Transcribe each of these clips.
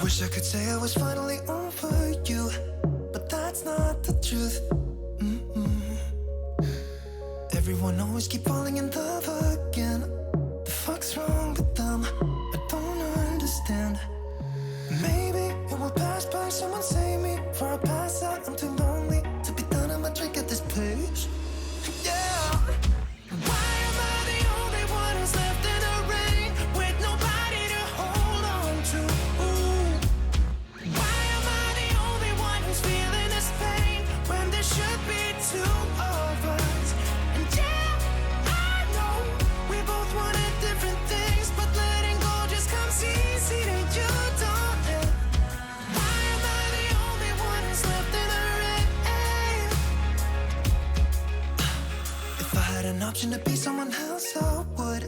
Wish I could say I was finally over you, but that's not the truth. Everyone always keep falling in love again. The fuck's wrong with them? I don't understand. Maybe it will pass by, someone save me. Before I pass out, I'm too lonely to be done. I'ma drink at this place. Yeah. Why am I the only one who's left in the rain with nobody to hold on to? Ooh. Why am I the only one who's feeling this pain when there should be two of us? And yeah, I know we both wanted different things, but letting go just comes easy to you, don't it? Why am I the only one who's left in the rain? If I had an option to be someone else, I would,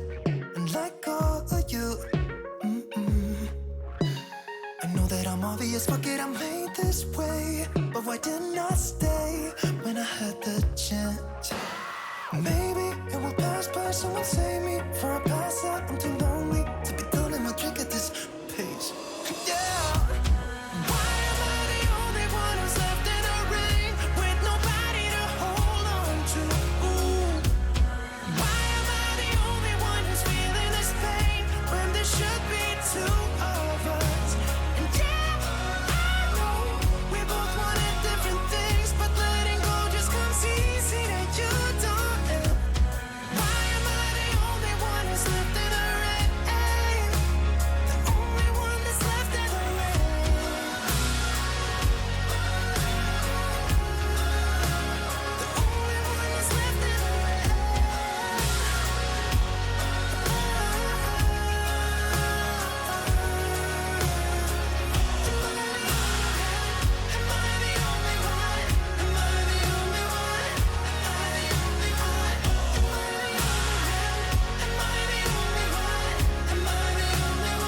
and let go of you. I know that I'm obvious, fuck it, I'm made this way. But why didn't I stay when I had the chance? Maybe it will pass by, someone save me. Before I pass out, I'm too lonely to be done and I'll drink at this pace. Yeah. Why am I the only one who's left in the rain with nobody to hold on to? Ooh. Why am I the only one who's feeling this pain when there should be two of us? And yeah, I know we both wanted different things, but letting go just comes easy to you, don't it? Why am I the only one who's left in the rain? The only one that's left in the rain. The only one that's left in the rain. Am I the only one? Am I the only one? Am I the only one? Am I the only one? Am I the only one?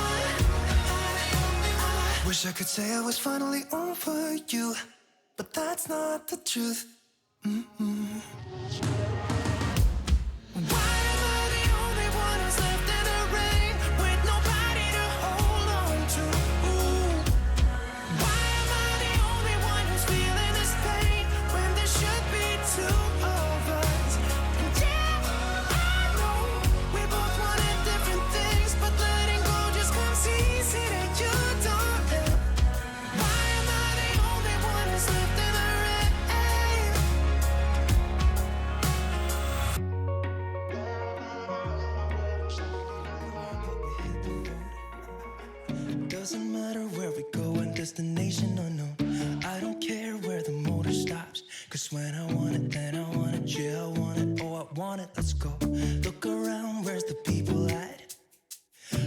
Am I the only one? Wish I could say I was finally over you, but that's not the truth. Why am I the only one who's left in the rain with nobody to hold on to? Ooh. Why am I the only one who's feeling this pain when there should be two of us? And yeah, I know we both wanted different things, but letting go just comes easy to you, don't it? Why am I the only one who's left in the rain? Doesn't matter where we go and destination unknown. I don't care where the motor stops, cause when I want it, then I want it. Yeah, I want it, oh I want it, let's go. Look around, where's the people at?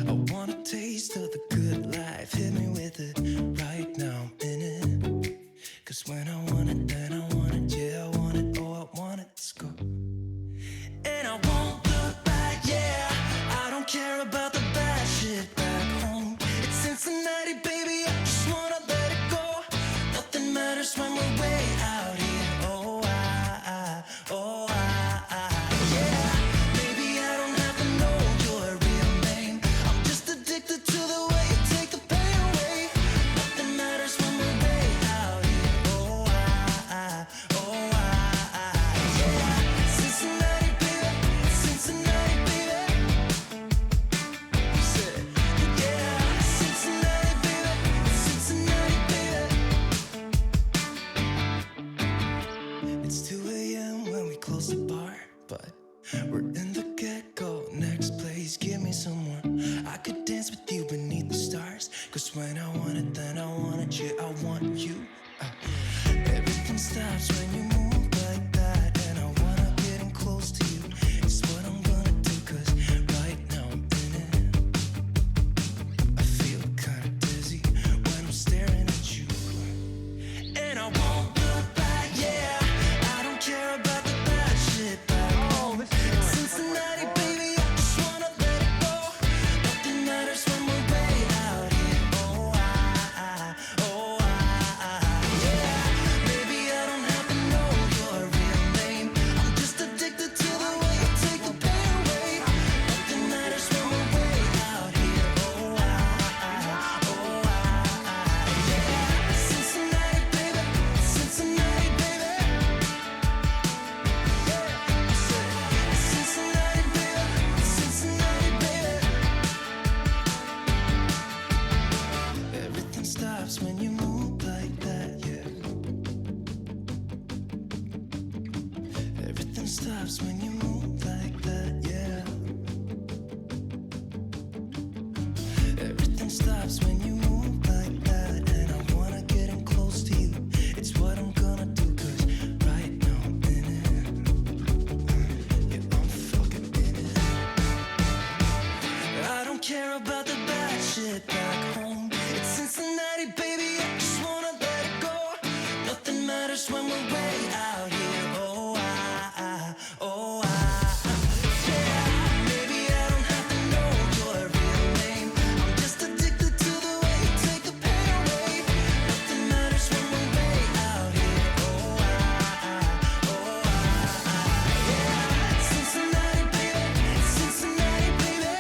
I want a taste of the good life. Hit me with it right now, I'm in it. Cause when I want it, then I want it. Yeah, I want it, oh I want it, let's go. And I won't look back, yeah. I don't care about the bad shit back home. It's Cincinnati, baby, I just wanna let it go. Nothing matters when we're way out here. Oh, yeah. Maybe I don't have to know your real name. I'm just addicted to the way you take the pain away. Nothing matters when we're way out here. Oh, yeah. Cincinnati, baby, Cincinnati, baby. Say, yeah, Cincinnati, baby, Cincinnati, baby. It's 2 a.m. when we close the bar, but we're in the get-go. Next place, give me some more. I could dance with you beneath the stars, cause when I want it, then I want it. Yeah, I want you. Everything stops when you move like that, and I wanna get in close to you. It's what I'm gonna do, cause right now I'm in it. I feel kinda dizzy when I'm staring at you. And I won't look back, yeah. I don't care about the bad shit back home. Cincinnati, baby, I just wanna let it go. Nothing matters care about the bad shit back home. It's Cincinnati, baby, I just wanna let it go. Nothing matters when we're way out here. Oh, oh, yeah. Maybe I don't have to know your real name. I'm just addicted to the way you take the pain away. Nothing matters when we're way out here. Oh, yeah. Cincinnati, baby, Cincinnati, baby.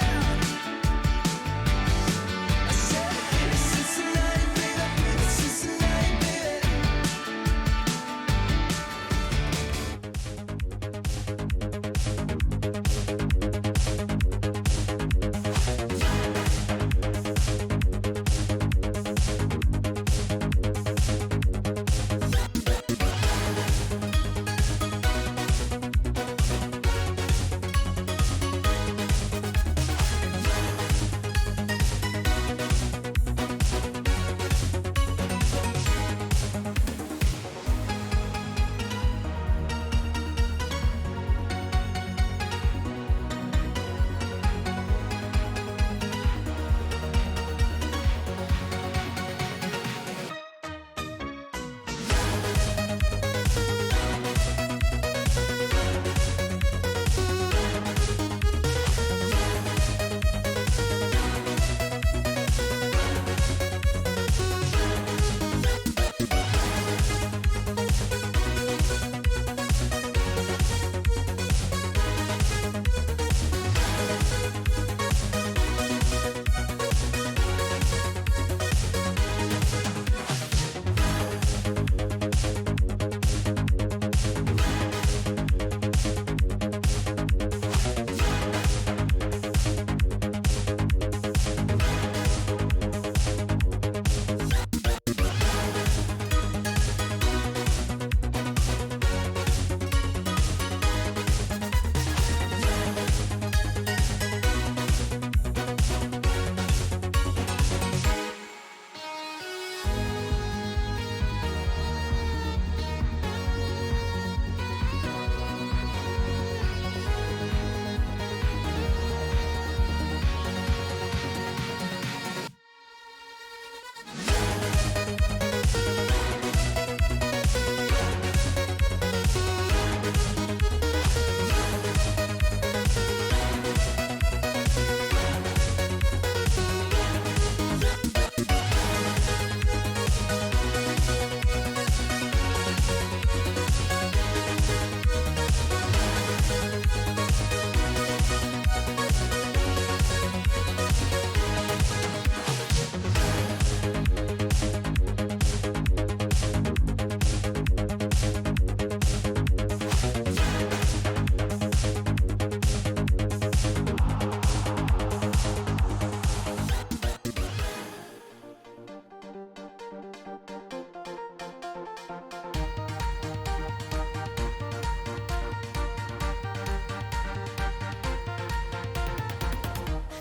I said, it's Cincinnati, baby, it's Cincinnati, baby.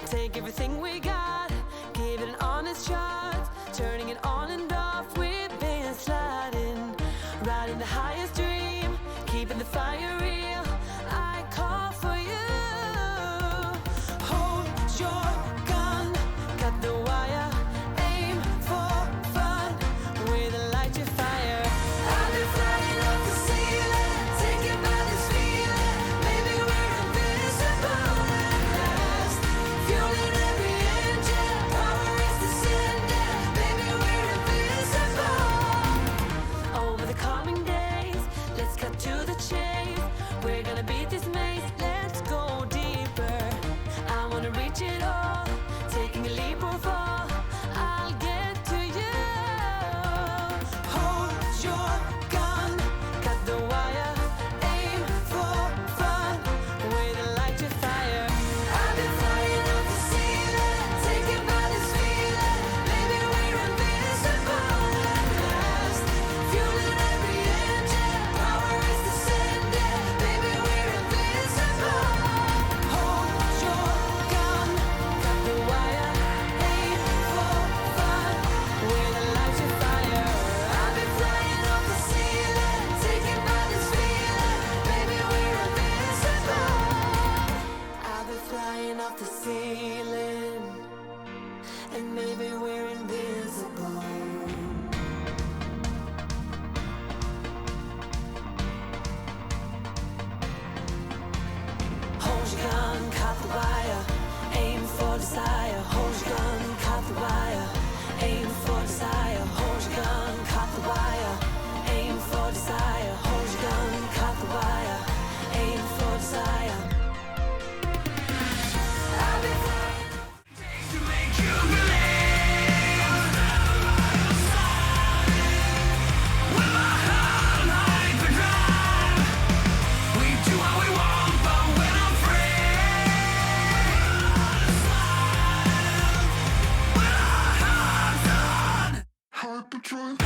Take everything we got, give it an honest shot. Turning it on and off, we've been sliding. Riding the highest dream, keeping the fire real. I call for you. Hold your gun, cut the wire. Aim for fun, with a light to fire. I've been flying up the ceiling, taken by this feeling. Maybe we're invisible at last. Fueling every engine, power is descending. Maybe we're invisible. Over the coming days, let's cut to the chase. We're gonna beat this maze, let's go deeper. I wanna reach it all. desire, hold your gun, cut the wire. Aim for desire, hold your gun, cut the wire. Aim for desire, hold your gun, cut the wire. Aim for desire. I'll be flying to make you believe. With my heart like the drum, we do what we want, but when I'm free, with our hearts on. Hyperdrive.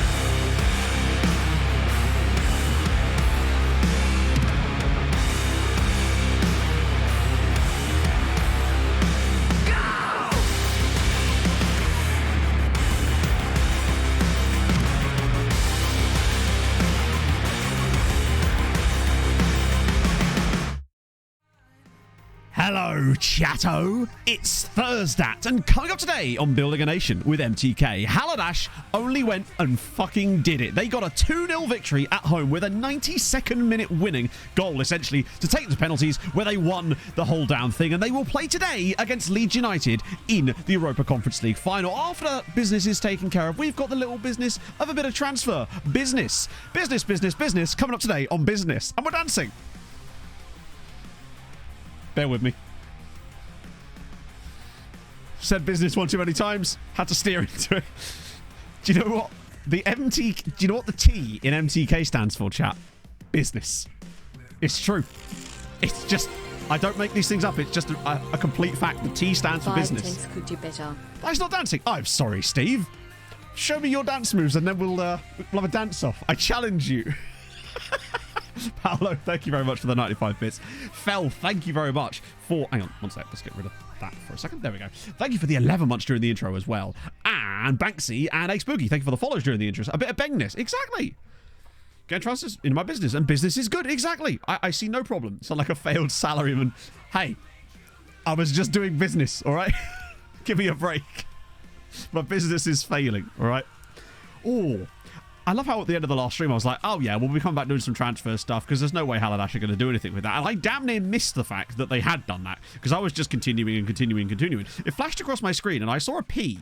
Hello, chatto. It's Thursday, and coming up today on Building a Nation with MTK, Haladash only went and fucking did it. They got a 2-0 victory at home with a 92nd minute winning goal, essentially, to take the penalties where they won the whole damn thing. And they will play today against Leeds United in the Europa Conference League final. After business is taken care of, we've got the little business of a bit of transfer. Business, coming up today on Business. And we're dancing. Bear with me. Said business one too many times. Had to steer into it. Do you know what the Do you know what the T in MTK stands for, chat? Business. It's true. It's just. I don't make these things up. It's just a complete fact. The T stands for business. Could do better. He's not dancing. I'm sorry, Steve. Show me your dance moves, and then we'll have a dance off. I challenge you. Paolo, thank you very much for the 95 bits. Fel, thank you very much for... Hang on, one sec. Let's get rid of that for a second. There we go. Thank you for the 11 months during the intro as well. And Banksy and Ace Boogie, thank you for the follows during the intro. A bit of bengness. Exactly. Get trust in my business, and business is good. Exactly. I see no problem. Sound like a failed salaryman. Hey, I was just doing business, all right? Give me a break. My business is failing, all right? Oh, I love how at the end of the last stream I was like, oh yeah, we'll be coming back doing some transfer stuff because there's no way Haladash are going to do anything with that. And I damn near missed the fact that they had done that because I was just continuing. It flashed across my screen and I saw a P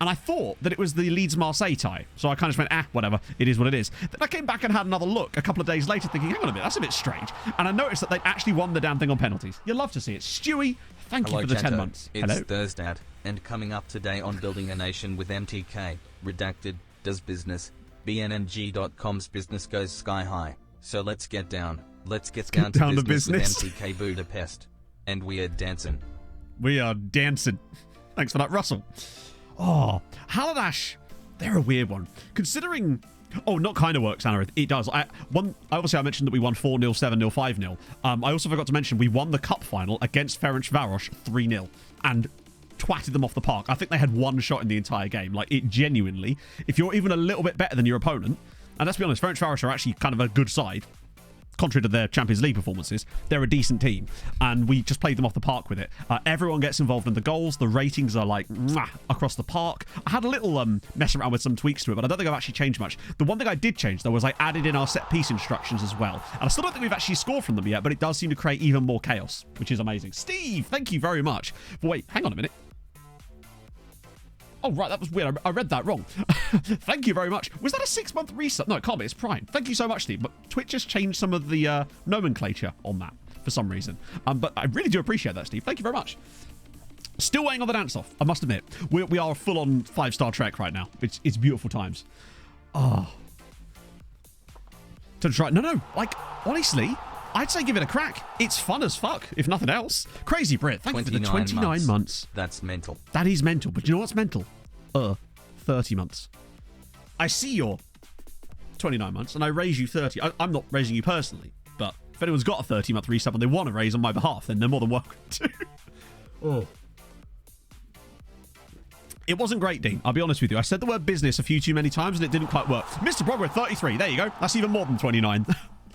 and I thought that it was the Leeds-Marseille tie. So I kind of went, whatever, it is what it is. Then I came back and had another look a couple of days later thinking, hang on a minute, that's a bit strange. And I noticed that they'd actually won the damn thing on penalties. You love to see it. Stewie, thank you for the 10 months. It's Hello. Thursday, and coming up today on Building a Nation with MTK, Redacted, does business. BNNG.com's business goes sky high. So let's get down. Let's get down to business with MTK Budapest. And we are dancing. We are dancing. Thanks for that, Russell. Oh, Haladash, they're a weird one. Considering... Oh, not kind of works, Anna. It does. Obviously, I mentioned that we won 4-0, 7-0, 5-0. I also forgot to mention we won the cup final against Ferencvaros 3-0. And twatted them off the park. I think they had one shot in the entire game. Like, it genuinely, if you're even a little bit better than your opponent, and let's be honest, Ferencvaros are actually kind of a good side, contrary to their Champions League performances, they're a decent team, and we just played them off the park with it. Everyone gets involved in the goals. The ratings are like across the park. I had a little mess around with some tweaks to it, but I don't think I've actually changed much. The one thing I did change, though, was I added in our set-piece instructions as well. And I still don't think we've actually scored from them yet, but it does seem to create even more chaos, which is amazing. Steve, thank you very much. But wait, hang on a minute. Oh, right, that was weird. I read that wrong. Thank you very much. Was that a 6-month reset? No, it can't be. It's Prime. Thank you so much, Steve. But Twitch just changed some of the nomenclature on that for some reason. But I really do appreciate that, Steve. Thank you very much. Still waiting on the dance-off, I must admit. We are a full-on 5-star trek right now. It's beautiful times. Oh. To try. No. Like, honestly, I'd say give it a crack. It's fun as fuck, if nothing else. Crazy Brit, thank you for the 29 months. That's mental. That is mental. But you know what's mental? 30 months. I see your 29 months, and I raise you 30. I'm not raising you personally, but if anyone's got a 30-month resub and they want to raise on my behalf, then they're more than welcome to. Oh. It wasn't great, Dean. I'll be honest with you. I said the word business a few too many times, and it didn't quite work. Mr. Brogger, 33. There you go. That's even more than 29.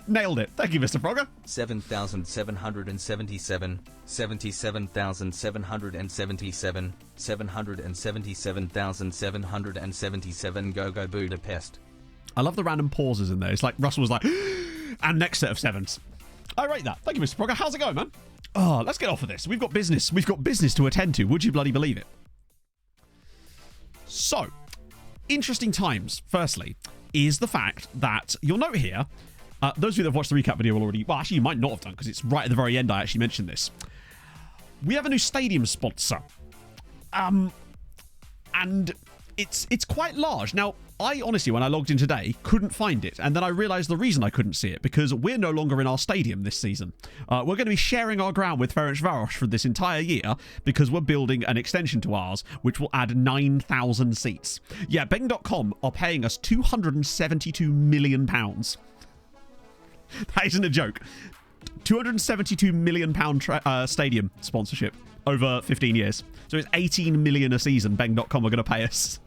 Nailed it. Thank you, Mr. Frogger. 7,777, 77,777, 777,777. Go Budapest. I love the random pauses in there. It's like Russell was like, and next set of sevens. I rate that. Thank you, Mr. Progger. How's it going, man? Oh, let's get off of this. We've got business. We've got business to attend to. Would you bloody believe it? So, interesting times, firstly, is the fact that you'll note here, those of you that have watched the recap video will already, well, actually, you might not have done because it's right at the very end I actually mentioned this. We have a new stadium sponsor. And it's quite large. Now, I honestly, when I logged in today, couldn't find it. And then I realized the reason I couldn't see it, because we're no longer in our stadium this season. We're going to be sharing our ground with Ferencváros for this entire year, because we're building an extension to ours, which will add 9,000 seats. Yeah, Beng.com are paying us £272 million. That isn't a joke. £272 million stadium sponsorship over 15 years. So it's 18 million a season Beng.com are going to pay us.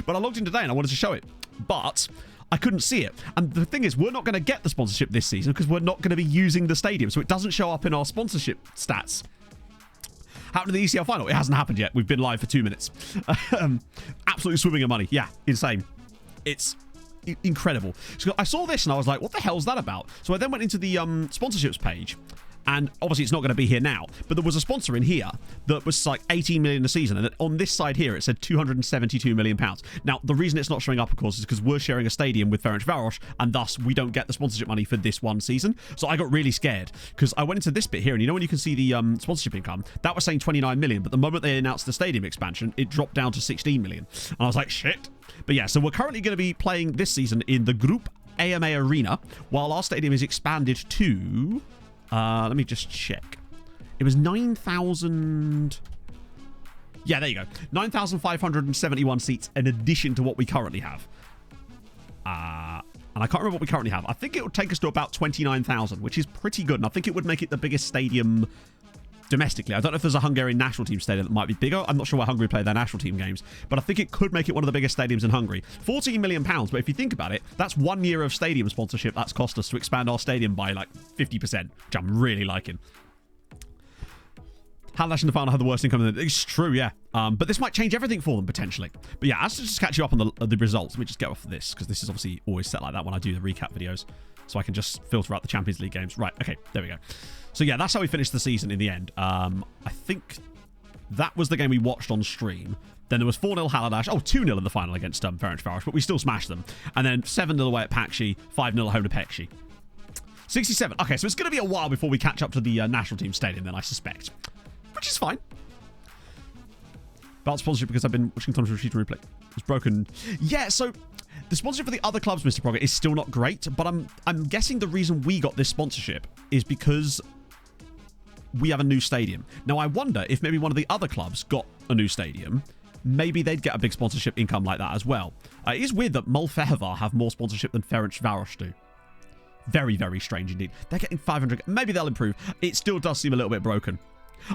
But I logged in today and I wanted to show it, but I couldn't see it. And the thing is, we're not going to get the sponsorship this season because we're not going to be using the stadium, so it doesn't show up in our sponsorship stats. Happened in the ECL final. It hasn't happened yet. We've been live for 2 minutes. Absolutely swimming in money. Yeah, insane. It's incredible. So I saw this and I was like, what the hell's that about? So I then went into the sponsorships page, and obviously it's not going to be here now, but there was a sponsor in here that was like 18 million a season, and then on this side here it said 272 million pounds. Now the reason it's not showing up, of course, is because we're sharing a stadium with Ferencváros, and thus we don't get the sponsorship money for this one season. So I got really scared because I went into this bit here, and you know when you can see the sponsorship income, that was saying 29 million, but the moment they announced the stadium expansion, it dropped down to 16 million, and I was like, shit. But yeah, so we're currently going to be playing this season in the Group AMA Arena, while our stadium is expanded to... let me just check. It was 9,000... Yeah, there you go. 9,571 seats in addition to what we currently have. And I can't remember what we currently have. I think it would take us to about 29,000, which is pretty good. And I think it would make it the biggest stadium domestically. I don't know if there's a Hungarian national team stadium that might be bigger. I'm not sure where Hungary play their national team games, but I think it could make it one of the biggest stadiums in Hungary. 14 million pounds, but if you think about it, that's 1 year of stadium sponsorship that's cost us to expand our stadium by like 50%, which I'm really liking. Halash in the final had the worst income. It's true, yeah. But this might change everything for them, potentially. But yeah, I'll just catch you up on the results. Let me just get off of this, because this is obviously always set like that when I do the recap videos. So I can just filter out the Champions League games. Right, okay, there we go. So yeah, that's how we finished the season in the end. I think that was the game we watched on stream. Then there was 4-0 Halash. Oh, 2-0 in the final against Ferencváros, but we still smashed them. And then 7-0 away at Pakshi, 5-0 at home to Pekshi. 67. Okay, so it's going to be a while before we catch up to the national team stadium then, I suspect. Which is fine. About sponsorship because I've been watching Tom's Rashid replay. It's broken. Yeah, so the sponsorship for the other clubs, Mr. Progger, is still not great, but I'm guessing the reason we got this sponsorship is because we have a new stadium. Now, I wonder if maybe one of the other clubs got a new stadium, maybe they'd get a big sponsorship income like that as well. It is weird that Molfehovar have more sponsorship than Ferencváros do. Very, very strange indeed. They're getting 500. Maybe they'll improve. It still does seem a little bit broken.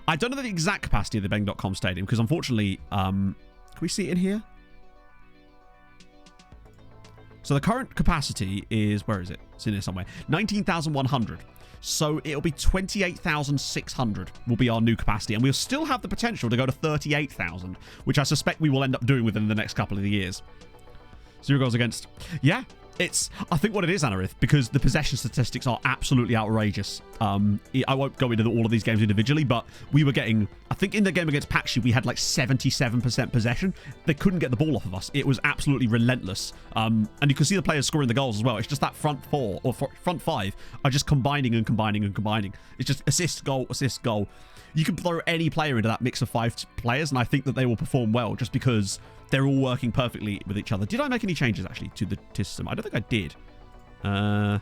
I don't know the exact capacity of the Beng.com stadium because unfortunately, can we see it in here? So the current capacity is, where is it? It's in here somewhere. 19,100. So it'll be 28,600 will be our new capacity. And we'll still have the potential to go to 38,000, which I suspect we will end up doing within the next couple of years. 0 goals against. Yeah. I think what it is, Anarith, because the possession statistics are absolutely outrageous. I won't go into all of these games individually, but we were getting, I think in the game against Pakshi, we had like 77% possession. They couldn't get the ball off of us. It was absolutely relentless. And you can see the players scoring the goals as well. It's just that front four or front five are just combining and combining and combining. It's just assist, goal, assist, goal. You can throw any player into that mix of 5 players, and I think that they will perform well just because they're all working perfectly with each other. Did I make any changes, actually, to the system? I don't think I did. No,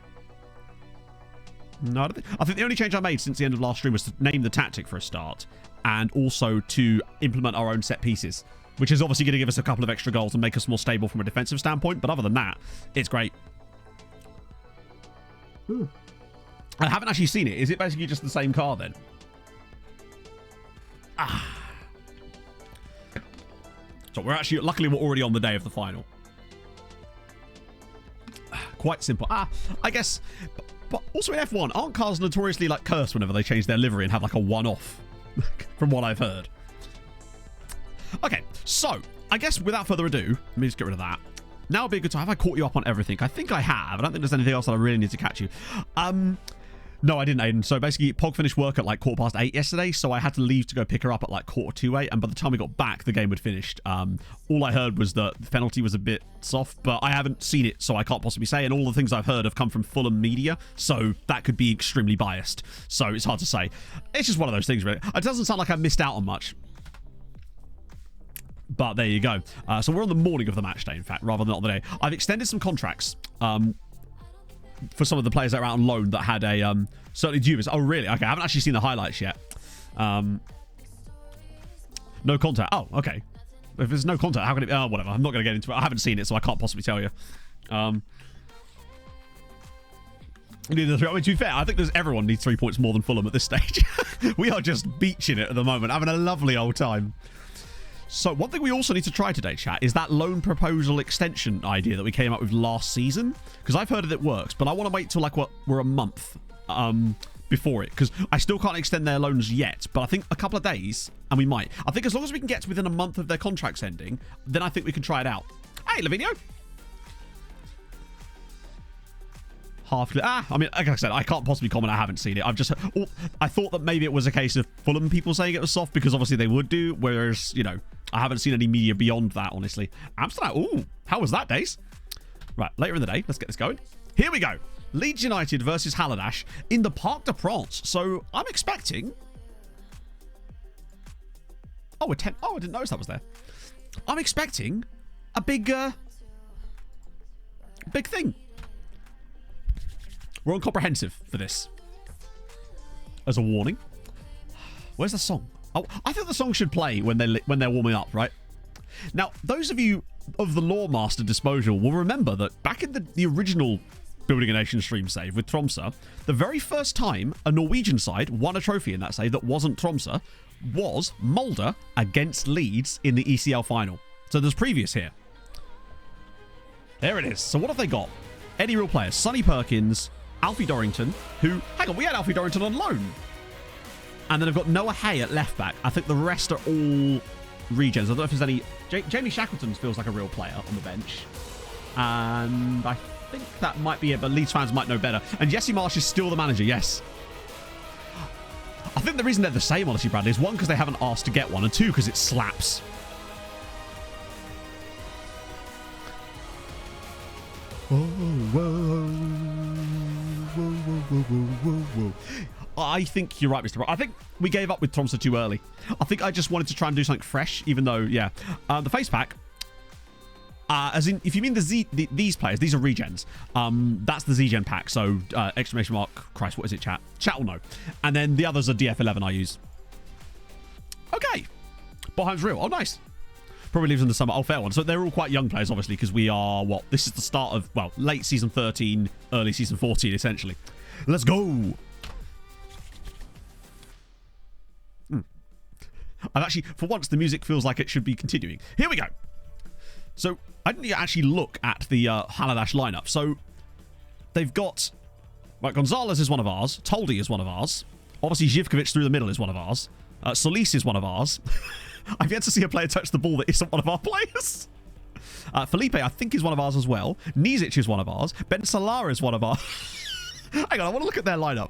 I think the only change I made since the end of last stream was to name the tactic for a start, and also to implement our own set pieces, which is obviously going to give us a couple of extra goals and make us more stable from a defensive standpoint. But other than that, it's great. Ooh. I haven't actually seen it. Is it basically just the same car then? So we're actually, luckily we're already on the day of the final. Quite simple. I guess, but also in F1, aren't cars notoriously like cursed whenever they change their livery and have like a one-off, from what I've heard. Okay, so I guess without further ado, let me just get rid of that. now would be a good time. Have I caught you up on everything? I think I have. I don't think there's anything else that I really need to catch you. No, I didn't, Aiden. So basically, Pog finished work at like 8:15 yesterday, so I had to leave to go pick her up at like 8:45, and by the time we got back, the game had finished. All I heard was that the penalty was a bit soft, but I haven't seen it, so I can't possibly say, and all the things I've heard have come from Fulham media, so that could be extremely biased, so it's hard to say. It's just one of those things, really. It doesn't sound like I missed out on much. But there you go. So we're on the morning of the match day, in fact, rather than not the day. I've extended some contracts for some of the players that are out on loan that had a certainly Juvis. Oh, really? Okay, I haven't actually seen the highlights yet. No contact. Oh, okay. If there's no contact, how can it be? Oh, whatever. I'm not going to get into it. I haven't seen it, so I can't possibly tell you. Neither 3. I mean, to be fair, I think everyone needs 3 points more than Fulham at this stage. We are just beaching it at the moment, having a lovely old time. So one thing we also need to try today, chat, is that loan proposal extension idea that we came up with last season. Because I've heard that it works, but I want to wait till like we're a month before it. Because I still can't extend their loans yet, but I think a couple of days, and we might. I think as long as we can get to within a month of their contracts ending, then I think we can try it out. Hey, Lavinio. I mean, like I said, I can't possibly comment. I haven't seen it. I thought that maybe it was a case of Fulham people saying it was soft because obviously they would do, whereas, you know, I haven't seen any media beyond that, honestly. Amsterdam. Ooh, how was that, Days? Right, later in the day, let's get this going. Here we go. Leeds United versus Haladash in the Parc de France. So I'm expecting... Oh, I didn't notice that was there. I'm expecting a big thing. We're on comprehensive for this. As a warning. Where's the song? Oh, I think the song should play when they're warming up, right? Now, those of you of the Lore Master disposal will remember that back in the original Building a Nation stream save with Tromsø, the very first time a Norwegian side won a trophy in that save that wasn't Tromsø was Molde against Leeds in the ECL final. So there's previous here. There it is. So what have they got? Any real players? Sonny Perkins, Alfie Dorrington, who... Hang on, we had Alfie Dorrington on loan. And then I've got Noah Hay at left back. I think the rest are all regens. I don't know if there's any... Jamie Shackleton feels like a real player on the bench. And I think that might be it, but Leeds fans might know better. And Jesse Marsh is still the manager, yes. I think the reason they're the same, honestly, Bradley, is one, because they haven't asked to get one, and two, because it slaps. Whoa, whoa, whoa, whoa, whoa, whoa. I think you're right, Mr. Brock. I think we gave up with Tromsø too early. I think I just wanted to try and do something fresh, even though, yeah. The face pack, as in, if you mean these players, these are regens. That's the Z-Gen pack, so exclamation mark, Christ, what is it, chat? Chat will know. And then the others are DF11 I use. Okay. Boheim's real. Oh, nice. Probably leaves in the summer. Oh, fair one. So they're all quite young players, obviously, because we are, what? This is the start of, well, late season 13, early season 14, essentially. Let's go. I've actually, for once, the music feels like it should be continuing. Here we go. So I didn't actually look at the Haladash lineup. So they've got, right, Gonzalez is one of ours. Toldi is one of ours. Obviously, Zivkovic through the middle is one of ours. Solis is one of ours. I've yet to see a player touch the ball that isn't one of our players. Felipe, I think, is one of ours as well. Nizic is one of ours. Ben Salah is one of ours. Hang on, I want to look at their lineup.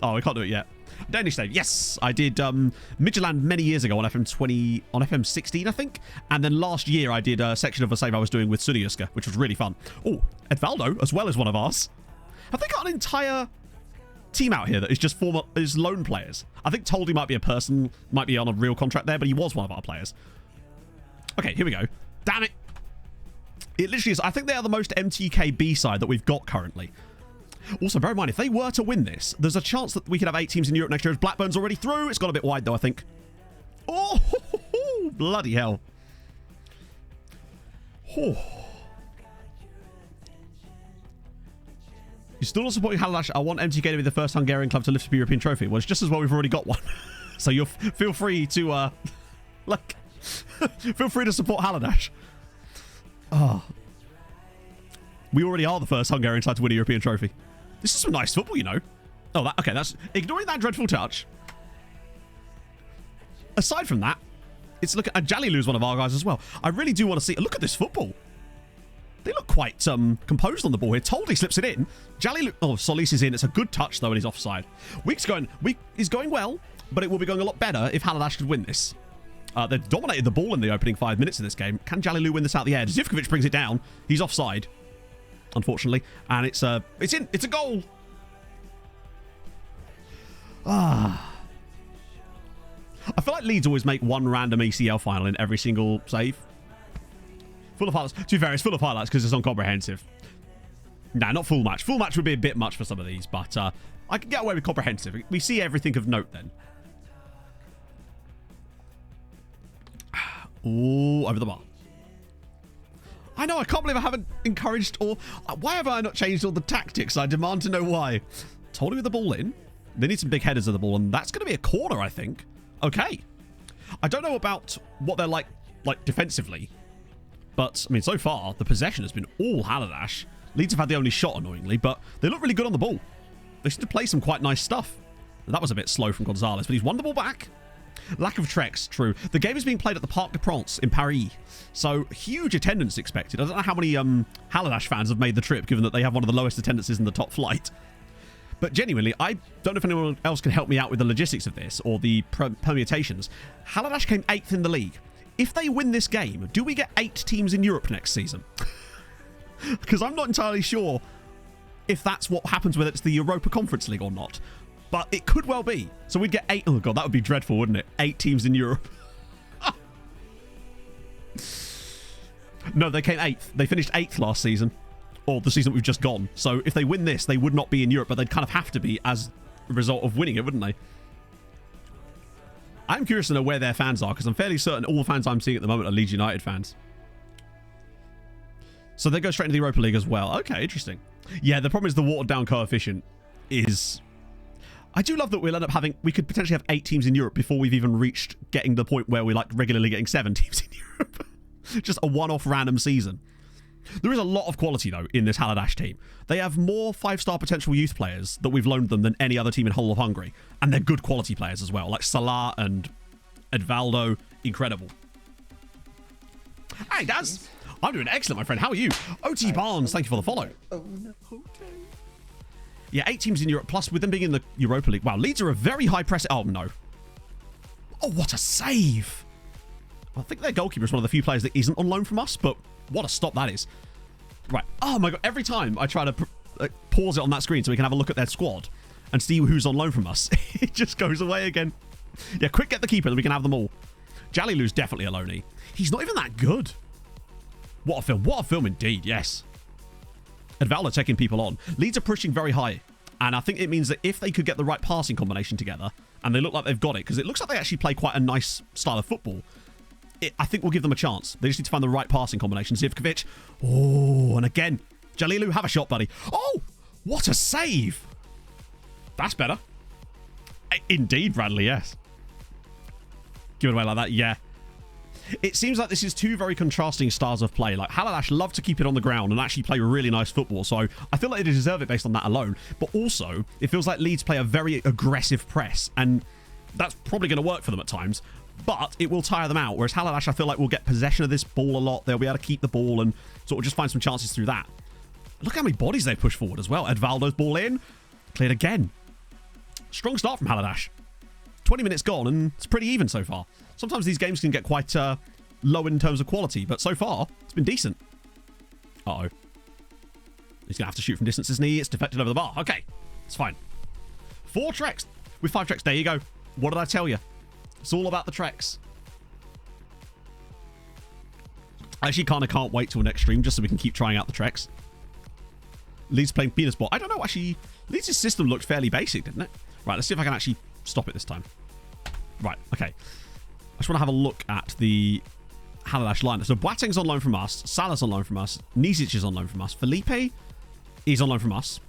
Oh, we can't do it yet. Danish save. Yes, I did Midtjylland many years ago on FM 16, I think. And then last year I did a section of a save I was doing with Sudioska, which was really fun. Oh, Edvaldo as well as one of ours. Have they got an entire team out here that is just is loan players? I think Toldi might be a person, might be on a real contract there, but he was one of our players. Okay, here we go. Damn it. It literally is. I think they are the most MTK B side that we've got currently. Also, bear in mind, if they were to win this, there's a chance that we could have 8 teams in Europe next year. Blackburn's already through. It's gone a bit wide, though, I think. Oh, bloody hell. Oh. You're still not supporting Haladash. I want MTK to be the first Hungarian club to lift up a European trophy. Well, it's just as well we've already got one. So you'll feel free to, feel free to support Haladash. Oh. We already are the first Hungarian side to win a European trophy. This is some nice football, you know. Oh, okay, that's... Ignoring that dreadful touch. Aside from that, it's... Look at... Jalilu's one of our guys as well. I really do want to see... Look at this football. They look quite composed on the ball here. Toldy slips it in. Jalilu... Oh, Solis is in. It's a good touch, though, and he's offside. Week is going well, but it will be going a lot better if Haladash could win this. They've dominated the ball in the opening 5 minutes of this game. Can Jalilu win this out the air? Zivkovic brings it down. He's offside, unfortunately. And it's in. It's a goal. I feel like Leeds always make one random ACL final in every single save. Full of highlights. To be fair, it's full of highlights because it's uncomprehensive. Nah, not full match. Full match would be a bit much for some of these, but I can get away with comprehensive. We see everything of note then. Ooh, over the bar. I know, I can't believe I haven't encouraged or... why have I not changed all the tactics? I demand to know why. Told him with the ball in. They need some big headers of the ball, and that's going to be a corner, I think. Okay. I don't know about what they're like defensively. But, I mean, so far, the possession has been all Haladash. Leeds have had the only shot, annoyingly, but they look really good on the ball. They seem to play some quite nice stuff. That was a bit slow from Gonzalez, but he's won the ball back. Lack of treks, true. The game is being played at the Parc de France in Paris, so huge attendance expected. I don't know how many Haladash fans have made the trip, given that they have one of the lowest attendances in the top flight. But genuinely, I don't know if anyone else can help me out with the logistics of this or the permutations. Haladash came 8th in the league. If they win this game, do we get 8 teams in Europe next season? Because I'm not entirely sure if that's what happens, whether it's the Europa Conference League or not. But it could well be. So we'd get 8... Oh, God, that would be dreadful, wouldn't it? 8 teams in Europe. No, they came 8th. They finished 8th last season. Or the season we've just gone. So if they win this, they would not be in Europe, but they'd kind of have to be as a result of winning it, wouldn't they? I'm curious to know where their fans are, because I'm fairly certain all the fans I'm seeing at the moment are Leeds United fans. So they go straight into the Europa League as well. Okay, interesting. Yeah, the problem is the watered-down coefficient is... I do love that we'll end up having... We could potentially have 8 teams in Europe before we've even reached getting the point where we're like regularly getting 7 teams in Europe. Just a one-off random season. There is a lot of quality, though, in this Haladash team. They have more 5-star potential youth players that we've loaned them than any other team in whole of Hungary. And they're good quality players as well, like Salah and Edvaldo. Incredible. Hey, Daz. I'm doing excellent, my friend. How are you? OT Barnes, thank you for the follow. Oh, no. Yeah, 8 teams in Europe, plus with them being in the Europa League. Wow, Leeds are a very high press... Oh, no. Oh, what a save. I think their goalkeeper is one of the few players that isn't on loan from us, but... What a stop that is. Right. Oh, my God. Every time I try to pause it on that screen so we can have a look at their squad and see who's on loan from us, it just goes away again. Yeah, quick get the keeper, then we can have them all. Jalilu's definitely a loanee. He's not even that good. What a film. What a film indeed, yes. Edvaldo taking people on. Leeds are pushing very high. And I think it means that if they could get the right passing combination together, and they look like they've got it, because it looks like they actually play quite a nice style of football, I think we'll give them a chance. They just need to find the right passing combination. Zivkovic. Oh, and again. Jalilu, have a shot, buddy. Oh, what a save. That's better. Indeed, Bradley, yes. Give it away like that, yeah. It seems like this is 2 very contrasting styles of play. Like, Haladash love to keep it on the ground and actually play really nice football. So I feel like they deserve it based on that alone. But also, it feels like Leeds play a very aggressive press. And that's probably going to work for them at times. But it will tire them out. Whereas Haladash, I feel like, will get possession of this ball a lot. They'll be able to keep the ball and sort of just find some chances through that. Look how many bodies they've pushed forward as well. Edvaldo's ball in. Cleared again. Strong start from Haladash. 20 minutes gone, and it's pretty even so far. Sometimes these games can get quite low in terms of quality, but so far, it's been decent. Uh-oh. He's going to have to shoot from distance, isn't he? It's deflected over the bar. Okay, it's fine. 4 treks. With 5 treks, there you go. What did I tell you? It's all about the treks. I actually kind of can't wait till next stream just so we can keep trying out the treks. Leeds playing penis ball. I don't know, actually. Leeds' system looked fairly basic, didn't it? Right, let's see if I can actually stop it this time. Right, okay. I just want to have a look at the Haladash lineup. So Boateng's on loan from us. Salah's on loan from us. Nizic is on loan from us. Felipe is on loan from us.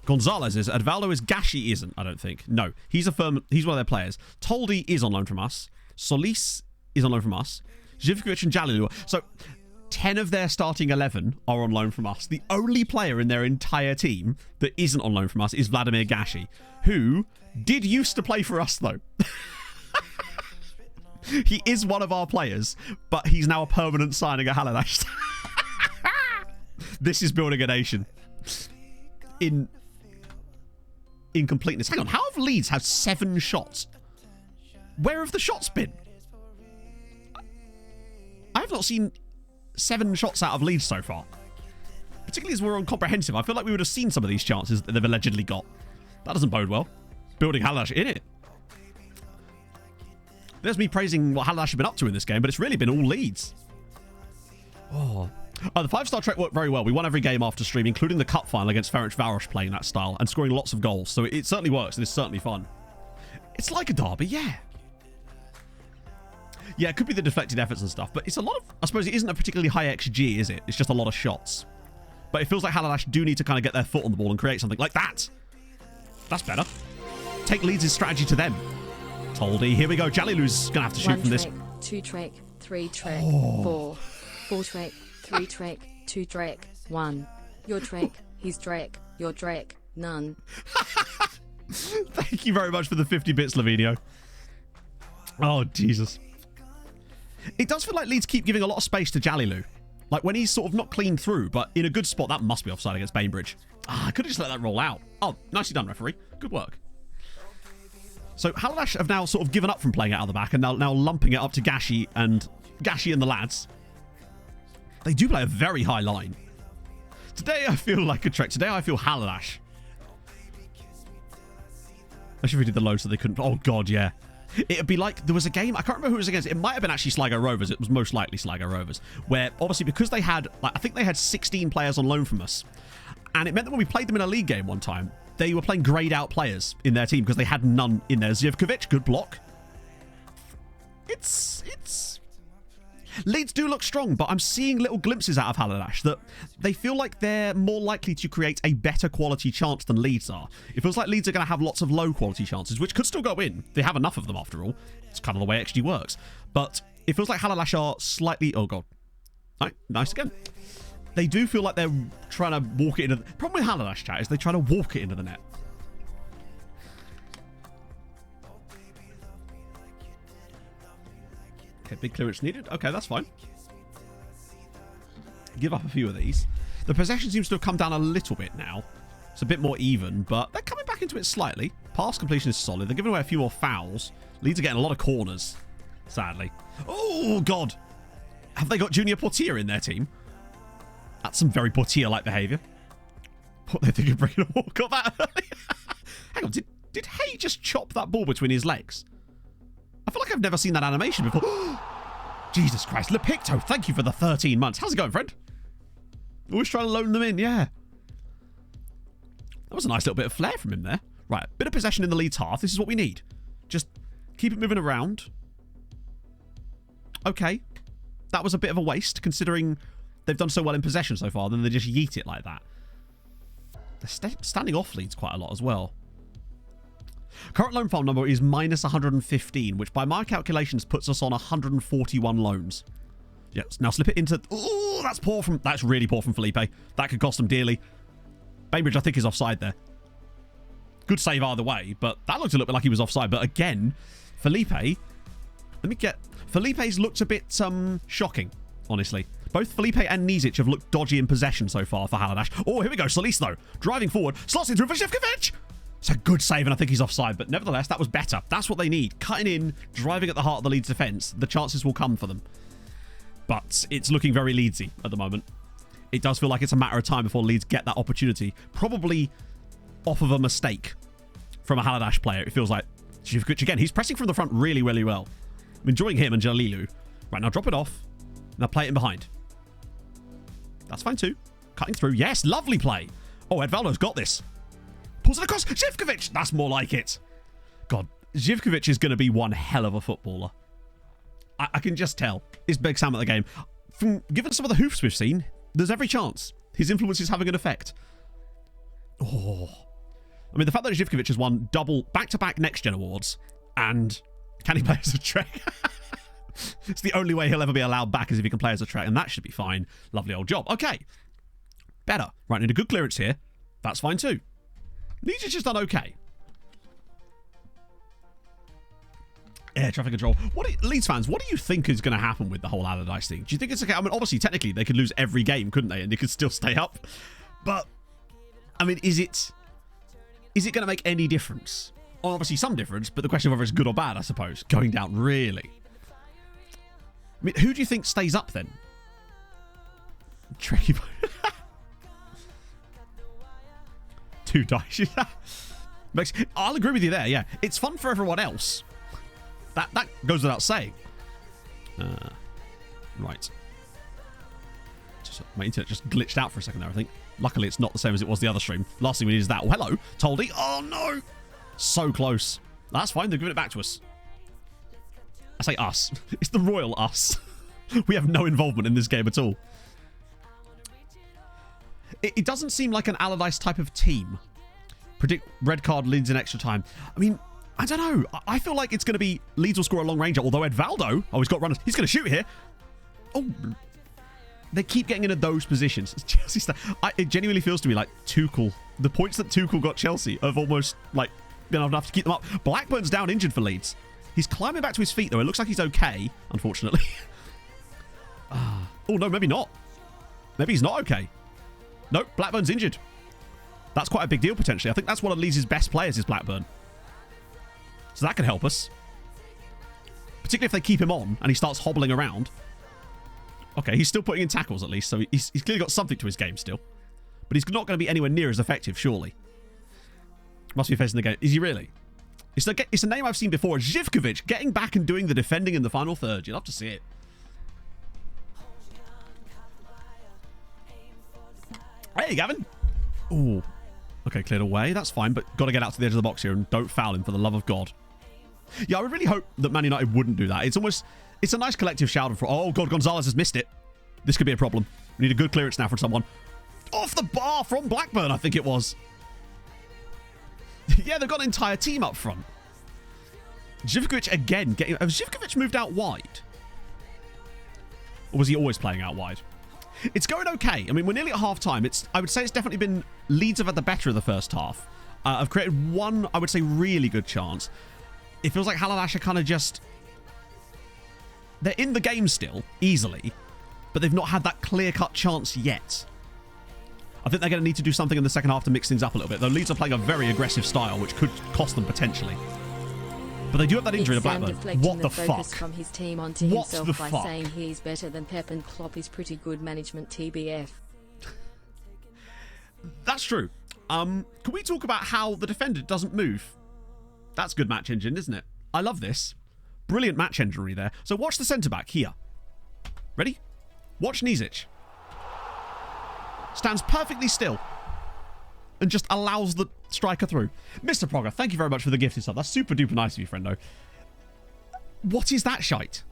Gonzalez is. Edvaldo is. Gashi isn't, I don't think. No, he's one of their players. Toldi is on loan from us. Solis is on loan from us. Zivkovic and Jalilu. So 10 of their starting 11 are on loan from us. The only player in their entire team that isn't on loan from us is Vladimir Gashi, who did used to play for us, though. He is one of our players, but he's now a permanent signing at Haladash. This is building a nation. In completeness. Hang on, how have Leeds had 7 shots? Where have the shots been? I have not seen 7 shots out of Leeds so far. Particularly as we're on comprehensive. I feel like we would have seen some of these chances that they've allegedly got. That doesn't bode well. Building Halash in it. There's me praising what Halash has been up to in this game, but it's really been all Leeds. Oh, the 5-star trek worked very well. We won every game after stream, including the cup final against Ferencvaros playing that style and scoring lots of goals. So it certainly works and it's certainly fun. It's like a derby, yeah. Yeah, it could be the deflected efforts and stuff, but it's a lot of... I suppose it isn't a particularly high XG, is it? It's just a lot of shots. But it feels like Halash do need to kind of get their foot on the ball and create something like that. That's better. Take Leeds' strategy to them. Toldy, here we go. Jalilu's going to have to shoot from this. 2 trick, 3 trick, 4 trick, 3 trick, 2 trick, 1. Your trick, his trick, your trick, none. Thank you very much for the 50 bits, Lavinio. Oh, Jesus. It does feel like Leeds keep giving a lot of space to Jalilu. Like when he's sort of not clean through, but in a good spot. That must be offside against Bainbridge. Ah, I could have just let that roll out. Oh, nicely done, referee. Good work. So Halash have now sort of given up from playing it out of the back and now lumping it up to Gashi and the lads. They do play a very high line. Today I feel like a trek. Today I feel Halash. I should have did the load so they couldn't. Oh, God, yeah. It'd be like there was a game. I can't remember who it was against. It might have been actually Sligo Rovers. It was most likely Sligo Rovers. Where, obviously, because they had, like, I think they had 16 players on loan from us. And it meant that when we played them in a league game one time, they were playing greyed out players in their team because they had none in there. Zivkovic, good block. It's... Leeds do look strong, but I'm seeing little glimpses out of Halash that they feel like they're more likely to create a better quality chance than Leeds are. It feels like Leeds are going to have lots of low quality chances, which could still go in. They have enough of them after all. It's kind of the way it actually works. But it feels like Halash are slightly... Oh, God. Right, nice again. They do feel like they're trying to walk it into... The problem with Halash, chat, is they try to walk it into the net. Okay, big clearance needed. Okay, that's fine. Give up a few of these. The possession seems to have come down a little bit now. It's a bit more even, but they're coming back into it slightly. Pass completion is solid. They're giving away a few more fouls. Leeds are getting a lot of corners, sadly. Oh, God. Have they got Junior Portier in their team? That's some very Portier-like behaviour. What, they think of bringing a walk up that early? Hang on, did Hay just chop that ball between his legs? I feel like I've never seen that animation before. Jesus Christ. Lepicto, thank you for the 13 months. How's it going, friend? Always trying to loan them in, yeah. That was a nice little bit of flair from him there. Right, bit of possession in the Leeds half. This is what we need. Just keep it moving around. Okay. That was a bit of a waste, considering they've done so well in possession so far. Then they just yeet it like that. They're standing off Leeds quite a lot as well. Current loan file number is minus 115, which by my calculations puts us on 141 loans. Yes, now slip it into... Oh, that's really poor from Felipe. That could cost them dearly. Bainbridge, I think, is offside there. Good save either way, but that looked a little bit like he was offside. But again, Felipe's looked a bit shocking, honestly. Both Felipe and Nizic have looked dodgy in possession so far for Halash. Oh, here we go. Solis, though. Driving forward. Slots it through for Zivkovic. It's a good save, and I think he's offside. But nevertheless, that was better. That's what they need. Cutting in, driving at the heart of the Leeds defence. The chances will come for them. But it's looking very Leedsy at the moment. It does feel like it's a matter of time before Leeds get that opportunity. Probably off of a mistake from a Halash player. It feels like Zivkovic again. He's pressing from the front really, really well. I'm enjoying him and Jalilu. Right, now drop it off. Now play it in behind. That's fine too. Cutting through. Yes, lovely play. Oh, Edvaldo's got this. Pulls it across. Zivkovic. That's more like it. God, Zivkovic is going to be one hell of a footballer. I can just tell. It's Big Sam at the game. Given some of the hoofs we've seen, there's every chance his influence is having an effect. Oh. I mean, the fact that Zivkovic has won double back-to-back Next Gen awards, and can he play as a Trek? It's the only way he'll ever be allowed back is if he can play as a Trek, and that should be fine. Lovely old job. Okay. Better. Right, need a good clearance here. That's fine too. Nietzsche's just done okay. Air traffic control. Leeds fans, what do you think is going to happen with the whole Allardyce thing? Do you think it's okay? I mean, obviously, technically, they could lose every game, couldn't they? And they could still stay up. But, I mean, is it going to make any difference? Well, obviously, some difference, but the question of whether it's good or bad, I suppose. Going down, really. I mean, who do you think stays up then? Tricky. 2 dice. I'll agree with you there, yeah. It's fun for everyone else. That goes without saying. Right. My internet just glitched out for a second there, I think. Luckily, it's not the same as it was the other stream. Last thing we need is that. Oh, hello, Toldy. Oh, no. So close. That's fine. They're giving it back to us. I say us. It's the royal us. We have no involvement in this game at all. It doesn't seem like an Allardyce type of team. Predict red card Leeds in extra time. I mean, I don't know. I feel like it's going to be Leeds will score a long ranger, although Edvaldo, he's got runners. He's going to shoot here. Oh, they keep getting into those positions. Chelsea, it genuinely feels to me like Tuchel, the points that Tuchel got Chelsea have almost like been enough to keep them up. Blackburn's down injured for Leeds. He's climbing back to his feet though. It looks like he's okay, unfortunately. Oh no, maybe not. Maybe he's not okay. Nope, Blackburn's injured. That's quite a big deal, potentially. I think that's one of Leeds' best players is Blackburn. So that could help us. Particularly if they keep him on and he starts hobbling around. Okay, he's still putting in tackles at least, so he's clearly got something to his game still. But he's not going to be anywhere near as effective, surely. Must be facing the game. Is he really? It's a name I've seen before. Zivkovic getting back and doing the defending in the final third. You'd love to see it. Hey, Gavin. Oh, okay, cleared away. That's fine, but got to get out to the edge of the box here and don't foul him for the love of God. Yeah, I would really hope that Man United wouldn't do that. It's a nice collective shout for. Oh, God, Gonzalez has missed it. This could be a problem. We need a good clearance now from someone. Off the bar from Blackburn, I think it was. Yeah, they've got an entire team up front. Zivkovic again getting. Has Zivkovic moved out wide? Or was he always playing out wide? It's going okay. I mean, we're nearly at half time. I would say it's definitely been Leeds have had the better of the first half. I've created one, I would say, really good chance. It feels like Allardyce are kind of just. They're in the game still, easily, but they've not had that clear-cut chance yet. I think they're going to need to do something in the second half to mix things up a little bit. Though Leeds are playing a very aggressive style, which could cost them potentially. But they do have that injury to Blackburn. What the fuck? From his team onto himself by saying he's better than Pep and Klopp is pretty good management TBF. That's true. Can we talk about how the defender doesn't move? That's good match engine, isn't it? I love this. Brilliant match enginery there. So watch the centre-back here. Ready? Watch Nizic. Stands perfectly still. And just allows the striker through. Mr. Progger, thank you very much for the gifted sub. That's super duper nice of you, friendo. What is that shite?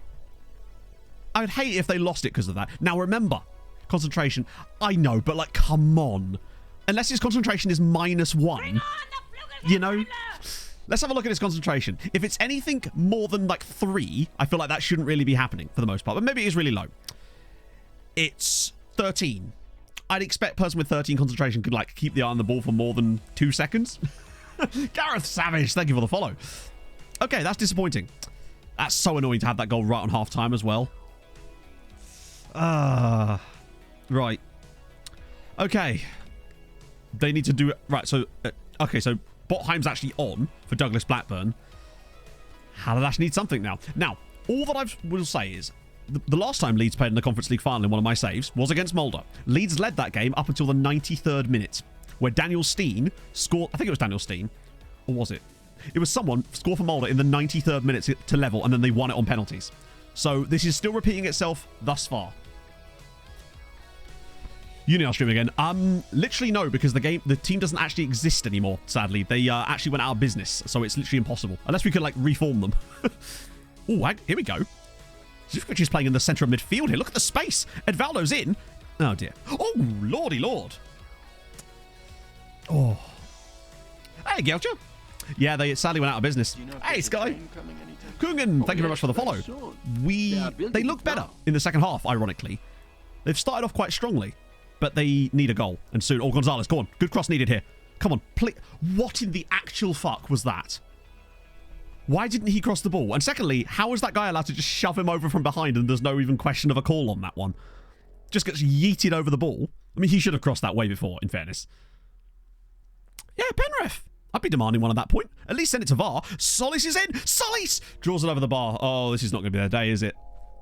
I would hate it if they lost it because of that. Now remember, concentration. I know, but like, come on. Unless his concentration is -1. You know? Let's have a look at his concentration. If it's anything more than like 3, I feel like that shouldn't really be happening for the most part. But maybe it is really low. It's 13. I'd expect a person with 13 concentration could like keep the eye on the ball for more than 2 seconds. Gareth Savage, thank you for the follow. Okay, that's disappointing. That's so annoying to have that goal right on half time as well. Right. Okay. They need to do it. Right, so, okay, so Botheim's actually on for Douglas Blackburn. Allardyce needs something now. Now, all that I will say is, the last time Leeds played in the Conference League final in one of my saves was against Mulder. Leeds led that game up until the 93rd minute, where Daniel Steen scored. I think it was Daniel Steen. Or was it? It was someone scored for Mulder in the 93rd minute to level, and then they won it on penalties. So this is still repeating itself thus far. Union stream again. Literally no, because the team doesn't actually exist anymore, sadly. They actually went out of business, so it's literally impossible. Unless we could, like, reform them. Oh, here we go. Zivkovic is playing in the centre of midfield here. Look at the space. Edvaldo's in. Oh, dear. Oh, lordy lord. Oh. Hey, Gelcher. Yeah, they sadly went out of business. Hey, Sky. Kungan, thank you very much for the follow. They look better in the second half, ironically. They've started off quite strongly, but they need a goal. And soon. Oh, Gonzalez, go on. Good cross needed here. Come on. What in the actual fuck was that? Why didn't he cross the ball? And secondly, how is that guy allowed to just shove him over from behind and there's no even question of a call on that one? Just gets yeeted over the ball. I mean, he should have crossed that way before, in fairness. Yeah, Penrith. I'd be demanding one at that point. At least send it to VAR. Solis is in. Solis draws it over the bar. Oh, this is not going to be their day, is it?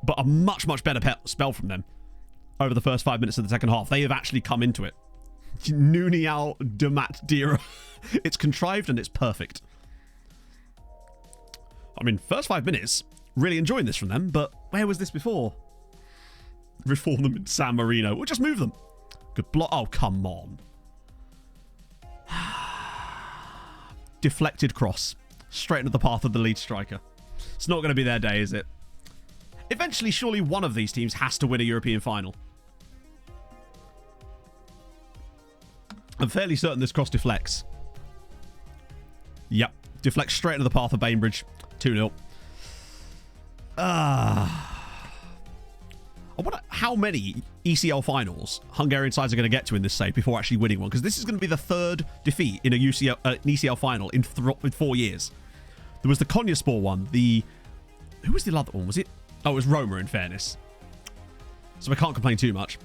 But a much, much better spell from them over the first 5 minutes of the second half. They have actually come into it. Nunial Damat Dira. It's contrived and it's perfect. I mean, first 5 minutes, really enjoying this from them, but where was this before? Reform them in San Marino. We'll just move them. Good block. Oh, come on. Deflected cross. Straight into the path of the lead striker. It's not going to be their day, is it? Eventually, surely one of these teams has to win a European final. I'm fairly certain this cross deflects. Yep. Deflects straight into the path of Bainbridge. 2-0. I wonder how many ECL finals Hungarian sides are going to get to in this save before actually winning one. Because this is going to be the third defeat in an ECL final in 4 years. There was the Konyaspor one. Who was the other one? Was it? Oh, it was Roma, in fairness. So I can't complain too much.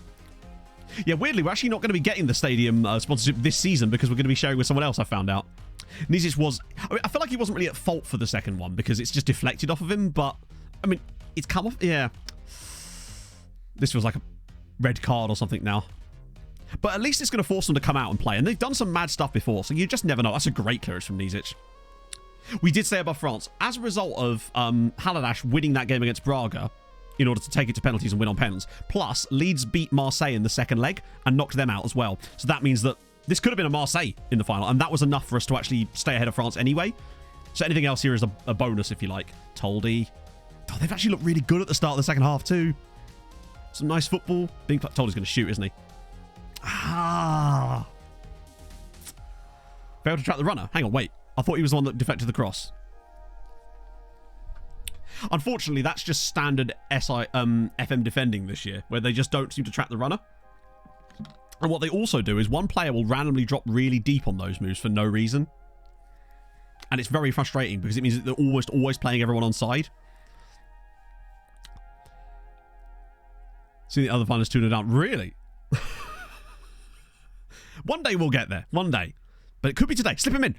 Yeah, weirdly, we're actually not going to be getting the stadium sponsorship this season because we're going to be sharing with someone else, I found out. Nizic was... I mean, I feel like he wasn't really at fault for the second one because it's just deflected off of him, but... I mean, it's come off... Yeah. This feels like a red card or something now. But at least it's going to force them to come out and play. And they've done some mad stuff before, so you just never know. That's a great clearance from Nizic. We did say above France, as a result of Haladash winning that game against Braga in order to take it to penalties and win on pens, plus Leeds beat Marseille in the second leg and knocked them out as well. So that means that this could have been a Marseille in the final, and that was enough for us to actually stay ahead of France anyway. So anything else here is a bonus, if you like. Toldi. Oh, they've actually looked really good at the start of the second half too. Some nice football. Toldi's going to shoot, isn't he? Ah. Failed to track the runner. Hang on, wait. I thought he was the one that deflected the cross. Unfortunately, that's just standard FM defending this year, where they just don't seem to track the runner. And what they also do is one player will randomly drop really deep on those moves for no reason. And it's very frustrating because it means that they're almost always playing everyone on side. See the other finalists tune it out. Really? One day we'll get there. One day. But it could be today. Slip him in.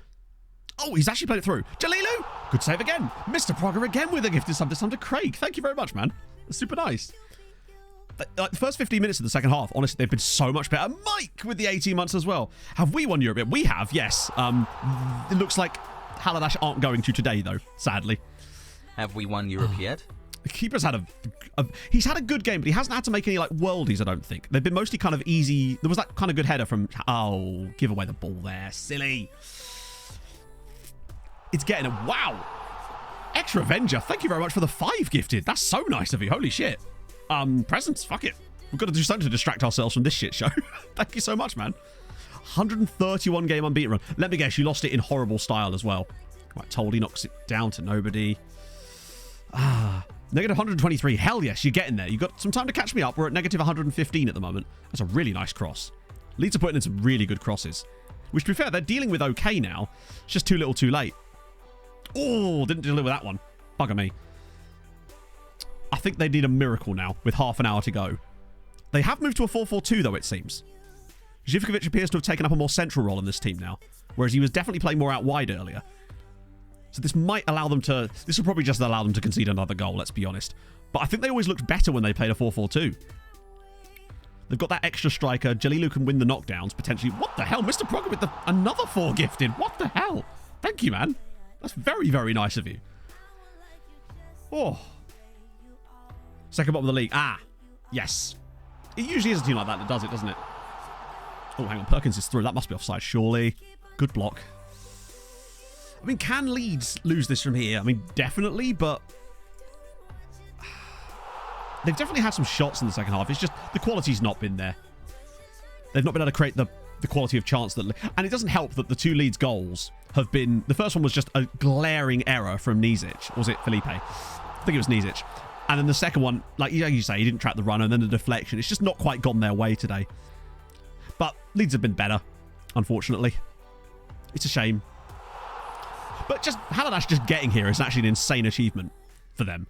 Oh, he's actually played it through. Jalilu! Good save again. Mr. Progger again with a gifted sub this time to Craig. Thank you very much, man. That's super nice. The first 15 minutes of the second half, honestly, they've been so much better. Mike with the 18 months as well. Have we won Europe? We have, yes. It looks like Haladash aren't going to today, though, sadly. Have we won Europe yet? The keeper's had he's had a good game, but he hasn't had to make any like worldies, I don't think. They've been mostly kind of easy. There was that kind of good header from... Oh, give away the ball there. Silly. It's getting a... Wow. Extra Avenger. Thank you very much for the 5 gifted. That's so nice of you. Holy shit. Presents. Fuck it. We've got to do something to distract ourselves from this shit show. Thank you so much, man. 131 game unbeaten run. Let me guess, you lost it in horrible style as well. Right, Toldi knocks it down to nobody. Negative 123. Hell yes, you're getting there. You've got some time to catch me up. We're at negative 115 at the moment. That's a really nice cross. Leeds are putting in some really good crosses. Which, to be fair, they're dealing with okay now. It's just too little too late. Oh, didn't deliver that one. Bugger me. I think they need a miracle now with half an hour to go. They have moved to a 4-4-2, though, it seems. Zivkovic appears to have taken up a more central role in this team now, whereas he was definitely playing more out wide earlier. So this might allow them to... This will probably just allow them to concede another goal, let's be honest. But I think they always looked better when they played a 4-4-2. They've got that extra striker. Jalilu can win the knockdowns, potentially. What the hell? Mr. Progger with another 4 gifted. What the hell? Thank you, man. That's very, very nice of you. Oh. Second bottom of the league. Ah. Yes. It usually is a team like that does it, doesn't it? Oh, hang on. Perkins is through. That must be offside, surely. Good block. I mean, can Leeds lose this from here? I mean, definitely, but... They've definitely had some shots in the second half. It's just the quality's not been there. They've not been able to create the quality of chance that... And it doesn't help that the 2 Leeds goals have been... The first one was just a glaring error from Nizic. Or was it Felipe? I think it was Nizic. And then the second one, like you say, he didn't track the runner and then the deflection. It's just not quite gone their way today. But Leeds have been better, unfortunately. It's a shame. But just Haladash just getting here is actually an insane achievement for them,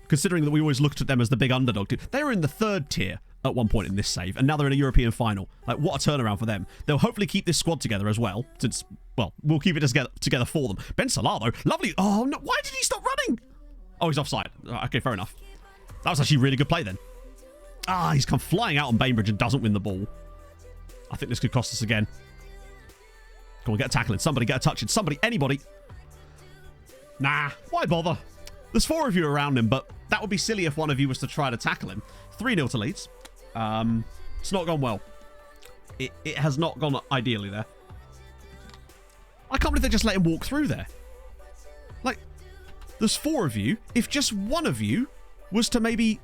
considering that we always looked at them as the big underdog. They were in the 3rd tier at one point in this save, and now they're in a European final. Like, what a turnaround for them. They'll hopefully keep this squad together as well, since, well, we'll keep it together for them. Ben Salah, though, lovely. Oh, no, why did he stop running? Oh, he's offside. Okay, fair enough. That was actually a really good play then. Ah, he's come flying out on Bainbridge and doesn't win the ball. I think this could cost us again. Come on, get a tackle in. Somebody get a touch in. Somebody, anybody. Nah, why bother? There's 4 of you around him, but that would be silly if one of you was to try to tackle him. 3-0 to Leeds. It's not gone well. It has not gone ideally there. I can't believe they just let him walk through there. Like, there's 4 of you. If just one of you was to maybe...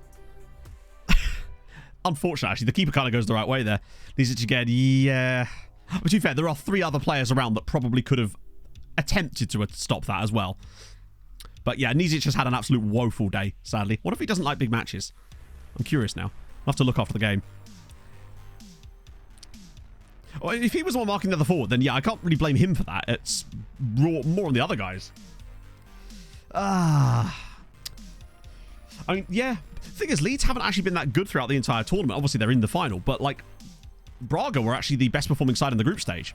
Unfortunately, actually, the keeper kind of goes the right way there. Needs it again. Yeah. But to be fair, there are 3 other players around that probably could have attempted to stop that as well. But yeah, Nizic has had an absolute woeful day, sadly. What if he doesn't like big matches? I'm curious now. I'll have to look after the game. Well, if he was the one marking the other forward, then yeah, I can't really blame him for that. It's more on the other guys. I mean, yeah. The thing is, Leeds haven't actually been that good throughout the entire tournament. Obviously, they're in the final, but like, Braga were actually the best performing side in the group stage.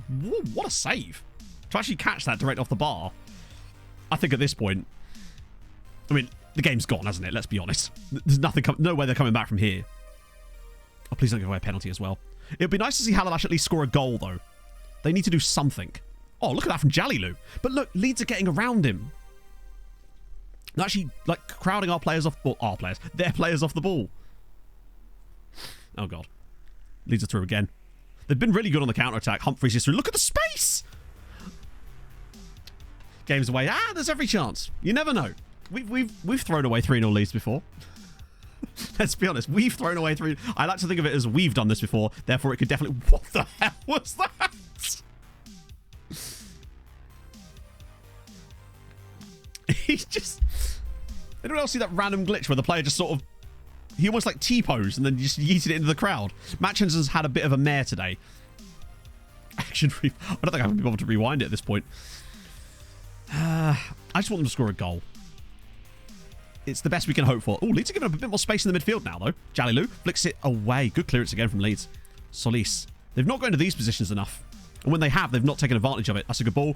Whoa, what a save. To actually catch that direct off the bar. I think at this point, I mean, the game's gone, hasn't it? Let's be honest. There's nothing, no way they're coming back from here. Oh, please don't give away a penalty as well. It would be nice to see Haladash at least score a goal, though. They need to do something. Oh, look at that from Jalilu. But look, Leeds are getting around him. They're actually, like, crowding our players off... Well, our players. Their players off the ball. Oh, God. Leeds are through again. They've been really good on the counter-attack. Humphreys is through. Look at the space! Game's away. Ah, there's every chance. You never know. We've thrown away 3-0 leads before. Let's be honest. We've thrown away 3... I like to think of it as we've done this before. Therefore, it could definitely... What the hell was that? He's just... Anyone else see that random glitch where the player just sort of... He almost like T-posed and then just yeeted it into the crowd. Matchins has had a bit of a mare today. Action... I don't think I'm going to be able to rewind it at this point. I just want them to score a goal. It's the best we can hope for. Oh, Leeds are giving up a bit more space in the midfield now, though. Jalilu flicks it away. Good clearance again from Leeds. Solis. They've not got into these positions enough. And when they have, they've not taken advantage of it. That's a good ball.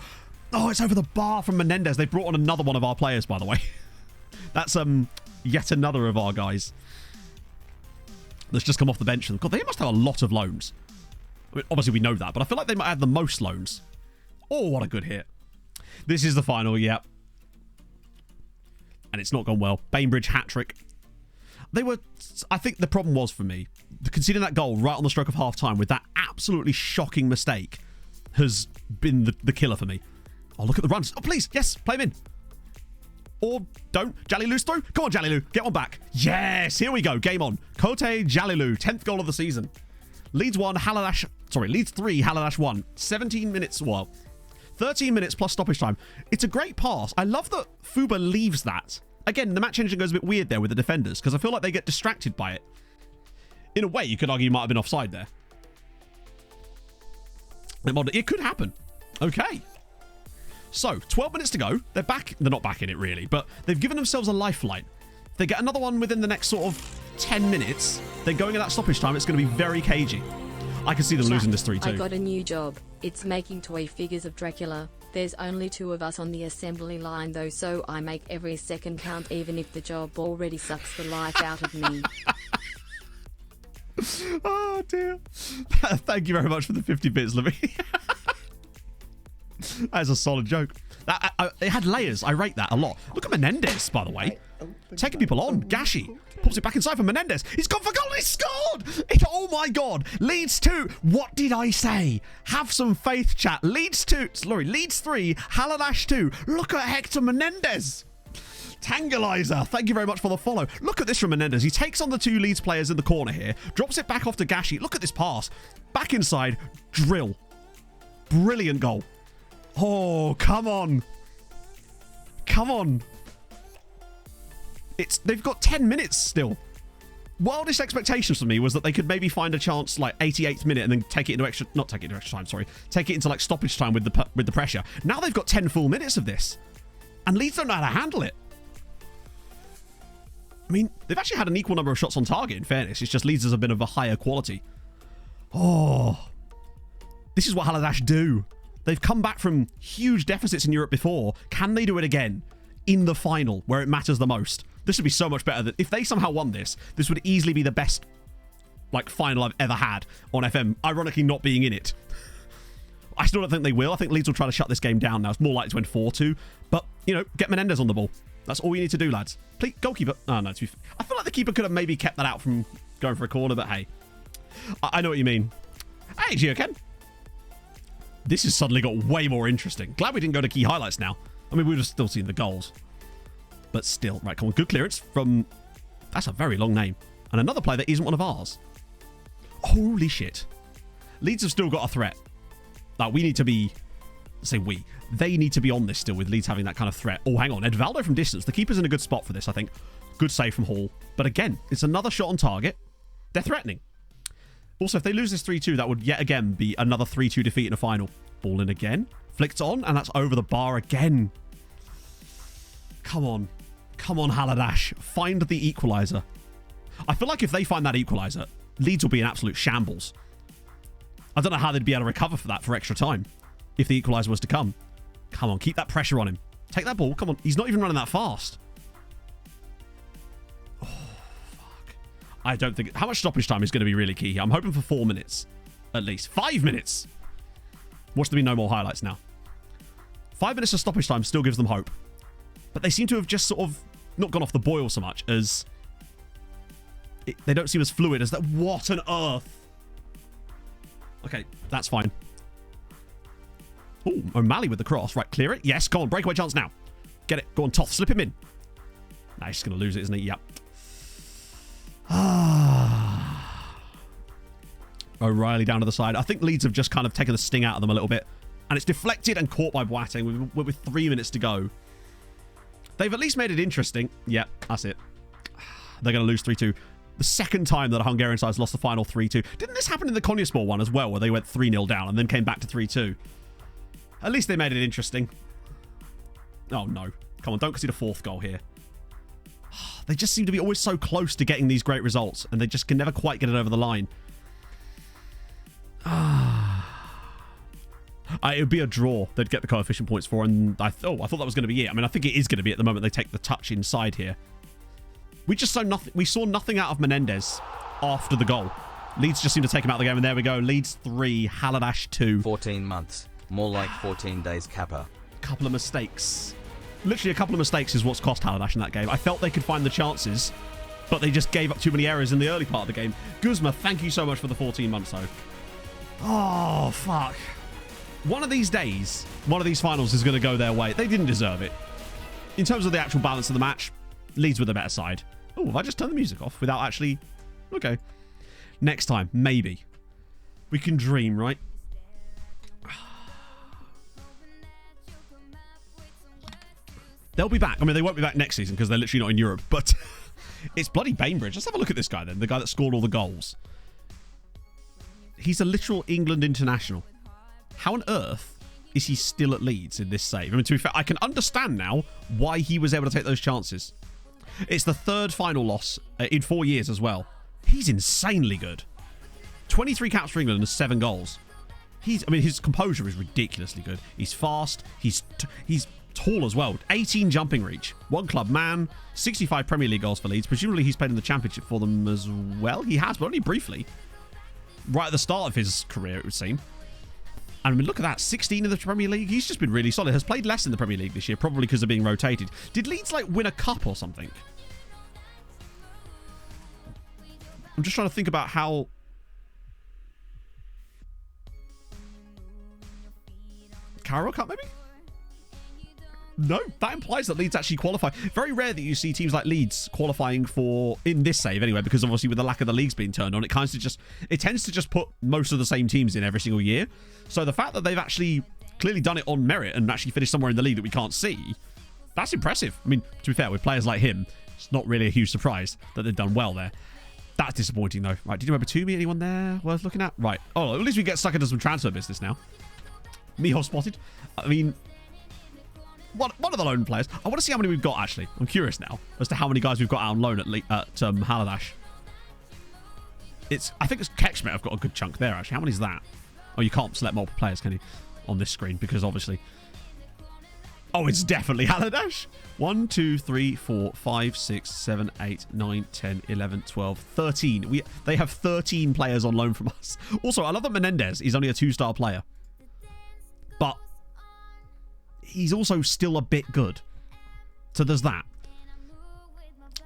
Oh, it's over the bar from Menendez. They brought on another one of our players, by the way. That's yet another of our guys that's just come off the bench. God, they must have a lot of loans. I mean, obviously, we know that, but I feel like they might have the most loans. Oh, what a good hit. This is the final, yeah. And it's not gone well. Bainbridge hat-trick. They were... I think the problem was for me, conceding that goal right on the stroke of half-time with that absolutely shocking mistake has been the killer for me. Oh, look at the runs. Oh, please. Yes, play him in. Or don't. Jalilu's through. Come on, Jalilu. Get one back. Yes, here we go. Game on. Kote Jalilu, 10th goal of the season. Leeds 1, Haladash... Sorry, Leeds 3, Haladash 1. 17 minutes... Well... 13 minutes plus stoppage time. It's a great pass. I love that Fuba leaves that. Again, the match engine goes a bit weird there with the defenders because I feel like they get distracted by it. In a way, you could argue you might have been offside there. It could happen. Okay. So, 12 minutes to go. They're back. They're not back in it, really, but they've given themselves a lifeline. If they get another one within the next sort of 10 minutes, then going at that stoppage time, it's going to be very cagey. I can see them losing this 3-2. I got a new job. It's making toy figures of Dracula. There's only 2 of us on the assembly line though, so I make every second count even if the job already sucks the life out of me. Oh dear. Thank you very much for the 50 bits, Libby. That's a solid joke. It had layers. I rate that a lot. Look at Menendez, by the way. Taking people on. Gashi pops it back inside for Menendez. He's gone for goal. He scored. Oh my God. Leeds 2. What did I say? Have some faith, chat. Leeds 2. Sorry, Leeds 3. Haladash 2. Look at Hector Menendez. Tangalizer, thank you very much for the follow. Look at this from Menendez. He takes on the 2 Leeds players in the corner here. Drops it back off to Gashi. Look at this pass. Back inside. Drill. Brilliant goal. Oh, come on. Come on. They've got 10 minutes still. wildest expectations for me was that they could maybe find a chance like 88th minute and then take it into extra, not take it into extra time, sorry, take it into like stoppage time with the pressure. Now they've got 10 full minutes of this, and Leeds don't know how to handle it. I mean, they've actually had an equal number of shots on target, in fairness. It's just Leeds is a bit of a higher quality. Oh, this is what Haladash do. They've come back from huge deficits in Europe before. Can they do it again in the final where it matters the most? This would be so much better. If they somehow won this, this would easily be the best like final I've ever had on FM, ironically not being in it. I still don't think they will. I think Leeds will try to shut this game down now. It's more likely to end 4-2. But, you know, get Menendez on the ball. That's all you need to do, lads. Please, goalkeeper. Oh, no. I feel like the keeper could have maybe kept that out from going for a corner, but hey. I know what you mean. Hey, Geoken. This has suddenly got way more interesting. Glad we didn't go to key highlights now. I mean, we would have still seen the goals. But still. Right, come on. Good clearance from... That's a very long name. And another player that isn't one of ours. Holy shit. Leeds have still got a threat. Like, we need to be... Say we. They need to be on this still with Leeds having that kind of threat. Oh, hang on. Edvaldo from distance. The keeper's in a good spot for this, I think. Good save from Hall. But again, it's another shot on target. They're threatening. Also, if they lose this 3-2, that would yet again be another 3-2 defeat in a final. Ball in again. Flicked on, and that's over the bar again. Come on. Come on, Haladash. Find the equaliser. I feel like if they find that equaliser, Leeds will be in absolute shambles. I don't know how they'd be able to recover for that for extra time if the equaliser was to come. Come on, keep that pressure on him. Take that ball. Come on. He's not even running that fast. Oh, fuck. I don't think... How much stoppage time is going to be really key here? I'm hoping for 4 minutes. At least. 5 minutes! Watch there be no more highlights now. 5 minutes of stoppage time still gives them hope. But they seem to have just sort of not gone off the boil so much as... They don't seem as fluid as that. What on earth? Okay, that's fine. Oh, O'Malley with the cross. Right, clear it. Yes, go on. Breakaway chance now. Get it. Go on, Toth. Slip him in. Nah, he's just going to lose it, isn't he? Yep. O'Reilly down to the side. I think Leeds have just kind of taken the sting out of them a little bit. And it's deflected and caught by Boateng with 3 minutes to go. They've at least made it interesting. Yep, that's it. They're going to lose 3-2. The second time that a Hungarian side's lost the final 3-2. Didn't this happen in the Konyaspor one as well, where they went 3-0 down and then came back to 3-2? At least they made it interesting. Oh, no. Come on, don't concede a fourth goal here. They just seem to be always so close to getting these great results, and they just can never quite get it over the line. It would be a draw they'd get the coefficient points for, and I thought that was going to be it. I mean, I think it is going to be at the moment they take the touch inside here. We just saw nothing. We saw nothing out of Menendez after the goal. Leeds just seemed to take him out of the game, and there we go. Leeds 3, Haladash 2. 14 months. More like 14 days, Kappa. Couple of mistakes. Literally a couple of mistakes is what's cost Haladash in that game. I felt they could find the chances, but they just gave up too many errors in the early part of the game. Guzma, thank you so much for the 14 months, though. Oh, fuck. One of these days, one of these finals is going to go their way. They didn't deserve it. In terms of the actual balance of the match, Leeds with the better side. Oh, have I just turned the music off without actually... Okay. Next time, maybe. We can dream, right? They'll be back. I mean, they won't be back next season because they're literally not in Europe, but it's bloody Bainbridge. Let's have a look at this guy then, the guy that scored all the goals. He's a literal England international. How on earth is he still at Leeds in this save? I mean, to be fair, I can understand now why he was able to take those chances. It's the third final loss in 4 years as well. He's insanely good. 23 caps for England and 7 goals. I mean, his composure is ridiculously good. He's fast. He's tall as well. 18 jumping reach. 1 club man. 65 Premier League goals for Leeds. Presumably he's played in the Championship for them as well. He has, but only briefly. Right at the start of his career, it would seem. And I mean, look at that. 16 in the Premier League. He's just been really solid. Has played less in the Premier League this year, probably because of being rotated. Did Leeds, like, win a cup or something? I'm just trying to think about how... Carroll Cup, maybe? No, that implies that Leeds actually qualify. Very rare that you see teams like Leeds qualifying for, in this save anyway, because obviously with the lack of the leagues being turned on, it tends to just put most of the same teams in every single year. So the fact that they've actually clearly done it on merit and actually finished somewhere in the league that we can't see, that's impressive. I mean, to be fair, with players like him, it's not really a huge surprise that they've done well there. That's disappointing, though. Right, did you remember to me? Anyone there worth looking at? Right. Oh, at least we get stuck into some transfer business now. Miho spotted. I mean, one of the loan players. I want to see how many we've got, actually. I'm curious now as to how many guys we've got out on loan at Halidash. I think it's Kekschmidt. I've got a good chunk there, actually. How many is that? Oh, you can't select multiple players, can you? On this screen, because obviously... Oh, it's definitely Halidash. 1, 2, 3, 4, 5, 6, 7, 8, 9, 10, 11, 12, 13. They have 13 players on loan from us. Also, I love that Menendez is only a 2-star player. But he's also still a bit good. So there's that.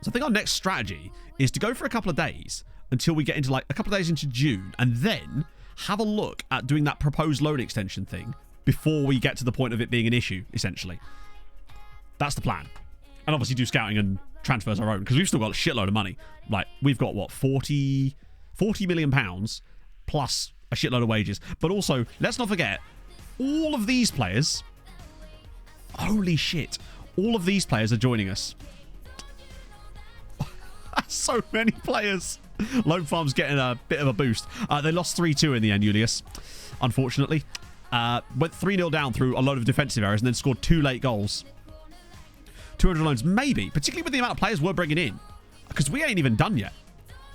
So I think our next strategy is to go for a couple of days until we get into like a couple of days into June, and then have a look at doing that proposed loan extension thing before we get to the point of it being an issue, essentially. That's the plan. And obviously do scouting and transfers our own, because we've still got a shitload of money. Like, we've got, what, 40 million pounds plus a shitload of wages. But also, let's not forget, all of these players... Holy shit. All of these players are joining us. So many players. Loan Farm's getting a bit of a boost. They lost 3-2 in the end, Julius. Unfortunately. Went 3-0 down through a load of defensive errors and then scored 2 late goals. 200 loans, maybe. Particularly with the amount of players we're bringing in. Because we ain't even done yet.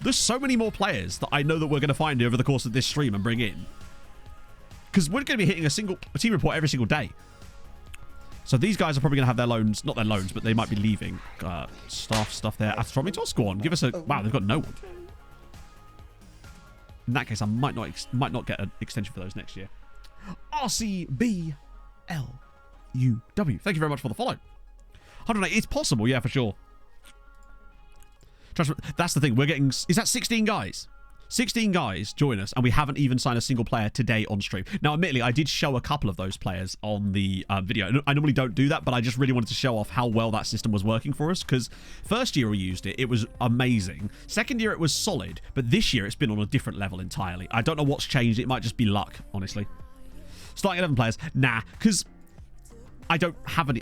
There's so many more players that I know that we're going to find over the course of this stream and bring in. Because we're going to be hitting a team report every single day. So these guys are probably going to have their loans. Not their loans, but they might be leaving. Stuff there. Astromitos, go on. Give us a... Wow, they've got no one. In that case, I might not get an extension for those next year. RCBLUW. Thank you very much for the follow. 108. It's possible, yeah, for sure. That's the thing. We're getting... Is that 16 guys? 16 guys join us, and we haven't even signed a single player today on stream. Now, admittedly, I did show a couple of those players on the video. I normally don't do that, but I just really wanted to show off how well that system was working for us, because first year we used it, it was amazing. Second year, it was solid, but this year, it's been on a different level entirely. I don't know what's changed. It might just be luck, honestly. Starting 11 players? Nah, because... I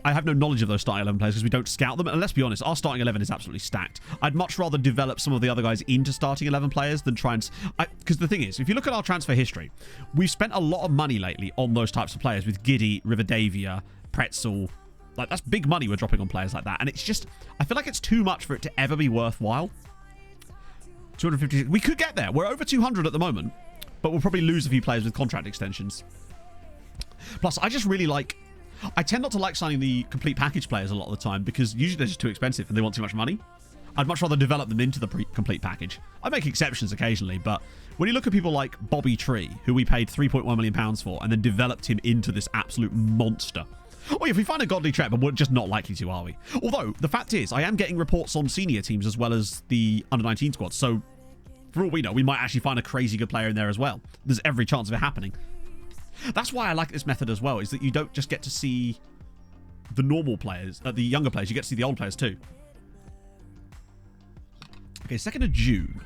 have no knowledge of those starting 11 players because we don't scout them. And let's be honest, our starting 11 is absolutely stacked. I'd much rather develop some of the other guys into starting 11 players than try and... Because the thing is, if you look at our transfer history, we've spent a lot of money lately on those types of players with Giddy, Rivadavia, Pretzel. Like, that's big money we're dropping on players like that. And it's just... I feel like it's too much for it to ever be worthwhile. 250... We could get there. We're over 200 at the moment. But we'll probably lose a few players with contract extensions. Plus, I just really like... I tend not to like signing the complete package players a lot of the time because usually they're just too expensive and they want too much money. I'd much rather develop them into the complete package. I make exceptions occasionally, but when you look at people like Bobby Tree, who we paid £3.1 million for and then developed him into this absolute monster. Oh, if we find a godly trap, but we're just not likely to, are we? Although, the fact is, I am getting reports on senior teams as well as the under-19 squad, so for all we know, we might actually find a crazy good player in there as well. There's every chance of it happening. That's why I like this method as well, is that you don't just get to see the normal players, the younger players, you get to see the old players too. Okay, 2nd of June.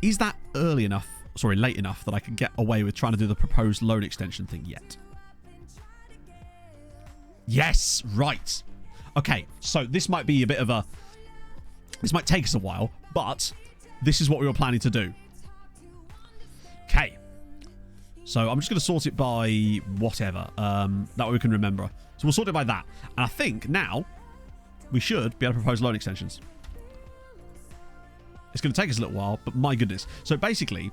Is that late enough that I can get away with trying to do the proposed loan extension thing yet? Yes, right. Okay, so this might be a bit of a... This might take us a while, but this is what we were planning to do. Okay. So I'm just going to sort it by whatever. That way we can remember. So we'll sort it by that. And I think now we should be able to propose loan extensions. It's going to take us a little while, but my goodness. So basically,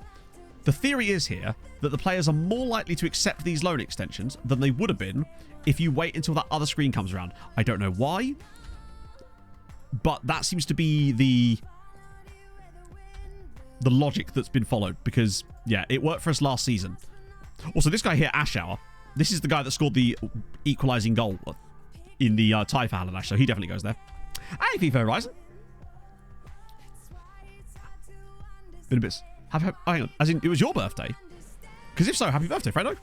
the theory is here that the players are more likely to accept these loan extensions than they would have been if you wait until that other screen comes around. I don't know why, but that seems to be the logic that's been followed because, yeah, it worked for us last season. Also, this guy here, Ashauer, this is the guy that scored the equalising goal in the tie for Halidash, so he definitely goes there. Hey, FIFA Horizon. Been a bit... hang on, as in, it was your birthday? Because if so, happy birthday, Fredo.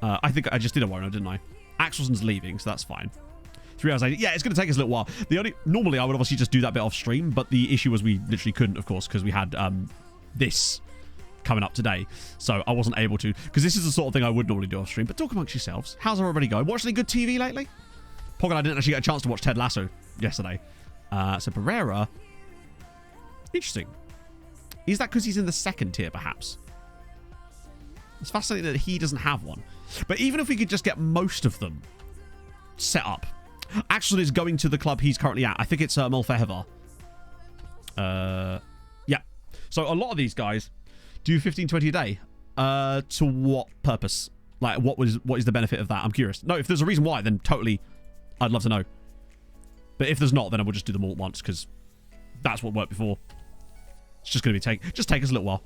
I think I just did a one, didn't I? Axelson's leaving, so that's fine. 3 hours later. Yeah, it's going to take us a little while. Normally, I would obviously just do that bit off stream, but the issue was we literally couldn't, of course, because we had this coming up today, so I wasn't able to, because this is the sort of thing I would normally do off stream. But talk amongst yourselves. How's everybody going? Watched any good TV lately? Pog and I didn't actually get a chance to watch Ted Lasso yesterday. So Pereira, Interesting. Is that because he's in the second tier, perhaps? It's fascinating that he doesn't have one. But even if we could just get most of them set up. Axel is going to the club he's currently at. I think it's Molfeheva. Yeah. So a lot of these guys do 15, 20 a day. To what purpose? Like, what is the benefit of that? I'm curious. No, if there's a reason why, then totally, I'd love to know. But if there's not, then I will just do them all at once, because that's what worked before. It's just going to be just take us a little while.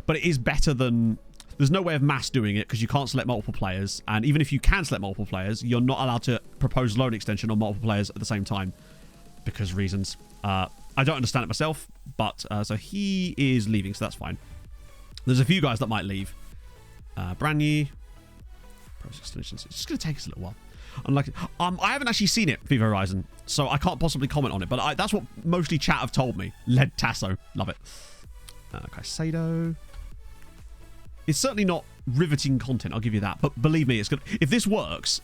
But it is better than... There's no way of mass doing it, because you can't select multiple players. And even if you can select multiple players, you're not allowed to propose loan extension on multiple players at the same time. Because reasons. I don't understand it myself, but... so he is leaving, so that's fine. There's a few guys that might leave. Brand new. Process extensions. It's just going to take us a little while. Unlike, I haven't actually seen it, Viva Horizon, so I can't possibly comment on it, but that's what mostly chat have told me. Led Tasso. Love it. Caicedo. It's certainly not riveting content, I'll give you that, but believe me, it's good. If this works,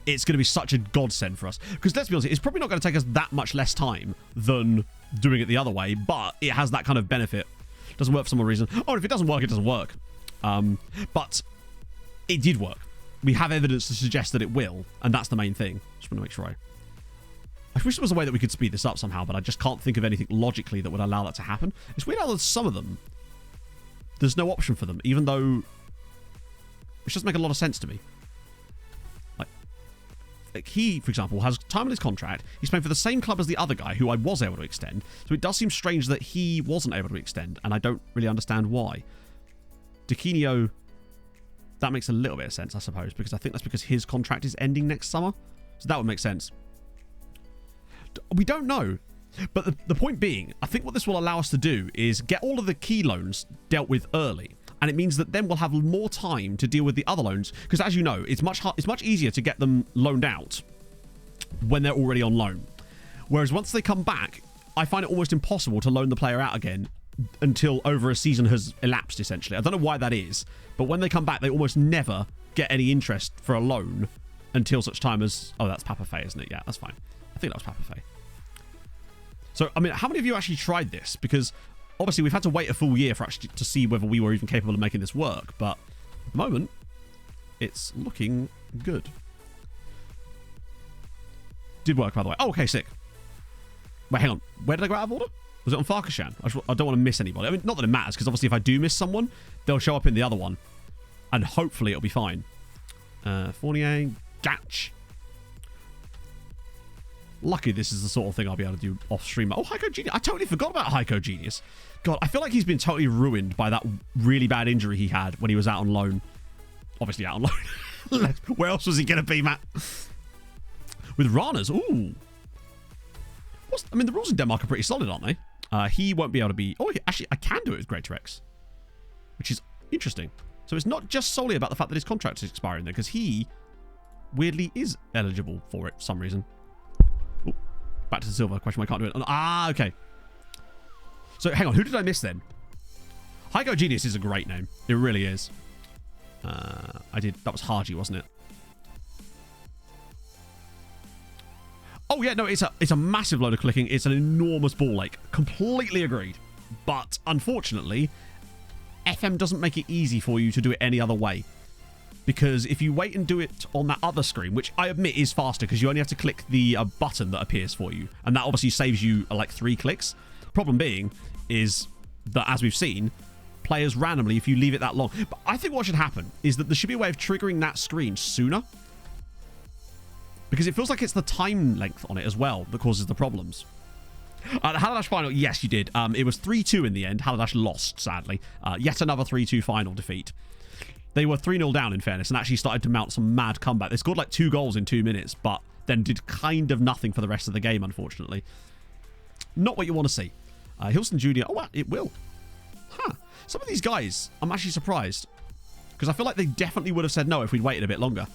it's going to be such a godsend for us. Because let's be honest, it's probably not going to take us that much less time than doing it the other way, but it has that kind of benefit. Doesn't work for some reason. Oh, if it doesn't work, it doesn't work. But it did work. We have evidence to suggest that it will, and that's the main thing. Just want to make sure I wish there was a way that we could speed this up somehow, but I just can't think of anything logically that would allow that to happen. It's weird how there's some of them, there's no option for them, even though... Which doesn't make a lot of sense to me. Like he, for example, has time on his contract. He's playing for the same club as the other guy, who I was able to extend. So it does seem strange that he wasn't able to extend, and I don't really understand why. D'Aquinio, that makes a little bit of sense, I suppose, because I think that's because his contract is ending next summer. So that would make sense. We don't know. But the point being, I think what this will allow us to do is get all of the key loans dealt with early. And it means that then we'll have more time to deal with the other loans. Because as you know, it's much easier to get them loaned out when they're already on loan. Whereas once they come back, I find it almost impossible to loan the player out again until over a season has elapsed, essentially. I don't know why that is, but when they come back, they almost never get any interest for a loan until such time as... Oh, that's Papa Fay, isn't it? Yeah, that's fine. I think that was Papa Fay. So, I mean, how many of you actually tried this? Because obviously we've had to wait a full year for actually to see whether we were even capable of making this work, but at the moment, it's looking good. Did work, by the way. Oh, okay, sick. Wait, hang on. Where did I go out of order? Was it on Farkashan? I don't want to miss anybody. I mean, not that it matters, because obviously if I do miss someone, they'll show up in the other one. And hopefully it'll be fine. Fournier, Gatch. Lucky this is the sort of thing I'll be able to do off stream. Oh, Heiko Genius. I totally forgot about Heiko Genius. God, I feel like he's been totally ruined by that really bad injury he had when he was out on loan. Obviously out on loan. Where else was he going to be, Matt? With Ranas. Ooh. I mean, the rules in Denmark are pretty solid, aren't they? He won't be able to be... Oh, actually, I can do it with Greater X. Which is interesting. So it's not just solely about the fact that his contract is expiring there, because he, weirdly, is eligible for it for some reason. Ooh, back to the silver question. I can't do it. Ah, okay. So, hang on. Who did I miss then? Heiko Genius is a great name. It really is. That was Haji, wasn't it? Oh, yeah, no, it's a massive load of clicking. It's an enormous ball lake. Completely agreed. But, unfortunately, FM doesn't make it easy for you to do it any other way. Because if you wait and do it on that other screen, which I admit is faster because you only have to click the button that appears for you. And that obviously saves you like 3 clicks. Problem being is that, as we've seen, players randomly, if you leave it that long. But I think what should happen is that there should be a way of triggering that screen sooner. Because it feels like it's the time length on it as well that causes the problems. The Haladash final, yes, you did. It was 3-2 in the end. Haladash lost, sadly. Yet another 3-2 final defeat. They were 3-0 down, in fairness, and actually started to mount some mad comeback. They scored like 2 goals in 2 minutes, but then did kind of nothing for the rest of the game, unfortunately. Not what you want to see. Hilson Jr. Oh, wow, it will. Huh. Some of these guys, I'm actually surprised. Because I feel like they definitely would have said no if we'd waited a bit longer.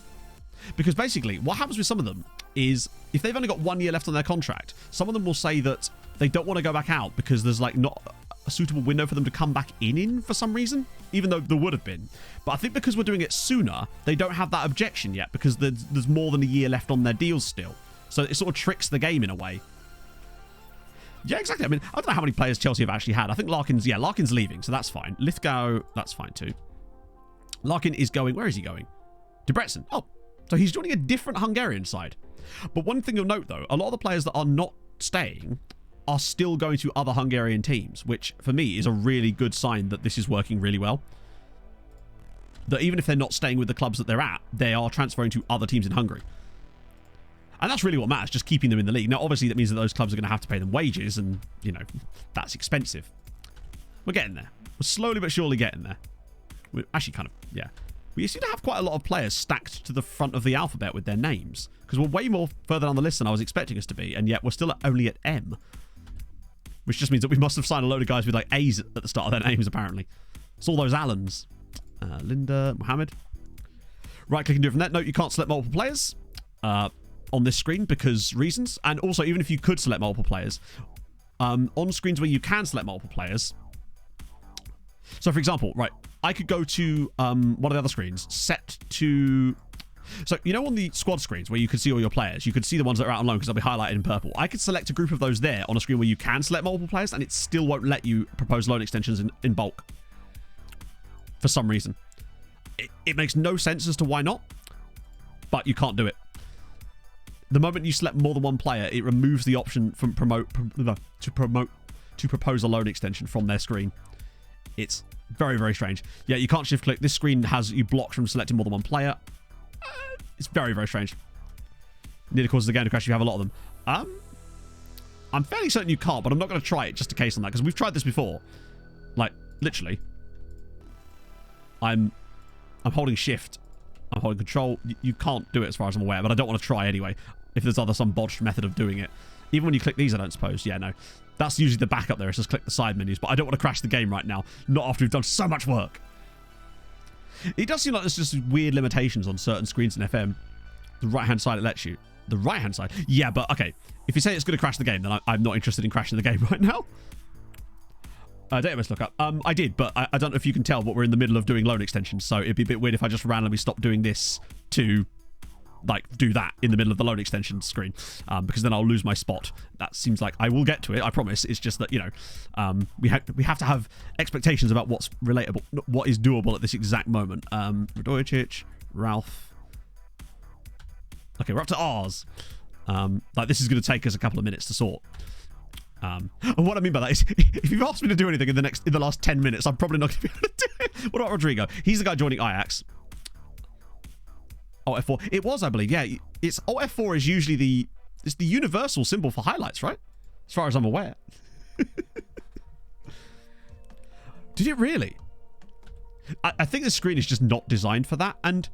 Because basically, what happens with some of them is if they've only got 1 year left on their contract, some of them will say that they don't want to go back out because there's like not a suitable window for them to come back in for some reason, even though there would have been. But I think because we're doing it sooner, they don't have that objection yet because there's more than a year left on their deals still. So it sort of tricks the game in a way. Yeah, exactly. I mean, I don't know how many players Chelsea have actually had. I think Larkin's leaving, so that's fine. Lithgow, that's fine too. Larkin is going, where is he going? Debrecen. Oh, so he's joining a different Hungarian side. But one thing you'll note, though, a lot of the players that are not staying are still going to other Hungarian teams, which for me is a really good sign that this is working really well. That even if they're not staying with the clubs that they're at, they are transferring to other teams in Hungary. And that's really what matters, just keeping them in the league. Now, obviously, that means that those clubs are going to have to pay them wages, and, you know, that's expensive. We're getting there. We're slowly but surely getting there. We're actually kind of, yeah. We seem to have quite a lot of players stacked to the front of the alphabet with their names, because we're way more further down the list than I was expecting us to be, and yet we're still only at M. Which just means that we must have signed a load of guys with, like, A's at the start of their names, apparently. It's all those Allens. Linda, Mohammed. Right-click and do it from that. Note, you can't select multiple players. On this screen because reasons, and also even if you could select multiple players on screens where you can select multiple players, so for example, right, I could go to one of the other screens set to, so you know, on the squad screens where you can see all your players, you can see the ones that are out on loan because they'll be highlighted in purple. I could select a group of those there on a screen where you can select multiple players, and it still won't let you propose loan extensions in bulk for some reason. It makes no sense as to why not, but you can't do it. The moment you select more than one player, it removes the option from to propose a loan extension from their screen. It's very, very strange. Yeah, you can't shift click. This screen has you blocked from selecting more than one player. It's very, very strange. Nearly causes the game to crash if you have a lot of them. I'm fairly certain you can't, but I'm not going to try it just in case on that, because we've tried this before. Like, literally. I'm holding shift. I'm holding control. You can't do it as far as I'm aware, but I don't want to try anyway. If there's some bodged method of doing it. Even when you click these, I don't suppose. Yeah, no. That's usually the backup there. It's just click the side menus. But I don't want to crash the game right now. Not after we've done so much work. It does seem like there's just weird limitations on certain screens in FM. The right-hand side, it lets you. The right-hand side? Yeah, but okay. If you say it's going to crash the game, then I'm not interested in crashing the game right now. Database lookup. I did, but I don't know if you can tell, but we're in the middle of doing loan extensions, so it'd be a bit weird if I just randomly stopped doing this to, like, do that in the middle of the loan extension screen, because then I'll lose my spot. That seems like I will get to it, I promise. It's just that, you know, we have to have expectations about what's relatable, what is doable at this exact moment. Radojicic, Ralph. Okay, we're up to R's. Like, this is going to take us a couple of minutes to sort. And what I mean by that is, if you've asked me to do anything in the last 10 minutes, I'm probably not going to be able to do it. What about Rodrigo? He's the guy joining Ajax. Alt F4. It was, I believe. Yeah, it's Alt F4 is usually it's the universal symbol for highlights, right? As far as I'm aware. Did it really? I think the screen is just not designed for that, and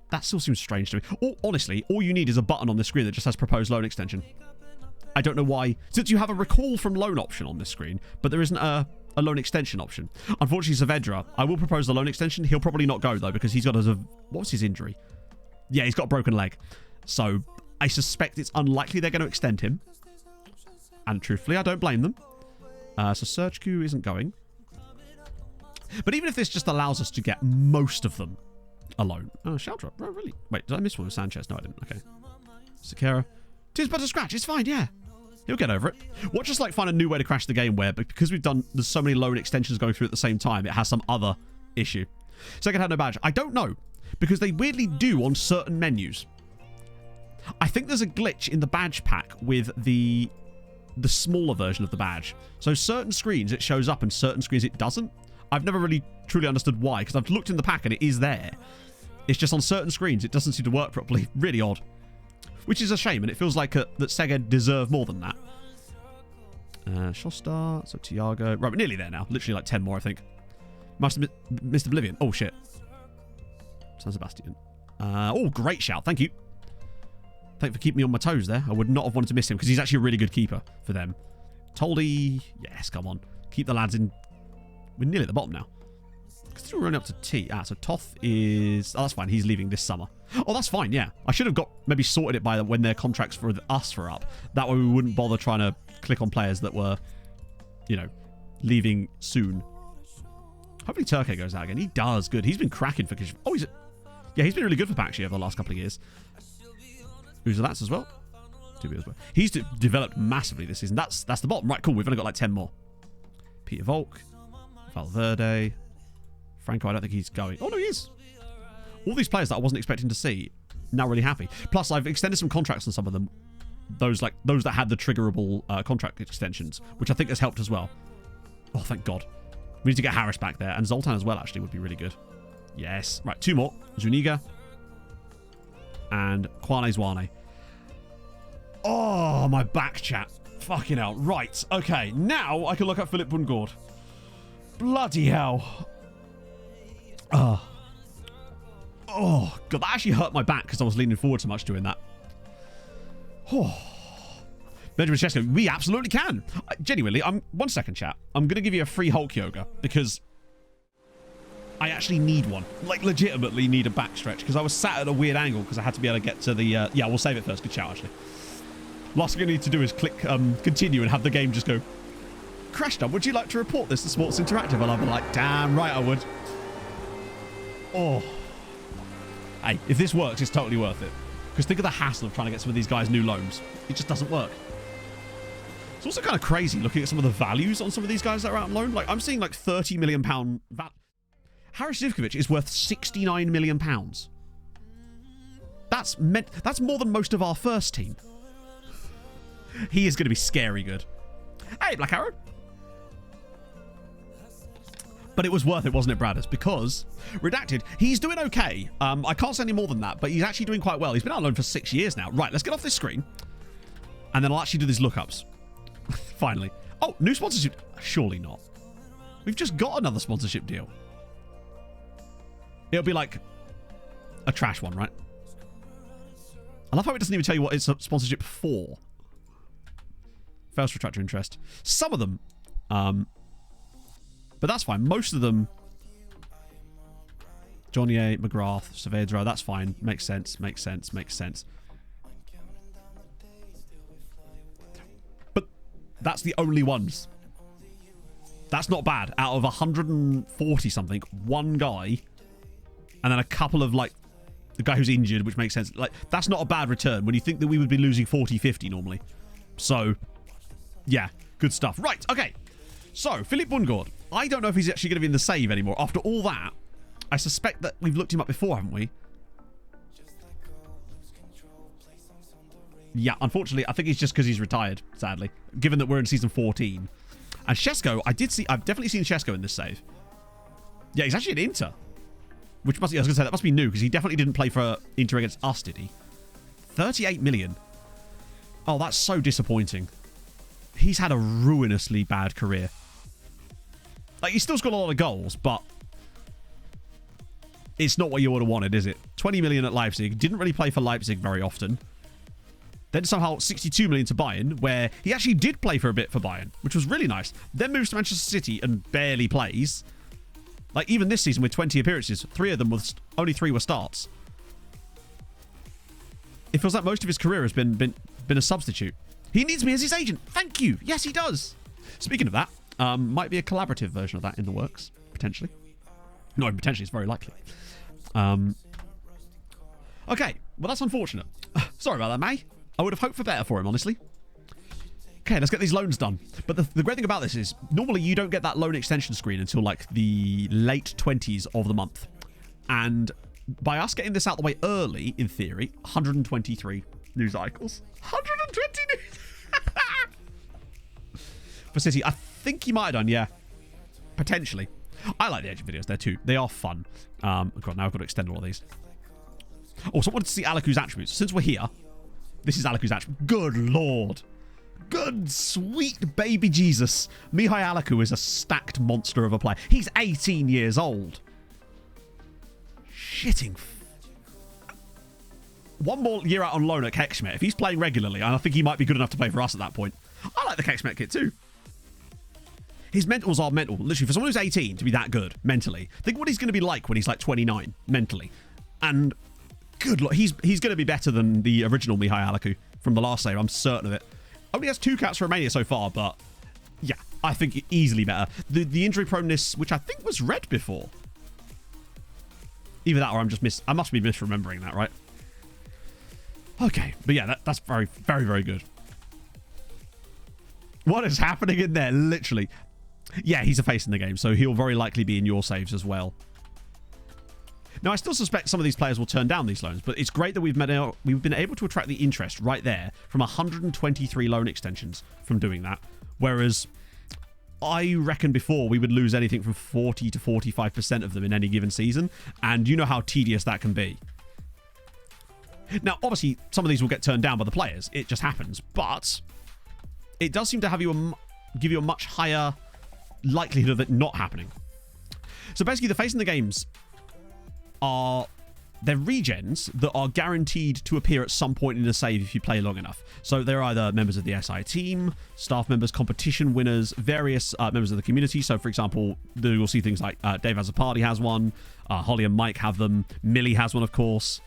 that still seems strange to me. Honestly, all you need is a button on the screen that just has proposed loan extension. I don't know why. Since you have a recall from loan option on this screen, but there isn't a loan extension option. Unfortunately, Saavedra, I will propose the loan extension. He'll probably not go, though, because he's got what's his injury? Yeah, he's got a broken leg. So I suspect it's unlikely they're going to extend him. And truthfully, I don't blame them. So Sergio isn't going. But even if this just allows us to get most of them alone. Oh, Sheldra. Oh, really? Wait, did I miss one with Sanchez? No, I didn't. Okay. Sakara. Tis but a scratch. It's fine, yeah. He'll get over it. Watch us, like, find a new way to crash the game where, because there's so many loan extensions going through at the same time, it has some other issue. Second hand no badge. I don't know, because they weirdly do on certain menus. I think there's a glitch in the badge pack with the smaller version of the badge. So certain screens it shows up and certain screens it doesn't. I've never really truly understood why, because I've looked in the pack and it is there. It's just on certain screens it doesn't seem to work properly. Really odd. Which is a shame, and it feels like that Sega deserve more than that. Shostar, so Tiago. Right, we're nearly there now. Literally like 10 more, I think. Mr. Oblivion. Oh, shit. San Sebastian. Oh, great shout. Thank you. Thank you for keeping me on my toes there. I would not have wanted to miss him, because he's actually a really good keeper for them. Toldy. Yes, come on. Keep the lads in. We're nearly at the bottom now. Because we're running up to T. So Toth is... Oh, that's fine. He's leaving this summer. Oh, that's fine, yeah. I should have maybe sorted it by when their contracts for us were up. That way we wouldn't bother trying to click on players that were, you know, leaving soon. Hopefully Turkey goes out again. He does. Good. He's been cracking for... Oh, he's been really good for Pakshi over the last couple of years. Uzalats as well. He's developed massively this season. That's the bottom. Right, cool. We've only got like 10 more. Peter Volk, Valverde, Franco. I don't think he's going. Oh no, he is. All these players that I wasn't expecting to see, now really happy. Plus, I've extended some contracts on some of them. Those that had the triggerable contract extensions, which I think has helped as well. Oh, thank God. We need to get Harris back there, and Zoltan as well. Actually, would be really good. Yes. Right, 2 more. Zuniga and Kwane Zwane. Oh, my back chat. Fucking hell. Right. Okay. Now I can look at Philip Bundgaard. Bloody hell. Oh, God. That actually hurt my back because I was leaning forward so much doing that. Oh. Benjamin Shesko. We absolutely can. Genuinely, 1 second, chat. I'm going to give you a free Hulk yoga because I actually need one. Like, legitimately need a back stretch because I was sat at a weird angle because I had to be able to get to the... yeah, we'll save it first. Good shout, actually. Last thing I need to do is click continue and have the game just go, Crashdom, would you like to report this to Sports Interactive? And I'll be like, damn right I would. Oh. Hey, if this works, it's totally worth it. Because think of the hassle of trying to get some of these guys new loans. It just doesn't work. It's also kind of crazy looking at some of the values on some of these guys that are out on loan. Like, I'm seeing like £30 million Haris Zivkovic is worth £69 million. That's more than most of our first team. He is going to be scary good. Hey, Black Arrow. But it was worth it, wasn't it, Bradders? Because, Redacted, he's doing okay. I can't say any more than that, but he's actually doing quite well. He's been out on loan for 6 years now. Right, let's get off this screen. And then I'll actually do these lookups. Finally. Oh, new sponsorship. Surely not. We've just got another sponsorship deal. It'll be like a trash one, right? I love how it doesn't even tell you what it's a sponsorship for. Fails to attract your interest. Some of them, but that's fine. Most of them, Johnnier, McGrath, Saavedra, that's fine. Makes sense, makes sense, makes sense. But that's the only ones. That's not bad. Out of 140 something, one guy, and then a couple of like the guy who's injured, which makes sense. Like, that's not a bad return when you think that we would be losing 40, 50 normally. So, yeah, good stuff. Right, okay. So, Philip Bundgaard. I don't know if he's actually going to be in the save anymore. After all that, I suspect that we've looked him up before, haven't we? Yeah, unfortunately, I think it's just because he's retired, sadly. Given that we're in season 14. And Shesko, I've definitely seen Shesko in this save. Yeah, he's actually at Inter. Which must be, I was going to say, that must be new, because he definitely didn't play for Inter against us, did he? 38 million. Oh, that's so disappointing. He's had a ruinously bad career. Like, he's still scored a lot of goals, but it's not what you would have wanted, is it? 20 million at Leipzig. Didn't really play for Leipzig very often. Then somehow 62 million to Bayern, where he actually did play for a bit for Bayern, which was really nice. Then moves to Manchester City and barely plays. Like, even this season with 20 appearances, only 3 were starts. It feels like most of his career has been a substitute. He needs me as his agent. Thank you. Yes, he does. Speaking of that, might be a collaborative version of that in the works, potentially. No, potentially, it's very likely. Okay, well, that's unfortunate. Sorry about that, May. I would have hoped for better for him, honestly. Okay, let's get these loans done. But the great thing about this is, normally you don't get that loan extension screen until, like, the late 20s of the month. And by us getting this out the way early, in theory, 123 news articles. 120 news! For City, I think he might have done, yeah. Potentially. I like the agent videos there too. They are fun. God, now I've got to extend all of these. Also, I wanted to see Alaku's attributes. Since we're here, this is Alaku's attribute. Good lord. Good, sweet baby Jesus. Mihai Alaku is a stacked monster of a player. He's 18 years old. Shitting. One more year out on loan at Kekschmet. If he's playing regularly, and I think he might be good enough to play for us at that point. I like the Kekschmet kit too. His mentals are mental. Literally, for someone who's 18 to be that good mentally, think what he's going to be like when he's like 29 mentally. And good lord, he's going to be better than the original Mihai Alaku from the last save. I'm certain of it. Only has 2 caps for Romania so far, but yeah, I think easily better. The injury proneness, which I think was red before. Either that or I must be misremembering that, right? Okay, but yeah, that's very, very, very good. What is happening in there? Literally. Yeah, he's a face in the game, so he'll very likely be in your saves as well. Now, I still suspect some of these players will turn down these loans, but it's great that we've been able to attract the interest right there from 123 loan extensions from doing that. Whereas I reckon before we would lose anything from 40 to 45% of them in any given season, and you know how tedious that can be. Now, obviously, some of these will get turned down by the players. It just happens. But it does seem to have give you a much higher likelihood of it not happening. So basically, the face in the games they're regens that are guaranteed to appear at some point in a save if you play long enough. So they're either members of the SI team, staff members, competition winners, various members of the community. So, for example, you'll see things like Dave Has a Party has one, Holly and Mike have them, Millie has one, of course,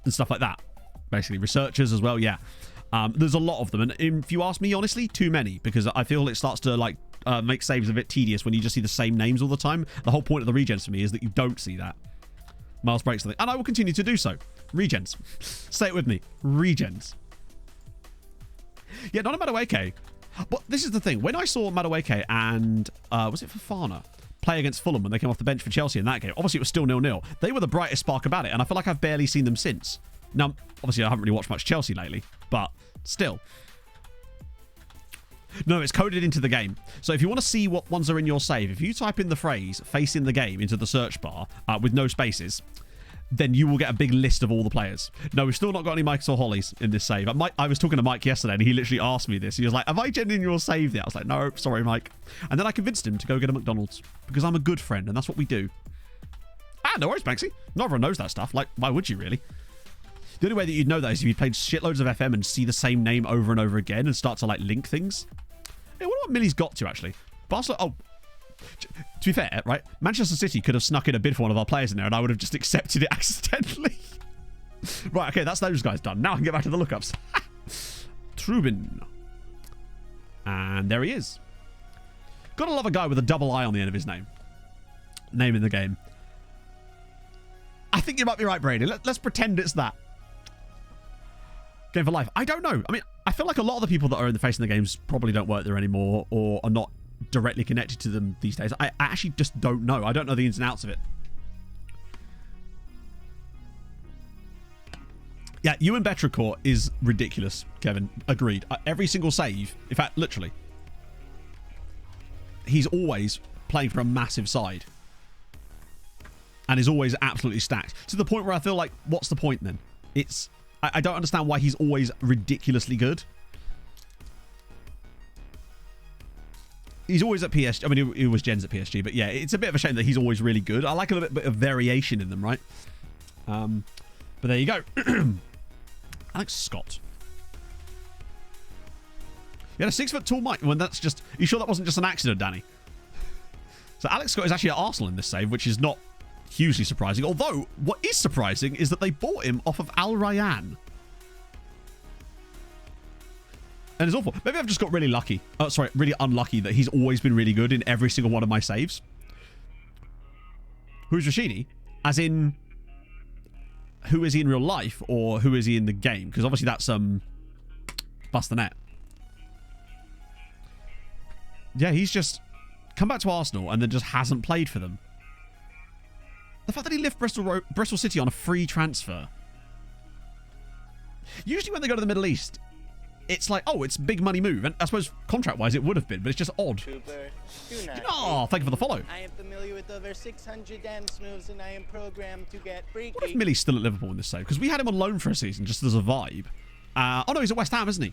and stuff like that. Basically, researchers as well, yeah. There's a lot of them, and if you ask me, honestly, too many, because I feel it starts to make saves a bit tedious when you just see the same names all the time. The whole point of the regens for me is that you don't see that. Miles breaks something, and I will continue to do so. Regens. Say it with me. Regens. Yeah, not a Madueke. But this is the thing. When I saw Madueke and, was it Fofana, play against Fulham when they came off the bench for Chelsea in that game, obviously it was still 0-0. They were the brightest spark about it, and I feel like I've barely seen them since. Now, obviously I haven't really watched much Chelsea lately, but still. No, it's coded into the game. So if you want to see what ones are in your save, if you type in the phrase face in the game into the search bar with no spaces, then you will get a big list of all the players. No, we've still not got any Mikes or Hollies in this save. I was talking to Mike yesterday and he literally asked me this. He was like, have I generated your save yet? I was like, no, sorry, Mike. And then I convinced him to go get a McDonald's because I'm a good friend and that's what we do. No worries, Banksy. Not everyone knows that stuff. Like, why would you really? The only way that you'd know that is if you played shitloads of FM and see the same name over and over again and start to link things. Hey, I wonder what Millie's got to actually. Barcelona. Oh, to be fair, right? Manchester City could have snuck in a bid for one of our players in there, and I would have just accepted it accidentally. Right, okay, that's those guys done. Now I can get back to the lookups. Trubin, and there he is. Gotta love a guy with a double I on the end of his name. Name in the game. I think you might be right, Brady. Let's pretend it's that. Game for life. I don't know. I mean, I feel like a lot of the people that are in the face in the games probably don't work there anymore or are not directly connected to them these days. I actually just don't know. I don't know the ins and outs of it. Yeah, Ewan Betancourt is ridiculous, Kevin. Agreed. Every single save, in fact, literally, he's always playing for a massive side and is always absolutely stacked to the point where I feel like, what's the point then? I don't understand why he's always ridiculously good. He's always at PSG. I mean, he was Jens at PSG, but yeah, it's a bit of a shame that he's always really good. I like a little bit of variation in them, right? But there you go. Alex Scott. You had a 6 foot tall Mike. When that's just... Are you sure that wasn't just an accident, Danny? So Alex Scott is actually at Arsenal in this save, which is not hugely surprising. Although, what is surprising is that they bought him off of Al Rayyan. And it's awful. Maybe I've just got really lucky. Oh, sorry, really unlucky that he's always been really good in every single one of my saves. Who's Rashidi? As in, who is he in real life or who is he in the game? Because obviously that's bust the net. Yeah, he's just come back to Arsenal and then just hasn't played for them. The fact that he left Bristol City on a free transfer. Usually when they go to the Middle East, it's like, oh, it's a big money move. And I suppose contract-wise it would have been, but it's just odd. Oh, thank you for the follow. I am familiar with over 600 dance moves and I am programmed to get freaky. What if Millie's still at Liverpool in this save? Because we had him on loan for a season just as a vibe. Oh no, he's at West Ham, isn't he?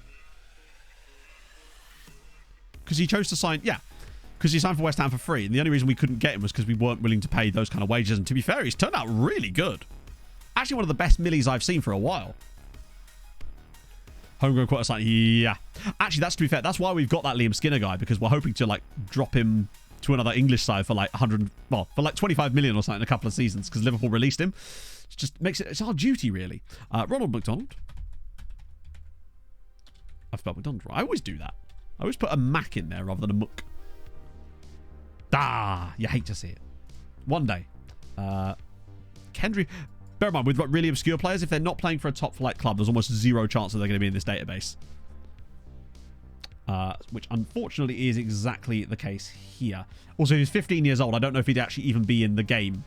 Because he chose to sign... Yeah. Because he signed for West Ham for free. And the only reason we couldn't get him was because we weren't willing to pay those kind of wages. And to be fair, he's turned out really good. Actually, one of the best Millies I've seen for a while. Homegrown quarter sign. Yeah. Actually, that's to be fair. That's why we've got that Liam Skinner guy. Because we're hoping to, drop him to another English side for, 100... Well, for, 25 million or something in a couple of seasons. Because Liverpool released him. It just makes it... It's our duty, really. Ronald McDonald. I've spelled McDonald right. I always do that. I always put a Mac in there rather than a muck. You hate to see it. One day. Kendry. Bear in mind, with really obscure players, if they're not playing for a top flight club, there's almost zero chance that they're going to be in this database. Which unfortunately is exactly the case here. Also, he's 15 years old. I don't know if he'd actually even be in the game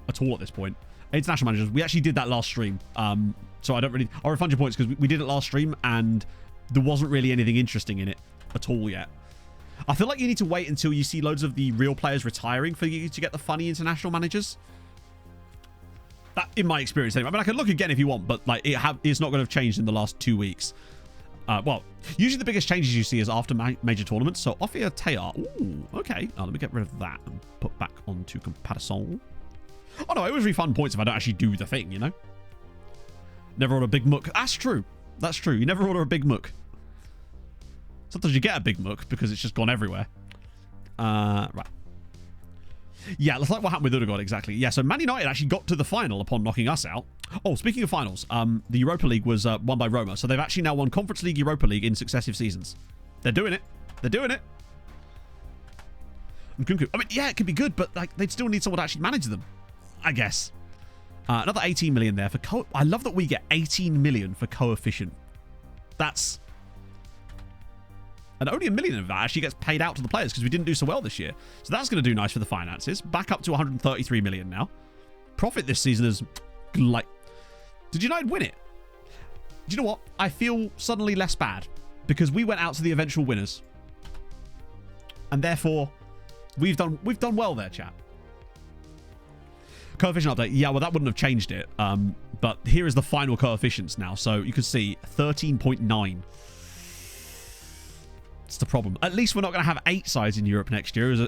at all at this point. International managers, we actually did that last stream. So I don't really... I'll refund your points because we did it last stream and there wasn't really anything interesting in it at all yet. I feel like you need to wait until you see loads of the real players retiring for you to get the funny international managers. That, in my experience anyway. I mean, I can look again if you want, but like it's not going to have changed in the last 2 weeks. Well, usually the biggest changes you see is after major tournaments. So Ofia Tayar. Ooh, okay. Let me get rid of that and put back onto comparison. Oh no, I always refund points if I don't actually do the thing, you know? Never order a big muck. That's true. That's true. You never order a big muck. Sometimes you get a big muck because it's just gone everywhere. Right. Yeah, that's like what happened with Udegaard, exactly. Yeah, so Man United actually got to the final upon knocking us out. Oh, speaking of finals, the Europa League was won by Roma. So they've actually now won Conference League, Europa League in successive seasons. They're doing it. They're doing it. And Kunku. I mean, yeah, it could be good, but like they'd still need someone to actually manage them, I guess. Another 18 million there for I love that we get 18 million for coefficient. That's... And only 1 million of that actually gets paid out to the players because we didn't do so well this year. So that's going to do nice for the finances. Back up to 133 million now. Profit this season is like... Did United win it? Do you know what? I feel suddenly less bad because we went out to the eventual winners. And therefore, we've done well there, chat. Coefficient update. Yeah, well, that wouldn't have changed it. But here is the final coefficients now. So you can see 13.9. It's the problem. At least we're not going to have 8 sides in Europe next year,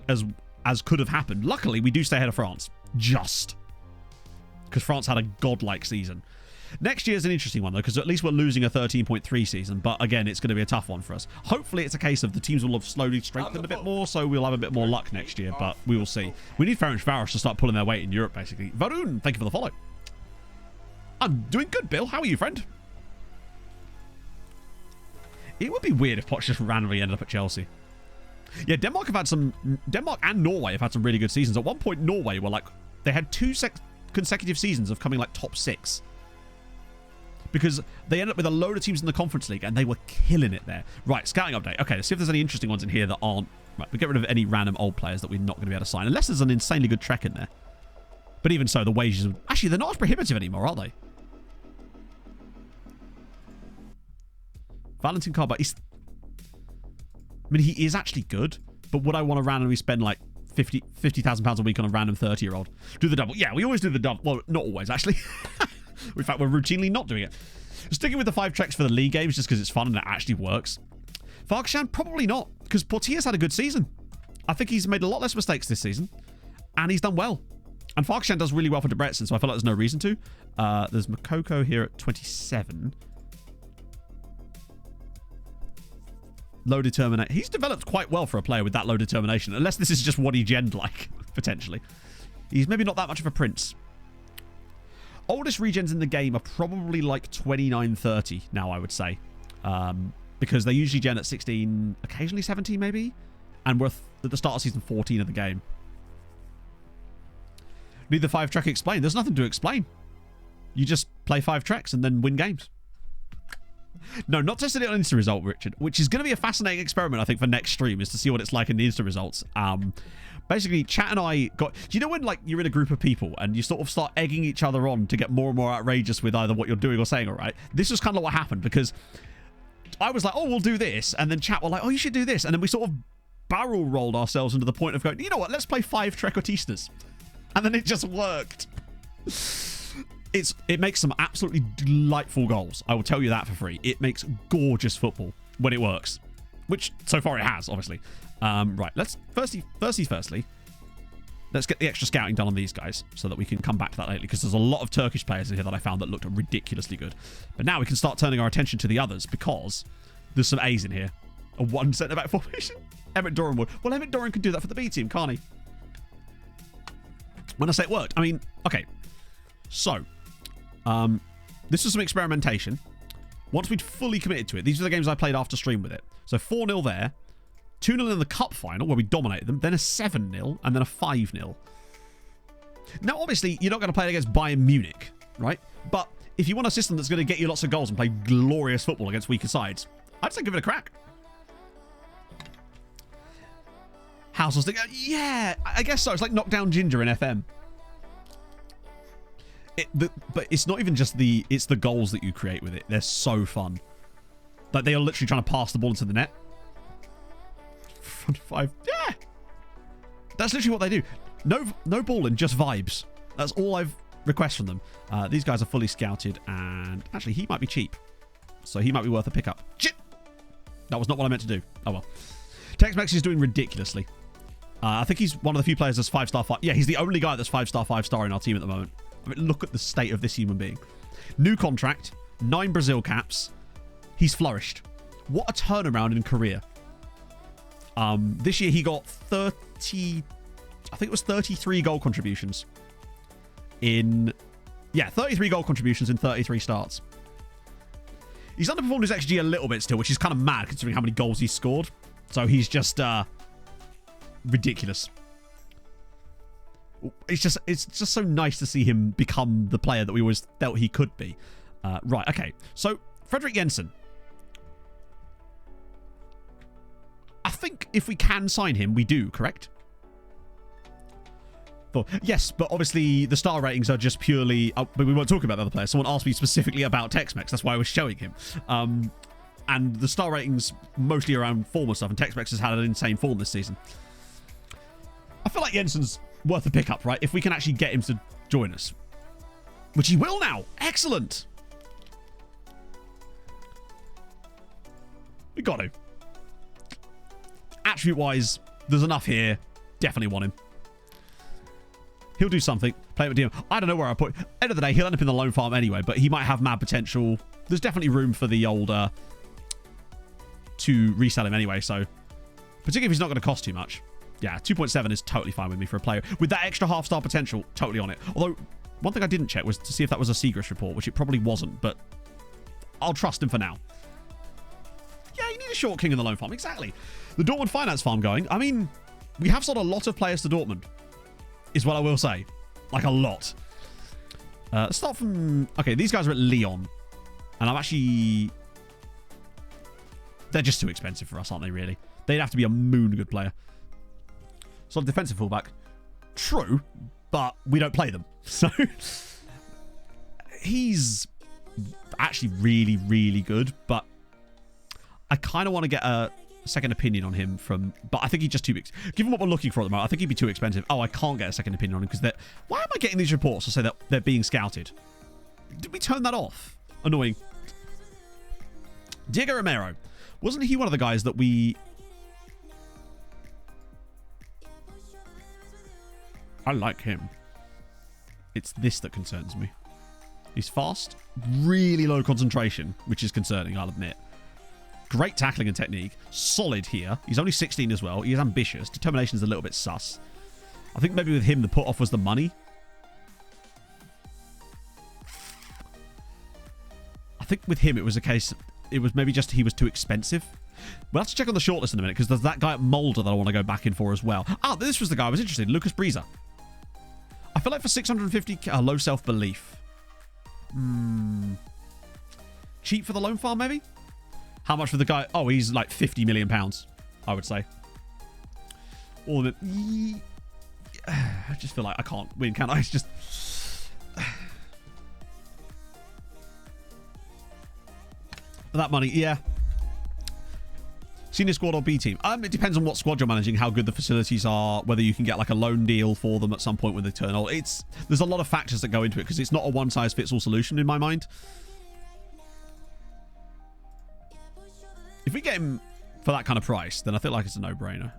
as could have happened. Luckily, we do stay ahead of France. Just. Because France had a godlike season. Next year's an interesting one, though, because at least we're losing a 13.3 season. But again, it's going to be a tough one for us. Hopefully, it's a case of the teams will have slowly strengthened a bit more, so we'll have a bit more luck next year. But we will see. We need Ferencváros to start pulling their weight in Europe, basically. Varun, thank you for the follow. I'm doing good, Bill. How are you, friend? It would be weird if Poch just randomly ended up at Chelsea. Yeah, Denmark and Norway have had some really good seasons. At one point, Norway were like, they had 2 consecutive seasons of coming like top 6. Because they ended up with a load of teams in the Conference League and they were killing it there. Right, scouting update. Okay, let's see if there's any interesting ones in here that aren't. Right, we get rid of any random old players that we're not going to be able to sign. Unless there's an insanely good Trek in there. But even so, the wages are... Actually, they're not as prohibitive anymore, are they? Valentin Carba, I mean, he is actually good, but would I want to randomly spend like £50,000 a week on a random 30-year-old? Do the double. Yeah, we always do the double. Well, not always, actually. In fact, we're routinely not doing it. Sticking with the 5 treks for the league games just because it's fun and it actually works. Farkashan, probably not, because Portillo's had a good season. I think he's made a lot less mistakes this season, and he's done well. And Farkashan does really well for Debrecen, so I feel like there's no reason to. There's Makoko here at 27. Low determination. He's developed quite well for a player with that low determination, unless this is just what he genned like, potentially. He's maybe not that much of a prince. Oldest regens in the game are probably like 29, 30 now, I would say. Because they usually gen at 16, occasionally 17 maybe. And we're at the start of season 14 of the game. Need the 5 trek explained. There's nothing to explain. You just play 5 treks and then win games. No, not tested it on Insta result, Richard, which is going to be a fascinating experiment, I think, for next stream, is to see what it's like in the Insta results. Basically, Chat and I got... Do you know when, like, you're in a group of people and you sort of start egging each other on to get more and more outrageous with either what you're doing or saying, all right? This was kind of what happened, because I was like, oh, we'll do this. And then Chat were like, oh, you should do this. And then we sort of barrel rolled ourselves into the point of going, you know what, let's play 5 Trequartistas. And then it just worked. It makes some absolutely delightful goals. I will tell you that for free. It makes gorgeous football when it works, which so far it has, obviously. Right, let's firstly, let's get the extra scouting done on these guys so that we can come back to that later, because there's a lot of Turkish players in here that I found that looked ridiculously good. But now we can start turning our attention to the others, because there's some A's in here. A 1 centre-back formation. Emmett Doran would. Well, Emmett Doran could do that for the B team, can't he? When I say it worked, I mean, okay. So, this was some experimentation. Once we'd fully committed to it, these are the games I played after stream with it. So 4-0 there, 2-0 in the cup final where we dominated them, then a 7-0, and then a 5-0. Now, obviously, you're not going to play against Bayern Munich, right? But if you want a system that's going to get you lots of goals and play glorious football against weaker sides, I'd say give it a crack. Household stick. Yeah, I guess so. It's like Knockdown Ginger in FM. But it's not even just it's the goals that you create with it. They're so fun. Like, they are literally trying to pass the ball into the net. Front five. Yeah. That's literally what they do. No balling, just vibes. That's all I've requested from them. These guys are fully scouted, and actually, he might be cheap. So he might be worth a pickup. Shit! That was not what I meant to do. Oh well. Tex-Mex is doing ridiculously. I think he's one of the few players that's 5-star. Yeah, he's the only guy that's 5-star, 5-star in our team at the moment. I mean, look at the state of this human being. New contract, 9 Brazil caps. He's flourished. What a turnaround in career. This year he got 33 goal contributions in 33 goal contributions in 33 starts. He's underperformed his XG a little bit still, which is kind of mad considering how many goals he's scored. So he's just ridiculous. It's just so nice to see him become the player that we always felt he could be. Right, okay. So Frederick Jensen. I think if we can sign him, we do, correct? Yes, but obviously the star ratings are just purely... but we weren't talking about the other players. Someone asked me specifically about Tex-Mex. That's why I was showing him. And the star ratings mostly around form and stuff, and Tex-Mex has had an insane form this season. I feel like Jensen's worth a pickup, right? If we can actually get him to join us. Which he will now. Excellent. We got to. Attribute-wise, there's enough here. Definitely want him. He'll do something. Play with DM. I don't know where I put... End of the day, he'll end up in the loan farm anyway, but he might have mad potential. There's definitely room for the older to resell him anyway, so... Particularly if he's not going to cost too much. Yeah, 2.7 is totally fine with me for a player. With that extra half-star potential, totally on it. Although, one thing I didn't check was to see if that was a Seagrass report, which it probably wasn't, but I'll trust him for now. Yeah, you need a short king in the loan farm. Exactly. The Dortmund finance farm going. I mean, we have sold a lot of players to Dortmund, is what I will say. Like, a lot. Let's start from... Okay, these guys are at Lyon. And I'm actually... They're just too expensive for us, aren't they, really? They'd have to be a moon good player. So defensive fullback. True, but we don't play them. So he's actually really, really good, but I kind of want to get a second opinion on him from... But I think he's just too big. Given what we're looking for at the moment, I think he'd be too expensive. Oh, I can't get a second opinion on him because they're... Why am I getting these reports to say that they're being scouted? Did we turn that off? Annoying. Diego Romero. Wasn't he one of the guys that we... I like him. It's this that concerns me. He's fast, really low concentration, which is concerning, I'll admit. Great tackling and technique. Solid here. He's only 16 as well. He is ambitious. Determination's a little bit sus. I think maybe with him, the put-off was the money. I think with him, it was a case... It was maybe just he was too expensive. We'll have to check on the shortlist in a minute, because there's that guy at Mulder that I want to go back in for as well. Ah, this was the guy I was interested in. Lucas Breeza. I feel like for 650... low self-belief. Cheap for the loan farm, maybe? How much for the guy? Oh, he's like £50 million, I would say. All of it. I just feel like I can't win, can I? It's just... For that money, yeah. Senior squad or B team? It depends on what squad you're managing, how good the facilities are, whether you can get like a loan deal for them at some point when they turn old. There's a lot of factors that go into it because it's not a one-size-fits-all solution in my mind. If we get him for that kind of price, then I feel like it's a no-brainer.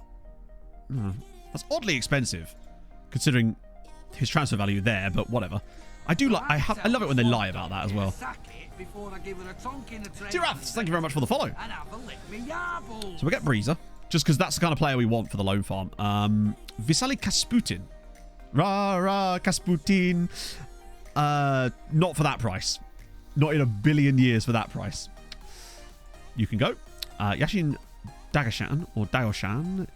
That's oddly expensive, considering his transfer value there, but whatever. I love it when they lie about that as well. Tiraths, thank you very much for the follow. So we get Breeza, just because that's the kind of player we want for the loan farm. Visali Kasputin. Rah, Kasputin. Not for that price. Not in a billion years for that price. You can go. Yashin Dagashan or Dagoshan.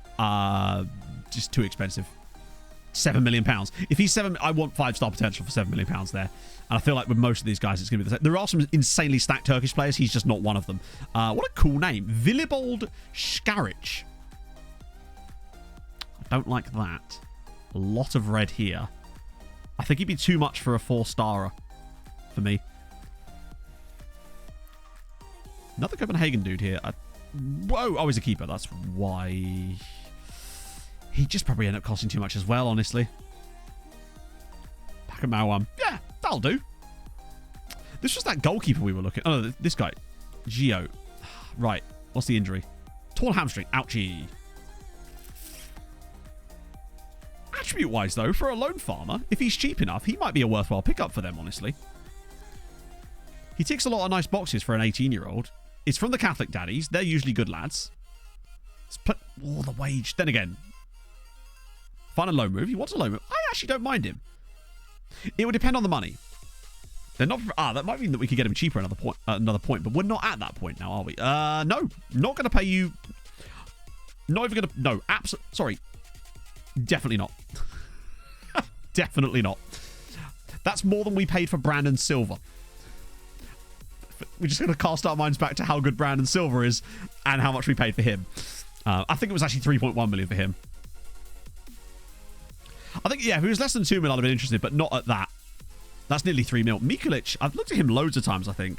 Just too expensive. £7 million. If he's I want 5-star potential for £7 million there. And I feel like with most of these guys, it's going to be the same. There are some insanely stacked Turkish players. He's just not one of them. What a cool name. Vilibold Škarić. I don't like that. A lot of red here. I think he'd be too much for a 4-starer for me. Another Copenhagen dude here. Whoa! Oh, he's a keeper. That's why. He just probably ended up costing too much as well, honestly. Pakamau, yeah, that'll do. This was that goalkeeper we were looking. Oh, no, this guy. Gio. Right. What's the injury? Torn hamstring. Ouchie. Attribute-wise, though, for a loan farmer, if he's cheap enough, he might be a worthwhile pickup for them, honestly. He ticks a lot of nice boxes for an 18-year-old. It's from the Catholic daddies. They're usually good lads. The wage. Then again, find a loan move. He wants a loan move. I actually don't mind him. It would depend on the money. They're not. That might mean that we could get him cheaper another point, but we're not at that point now, are we? No, not going to pay you. Not even going to. No, absolutely. Sorry, definitely not. Definitely not. That's more than we paid for Brandon Silva. We're just going to cast our minds back to how good Brandon Silva is and how much we paid for him. I think it was actually 3.1 million for him. I think, yeah, if he was less than 2 mil, I'd have been interested, but not at that. That's nearly 3 mil. Mikulic, I've looked at him loads of times, I think.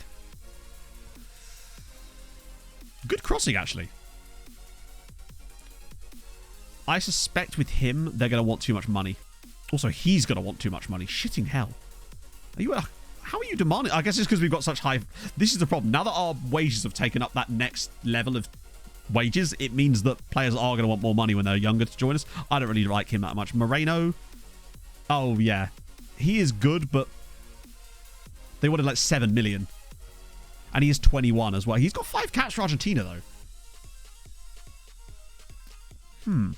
Good crossing, actually. I suspect with him, they're going to want too much money. Also, he's going to want too much money. Shitting hell. How are you demanding? I guess it's because we've got such high... This is the problem. Now that our wages have taken up that next level of wages, it means that players are going to want more money when they're younger to join us. I don't really like him that much. Moreno. Oh, yeah. He is good, but they wanted like 7 million. And he is 21 as well. He's got 5 caps for Argentina, though. And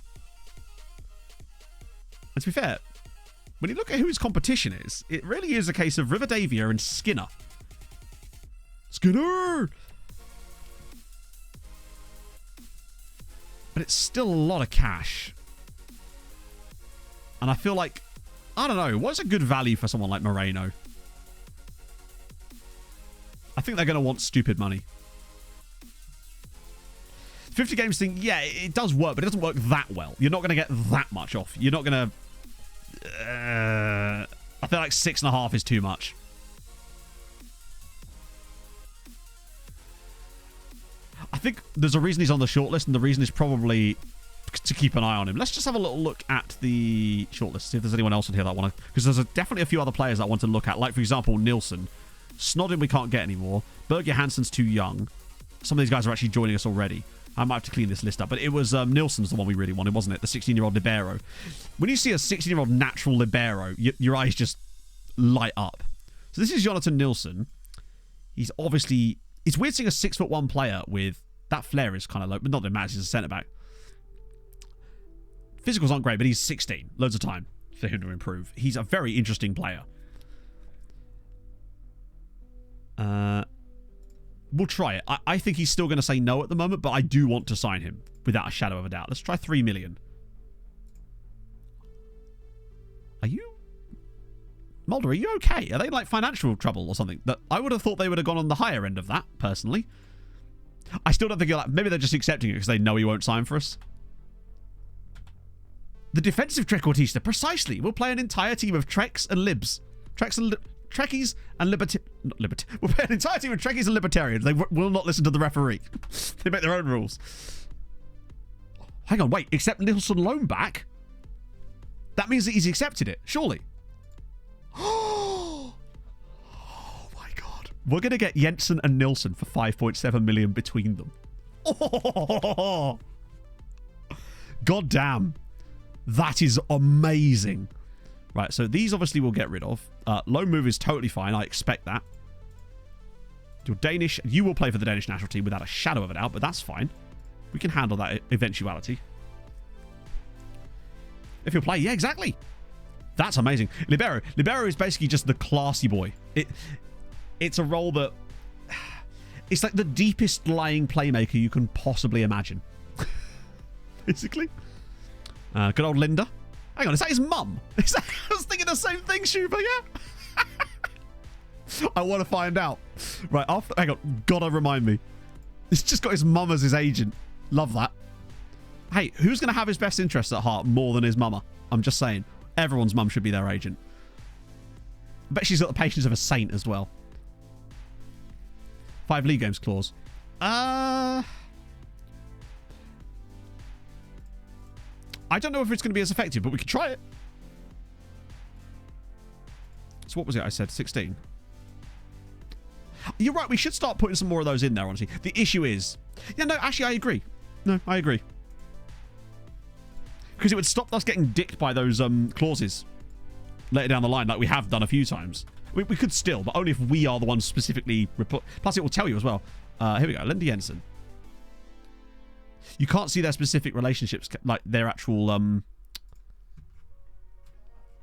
to be fair, when you look at who his competition is, it really is a case of Rivadavia and Skinner. Skinner! But it's still a lot of cash. And I feel like, I don't know, what's a good value for someone like Moreno? I think they're going to want stupid money. 50 games thing, yeah, it does work, but it doesn't work that well. You're not going to get that much off. You're not going to... I feel like 6.5 is too much. I think there's a reason he's on the shortlist, and the reason is probably to keep an eye on him. Let's just have a little look at the shortlist, see if there's anyone else in here that want to... Because there's definitely a few other players that I want to look at. Like, for example, Nilsson. Snodden we can't get anymore. Berger Hansen's too young. Some of these guys are actually joining us already. I might have to clean this list up. But it was Nilsson's the one we really wanted, wasn't it? The 16-year-old libero. When you see a 16-year-old natural libero, your eyes just light up. So this is Jonathan Nilsson. He's obviously... It's weird seeing a 6'1" player with... That flair is kind of low, but not that it matters. He's a centre-back. Physicals aren't great, but he's 16. Loads of time for him to improve. He's a very interesting player. We'll try it. I think he's still going to say no at the moment, but I do want to sign him without a shadow of a doubt. Let's try 3 million. Are you... Mulder, are you okay? Are they like financial trouble or something? That I would have thought they would have gone on the higher end of that, personally. I still don't think you're like... Maybe they're just accepting it because they know he won't sign for us. The defensive trequartista, precisely. We'll play an entire team of Treks and Libs. Trekkies and We'll play an entire team of Trekkies and Libertarians. They will not listen to the referee. They make their own rules. Hang on, wait. Accept Nilsson loan back? That means that he's accepted it, surely. Oh my god. We're going to get Jensen and Nilsson for 5.7 million between them. Oh, god damn. That is amazing. Right, so these obviously we'll get rid of. Loan move is totally fine. I expect that. You're Danish. You will play for the Danish national team without a shadow of a doubt, but that's fine. We can handle that eventuality. If you'll play, yeah, exactly. That's amazing. Libero. Libero is basically just the classy boy. It's a role that... It's like the deepest lying playmaker you can possibly imagine. Basically. Good old Linda. Hang on, is that his mum? I was thinking the same thing, Shuba, yeah? I want to find out. Right, hang on. Gotta remind me. He's just got his mum as his agent. Love that. Hey, who's going to have his best interests at heart more than his mama? I'm just saying. Everyone's mum should be their agent. I bet she's got the patience of a saint as well. 5 league games clause. I don't know if it's going to be as effective, but we can try it. So what was it I said? 16? You're right, we should start putting some more of those in there, honestly. The issue is... Yeah, no, actually, I agree. No, I agree. Because it would stop us getting dicked by those clauses later down the line, like we have done a few times. We could still, but only if we are the ones specifically... Plus, it will tell you as well. Here we go. Linda Jensen. You can't see their specific relationships, like their actual...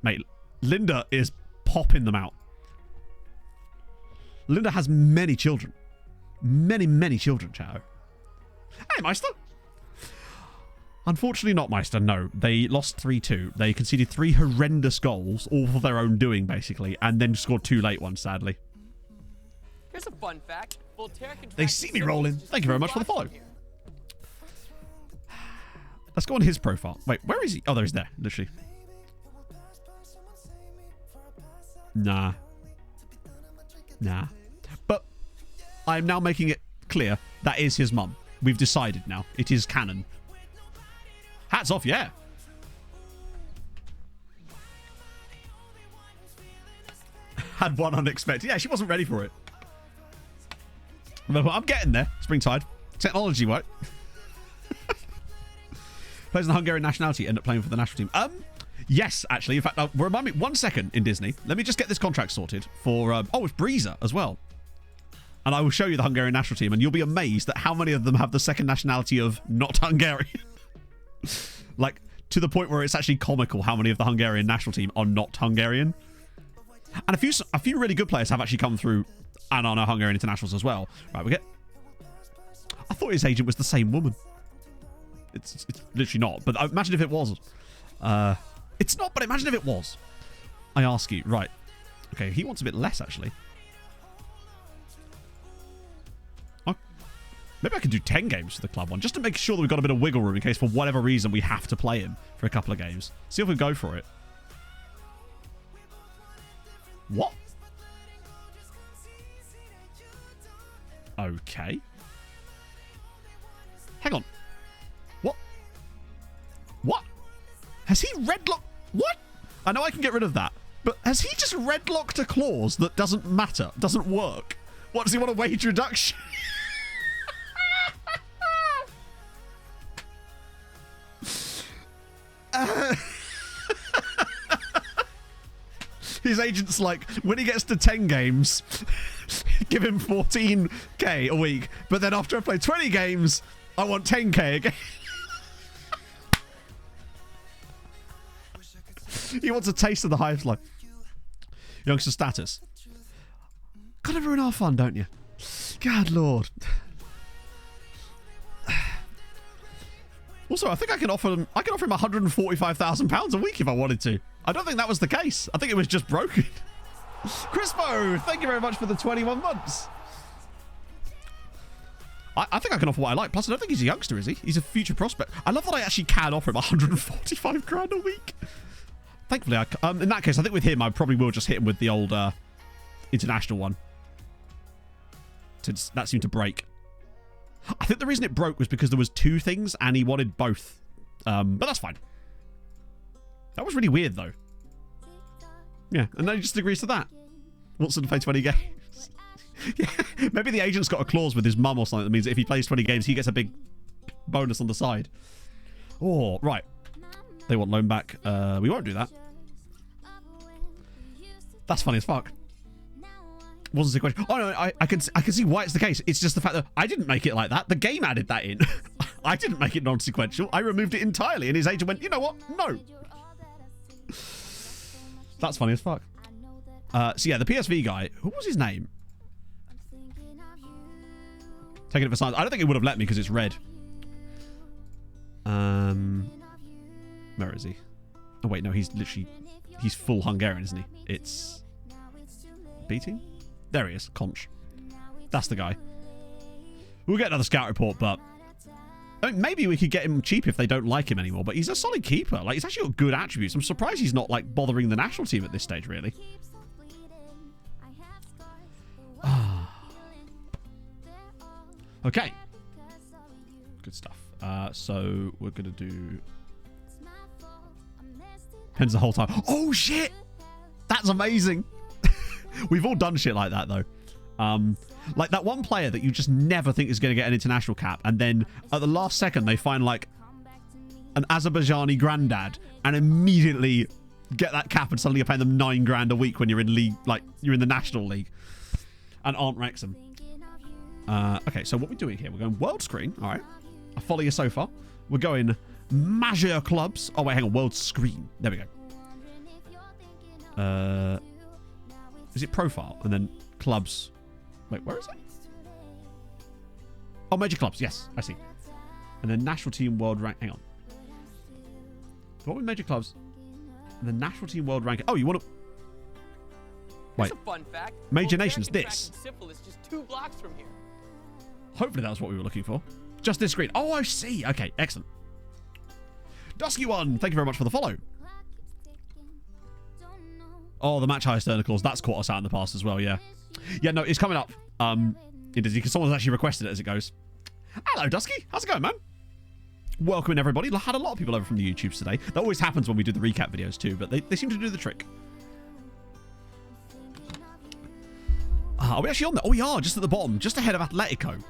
Mate, Linda is popping them out. Linda has many children. Many, many children, Chao. Hey, Meister. Unfortunately not, Meister, no. They lost 3-2. They conceded 3 horrendous goals, all for their own doing, basically, and then scored 2 late ones, sadly. Here's a fun fact. They see me rolling. Thank you very much for the follow. Let's go on his profile. Wait, where is he? Oh, there he's there, literally. Nah. But I'm now making it clear that is his mum. We've decided now. It is canon. Hats off, yeah. Had one unexpected. Yeah, she wasn't ready for it. But I'm getting there. Springtide. Technology, right? Plays in the Hungarian nationality, end up playing for the national team. Yes, actually. In fact, remind me 1 second in Disney. Let me just get this contract sorted for... oh, it's Breeza as well. And I will show you the Hungarian national team, and you'll be amazed at how many of them have the second nationality of not Hungarian. Like, to the point where it's actually comical how many of the Hungarian national team are not Hungarian. And a few really good players have actually come through and are now Hungarian internationals as well. Right, we get... I thought his agent was the same woman. It's literally not. But imagine if it was. It's not, but imagine if it was. I ask you. Right. Okay, he wants a bit less, actually. Oh, maybe I could do 10 games for the club one, just to make sure that we've got a bit of wiggle room in case for whatever reason we have to play him for a couple of games. See if we go for it. What? Okay. Hang on. What? What? Has he redlocked? What? I know I can get rid of that. But has he just redlocked a clause that doesn't matter? Doesn't work? What, does he want a wage reduction? His agent's like, when he gets to 10 games, give him 14k a week. But then after I play 20 games, I want 10k again. He wants a taste of the highest life. Youngster status. Gotta ruin our fun, don't you? God, Lord. Also, I think I can offer him £145,000 a week if I wanted to. I don't think that was the case. I think it was just broken. Crispo, thank you very much for the 21 months. I think I can offer what I like. Plus, I don't think he's a youngster, is he? He's a future prospect. I love that I actually can offer him 145 grand a week. Thankfully, in that case, I think with him, I probably will just hit him with the old international one. Since that seemed to break. I think the reason it broke was because there was 2 things and he wanted both. But that's fine. That was really weird, though. Yeah, and then he just agrees to that. Wants to play 20 games. Yeah, maybe the agent's got a clause with his mum or something that means that if he plays 20 games, he gets a big bonus on the side. Oh, right. They want loan back. We won't do that. That's funny as fuck. Wasn't a question. Oh no, I can see why it's the case. It's just the fact that I didn't make it like that. The game added that in. I didn't make it non-sequential. I removed it entirely, and his agent went, you know what? No. That's funny as fuck. So yeah, the PSV guy. Who was his name? Taking it for science. I don't think it would have let me because it's red. Where is he? Oh, wait, no, he's full Hungarian, isn't he? It's B team? There he is, Conch. That's the guy. We'll get another scout report, but I mean, maybe we could get him cheap if they don't like him anymore, but he's a solid keeper. Like, he's actually got good attributes. I'm surprised he's not, like, bothering the national team at this stage, really. Okay. Good stuff. So we're going to do... Pens the whole time. Oh, shit! That's amazing! We've all done shit like that, though. Like that one player that you just never think is going to get an international cap, and then at the last second they find like an Azerbaijani granddad and immediately get that cap, and suddenly you're paying them $9 grand a week when you're in league, like you're in the national league, and Aunt Wrexham. Okay, so what we're doing here, we're going world screen. All right, I follow you so far. We're going major clubs. Oh wait, hang on, world screen. There we go. Is it profile and then clubs? Wait, where is it? Oh, major clubs. Yes, I see. And then national team world rank. Hang on. What were major clubs? And the national team world rank. Oh, you want to? Wait. Here's a fun fact. Major Well, nations. American This. track and syphilis just 2 blocks from here. Hopefully that's what we were looking for. Just this screen. Oh, I see. Okay, excellent. Dusky1, thank you very much for the follow. Oh, the match highest earner clause. That's caught us out in the past as well, yeah. Yeah, no, it's coming up. It is, because someone's actually requested it as it goes. Hello, Dusky. How's it going, man? Welcome, everybody. I had a lot of people over from the YouTubes today. That always happens when we do the recap videos too, but they seem to do the trick. Are we actually on there? Oh, we are, just at the bottom, just ahead of Atletico.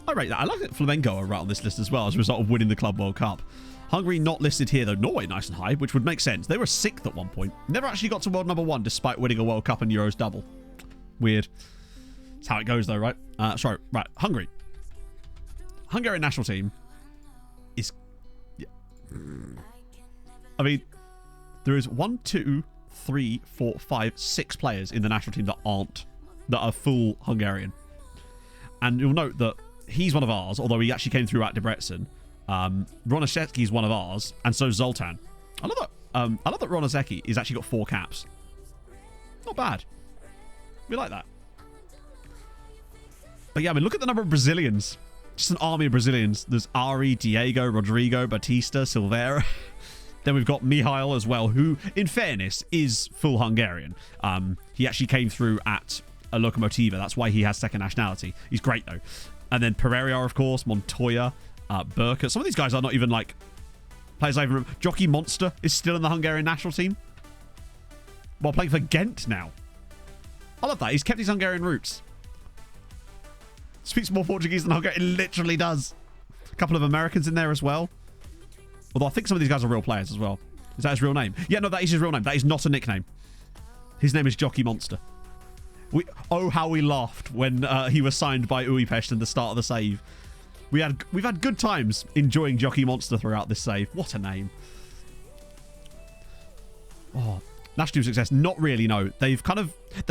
I rate that. I like that Flamengo are right on this list as well as a result of winning the Club World Cup. Hungary not listed here, though. Norway nice and high, which would make sense. They were 6th at one point. Never actually got to world number 1 despite winning a World Cup and Euros double. Weird. That's how it goes, though, right? Sorry, right. Hungary. Hungarian national team is... Yeah. I mean, there is 1, 2, 3, 4, 5, 6 players in the national team that are full Hungarian. And you'll note that he's one of ours, although he actually came through at Debrecen. Ronaszewski is one of ours, and so Zoltan. I love that Ronaszewski has actually got 4 caps. Not bad. We like that. But yeah, I mean, look at the number of Brazilians. Just an army of Brazilians. There's Ari, Diego, Rodrigo, Batista, Silveira. Then we've got Mihail as well, who, in fairness, is full Hungarian. He actually came through at a Lokomotiva. That's why he has second nationality. He's great, though. And then Pereira, of course, Montoya, Burkert. Some of these guys are not even, like, players I even remember. Jockey Monster is still in the Hungarian national team. While playing for Ghent now. I love that. He's kept his Hungarian roots. Speaks more Portuguese than Hungarian. It literally does. A couple of Americans in there as well. Although I think some of these guys are real players as well. Is that his real name? Yeah, no, that is his real name. That is not a nickname. His name is Jockey Monster. Oh, how we laughed when he was signed by Budapest in the start of the save. We've had good times enjoying Jockey Monster throughout this save. What a name. Oh, national team success. Not really, no. They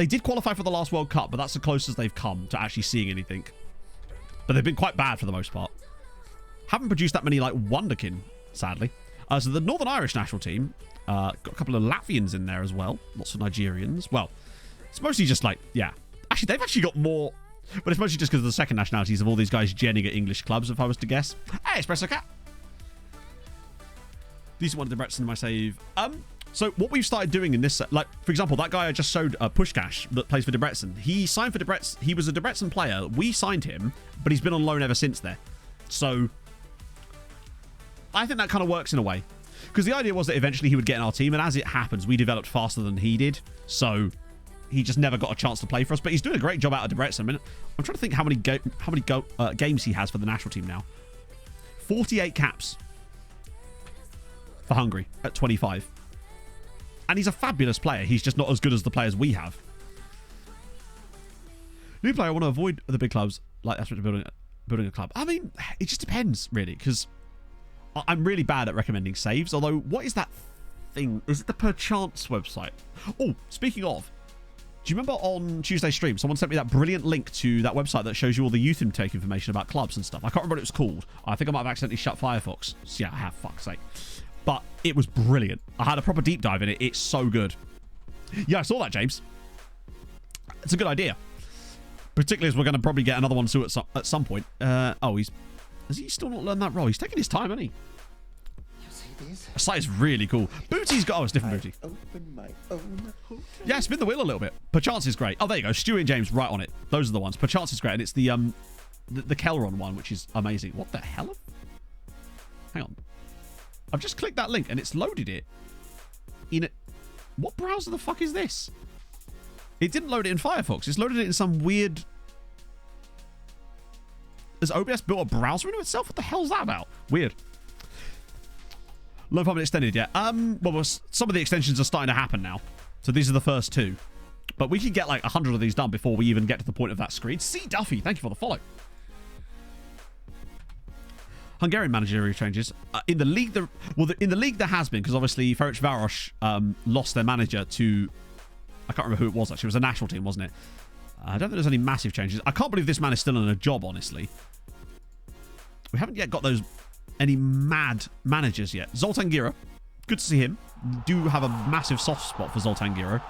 did qualify for the last World Cup, but that's the closest they've come to actually seeing anything. But they've been quite bad for the most part. Haven't produced that many, like, Wonderkin, sadly. So the Northern Irish national team got a couple of Latvians in there as well. Lots of Nigerians. Well, it's mostly just like, yeah. Actually, they've actually got more, but it's mostly just because of the second nationalities of all these guys genning at English clubs, if I was to guess. Hey, Espresso Cat. These are one of the Debrecen in my save. So what we've started doing in this, like, for example, that guy I just showed, Pushkash, that plays for Debrecen. He signed for Debrecen. He was a Debrecen player. We signed him, but he's been on loan ever since there. So I think that kind of works in a way. Because the idea was that eventually he would get in our team, and as it happens, we developed faster than he did. So he just never got a chance to play for us. But he's doing a great job out of Debrecen. I mean, I'm trying to think how many games he has for the national team now. 48 caps for Hungary at 25. And he's a fabulous player. He's just not as good as the players we have. New player, I want to avoid the big clubs like that's what building a club. I mean, it just depends, really, because I'm really bad at recommending saves. Although, what is that thing? Is it the Perchance website? Oh, speaking of, do you remember on Tuesday's stream, someone sent me that brilliant link to that website that shows you all the youth intake information about clubs and stuff? I can't remember what it was called. I think I might have accidentally shut Firefox. So yeah, I have, fuck's sake. But It was brilliant. I had a proper deep dive in it. It's so good. Yeah, I saw that, James. It's a good idea. Particularly as we're going to probably get another one too at some point. Oh, has he still not learned that role? He's taking his time, hasn't he? The site is really cool. Booty's got... Oh, it's different Booty. Yeah, spin the wheel a little bit. Perchance is great. Oh, there you go. Stewie and James right on it. Those are the ones. Perchance is great. And it's the Kelron one, which is amazing. What the hell? Hang on. I've just clicked that link and it's loaded it in it. What browser the fuck is this? It didn't load it in Firefox. It's loaded it in some weird... Has OBS built a browser into itself? What the hell's that about? Weird. Low farm extended yet? Well, some of the extensions are starting to happen now. So these are the first 2. But we can get like 100 of these done before we even get to the point of that screen. C. Duffy, thank you for the follow. Hungarian managerial changes. In the league, in the league there has been, because obviously Ferencváros lost their manager to... I can't remember who it was, actually. It was a national team, wasn't it? I don't think there's any massive changes. I can't believe this man is still in a job, honestly. We haven't yet got any mad managers yet. Zoltan Gira. Good to see him. Do have a massive soft spot for Zoltan Gira.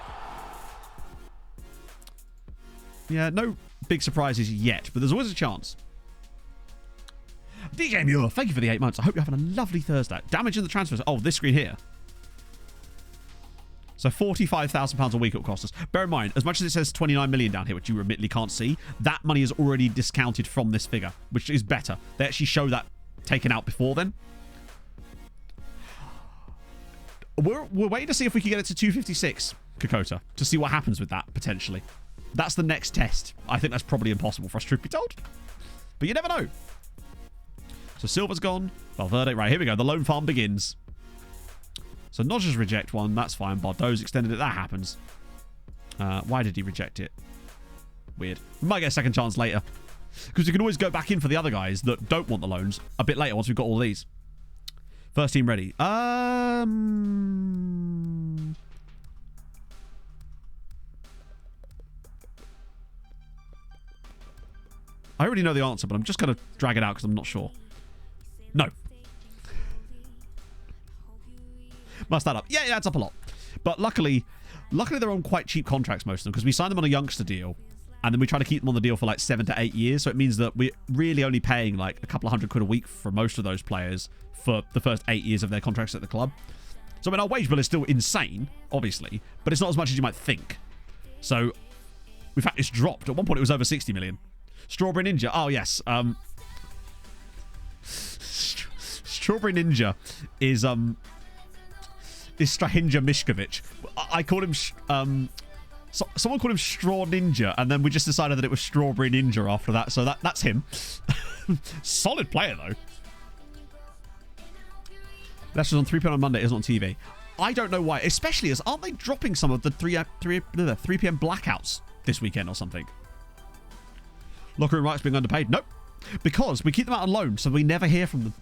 Yeah, no big surprises yet, but there's always a chance. DJ Muir, thank you for the 8 months. I hope you're having a lovely Thursday. Damage in the transfers. Oh, this screen here. So £45,000 a week it will cost us. Bear in mind, as much as it says 29 million down here, which you admittedly can't see, that money is already discounted from this figure, which is better. They actually show that taken out before then. We're waiting to see if we can get it to 256, Kokota, to see what happens with that, potentially. That's the next test. I think that's probably impossible for us, truth be told. But you never know. So Silver's gone. Valverde. Right, here we go. The loan farm begins. So Nodgers reject one. That's fine. Bardot's extended it. That happens. Why did he reject it? Weird. We might get a second chance later. Because we can always go back in for the other guys that don't want the loans a bit later once we've got all these. First team ready. I already know the answer, but I'm just going to drag it out because I'm not sure. No. Must add up. Yeah, it adds up a lot. But luckily they're on quite cheap contracts, most of them, because we signed them on a youngster deal, and then we try to keep them on the deal for like 7 to 8 years. So it means that we're really only paying like a couple of £100 a week for most of those players for the first 8 years of their contracts at the club. So I mean, our wage bill is still insane, obviously, but it's not as much as you might think. So, in fact, it's dropped. At one point, it was over 60 million. Strawberry Ninja. Oh, yes. Strawberry Ninja is Strahinja Mishkovic. I called him... someone called him Straw Ninja, and then we just decided that it was Strawberry Ninja after that. So that's him. Solid player, though. That's just on 3 p.m. on Monday. It isn't on TV. I don't know why. Especially as... Aren't they dropping some of the 3 p.m. blackouts this weekend or something? Locker room rights being underpaid? Nope. Because we keep them out on loan, so we never hear from them.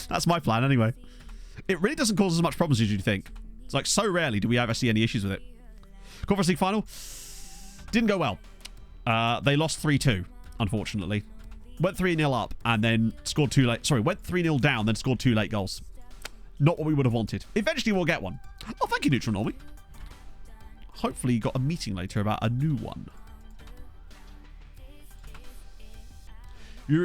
That's my plan, anyway. It really doesn't cause as much problems as you'd think. It's like, so rarely do we ever see any issues with it. Conference League final. Didn't go well. They lost 3-2, unfortunately. Went 3-0 up and then scored 2 late... Sorry, went 3-0 down, then scored 2 late goals. Not what we would have wanted. Eventually, we'll get one. Oh, thank you, Neutral Normie. Hopefully, you got a meeting later about a new one.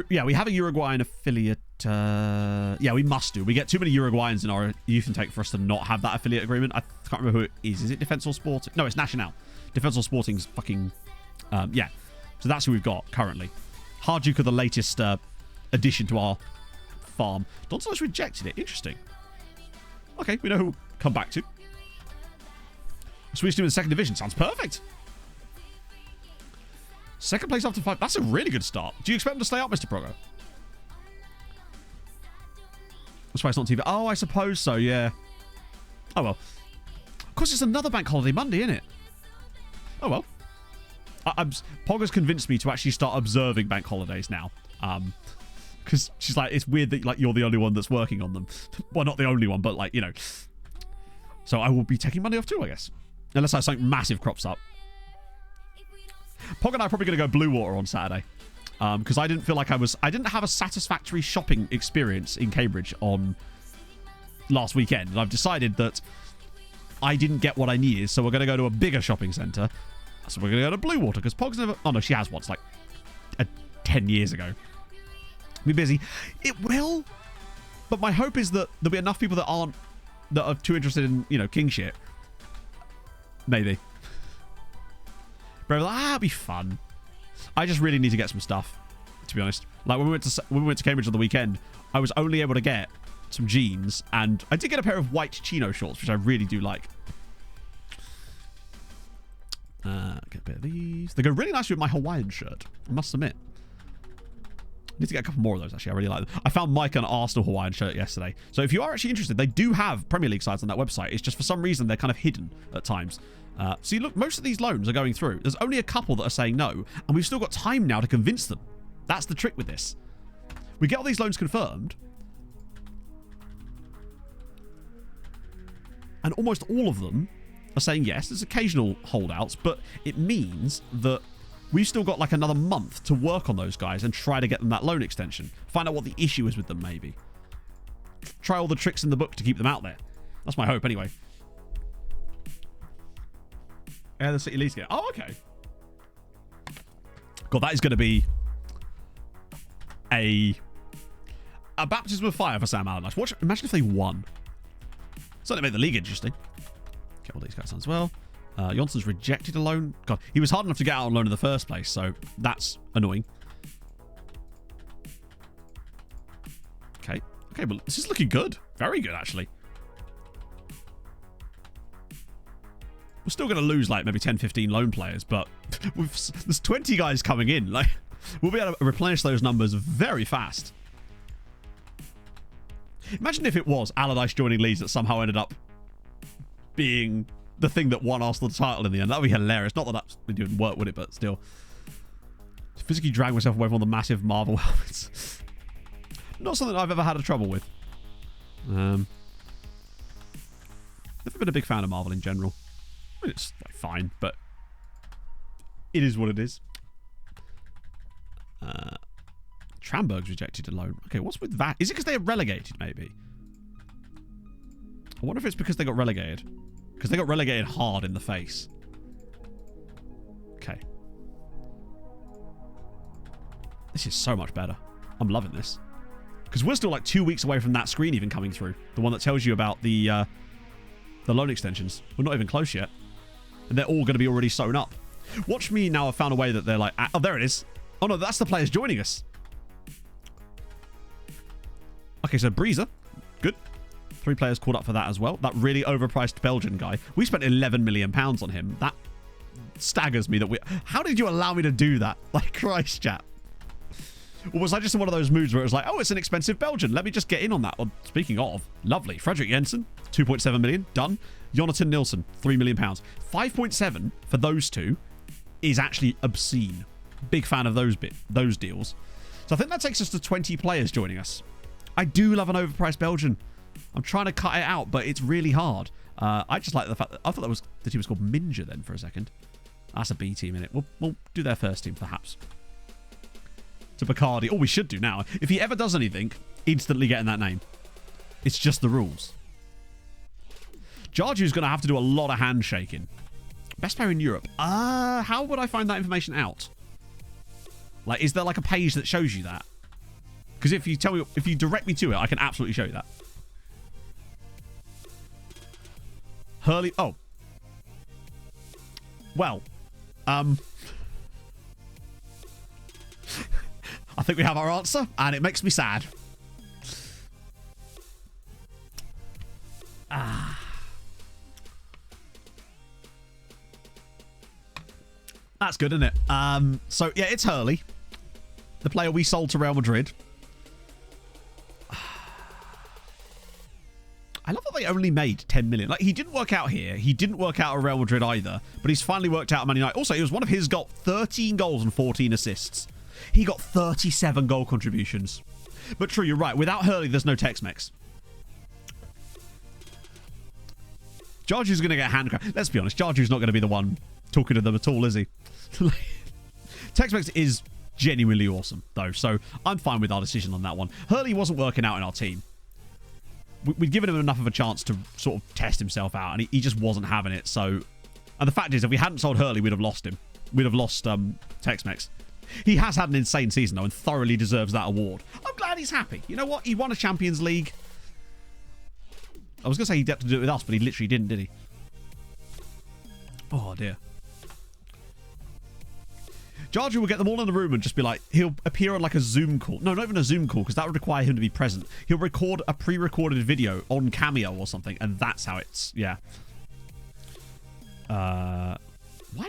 Yeah, we have a Uruguayan affiliate. Yeah, we must do. We get too many Uruguayans in our youth intake for us to not have that affiliate agreement. I can't remember who it is. Is it Defensor Sporting? No, it's Nacional. Defensor Sporting's fucking... yeah. So that's who we've got currently. Harjuk are the latest addition to our farm. Doncelos rejected it. Interesting. Okay, we know who we'll come back to. Swedish team in the second division. Sounds perfect. Second place after 5. That's a really good start. Do you expect them to stay up, Mr. Progo? That's why it's not TV. Oh, I suppose so, yeah. Oh, well. Of course, it's another bank holiday Monday, isn't it? Oh, well. Pogga's convinced me to actually start observing bank holidays now. Because she's like, it's weird that like you're the only one that's working on them. Well, not the only one, but like, you know. So I will be taking Monday off too, I guess. Unless something massive crops up. Pog and I are probably going to go Blue Water on Saturday. Because I didn't feel like I didn't have a satisfactory shopping experience in Cambridge on last weekend, and I've decided that I didn't get what I needed, so we're going to go to a bigger shopping centre. So we're going to go to Blue Water, because Pog's never... Oh, no, she has once, like 10 years ago. Be busy. It will, but my hope is that there'll be enough people that are too interested in, you know, king shit. Maybe. But it'll be fun. I just really need to get some stuff, to be honest. Like when we went to Cambridge on the weekend, I was only able to get some jeans, and I did get a pair of white chino shorts, which I really do like. Get a bit of these. They go really nicely with my Hawaiian shirt, I must admit. I need to get a couple more of those, actually. I really like them. I found Mike an Arsenal Hawaiian shirt yesterday. So if you are actually interested, they do have Premier League sites on that website. It's just for some reason they're kind of hidden at times. See, look, most of these loans are going through. There's only a couple that are saying no, and we've still got time now to convince them. That's the trick with this. We get all these loans confirmed, and almost all of them are saying yes. There's occasional holdouts, but it means that we've still got like another month to work on those guys and try to get them that loan extension. Find out what the issue is with them, maybe. Try all the tricks in the book to keep them out there. That's my hope, anyway. Yeah, the City League's get. Oh, okay. God, that is going to be a baptism of fire for Sam Allardyce. Imagine if they won. Certainly made the league interesting. Get all these guys on as well. Johnson's rejected a loan. God, he was hard enough to get out on loan in the first place, so that's annoying. Okay, but this is looking good. Very good, actually. We're still going to lose like maybe 10, 15 loan players, but there's 20 guys coming in. Like, we'll be able to replenish those numbers very fast. Imagine if it was Allardyce joining Leeds that somehow ended up being the thing that won Arsenal the title in the end. That would be hilarious. Not that that didn't work, would it? But still. Physically drag myself away from all the massive Marvel helmets. Not something I've ever had a trouble with. Never been a big fan of Marvel in general. I mean, it's like, fine, but it is what it is. Tramberg's rejected a loan. Okay, what's with that? Is it because they are relegated, maybe? I wonder if it's because they got relegated. Because they got relegated hard in the face. Okay. This is so much better. I'm loving this. Because we're still like 2 weeks away from that screen even coming through. The one that tells you about the loan extensions. We're not even close yet. And they're all going to be already sewn up. Watch me now. I've found a way that they're like... Oh, there it is. Oh, no, that's the players joining us. Okay, so Breezer. Good. 3 players called up for that as well. That really overpriced Belgian guy. We spent £11 million on him. That staggers me that we... How did you allow me to do that? Like, Christ, chat. Or was I just in one of those moods where it was like, oh, it's an expensive Belgian. Let me just get in on that. Well, speaking of, lovely. Frederick Jensen, 2.7 million. Done. Jonathan Nilsson, £3 million. 5.7 for those two is actually obscene. Big fan of those deals. So I think that takes us to 20 players joining us. I do love an overpriced Belgian. I'm trying to cut it out, but it's really hard. I just like the fact that I thought that was the team was called Minja then for a second. That's a B team in it. We'll do their first team perhaps. To Bacardi. Oh, we should do now. If he ever does anything, instantly getting that name. It's just the rules. Jarju's going to have to do a lot of handshaking. Best player in Europe. How would I find that information out? Like, is there like a page that shows you that? Because if you tell me, if you direct me to it, I can absolutely show you that. Hurley. Oh. Well. I think we have our answer, and it makes me sad. That's good, isn't it? So, yeah, it's Hurley. The player we sold to Real Madrid. I love that they only made 10 million. Like, he didn't work out here. He didn't work out at Real Madrid either. But he's finally worked out at Man United. Also, he was one of his got 13 goals and 14 assists. He got 37 goal contributions. But true, you're right. Without Hurley, there's no Tex-Mex. Jarju's going to get handcraft. Let's be honest. Jarju's not going to be the one talking to them at all, is he? Tex-Mex is genuinely awesome, though. So I'm fine with our decision on that one. Hurley wasn't working out in our team. we'd given him enough of a chance to sort of test himself out, and he just wasn't having it. So, and the fact is, if we hadn't sold Hurley, we'd have lost him. We'd have lost Tex-Mex. He has had an insane season, though, and thoroughly deserves that award. I'm glad he's happy. You know what? He won a Champions League. I was going to say he'd have to do it with us, but he literally didn't, did he? Oh, dear. Jarju will get them all in the room and just be like, he'll appear on like a Zoom call. No, not even a Zoom call, because that would require him to be present. He'll record a pre-recorded video on Cameo or something, and that's how it's, yeah. Why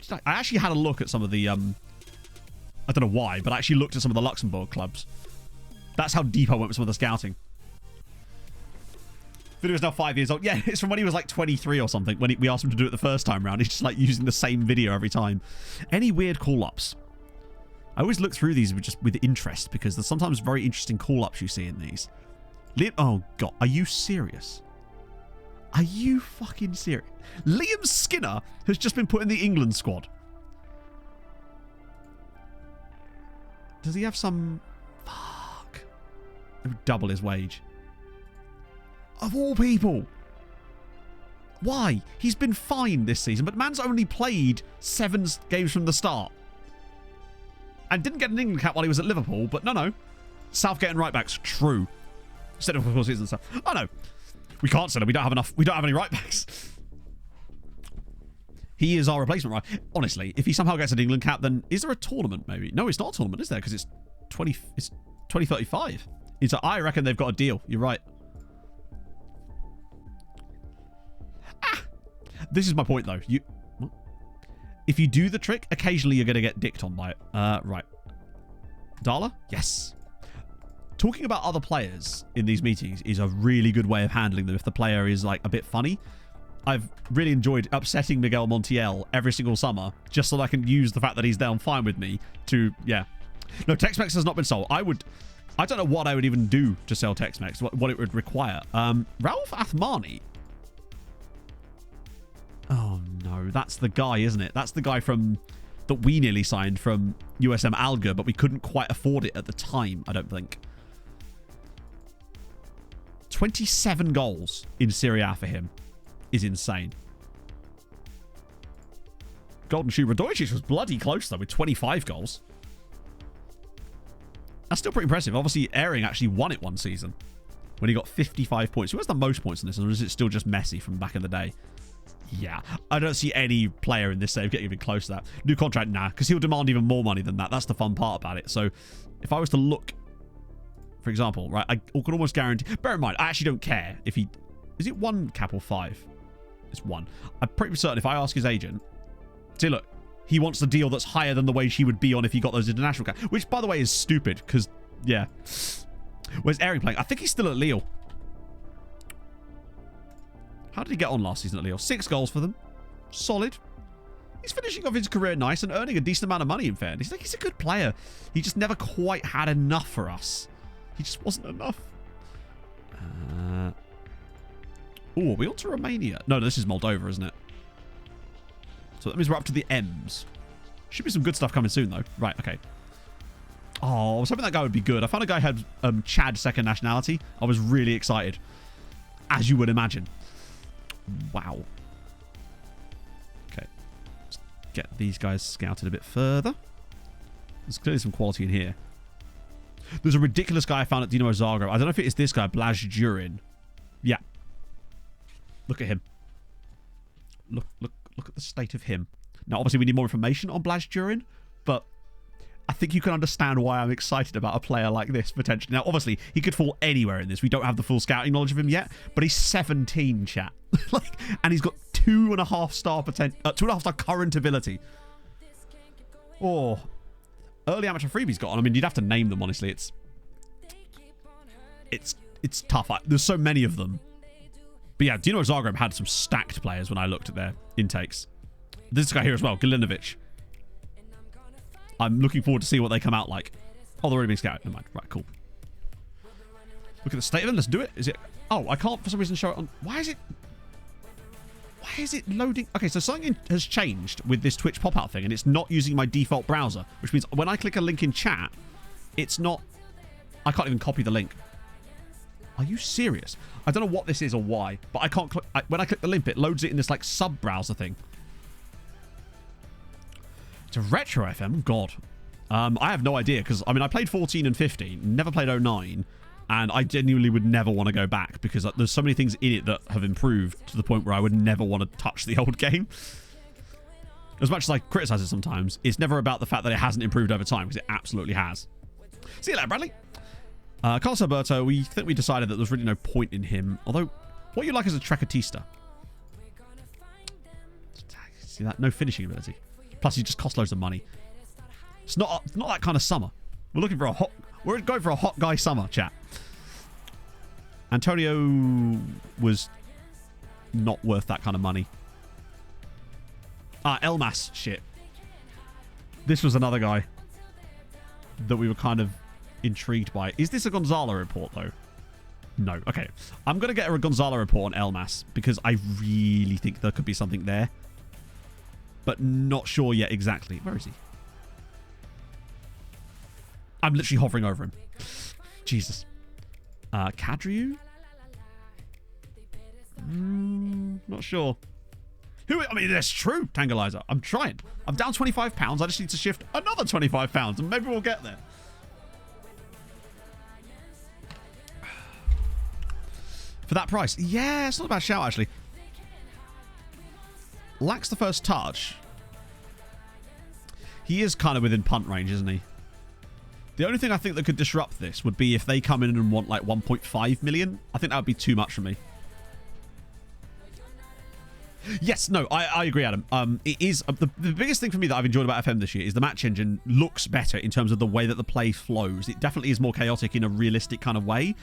did I actually had a look at some of the, I don't know why, but I actually looked at some of the Luxembourg clubs. That's how deep I went with some of the scouting. Video is now 5 years old. Yeah, it's from when he was like 23 or something, when we asked him to do it the first time round. He's just like using the same video every time. Any weird call-ups? I always look through these with interest, because there's sometimes very interesting call-ups you see in these. Oh, God. Are you serious? Are you fucking serious? Liam Skinner has just been put in the England squad. Does he have some... Fuck. It would double his wage. Of all people. Why? He's been fine this season, but man's only played 7 games from the start. And didn't get an England cap while he was at Liverpool, but no. Southgate and right backs, true. Instead of course and stuff. Oh no. We can't sell him. We don't have enough. We don't have any right backs. He is our replacement, right? Honestly, if he somehow gets an England cap, then is there a tournament maybe? No, it's not a tournament, is there? Because it's 2035. So I reckon they've got a deal. You're right. This is my point, though. If you do the trick, occasionally you're going to get dicked on by it. Right. Darla? Yes. Talking about other players in these meetings is a really good way of handling them if the player is, like, a bit funny. I've really enjoyed upsetting Miguel Montiel every single summer, just so that I can use the fact that he's down fine with me to, yeah. No, Tex-Mex has not been sold. I don't know what I would even do to sell Tex-Mex, what it would require. Ralph Athmani. Oh, no. That's the guy, isn't it? That's the guy that we nearly signed from USM Alga, but we couldn't quite afford it at the time, I don't think. 27 goals in Serie A for him is insane. Golden Shoe Radojcic was bloody close, though, with 25 goals. That's still pretty impressive. Obviously, Ehring actually won it one season when he got 55 points. Who has the most points in this? Or is it still just Messi from back in the day? Yeah, I don't see any player in this save getting even close to that. New contract, nah, because he'll demand even more money than that. That's the fun part about it. So if I was to look, for example, right, I could almost guarantee... Bear in mind, I actually don't care if he... Is it 1 cap or 5? It's 1. I'm pretty certain if I ask his agent... See, look, he wants the deal that's higher than the wage he would be on if he got those international caps. Which, by the way, is stupid, because, yeah. Where's Ehring playing? I think he's still at Lille. How did he get on last season at Lille? 6 goals for them. Solid. He's finishing off his career nice and earning a decent amount of money, in fairness. He's a good player. He just never quite had enough for us. He just wasn't enough. Oh, are we on to Romania? No, this is Moldova, isn't it? So that means we're up to the M's. Should be some good stuff coming soon, though. Right, okay. Oh, I was hoping that guy would be good. I found a guy who had Chad second nationality. I was really excited. As you would imagine. Wow. Okay. Let's get these guys scouted a bit further. There's clearly some quality in here. There's a ridiculous guy I found at Dinamo Zagreb. I don't know if it is this guy, Blaž Durin. Yeah. Look at him. Look at the state of him. Now, obviously, we need more information on Blaž Durin, but I think you can understand why I'm excited about a player like this, potentially. Now, obviously, he could fall anywhere in this. We don't have the full scouting knowledge of him yet, but he's 17, chat. And he's got 2.5 star potential, 2.5 star current ability. Oh, early amateur freebies got on. I mean, you'd have to name them, honestly. It's tough. There's so many of them. But yeah, Dinamo Zagreb had some stacked players when I looked at their intakes. This guy here as well, Galinovic. I'm looking forward to see what they come out like. Oh, they're already being scouted. Never mind. Right, cool. Look at the state of them. Let's do it. Is it... Oh, I can't for some reason show it on... Why is it loading? Okay, so something has changed with this Twitch pop-out thing, and it's not using my default browser, which means when I click a link in chat, it's not... I can't even copy the link. Are you serious? I don't know what this is or why, but I can't click. When I click the link, it loads it in this like sub browser thing. It's a retro FM. God, I have no idea because I mean I played 14 and 15, never played 09, and I genuinely would never want to go back because there's so many things in it that have improved to the point where I would never want to touch the old game. As much as I criticize it sometimes, it's never about the fact that it hasn't improved over time because it absolutely has. See you later, Bradley. Carlos Alberto, we think we decided that there's really no point in him. Although, what you like is a Trecatista. See that? No finishing ability. Plus, he just costs loads of money. It's not that kind of summer. We're looking for a hot... We're going for a hot guy summer, chat. Antonio was not worth that kind of money. Elmas. Shit. This was another guy that we were kind of intrigued by. Is this a Gonzalo report, though? No. Okay. I'm going to get a Gonzalo report on Elmas because I really think there could be something there. But not sure yet exactly. Where is he? I'm literally hovering over him. Jesus. Kadriu? Not sure. I mean, that's true, Tangalizer. I'm trying. I'm down 25 pounds. I just need to shift another 25 pounds and maybe we'll get there. For that price. Yeah, it's not a bad shout, actually. Lacks the first touch. He is kind of within punt range, isn't he? The only thing I think that could disrupt this would be if they come in and want like 1.5 million. I think that would be too much for me. Yes, no, I agree, Adam. It is the biggest thing for me that I've enjoyed about FM this year is the match engine looks better in terms of the way that the play flows. It definitely is more chaotic in a realistic kind of way.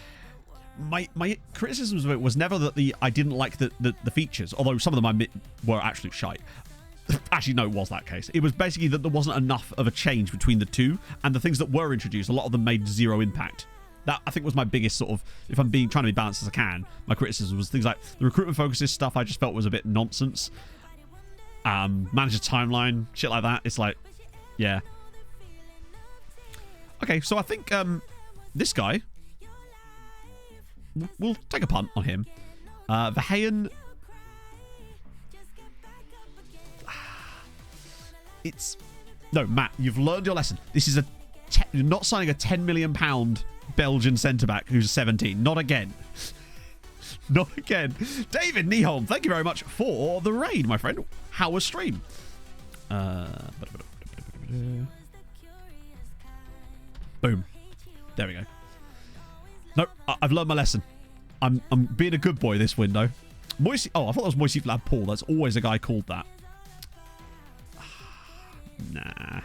My criticisms of it was never that I didn't like the features, although some of them were absolute shite. Actually, no, it was that case. It was basically that there wasn't enough of a change between the two, and the things that were introduced, a lot of them made zero impact. That, I think, was my biggest sort of, if I'm trying to be balanced as I can, my criticism was things like the recruitment focuses stuff I just felt was a bit nonsense. Manager timeline, shit like that. It's like, yeah. Okay, so I think this guy, we'll take a punt on him. Verheyen, it's... No, Matt, you've learned your lesson. This is you're not signing a £10 million Belgian centre-back who's 17. Not again. Not again. David Nieholm, thank you very much for the raid, my friend. How was stream? Boom. There we go. No, I've learned my lesson. I'm being a good boy this window. Moisey. Oh, I thought that was Moisey Vlad Paul. That's always a guy called that. Nah.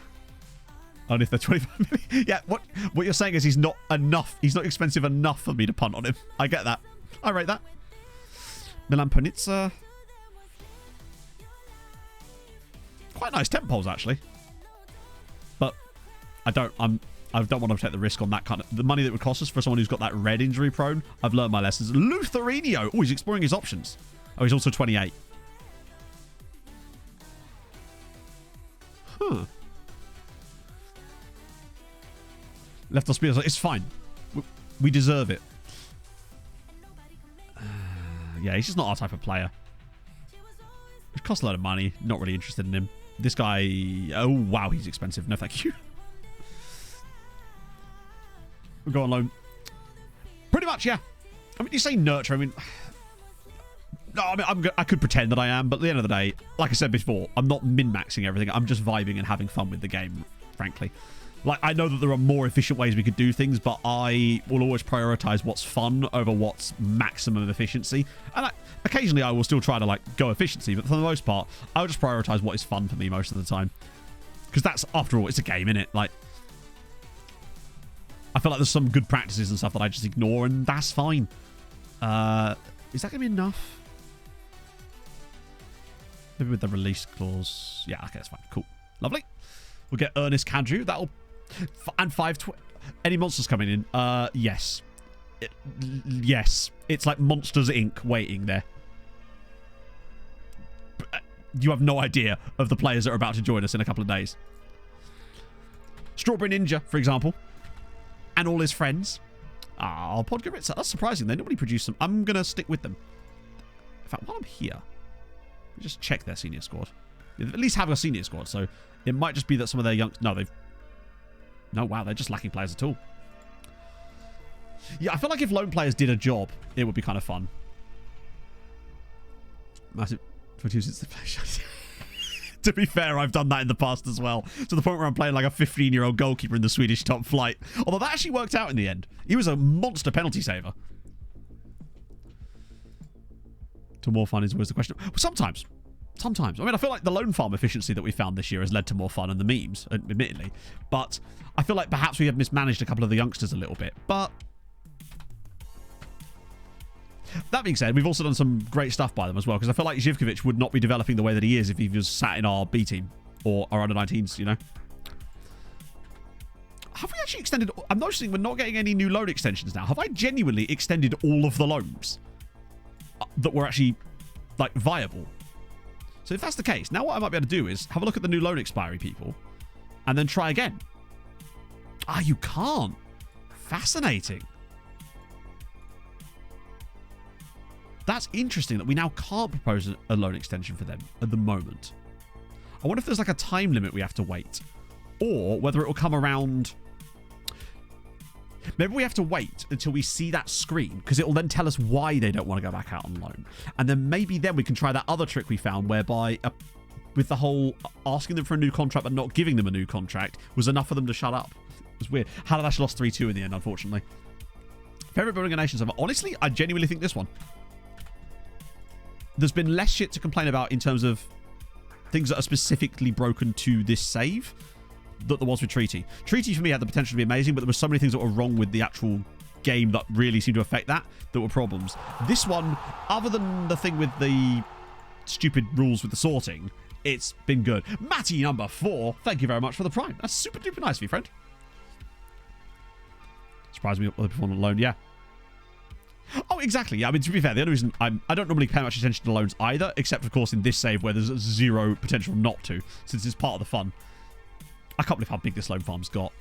Only if they're 25 million. Yeah, what you're saying is he's not enough. He's not expensive enough for me to punt on him. I get that. I rate that. Milan Panitza. Quite nice temp polls, actually. But I don't want to take the risk on that kind of... The money that would cost us for someone who's got that red injury prone. I've learned my lessons. Lutherinho. Oh, he's exploring his options. Oh, he's also 28. Huh. Left us spears. It's fine. We deserve it. Yeah, he's just not our type of player. It costs a lot of money. Not really interested in him. This guy... Oh, wow, he's expensive. No, thank you. We'll go on loan. Pretty much, yeah. I mean, you say nurture. I mean... No, I mean, I could pretend that I am, but at the end of the day, like I said before, I'm not min-maxing everything. I'm just vibing and having fun with the game, frankly. Like, I know that there are more efficient ways we could do things, but I will always prioritize what's fun over what's maximum efficiency. And occasionally I will still try to, like, go efficiency, but for the most part, I'll just prioritize what is fun for me most of the time. Because that's, after all, it's a game, innit? Like, I feel like there's some good practices and stuff that I just ignore, and that's fine. Is that going to be enough? Maybe with the release clause. Yeah, okay, that's fine. Cool. Lovely. We'll get Ernest Kadru. That'll... And 5... Any monsters coming in? Yes. Yes. It's like Monsters Inc. waiting there. You have no idea of the players that are about to join us in a couple of days. Strawberry Ninja, for example. And all his friends. Podgoritza. That's surprising. They normally produce some. I'm going to stick with them. In fact, while I'm here, just check their senior squad. They at least have a senior squad, so it might just be that some of their young... No, wow, they're just lacking players at all. Yeah, I feel like if lone players did a job, it would be kind of fun. Massive 22 since the flash. To be fair, I've done that in the past as well. To the point where I'm playing like a 15-year-old goalkeeper in the Swedish top flight. Although that actually worked out in the end. He was a monster penalty saver. To more fun is always the question. Sometimes. I mean, I feel like the lone farm efficiency that we found this year has led to more fun and the memes, admittedly. But I feel like perhaps we have mismanaged a couple of the youngsters a little bit. But that being said, we've also done some great stuff by them as well, because I feel like Zivkovic would not be developing the way that he is if he was sat in our B team or our under-19s, you know? Have we actually extended... I'm noticing we're not getting any new loan extensions now. Have I genuinely extended all of the loans that were actually, like, viable? So if that's the case, now what I might be able to do is have a look at the new loan expiry people and then try again. Ah, you can't. Fascinating. That's interesting that we now can't propose a loan extension for them at the moment. I wonder if there's like a time limit we have to wait, or whether it will come around. Maybe we have to wait until we see that screen, because it will then tell us why they don't want to go back out on loan. And then maybe then we can try that other trick we found whereby with the whole asking them for a new contract but not giving them a new contract was enough for them to shut up. It was weird. Haladash lost 3-2 in the end, unfortunately. Favorite building a nation server. Honestly, I genuinely think this one. There's been less shit to complain about in terms of things that are specifically broken to this save that there was with Treaty. Treaty for me had the potential to be amazing, but there were so many things that were wrong with the actual game that really seemed to affect that were problems. This one, other than the thing with the stupid rules with the sorting, it's been good. Matty number 4, thank you very much for the prime. That's super duper nice of you, friend. Surprised me other people on loan, yeah. Oh, exactly. Yeah, I mean, to be fair, the only reason I don't normally pay much attention to loans either, except, of course, in this save where there's zero potential not to, since it's part of the fun. I can't believe how big this loan farm's got.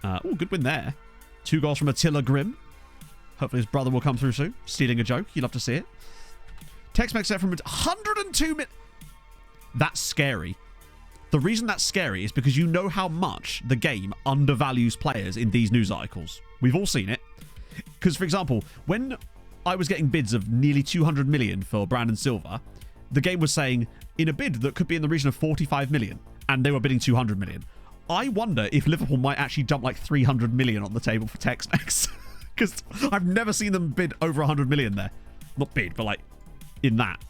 Oh, good win there. 2 goals from Attila Grimm. Hopefully his brother will come through soon. Stealing a joke. You'd love to see it. Tex-Mex set from 102 minutes. That's scary. The reason that's scary is because you know how much the game undervalues players in these news articles. We've all seen it. Because, for example, when I was getting bids of nearly 200 million for Brandon Silva, the game was saying in a bid that could be in the region of 45 million, and they were bidding 200 million. I wonder if Liverpool might actually dump like 300 million on the table for Tex-Mex. Because I've never seen them bid over 100 million there. Not bid, but like in that.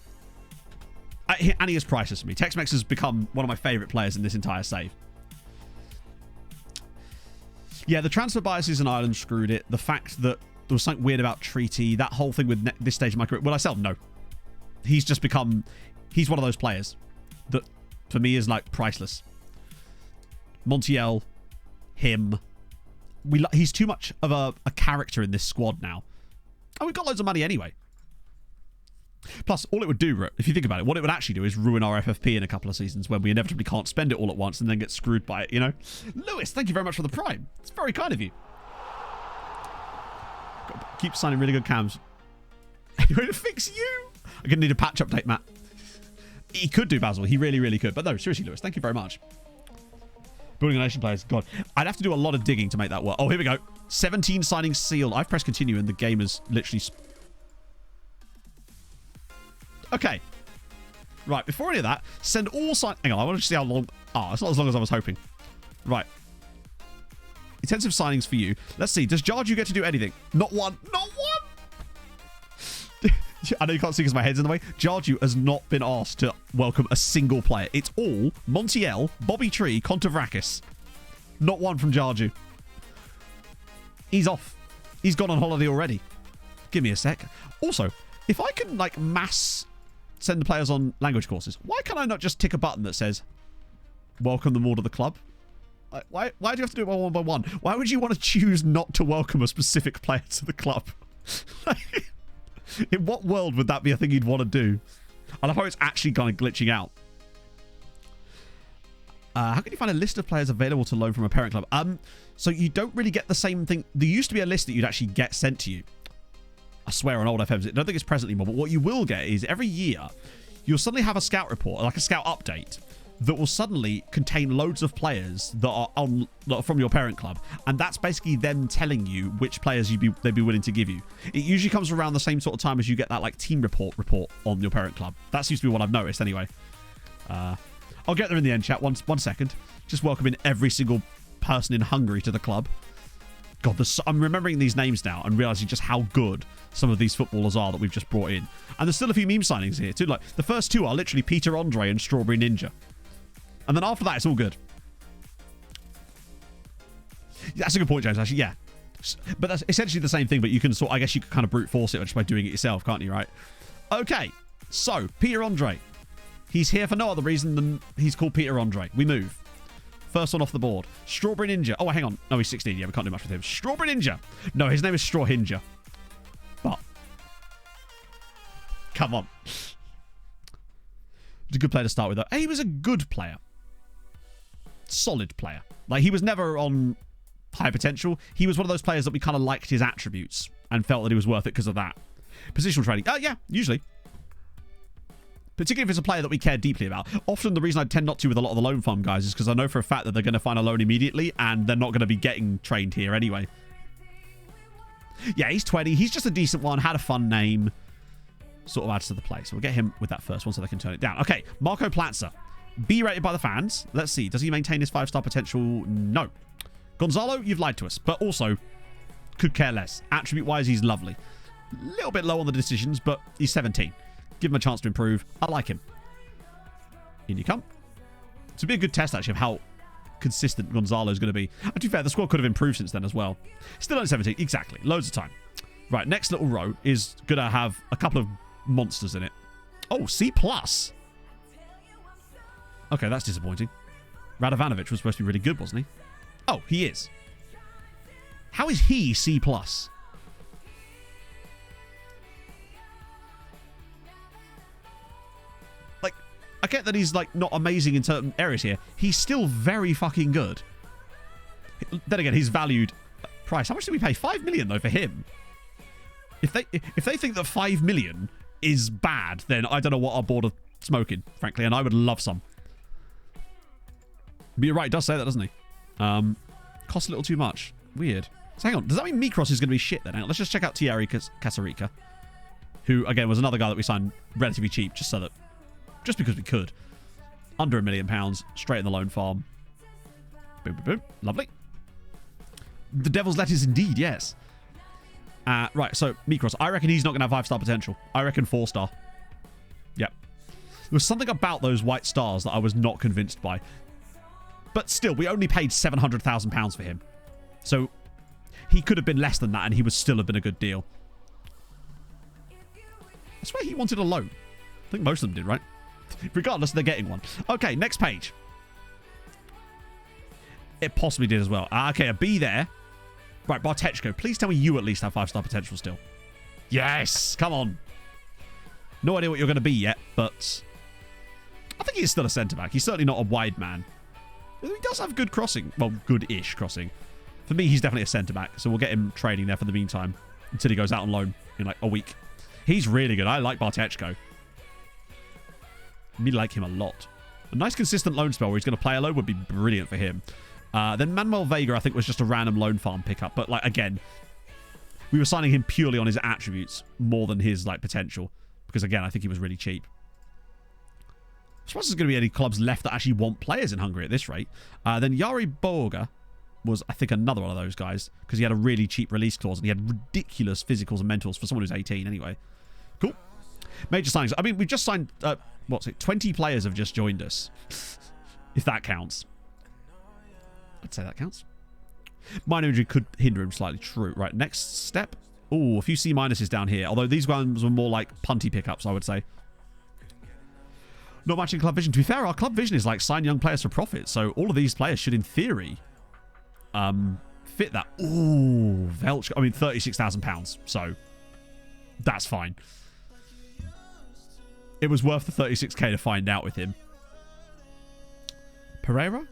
And he is priceless for me. Tex-Mex has become one of my favourite players in this entire save. Yeah, the transfer biases in Ireland screwed it. The fact that there was something weird about Treaty, that whole thing with this stage of my career. Will I sell him? No. He's just become... He's one of those players that, for me, is like priceless. Montiel, him. He's too much of a character in this squad now. And we've got loads of money anyway. Plus, all it would do, if you think about it, what it would actually do is ruin our FFP in a couple of seasons when we inevitably can't spend it all at once and then get screwed by it, you know? Lewis, thank you very much for the prime. It's very kind of you. Keep signing really good cams. Anyway, to fix you. I'm going to need a patch update, Matt. He could do, Basil. He really, really could. But no, seriously, Lewis, thank you very much. Building a nation players. God, I'd have to do a lot of digging to make that work. Oh, here we go. 17 signings sealed. I've pressed continue and the game is literally... Okay. Right, before any of that, send all sign... Hang on, I want to see how long... Ah, it's not as long as I was hoping. Right. Intensive signings for you. Let's see. Does Jarju get to do anything? Not one. Not one! I know you can't see because my head's in the way. Jarju has not been asked to welcome a single player. It's all Montiel, Bobby Tree, Kontavrakis. Not one from Jarju. He's off. He's gone on holiday already. Give me a sec. Also, if I can, like, mass send the players on language courses, why can't I not just tick a button that says, welcome them all to the club? Why do you have to do it one by one? Why would you want to choose not to welcome a specific player to the club? In what world would that be a thing you'd want to do? I love how it's actually kind of glitching out. How can you find a list of players available to loan from a parent club? So you don't really get the same thing. There used to be a list that you'd actually get sent to you. I swear on old FMs. I don't think it's present anymore. But what you will get is every year, you'll suddenly have a scout report, like a scout update, that will suddenly contain loads of players that are from your parent club. And that's basically them telling you which players they'd be willing to give you. It usually comes around the same sort of time as you get that like team report on your parent club. That seems to be what I've noticed anyway. I'll get there in the end, chat. One second. Just welcoming every single person in Hungary to the club. God, I'm remembering these names now and realizing just how good some of these footballers are that we've just brought in. And there's still a few meme signings here too. Like the first two are literally Peter Andre and Strawberry Ninja. And then after that, it's all good. That's a good point, James, actually. Yeah. But that's essentially the same thing, but you can I guess you could kind of brute force it just by doing it yourself, can't you, right? Okay. So, Peter Andre. He's here for no other reason than he's called Peter Andre. We move. First one off the board. Strawberry Ninja. Oh, hang on. No, he's 16. Yeah, we can't do much with him. Strawberry Ninja. No, his name is Straw Hinja. But. Come on. He's a good player to start with, though. He was a good player. Solid player. Like, he was never on high potential. He was one of those players that we kind of liked his attributes and felt that he was worth it because of that. Positional trading. Yeah, usually. Particularly if it's a player that we care deeply about. Often the reason I tend not to with a lot of the loan farm guys is because I know for a fact that they're going to find a loan immediately and they're not going to be getting trained here anyway. Yeah, he's 20. He's just a decent one. Had a fun name. Sort of adds to the play. So we'll get him with that first one so they can turn it down. Okay, Marco Platzer. B rated by the fans. Let's see. Does he maintain his 5-star potential? No. Gonzalo, you've lied to us. But also, could care less. Attribute-wise, he's lovely. A little bit low on the decisions, but he's 17. Give him a chance to improve. I like him. In you come. It's a bit a good test, actually, of how consistent Gonzalo is going to be. And to be fair, the squad could have improved since then as well. Still only 17. Exactly. Loads of time. Right, next little row is going to have a couple of monsters in it. Oh, C+. Okay, that's disappointing. Radovanovic was supposed to be really good, wasn't he? Oh, he is. How is he C+? Like, I get that he's, like, not amazing in certain areas here. He's still very fucking good. Then again, he's valued price. How much did we pay? 5 million, though, for him. If they think that 5 million is bad, then I don't know what our board of smoking, frankly, and I would love some. But you're right, he does say that, doesn't he? Costs a little too much. Weird. So hang on, does that mean Mikros is going to be shit then? Hang on, let's just check out Thierry Casarica, who, again, was another guy that we signed relatively cheap, just because we could. Under £1 million, straight in the loan farm. Boom, boom, boom. Lovely. The devil's lettuce indeed, yes. Right, so Mikros, I reckon he's not going to have 5-star potential. I reckon 4-star. Yep. There was something about those white stars that I was not convinced by. But still, we only paid £700,000 for him. So he could have been less than that and he would still have been a good deal. I swear he wanted a loan. I think most of them did, right? Regardless, they're getting one. Okay, next page. It possibly did as well. Okay, a B there. Right, Bartechko, please tell me you at least have 5-star potential still. Yes! Come on. No idea what you're going to be yet, but I think he's still a centre-back. He's certainly not a wide man. He does have good crossing. Well, good-ish crossing. For me, he's definitely a centre-back, so we'll get him training there for the meantime until he goes out on loan in like a week. He's really good. I like Bartechko. Me like him a lot. A nice consistent loan spell where he's going to play a loan would be brilliant for him. Then Manuel Vega, I think, was just a random loan farm pickup. But, like, again, we were signing him purely on his attributes more than his, like, potential. Because, again, I think he was really cheap. I suppose there's going to be any clubs left that actually want players in Hungary at this rate. Then Yari Borga was, I think, another one of those guys. Because he had a really cheap release clause. And he had ridiculous physicals and mentals for someone who's 18 anyway. Cool. Major signings. I mean, we've just signed, 20 players have just joined us. If that counts. I'd say that counts. Minor injury could hinder him slightly. True. Right, next step. Oh, a few C minuses down here. Although these ones were more like punty pickups, I would say. Not matching club vision. To be fair, our club vision is like sign young players for profit. So all of these players should, in theory, fit that. Ooh, Velch. I mean, £36,000. So that's fine. It was worth the 36k to find out with him. Pereira?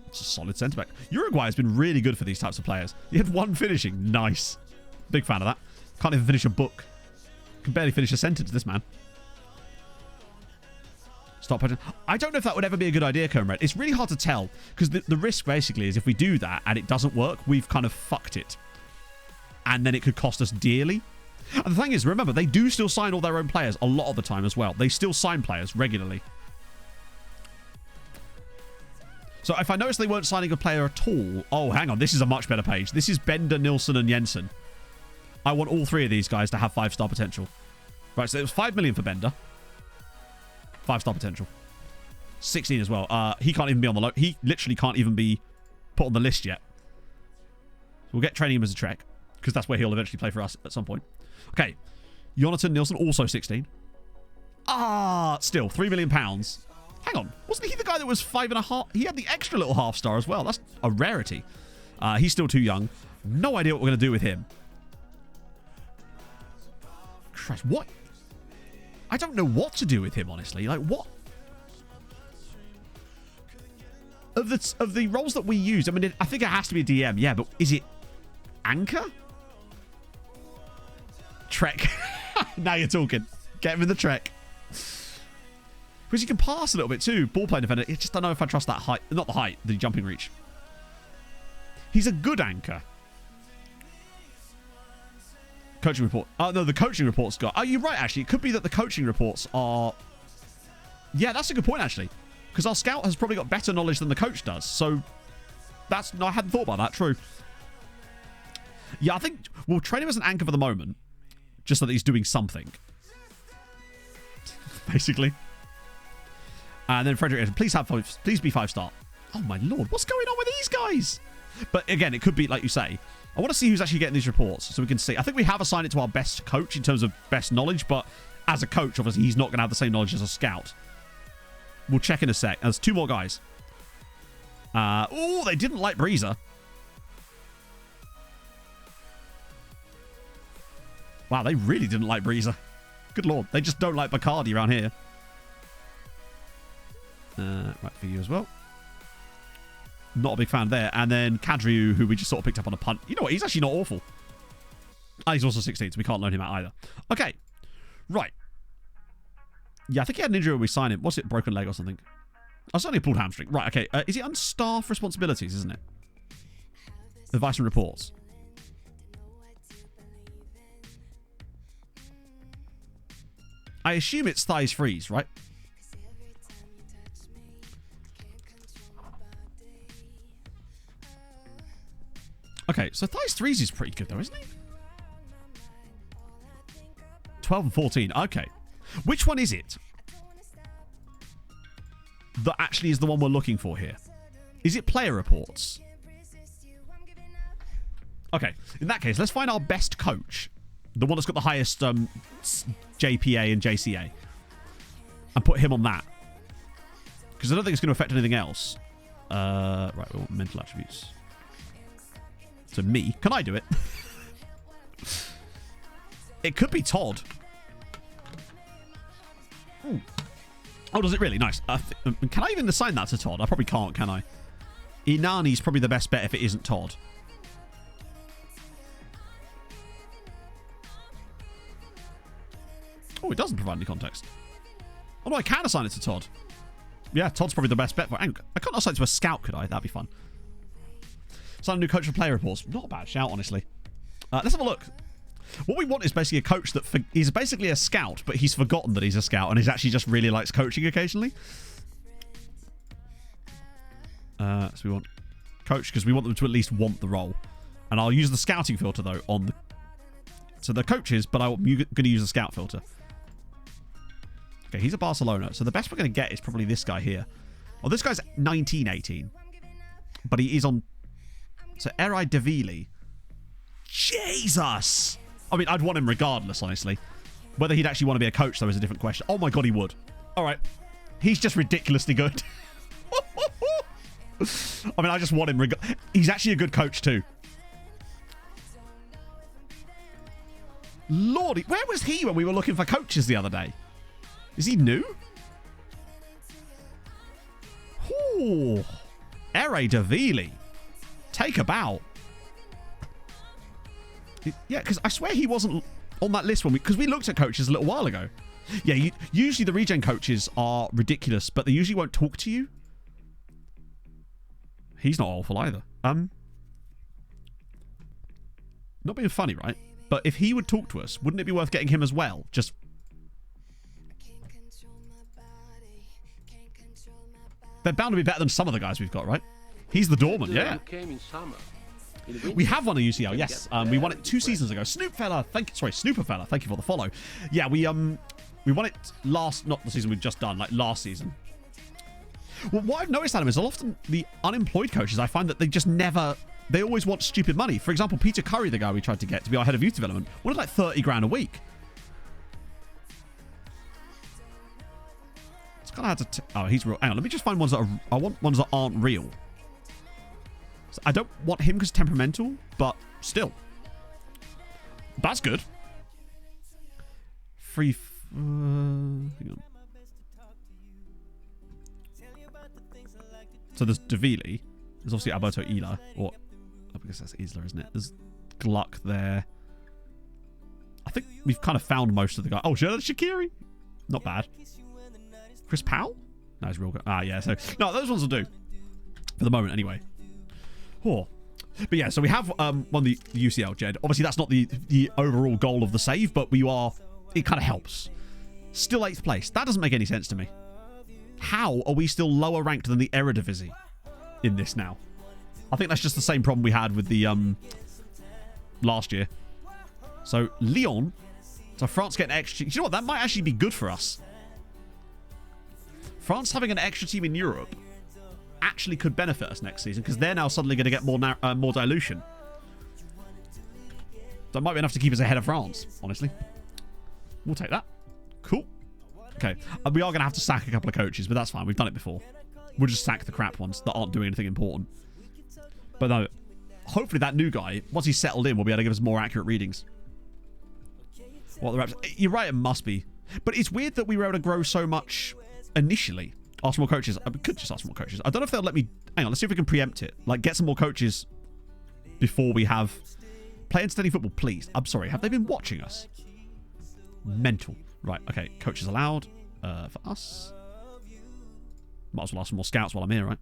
It's a solid centre-back. Uruguay has been really good for these types of players. He had 1 finishing. Nice. Big fan of that. Can't even finish a book. Can barely finish a sentence, this man. Stop punching. I don't know if that would ever be a good idea, Comrade. It's really hard to tell, because the risk basically is if we do that and it doesn't work, we've kind of fucked it. And then it could cost us dearly. And the thing is, remember, they do still sign all their own players a lot of the time as well. They still sign players regularly. So if I noticed they weren't signing a player at all... Oh, hang on. This is a much better page. This is Bender, Nilsson, and Jensen. I want all 3 of these guys to have 5-star potential. Right, so it was 5 million for Bender. 5-star potential. 16 as well. He can't even be on the... He literally can't even be put on the list yet. So we'll get training him as a Trek, because that's where he'll eventually play for us at some point. Okay. Jonathan Nilsson, also 16. Still, £3 million. Hang on. Wasn't he the guy that was 5.5? He had the extra little half-star as well. That's a rarity. He's still too young. No idea what we're going to do with him. Christ, what? I don't know what to do with him, honestly. Like, what? Of the roles that we use, I mean, I think it has to be a DM, yeah, but is it anchor? Trek. Now you're talking. Get him in the Trek. Because he can pass a little bit too. Ball playing defender. I just don't know if I trust that height. Not the height, the jumping reach. He's a good anchor. Coaching report. Oh, no, the coaching report's got... Oh, you're right, actually. It could be that the coaching reports are... Yeah, that's a good point, actually. Because our scout has probably got better knowledge than the coach does. So, that's... No, I hadn't thought about that. True. Yeah, I think we'll train him as an anchor for the moment. Just so that he's doing something. Basically. And then Frederick, please be 5-star. Oh, my lord. What's going on with these guys? But again, it could be, like you say... I want to see who's actually getting these reports so we can see. I think we have assigned it to our best coach in terms of best knowledge, but as a coach, obviously, he's not going to have the same knowledge as a scout. We'll check in a sec. There's 2 more guys. Oh, they didn't like Breezer. Wow, they really didn't like Breezer. Good lord. They just don't like Bacardi around here. Right, for you as well. Not a big fan there. And then Kadriu, who we just sort of picked up on a punt. You know what? He's actually not awful. He's also 16, so we can't loan him out either. Okay. Right. Yeah, I think he had an injury when we signed him. What's it? Broken leg or something? Oh, it's only a pulled hamstring. Right, okay. Is he on staff responsibilities, isn't it? Advice and reports. I assume it's thighs freeze, right? Okay, so thighs freeze is pretty good though, isn't he? 12 and 14. Okay. Which one is it that actually is the one we're looking for here? Is it player reports? Okay. In that case, let's find our best coach. The one that's got the highest JPA and JCA. And put him on that. Because I don't think it's going to affect anything else. Right, well, mental attributes. So me. Can I do it? It could be Todd. Ooh. Oh, does it really? Nice. Can I even assign that to Todd? I probably can't, can I? Inani's probably the best bet if it isn't Todd. Oh, it doesn't provide any context. Oh, no, I can assign it to Todd. Yeah, Todd's probably the best bet. I can't assign it to a scout, could I? That'd be fun. Sign a new coach for player reports. Not a bad shout, honestly. Let's have a look. What we want is basically a coach that... He's basically a scout, but he's forgotten that he's a scout and he's actually just really likes coaching occasionally. So we want coach because we want them to at least want the role. And I'll use the scouting filter, though, on the... So they're coaches, but I'm going to use the scout filter. Okay, he's a Barcelona. So the best we're going to get is probably this guy here. Oh, this guy's 19-18. But he is on... So Eri Davili. Jesus! I mean, I'd want him regardless, honestly. Whether he'd actually want to be a coach, though, is a different question. Oh my god, he would. All right. He's just ridiculously good. I mean, I just want him. He's actually a good coach, too. Lordy, where was he when we were looking for coaches the other day? Is he new? Ooh. Ere Davili. Take a bow. Yeah, because I swear he wasn't on that list when because we looked at coaches a little while ago. Yeah, usually the regen coaches are ridiculous, but they usually won't talk to you. He's not awful either. Not being funny, right? But if he would talk to us, wouldn't it be worth getting him as well? Just... They're bound to be better than some of the guys we've got, right? He's the doorman, yeah. We have won a UCL, yes. We won it 2 seasons ago. Snooper fella, thank you for the follow. Yeah, we won it not the season we've just done, like last season. Well, what I've noticed, Adam, is often the unemployed coaches, I find that they just never... They always want stupid money. For example, Peter Curry, the guy we tried to get to be our head of youth development, wanted like 30 grand a week. It's kind of hard to... Oh, he's real. Hang on, let me just find ones that are... I want ones that aren't real. So I don't want him because temperamental, but still. That's good. Free... hang on. So there's Davili. There's obviously Alberto Ila. Or... I guess that's Isla, isn't it? There's Gluck there. I think we've kind of found most of the guys. Oh, Shaqiri. Not bad. Chris Powell? No, he's real good. Ah, yeah. So, no, those ones will do. For the moment, anyway. Oh. But yeah, so we have won the UCL, Jed. Obviously, that's not the overall goal of the save, but we are... It kind of helps. Still 8th place. That doesn't make any sense to me. How are we still lower ranked than the Eredivisie in this now? I think that's just the same problem we had with the last year. So, Lyon. So, France get an extra... You know what? That might actually be good for us. France having an extra team in Europe actually could benefit us next season because they're now suddenly going to get more dilution. So, it might be enough to keep us ahead of France, honestly. We'll take that. Cool. Okay. We are going to have to sack a couple of coaches, but that's fine. We've done it before. We'll just sack the crap ones that aren't doing anything important. But no, hopefully that new guy, once he's settled in, will be able to give us more accurate readings. What the reps? You're right, it must be. But it's weird that we were able to grow so much initially. Ask for more coaches. I could just ask for more coaches. I don't know if they'll let me... Hang on, let's see if we can preempt it. Like, get some more coaches before we have... Play Entertaining Football, please. I'm sorry, have they been watching us? Mental. Right, okay. Coaches allowed for us. Might as well ask for more scouts while I'm here, right?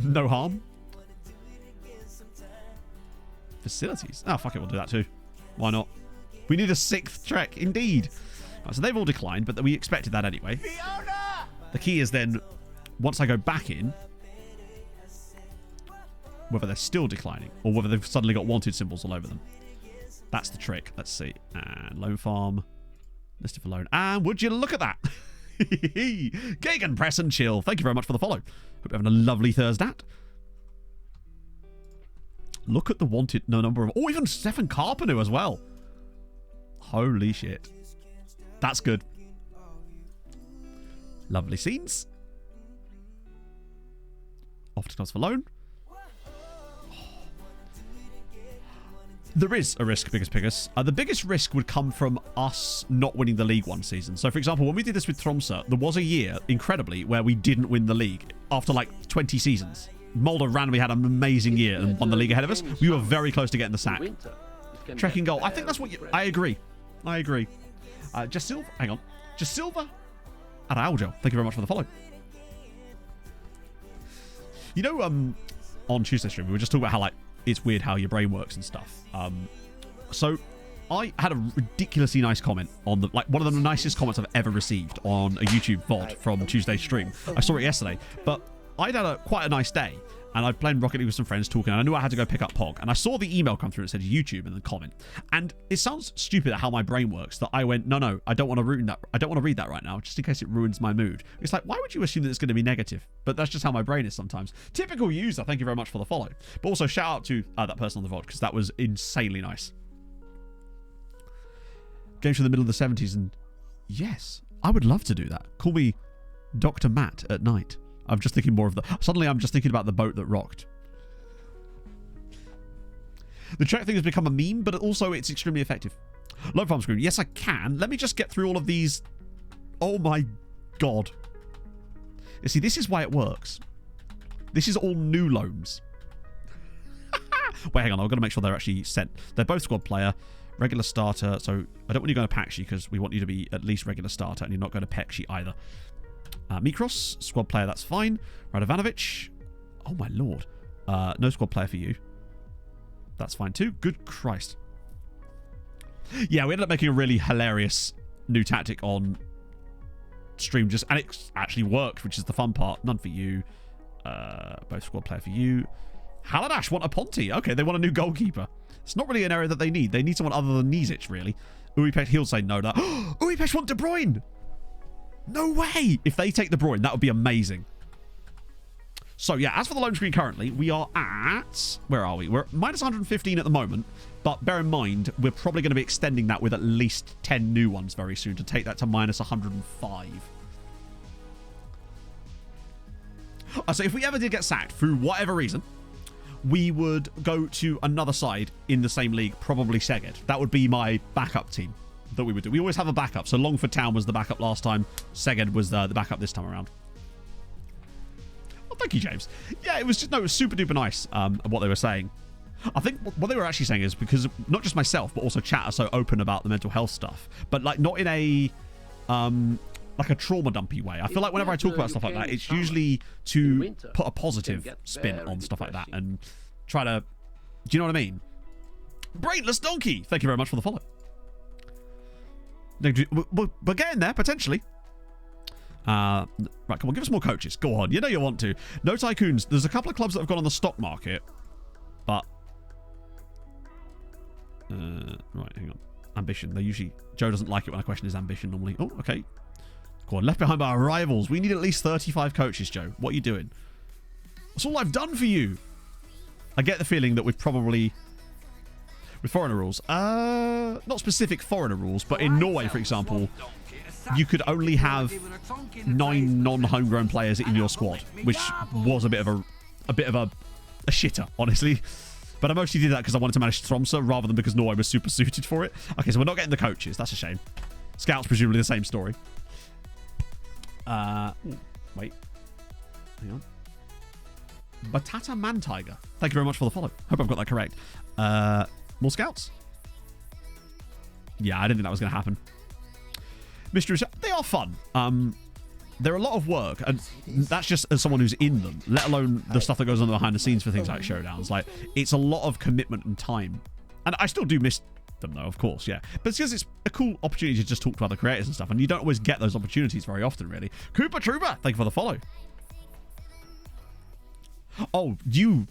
No harm. Facilities. Oh, fuck it, we'll do that too. Why not? We need a 6th trek, indeed. Right, so they've all declined, but we expected that anyway. Fiona! The key is then, once I go back in, whether they're still declining or whether they've suddenly got wanted symbols all over them. That's the trick. Let's see. And loan farm. Listed for loan. And would you look at that? Gagan, press and chill. Thank you very much for the follow. Hope you're having a lovely Thursday. Look at the wanted number of... Oh, even Stefan Carpenu as well. Holy shit. That's good. Lovely scenes. Off to class for loan. There is a risk, Biggest Piggus. The biggest risk would come from us not winning the league one season. So, for example, when we did this with Tromsø, there was a year, incredibly, where we didn't win the league after like 20 seasons. Mulder randomly had an amazing year and won the league ahead of us. We were very close to getting the sack. Trekking goal. I think that's what you... I agree. Jasilva. Hang on. Jasilva Araujo. Thank you very much for the follow. You know, on Tuesday stream, we were just talking about how, like, it's weird how your brain works and stuff. So I had a ridiculously nice comment on the, like, one of the nicest comments I've ever received on a YouTube VOD from Tuesday's stream. I saw it yesterday, but I'd had quite a nice day, and I'd played Rocket League with some friends talking, and I knew I had to go pick up Pog, and I saw the email come through and it said YouTube and then comment. And it sounds stupid at how my brain works that I went, no, I don't want to ruin that. I don't want to read that right now, just in case it ruins my mood. It's like, why would you assume that it's going to be negative? But that's just how my brain is sometimes. Typical user, thank you very much for the follow. But also shout out to that person on the VOD, because that was insanely nice. Games from the middle of the 70s, and yes, I would love to do that. Call me Dr. Matt at night. I'm just thinking more of the... Suddenly I'm just thinking about the boat that rocked. The Trek thing has become a meme, but also it's extremely effective. Low farm screen. Yes, I can. Let me just get through all of these. Oh my god. You see, this is why it works. This is all new loans. Wait, hang on. I've got to make sure they're actually sent. They're both squad player, regular starter. So I don't want you going to Paxi because we want you to be at least regular starter, and you're not going to Pexi either. Mikros, squad player, that's fine. Radovanovic. Oh, my lord. No squad player for you. That's fine too. Good Christ. Yeah, we ended up making a really hilarious new tactic on stream, and it actually worked, which is the fun part. None for you. Both squad player for you. Haladash want a Ponte. Okay, they want a new goalkeeper. It's not really an area that they need. They need someone other than Nizic, really. Uipech, he'll say no to that. Uipech want De Bruyne. No way. If they take De Bruyne, that would be amazing. So, yeah, as for the loan screen currently, we are at... Where are we? We're at minus 115 at the moment. But bear in mind, we're probably going to be extending that with at least 10 new ones very soon to take that to minus 105. So if we ever did get sacked through whatever reason, we would go to another side in the same league, probably Szeged. That would be my backup team that we would do. We always have a backup. So Longford Town was the backup last time. Szeged was the backup this time around. Well, thank you, James. Yeah, it was just, no, it was super duper nice what they were saying. I think what they were actually saying is because not just myself, but also chat are so open about the mental health stuff, but like not in a like a trauma dumpy way. I feel like whenever I talk about stuff like that, it's usually to put a positive spin on stuff like that and try to, do you know what I mean? Brainless Donkey, thank you very much for the follow. We're getting there, potentially. Right, come on, give us more coaches. Go on, you know you want to. No Tycoons. There's a couple of clubs that have gone on the stock market, but... right, hang on. Ambition. They usually... Joe doesn't like it when I question his ambition normally. Oh, okay. Go on, left behind by our rivals. We need at least 35 coaches, Joe. What are you doing? That's all I've done for you. I get the feeling that we've probably... With foreigner rules. Not specific foreigner rules, but in Norway, for example, you could only have 9 non-homegrown players in your squad, which was a bit of a shitter, honestly. But I mostly did that because I wanted to manage Tromsø rather than because Norway was super suited for it. Okay, so we're not getting the coaches. That's a shame. Scouts, presumably the same story. Wait. Hang on. Batata Man Tiger. Thank you very much for the follow. Hope I've got that correct. More scouts? Yeah, I didn't think that was going to happen. Mysteries, they are fun. They're a lot of work, and that's just as someone who's in them, let alone the stuff that goes on behind the scenes for things like showdowns. Like, it's a lot of commitment and time. And I still do miss them, though, of course, yeah. But it's because it's a cool opportunity to just talk to other creators and stuff, and you don't always get those opportunities very often, really. Cooper Trooper, thank you for the follow. Oh, you...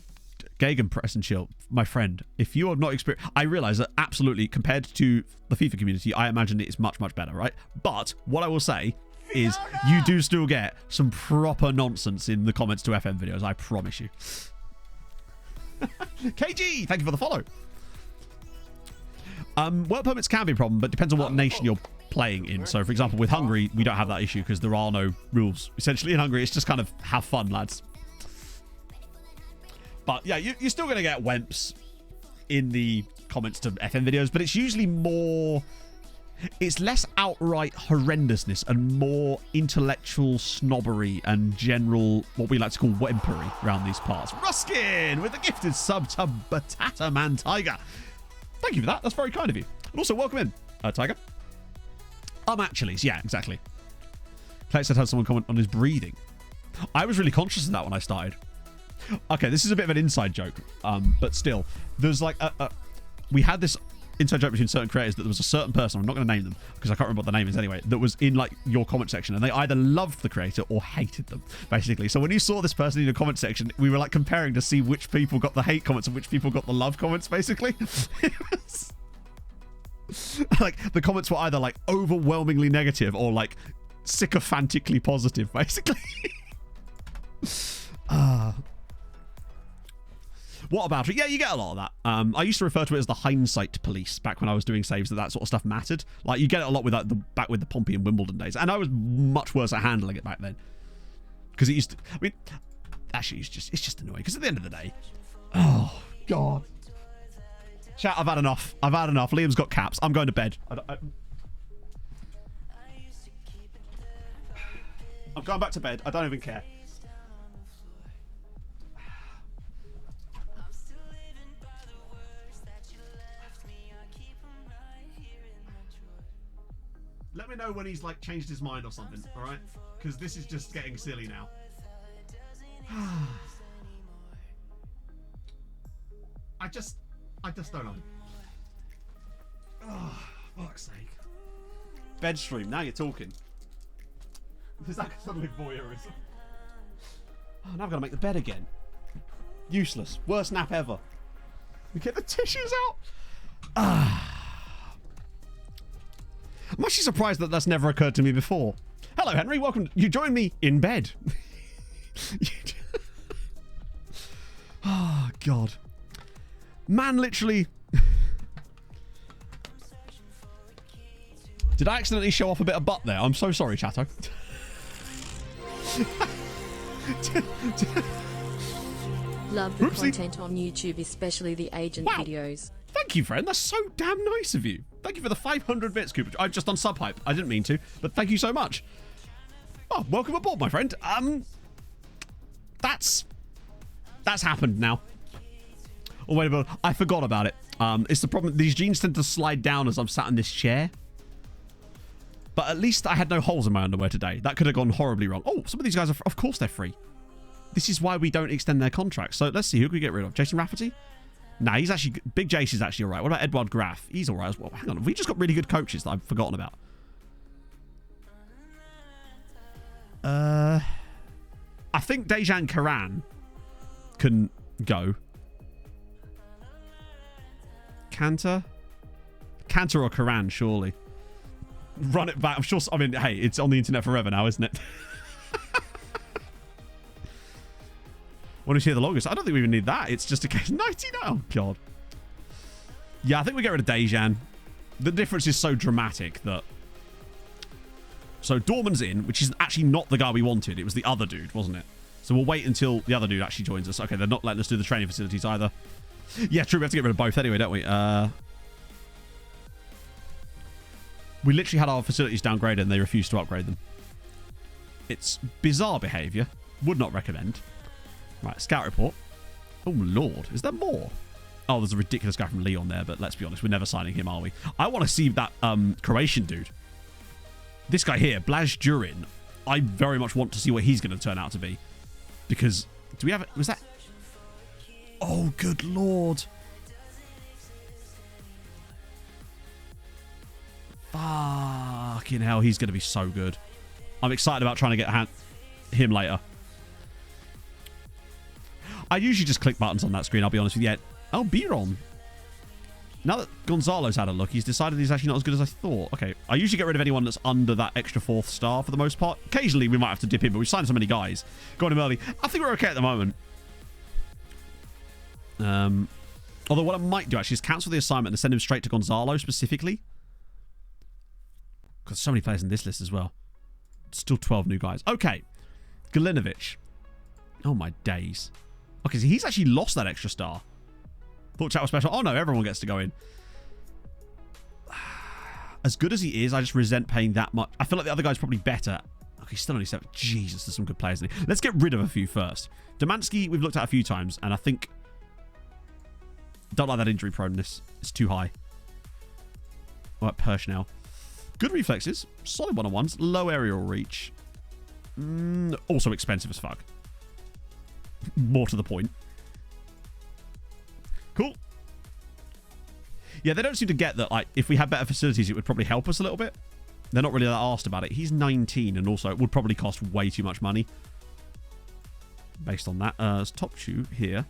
Gagan Press and Chill, my friend, if you have not experienced... I realise that absolutely, compared to the FIFA community, I imagine it is much, much better, right? But what I will say is you do still get some proper nonsense in the comments to FM videos, I promise you. KG, thank you for the follow. Work permits can be a problem, but depends on what nation you're playing in. So, for example, with Hungary, we don't have that issue because there are no rules. Essentially, in Hungary, it's just kind of have fun, lads. But yeah, you're still going to get wemps in the comments to FM videos, but it's usually more... It's less outright horrendousness and more intellectual snobbery and general, what we like to call wempery around these parts. Ruskin with a gifted sub to Batata Man Tiger. Thank you for that. That's very kind of you. And also, welcome in, Tiger. Actually, yeah, exactly. Clay said had someone comment on his breathing. I was really conscious of that when I started. Okay, this is a bit of an inside joke, but still, there's like we had this inside joke between certain creators that there was a certain person, I'm not going to name them because I can't remember what the name is anyway, that was in like your comment section, and they either loved the creator or hated them, basically. So when you saw this person in your comment section, we were like comparing to see which people got the hate comments and which people got the love comments, basically. Like the comments were either like overwhelmingly negative or like sycophantically positive, basically. What about it? Yeah, you get a lot of that. I used to refer to it as the hindsight police back when I was doing saves, that sort of stuff mattered. Like, you get it a lot with back with the Pompey and Wimbledon days. And I was much worse at handling it back then. Because it used to... I mean, actually, it's just annoying. Because at the end of the day... Oh, God. Chat, I've had enough. Liam's got caps. I'm going to bed. I'm going back to bed. I don't even care. Let me know when he's like changed his mind or something, all right? Because this is just getting silly now. I just don't know. Oh, fuck's sake. Bed stream. Now you're talking. Is that suddenly voyeurism? Oh, now I've got to make the bed again. Useless. Worst nap ever. We get the tissues out. I'm actually surprised that that's never occurred to me before. Hello, Henry. Welcome. You joined me in bed. Oh, God. Man, literally. Did I accidentally show off a bit of butt there? I'm so sorry, Chatto. Love the content on YouTube, especially the agent videos. Thank you, friend. That's so damn nice of you. Thank you for the 500 bits, Cooper. I've just done Subhype. I didn't mean to, but thank you so much. Oh, welcome aboard, my friend. That's happened now. Oh, wait a minute. I forgot about it. It's the problem. These jeans tend to slide down as I'm sat in this chair. But at least I had no holes in my underwear today. That could have gone horribly wrong. Oh, some of these guys are, of course they're free. This is why we don't extend their contracts. So let's see, who can we get rid of? Jason Rafferty? Nah, he's actually... Big Jace is actually all right. What about Edward Graff? He's all right as well. Hang on, we just got really good coaches that I've forgotten about. I think Dejan Karan can go. Cantor or Karan, surely. Run it back. I'm sure... I mean, hey, it's on the internet forever now, isn't it? When we see the longest, I don't think we even need that. It's just a case 99. Oh, God. Yeah, I think we get rid of Dejan. The difference is so dramatic that... So, Dorman's in, which is actually not the guy we wanted. It was the other dude, wasn't it? So, we'll wait until the other dude actually joins us. Okay, they're not letting us do the training facilities either. Yeah, true. We have to get rid of both anyway, don't we? We literally had our facilities downgraded and they refused to upgrade them. It's bizarre behaviour. Would not recommend. Right, scout report. Oh, Lord. Is there more? Oh, there's a ridiculous guy from Leon there, but let's be honest. We're never signing him, are we? I want to see that Croatian dude. This guy here, Blaz Durin. I very much want to see what he's going to turn out to be. Because, do we have it? Was that... Oh, good Lord. Fucking hell, he's going to be so good. I'm excited about trying to get him later. I usually just click buttons on that screen, I'll be honest with you. Oh, Biron. Now that Gonzalo's had a look, he's decided he's actually not as good as I thought. Okay, I usually get rid of anyone that's under that extra 4th star for the most part. Occasionally, we might have to dip in, but we've signed so many guys. Got him early. I think we're okay at the moment. Although what I might do actually is cancel the assignment and send him straight to Gonzalo specifically. Got so many players in this list as well. Still 12 new guys. Okay. Galinovic. Oh, my days. Okay, so he's actually lost that extra star. Thought chat was special. Oh, no, everyone gets to go in. As good as he is, I just resent paying that much. I feel like the other guy's probably better. Okay, still only 7. Jesus, there's some good players in here. Let's get rid of a few first. Domansky, we've looked at a few times, and I think... Don't like that injury proneness. It's too high. All right, Persh now. Good reflexes. Solid one-on-ones. Low aerial reach. Also expensive as fuck. More to the point. Cool. Yeah, they don't seem to get that, like, if we had better facilities, it would probably help us a little bit. They're not really that asked about it. He's 19, and also it would probably cost way too much money. Based on that. Top two here.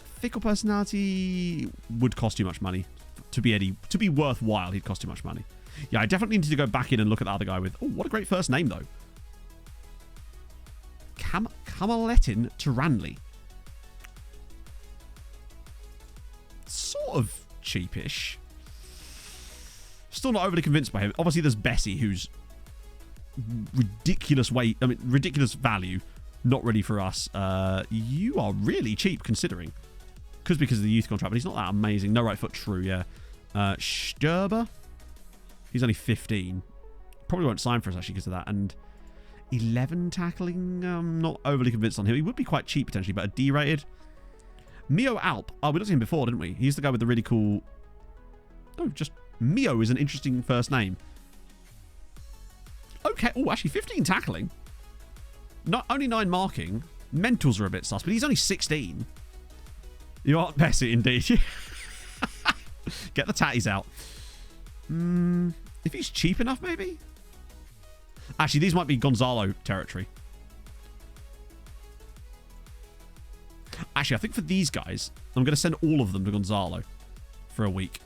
Fickle personality would cost too much money. To be worthwhile, he'd cost too much money. Yeah, I definitely need to go back in and look at the other guy with... Oh, what a great first name, though. Kamaletin Taranli. Sort of cheapish. Still not overly convinced by him. Obviously, there's Bessie, who's ridiculous weight. I mean, ridiculous value. Not really for us. You are really cheap, considering. Because of the youth contract, but he's not that amazing. No right foot, true, yeah. Sturber. He's only 15. Probably won't sign for us, actually, because of that. And 11 tackling. I'm not overly convinced on him. He would be quite cheap potentially, but a D rated. Mio Alp. Oh, we looked at him before, didn't we? He's the guy with the really cool... Oh, just Mio is an interesting first name. Okay. Oh, actually 15 tackling. Not only 9 marking. Mentals are a bit sus, but he's only 16. You aren't Bessie, indeed. Get the tatties out. If he's cheap enough, maybe? Actually, these might be Gonzalo territory. Actually, I think for these guys, I'm going to send all of them to Gonzalo for a week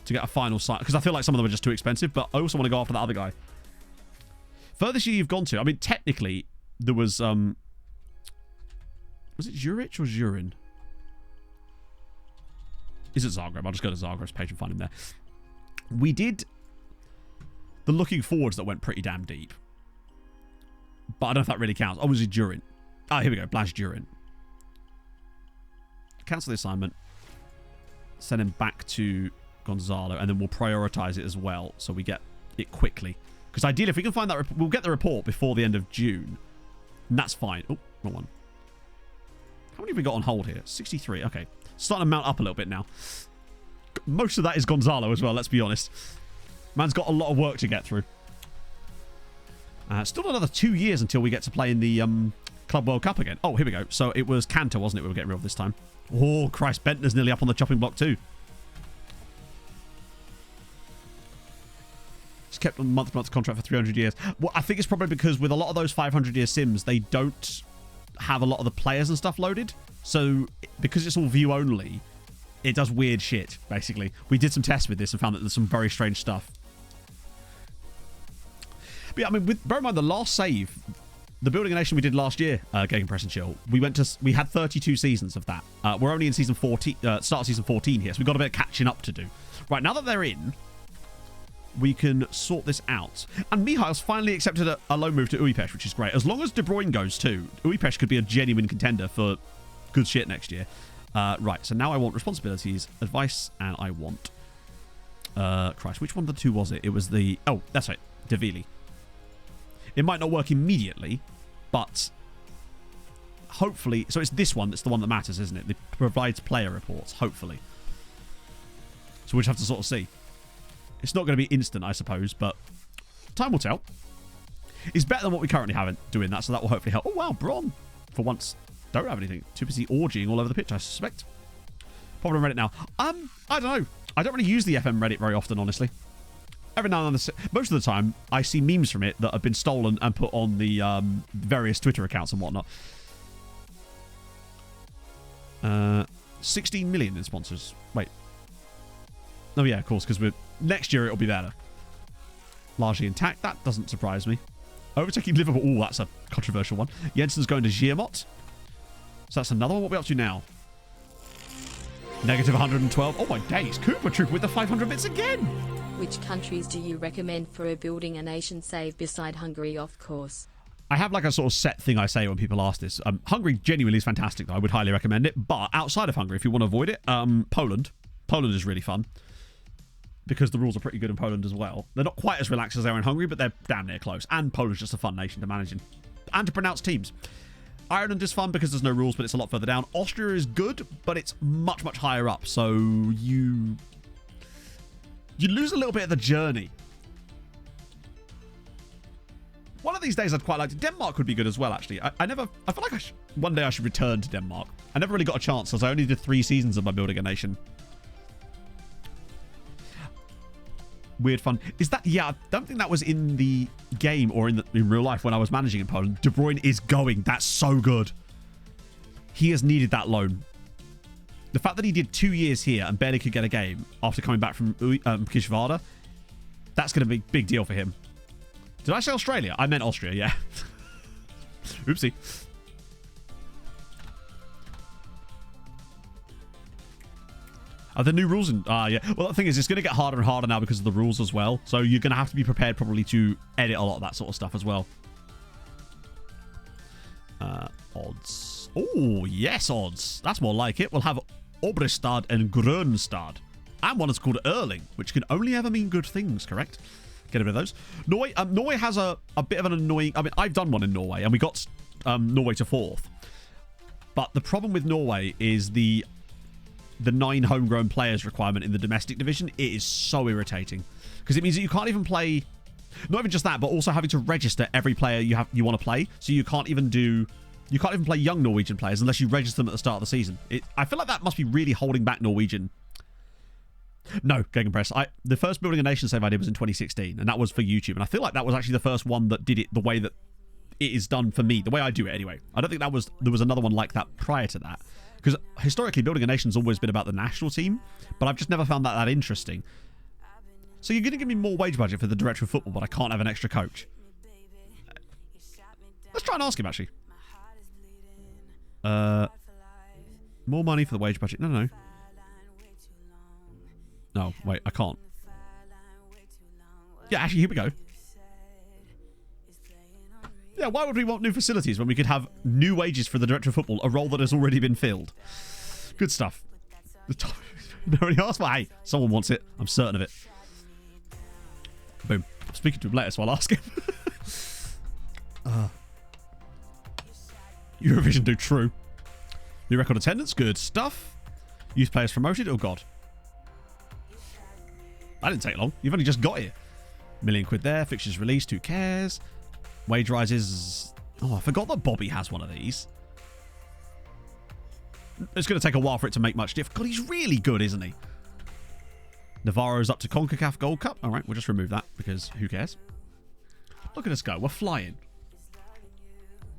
to get a final sign. Because I feel like some of them are just too expensive, but I also want to go after that other guy. Furthest year you've gone to, I mean, technically, there was it Zurich or Zurin? Is it Zagreb? I'll just go to Zagreb's page and find him there. We did the looking forwards that went pretty damn deep. But I don't know if that really counts. Oh, was it Durin? Ah, here we go. Blaž Durin. Cancel the assignment. Send him back to Gonzalo. And then we'll prioritize it as well. So we get it quickly. Because ideally, if we can find that... We'll get the report before the end of June. And that's fine. Oh, wrong one. How many have we got on hold here? 63. Okay. Starting to mount up a little bit now. Most of that is Gonzalo as well, let's be honest. Man's got a lot of work to get through. Still another 2 years until we get to play in the Club World Cup again. Oh, here we go. So it was Cantor, wasn't it, we were getting rid of this time? Oh, Christ. Bentner's nearly up on the chopping block too. He's kept on month-to-month contract for 300 years. Well, I think it's probably because with a lot of those 500-year sims, they don't have a lot of the players and stuff loaded. So because it's all view only, it does weird shit, basically. We did some tests with this and found that there's some very strange stuff. But yeah, I mean, bear in mind the last save, the Building a Nation we did last year, Gegenpress and Chill, we had 32 seasons of that. We're only in season 14, start of season 14 here, so we've got a bit of catching up to do. Right, now that they're in, we can sort this out. And Mihail's finally accepted a loan move to Újpest, which is great. As long as De Bruyne goes too, Újpest could be a genuine contender for good shit next year. Right, so now I want responsibilities, advice, and I want... Christ, which one of the two was it? It was the... Oh, that's right, Davili. It might not work immediately, but hopefully... So it's this one that's the one that matters, isn't it? It provides player reports, hopefully. So we'll just have to sort of see. It's not going to be instant, I suppose, but time will tell. It's better than what we currently have doing that, so that will hopefully help. Oh, wow, Bron. For once, don't have anything. Too busy orgying all over the pitch, I suspect. Probably on Reddit now. I don't know. I don't really use the FM Reddit very often, honestly. Every now and then, most of the time, I see memes from it that have been stolen and put on the various Twitter accounts and whatnot. 16 million in sponsors. Wait. Oh, yeah, of course, because next year it'll be better. Largely intact. That doesn't surprise me. Overtaking Liverpool. Oh, that's a controversial one. Jensen's going to Giamot. So that's another one. What are we up to now? Negative 112. Oh, my days. Cooper Troop with the 500 bits again. Which countries do you recommend for a Building a Nation save beside Hungary, of course? I have like a sort of set thing I say when people ask this. Hungary genuinely is fantastic, though. I would highly recommend it. But outside of Hungary, if you want to avoid it, Poland. Poland is really fun. Because the rules are pretty good in Poland as well. They're not quite as relaxed as they are in Hungary, but they're damn near close. And Poland's just a fun nation to manage and to pronounce teams. Ireland is fun because there's no rules, but it's a lot further down. Austria is good, but it's much, much higher up. So you lose a little bit of the journey. One of these days I'd quite like to... Denmark would be good as well, actually. I feel like one day I should return to Denmark. I never really got a chance, as I only did 3 seasons of my Building a Nation. Weird fun. Is that... Yeah, I don't think that was in the game or in real life when I was managing in Poland. De Bruyne is going. That's so good. He has needed that loan. The fact that he did 2 years here and barely could get a game after coming back from Kishvarda, that's going to be a big deal for him. Did I say Australia? I meant Austria, yeah. Oopsie. Are the new rules in... yeah. Well, the thing is, it's going to get harder and harder now because of the rules as well. So you're going to have to be prepared probably to edit a lot of that sort of stuff as well. Odds. Oh, yes, odds. That's more like it. We'll have Obrestad and Grönstad. And one is called Erling, which can only ever mean good things, correct? Get rid of those. Norway. Norway has a bit of an annoying. I mean, I've done one in Norway, and we got Norway to 4th. But the problem with Norway is the 9 homegrown players requirement in the domestic division. It is so irritating because it means that you can't even play. Not even just that, but also having to register every player you want to play. So you can't even play young Norwegian players unless you register them at the start of the season. I feel like that must be really holding back Norwegian. No, Gegenpress. The first Building a Nation save I did was in 2016, and that was for YouTube. And I feel like that was actually the first one that did it the way that it is done for me, the way I do it anyway. I don't think there was another one like that prior to that. Because historically, Building a Nation's always been about the national team, but I've just never found that interesting. So you're going to give me more wage budget for the director of football, but I can't have an extra coach. Let's try and ask him, actually. More money for the wage budget. No. No, wait, I can't. Yeah, actually, here we go. Yeah, why would we want new facilities when we could have new wages for the director of football, a role that has already been filled? Good stuff. Nobody asked, but hey, someone wants it. I'm certain of it. Boom. I'm speaking to him later, so I'll ask him. Eurovision do true. New record attendance, good stuff. Youth players promoted, oh god. That didn't take long. You've only just got here. £1 million there. Fixtures released. Who cares? Wage rises. Oh, I forgot that Bobby has one of these. It's going to take a while for it to make much difference. God, he's really good, isn't he? Navarro's up to CONCACAF Gold Cup. All right, we'll just remove that because who cares? Look at us go. We're flying.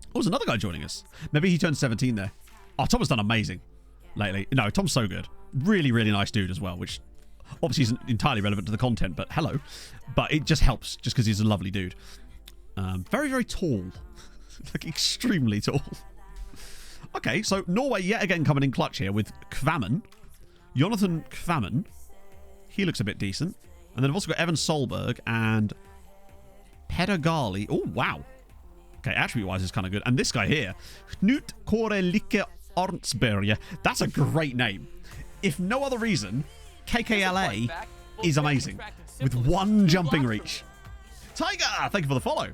Oh, there's another guy joining us. Maybe he turned 17 there. Oh, Tom has done amazing lately. No, Tom's so good. Really, really nice dude as well, which obviously isn't entirely relevant to the content, but hello. But it just helps just because he's a lovely dude. Very, very tall. Like, extremely tall. Okay, so Norway yet again coming in clutch here with Kvammen. Jonathan Kvammen. He looks a bit decent. And then I've also got Evan Solberg and Pedagali. Oh, wow. Okay, attribute-wise is kind of good. And this guy here, Knut Korelike Arnsberg. That's a great name. If no other reason, KKLA is amazing. With 1 jumping reach. Tiger, thank you for the follow.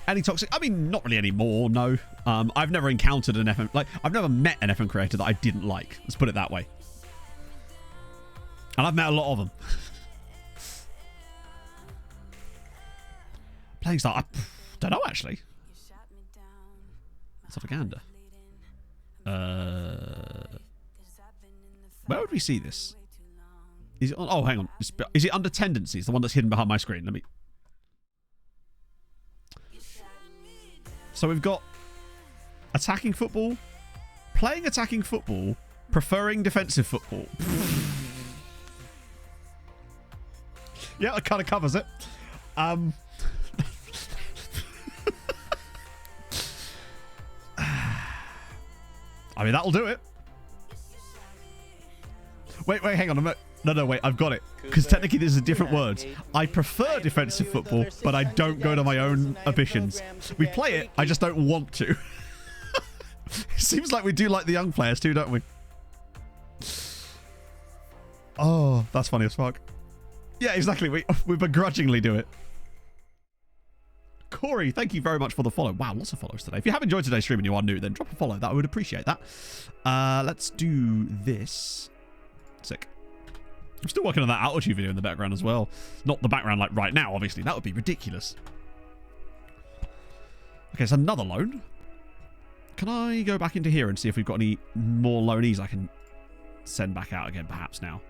Any toxic? I mean, not really anymore, no. I've never encountered an FM... Like, I've never met an FM creator that I didn't like. Let's put it that way. And I've met a lot of them. Playing style, I don't know, actually. Let's have a gander. Where would we see this? Is it on, oh, hang on. Is it under tendencies? The one that's hidden behind my screen. Let me... So we've got attacking football, playing attacking football, preferring defensive football. Yeah, that kind of covers it. I mean, that'll do it. Wait, hang on a minute. No, wait, I've got it. Because technically this is a different word. I prefer defensive football, but I don't go to my own ambitions. We play it, I just don't want to. It seems like we do like the young players too, don't we? Oh, that's funny as fuck. Yeah, exactly. We begrudgingly do it. Corey, thank you very much for the follow. Wow, lots of follows today. If you have enjoyed today's stream and you are new, then drop a follow. That I would appreciate that. Let's do this. Sick. I'm still working on that altitude video in the background as well. Not the background like right now, obviously. That would be ridiculous. Okay, so another loan. Can I go back into here and see if we've got any more loanees I can send back out again, perhaps now?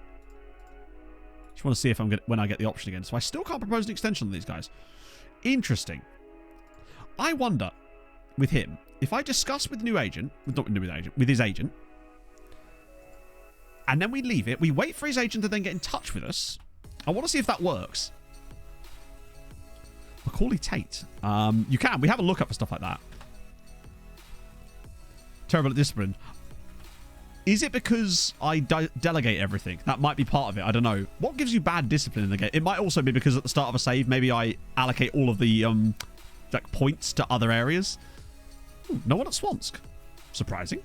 Just want to see if when I get the option again. So I still can't propose an extension on these guys. Interesting. I wonder, with him, if I discuss with new agent, with his agent, and then we leave it, we wait for his agent to then get in touch with us. I want to see if that works. Macaulay Tate. You can. We have a look up for stuff like that. Terrible at discipline. Is it because I delegate everything? That might be part of it. I don't know. What gives you bad discipline in the game? It might also be because at the start of a save, maybe I allocate all of the like points to other areas. Ooh, no one at Swansk. Surprising.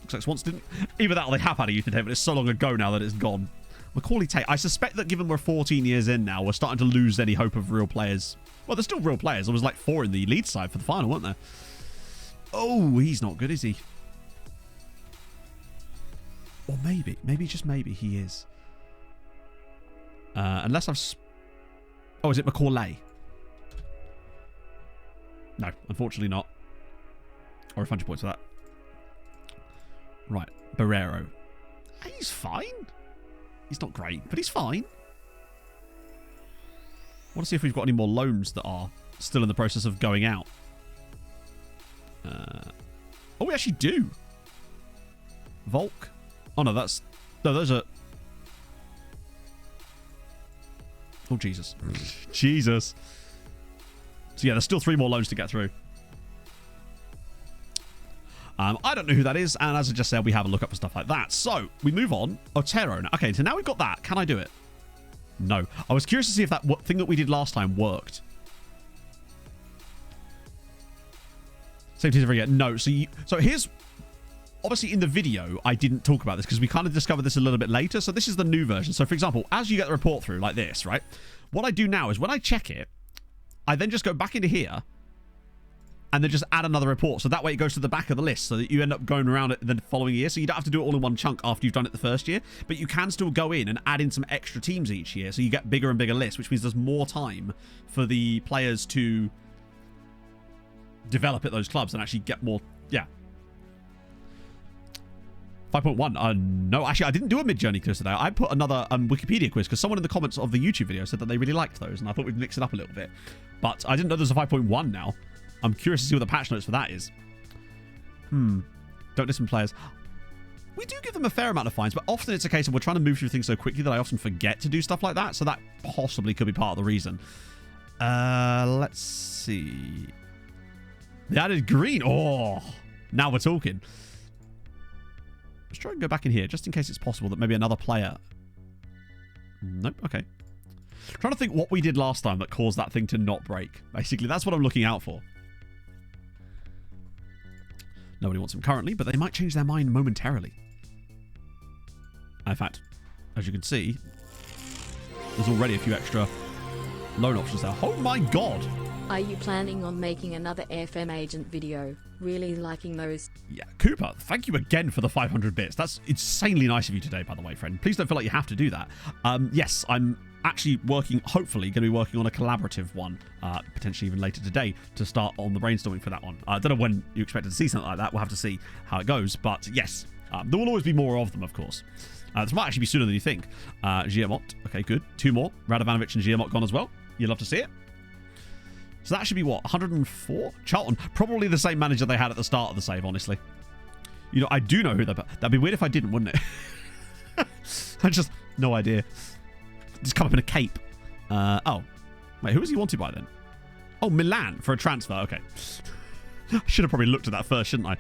Looks like Swans didn't. Either that or they have had a youth intake, but it's so long ago now that it's gone. Macaulay Tate. I suspect that given we're 14 years in now, we're starting to lose any hope of real players. Well, there's still real players. There was like 4 in the lead side for the final, weren't there? Oh, he's not good, is he? Or maybe, just maybe, he is. Unless I've... Oh, is it Macaulay? No, unfortunately not. Or 100 points for that. Right, Barrero. He's fine. He's not great, but he's fine. I want to see if we've got any more loans that are still in the process of going out. Oh, we actually do. Volk. Oh, no, that's... No, those are... Oh, Jesus. Jesus. So, yeah, there's still 3 more loans to get through. I don't know who that is, and as I just said, we have a look up for stuff like that. So, we move on. Otero. Okay, so now we've got that. Can I do it? No. I was curious to see if that thing that we did last time worked. Same teams every year. No. So here's... Obviously, in the video, I didn't talk about this because we kind of discovered this a little bit later. So this is the new version. So, for example, as you get the report through like this, right? What I do now is when I check it, I then just go back into here and then just add another report. So that way it goes to the back of the list so that you end up going around it the following year. So you don't have to do it all in one chunk after you've done it the first year. But you can still go in and add in some extra teams each year. So you get bigger and bigger lists, which means there's more time for the players to develop at those clubs and actually get more... Yeah. 5.1. No, actually, I didn't do a mid-journey quiz today. I put another Wikipedia quiz because someone in the comments of the YouTube video said that they really liked those, and I thought we'd mix it up a little bit. But I didn't know there's a 5.1 now. I'm curious to see what the patch notes for that is. Don't listen players. We do give them a fair amount of fines, but often it's a case of we're trying to move through things so quickly that I often forget to do stuff like that, so that possibly could be part of the reason. Let's see. They added green. Oh, now we're talking. Let's try and go back in here, just in case it's possible that maybe another player... Nope, okay. Trying to think what we did last time that caused that thing to not break. Basically, that's what I'm looking out for. Nobody wants them currently, but they might change their mind momentarily. In fact, as you can see, there's already a few extra loan options there. Oh my god! Are you planning on making another FM agent video? Really liking those. Yeah, Cooper, thank you again for the 500 bits. That's insanely nice of you today, by the way, friend. Please don't feel like you have to do that. Yes, I'm actually working, hopefully, going to be working on a collaborative one, potentially even later today, to start on the brainstorming for that one. I don't know when you expected to see something like that. We'll have to see how it goes. But yes, there will always be more of them, of course. This might actually be sooner than you think. Giamot, okay, good. 2 more. Radovanovic and Giamot gone as well. You'd love to see it. So that should be, what, 104? Charlton. Probably the same manager they had at the start of the save, honestly. You know, I do know who they're... That'd be weird if I didn't, wouldn't it? I just... No idea. Just come up in a cape. Oh. Wait, who was he wanted by then? Oh, Milan for a transfer. Okay. I should have probably looked at that first, shouldn't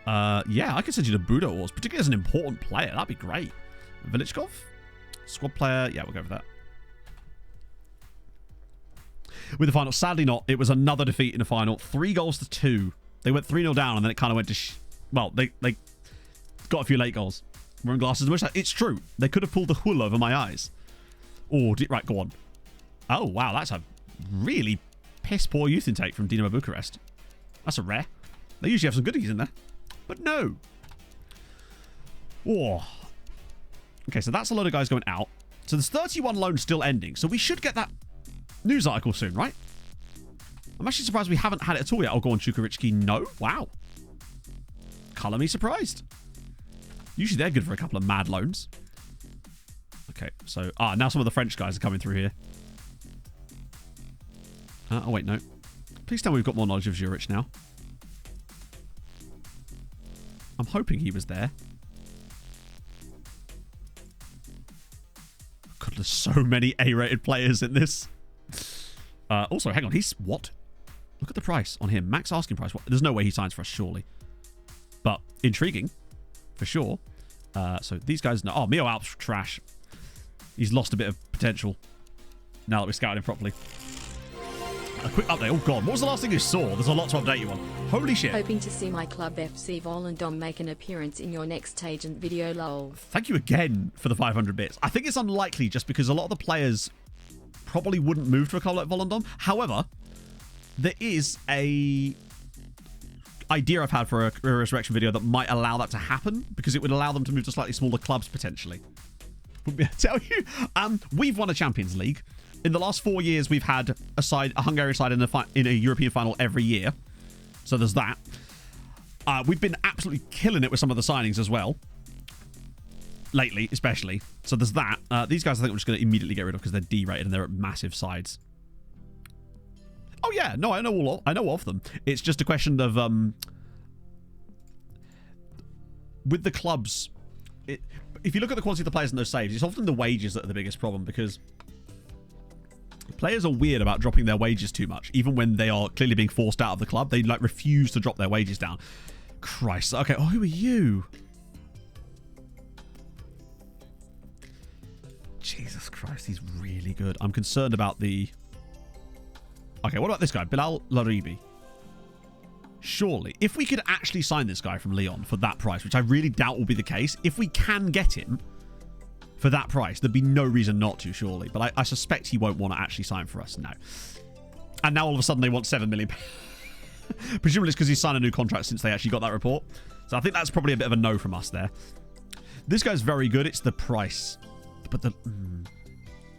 I? Yeah, I could send you to Budo Wars, particularly as an important player. That'd be great. Velichkov? Squad player. Yeah, we'll go for that. With the final, sadly not. It was another defeat in the final. 3-2. They went 3-0 down, and then it kind of went to... Well, they got a few late goals. Wearing glasses. It's true. They could have pulled the wool over my eyes. Oh, right, go on. Oh, wow, that's a really piss-poor youth intake from Dinamo Bucharest. That's a rare. They usually have some goodies in there. But no. Oh. Okay, so that's a load of guys going out. So there's 31 loans still ending. So we should get that news article soon, right? I'm actually surprised we haven't had it at all yet. Oh, go on, Chukwuemeka. No? Wow. Colour me surprised. Usually they're good for a couple of mad loans. Okay, so... now some of the French guys are coming through here. Oh, wait, no. Please tell me we've got more knowledge of Zurich now. I'm hoping he was there. God, there's so many A-rated players in this. Also, hang on. He's... What? Look at the price on him. Max asking price. What? There's no way he signs for us, surely. But intriguing. For sure. So these guys... No. Oh, Mio Alp's trash. He's lost a bit of potential. Now that we're scouting him properly. A quick update. Oh, God. What was the last thing you saw? There's a lot to update you on. Holy shit. Hoping to see my club FC Volendam make an appearance in your next agent video, lol. Thank you again for the 500 bits. I think it's unlikely just because a lot of the players probably wouldn't move to a club like Volendam. However, there is a idea I've had for a career resurrection video that might allow that to happen because it would allow them to move to slightly smaller clubs potentially. Wouldn't be able to tell you. We've won a Champions League. In the last 4 years, we've had a Hungarian side in a European final every year. So there's that. We've been absolutely killing it with some of the signings as well. Lately, especially. So there's that. These guys I think we're just going to immediately get rid of because they're D-rated and they're at massive sides. Oh yeah, no, I know of them. It's just a question of with the clubs. If you look at the quality of the players and those saves, it's often the wages that are the biggest problem because players are weird about dropping their wages too much, even when they are clearly being forced out of the club. They like refuse to drop their wages down. Christ. Okay. Oh, who are you? Jesus Christ, he's really good. I'm concerned about the... Okay, what about this guy? Bilal Laribi. Surely, if we could actually sign this guy from Lyon for that price, which I really doubt will be the case, if we can get him for that price, there'd be no reason not to, surely. But I suspect he won't want to actually sign for us, no. And now all of a sudden they want 7 million. Presumably it's because he's signed a new contract since they actually got that report. So I think that's probably a bit of a no from us there. This guy's very good. It's the price. But the...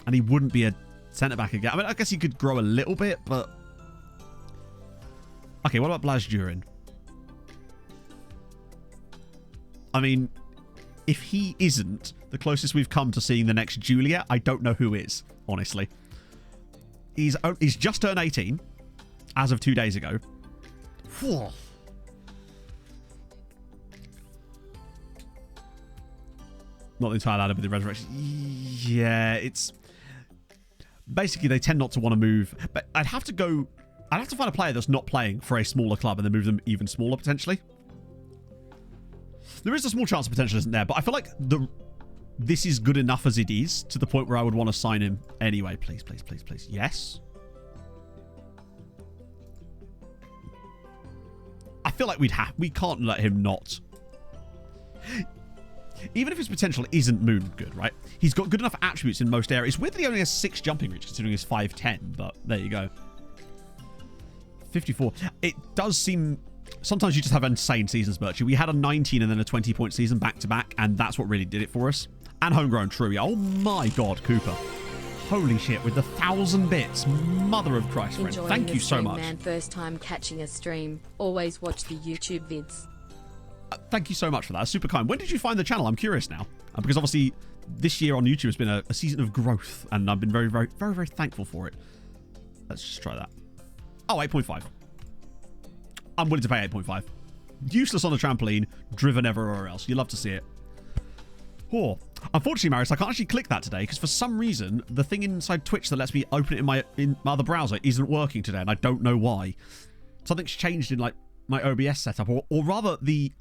And he wouldn't be a centre-back again. I mean, I guess he could grow a little bit, but... Okay, what about Blaž Durin? I mean, if he isn't the closest we've come to seeing the next Juliet, I don't know who is, honestly. He's just turned 18 as of 2 days ago. Whew. Not the entire ladder with the resurrection. Yeah, it's... Basically, they tend not to want to move. But I'd have to find a player that's not playing for a smaller club and then move them even smaller, potentially. There is a small chance of potential isn't there, but I feel like this is good enough as it is to the point where I would want to sign him anyway. Please, please, please, please. Yes. I feel like we can't let him not. Even if his potential isn't moon good, right? He's got good enough attributes in most areas. It's weird that he only has 6 jumping reach considering he's 5'10", but there you go. 54. It does seem... Sometimes you just have insane seasons, Birchie. We had a 19 and then a 20-point season back-to-back, and that's what really did it for us. And homegrown true. Oh my god, Cooper. Holy shit, with the 1,000 bits. Mother of Christ, friend. Thank you so much. Man, first time catching a stream. Always watch the YouTube vids. Thank you so much for that. Super kind. When did you find the channel? I'm curious now. Because obviously, this year on YouTube has been a season of growth, and I've been very, very, very, very thankful for it. Let's just try that. Oh, 8.5. I'm willing to pay 8.5. Useless on a trampoline, driven everywhere else. You love to see it. Oh, unfortunately, Marius, I can't actually click that today because for some reason, the thing inside Twitch that lets me open it in my other browser isn't working today, and I don't know why. Something's changed in like my OBS setup, or rather the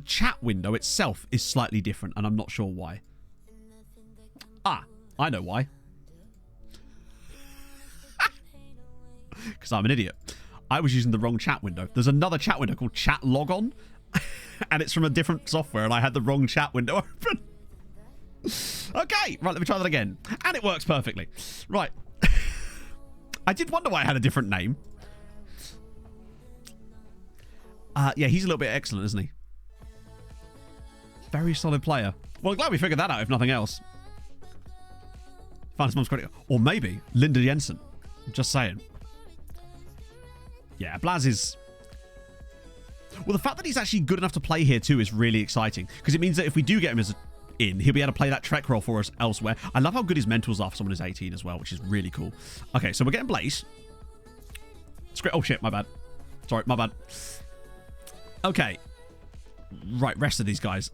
chat window itself is slightly different, and I'm not sure why. Ah, I know why. Because I'm an idiot. I was using the wrong chat window. There's another chat window called Chat Logon, and it's from a different software, and I had the wrong chat window open. Okay, right, let me try that again. And it works perfectly. Right. I did wonder why I had a different name. Yeah, he's a little bit excellent, isn't he? Very solid player. Well, glad we figured that out, if nothing else. Find his mum's credit. Or maybe Linda Jensen. Just saying. Yeah, Blaz is... Well, the fact that he's actually good enough to play here, too, is really exciting. Because it means that if we do get him in, he'll be able to play that Trek role for us elsewhere. I love how good his mentals are for someone who's 18 as well, which is really cool. Okay, so we're getting Blaze. Oh, shit, my bad. Sorry, my bad. Okay. Right, rest of these guys.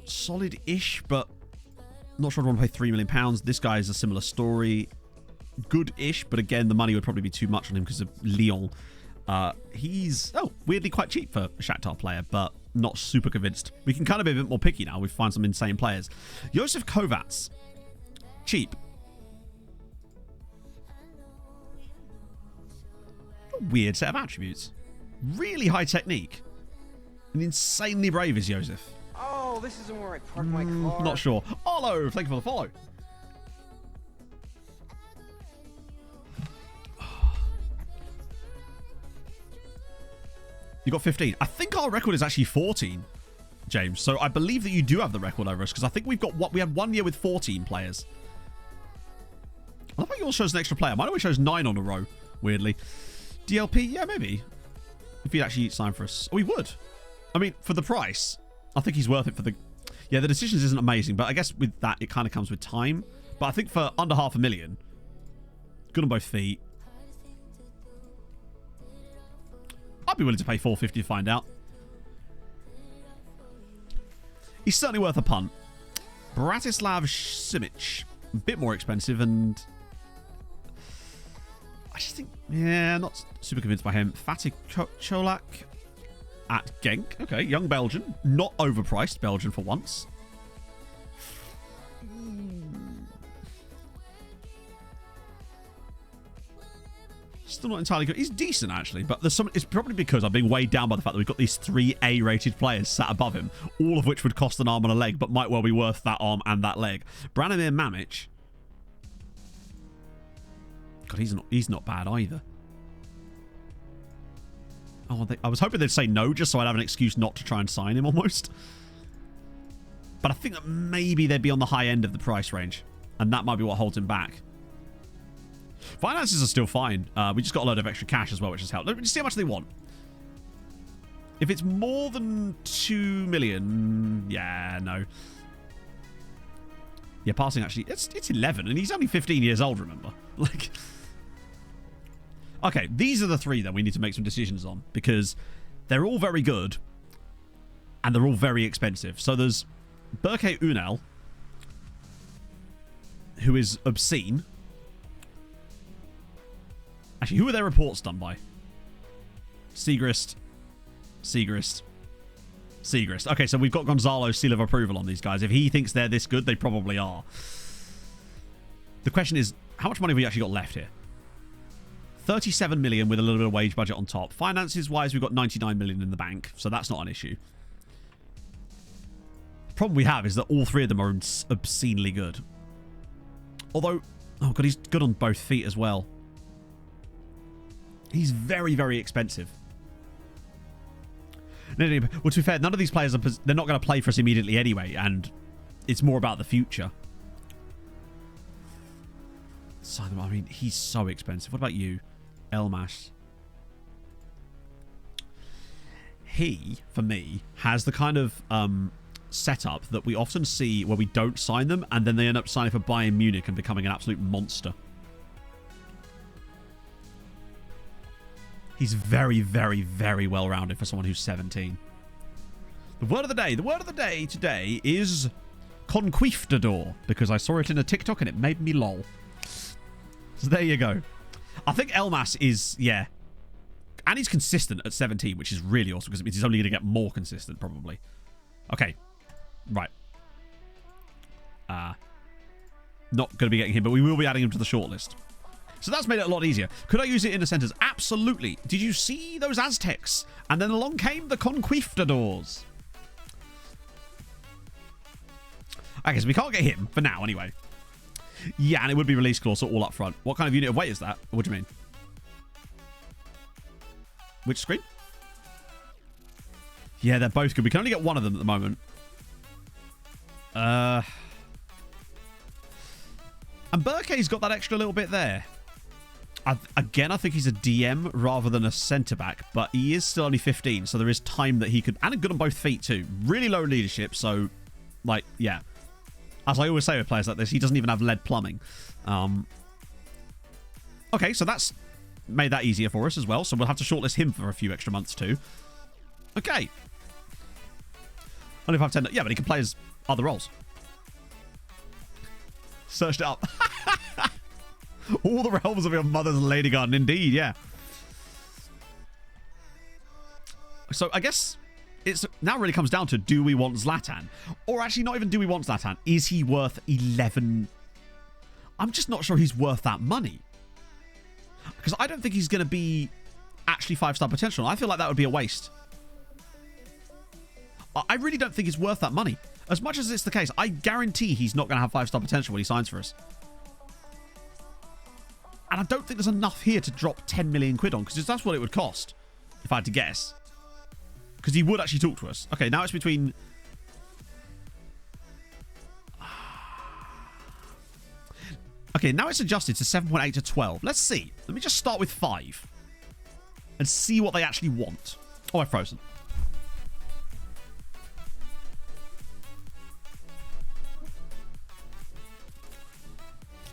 Solid-ish, but not sure I'd want to pay £3 million. This guy is a similar story. Good-ish, but again, the money would probably be too much on him because of Lyon. He's, weirdly quite cheap for a Shakhtar player, but not super convinced. We can kind of be a bit more picky now. We find some insane players. Josef Kovacs. Cheap. A weird set of attributes. Really high technique. And insanely brave is Joseph. Oh, this isn't where I park my car. Not sure. Olo, thank you for the follow. You got 15. I think our record is actually 14, James. So I believe that you do have the record over us because I think we've got we had 1 year with 14 players. I love how yours shows an extra player. Mine always shows 9 on a row, weirdly. DLP, yeah, maybe. If he'd actually sign for us. Oh, he would. I mean, for the price, I think he's worth it for the... Yeah, the decisions isn't amazing, but I guess with that, it kind of comes with time. But I think for under $500,000, good on both feet. I'd be willing to pay $450 to find out. He's certainly worth a punt. Bratislav Simic. A bit more expensive and... I just think... Yeah, not super convinced by him. Fatih Cholak at Genk. Okay, young Belgian. Not overpriced Belgian for once. Still not entirely good. He's decent, actually, but there's some. It's probably because I'm being weighed down by the fact that we've got these 3 A-rated players sat above him, all of which would cost an arm and a leg, but might well be worth that arm and that leg. Branimir Mamic. God, he's not bad either. Oh, I was hoping they'd say no, just so I'd have an excuse not to try and sign him, almost. But I think that maybe they'd be on the high end of the price range, and that might be what holds him back. Finances are still fine. We just got a load of extra cash as well, which has helped. Let's see how much they want. If it's more than 2 million... Yeah, no. Yeah, passing actually... It's 11, and he's only 15 years old, remember? Like... Okay, these are the 3 that we need to make some decisions on, because they're all very good, and they're all very expensive. So there's Berke Unel, who is obscene. Actually, who are their reports done by? Segrist. Okay, so we've got Gonzalo's seal of approval on these guys. If he thinks they're this good, they probably are. The question is, how much money have we actually got left here? 37 million with a little bit of wage budget on top. Finances-wise, we've got 99 million in the bank, so that's not an issue. The problem we have is that all 3 of them are obscenely good. Although, oh god, he's good on both feet as well. He's very, very expensive. Well, to be fair, none of these players they're not going to play for us immediately anyway, and it's more about the future. So, I mean, he's so expensive. What about you? Elmas. He, for me, has the kind of setup that we often see where we don't sign them, and then they end up signing for Bayern Munich and becoming an absolute monster. He's very, very, very well-rounded for someone who's 17. The word of the day. The word of the day today is Conquistador, because I saw it in a TikTok and it made me lol. So there you go. I think Elmas is, yeah. And he's consistent at 17, which is really awesome, because it means he's only going to get more consistent, probably. Okay. Right. Not going to be getting him, but we will be adding him to the shortlist. So that's made it a lot easier. Could I use it in the centers? Absolutely. Did you see those Aztecs? And then along came the Conquistadors. I guess we can't get him for now, anyway. Yeah, and it would be release clause, so all up front. What kind of unit of weight is that? What do you mean? Which screen? Yeah, they're both good. We can only get one of them at the moment. And Berke's got that extra little bit there. Again, I think he's a DM rather than a centre-back, but he is still only 15, so there is time that he could... And good on both feet, too. Really low leadership, so, like, yeah. As I always say with players like this, he doesn't even have lead plumbing. Okay, so that's made that easier for us as well, so we'll have to shortlist him for a few extra months, too. Okay. Only 5-10... Yeah, but he can play his other roles. Searched it up. All the realms of your mother's lady garden, indeed, yeah. So I guess it's now really comes down to, do we want Zlatan? Or actually, not even do we want Zlatan. Is he worth 11? I'm just not sure he's worth that money. Because I don't think he's going to be actually 5-star potential. I feel like that would be a waste. I really don't think it's worth that money. As much as it's the case, I guarantee he's not going to have 5-star potential when he signs for us. And I don't think there's enough here to drop 10 million quid on, because that's what it would cost, if I had to guess. Because he would actually talk to us. Okay, now it's between... Okay, now it's adjusted to 7.8 to 12. Let's see. Let me just start with 5. And see what they actually want. Oh, I've frozen.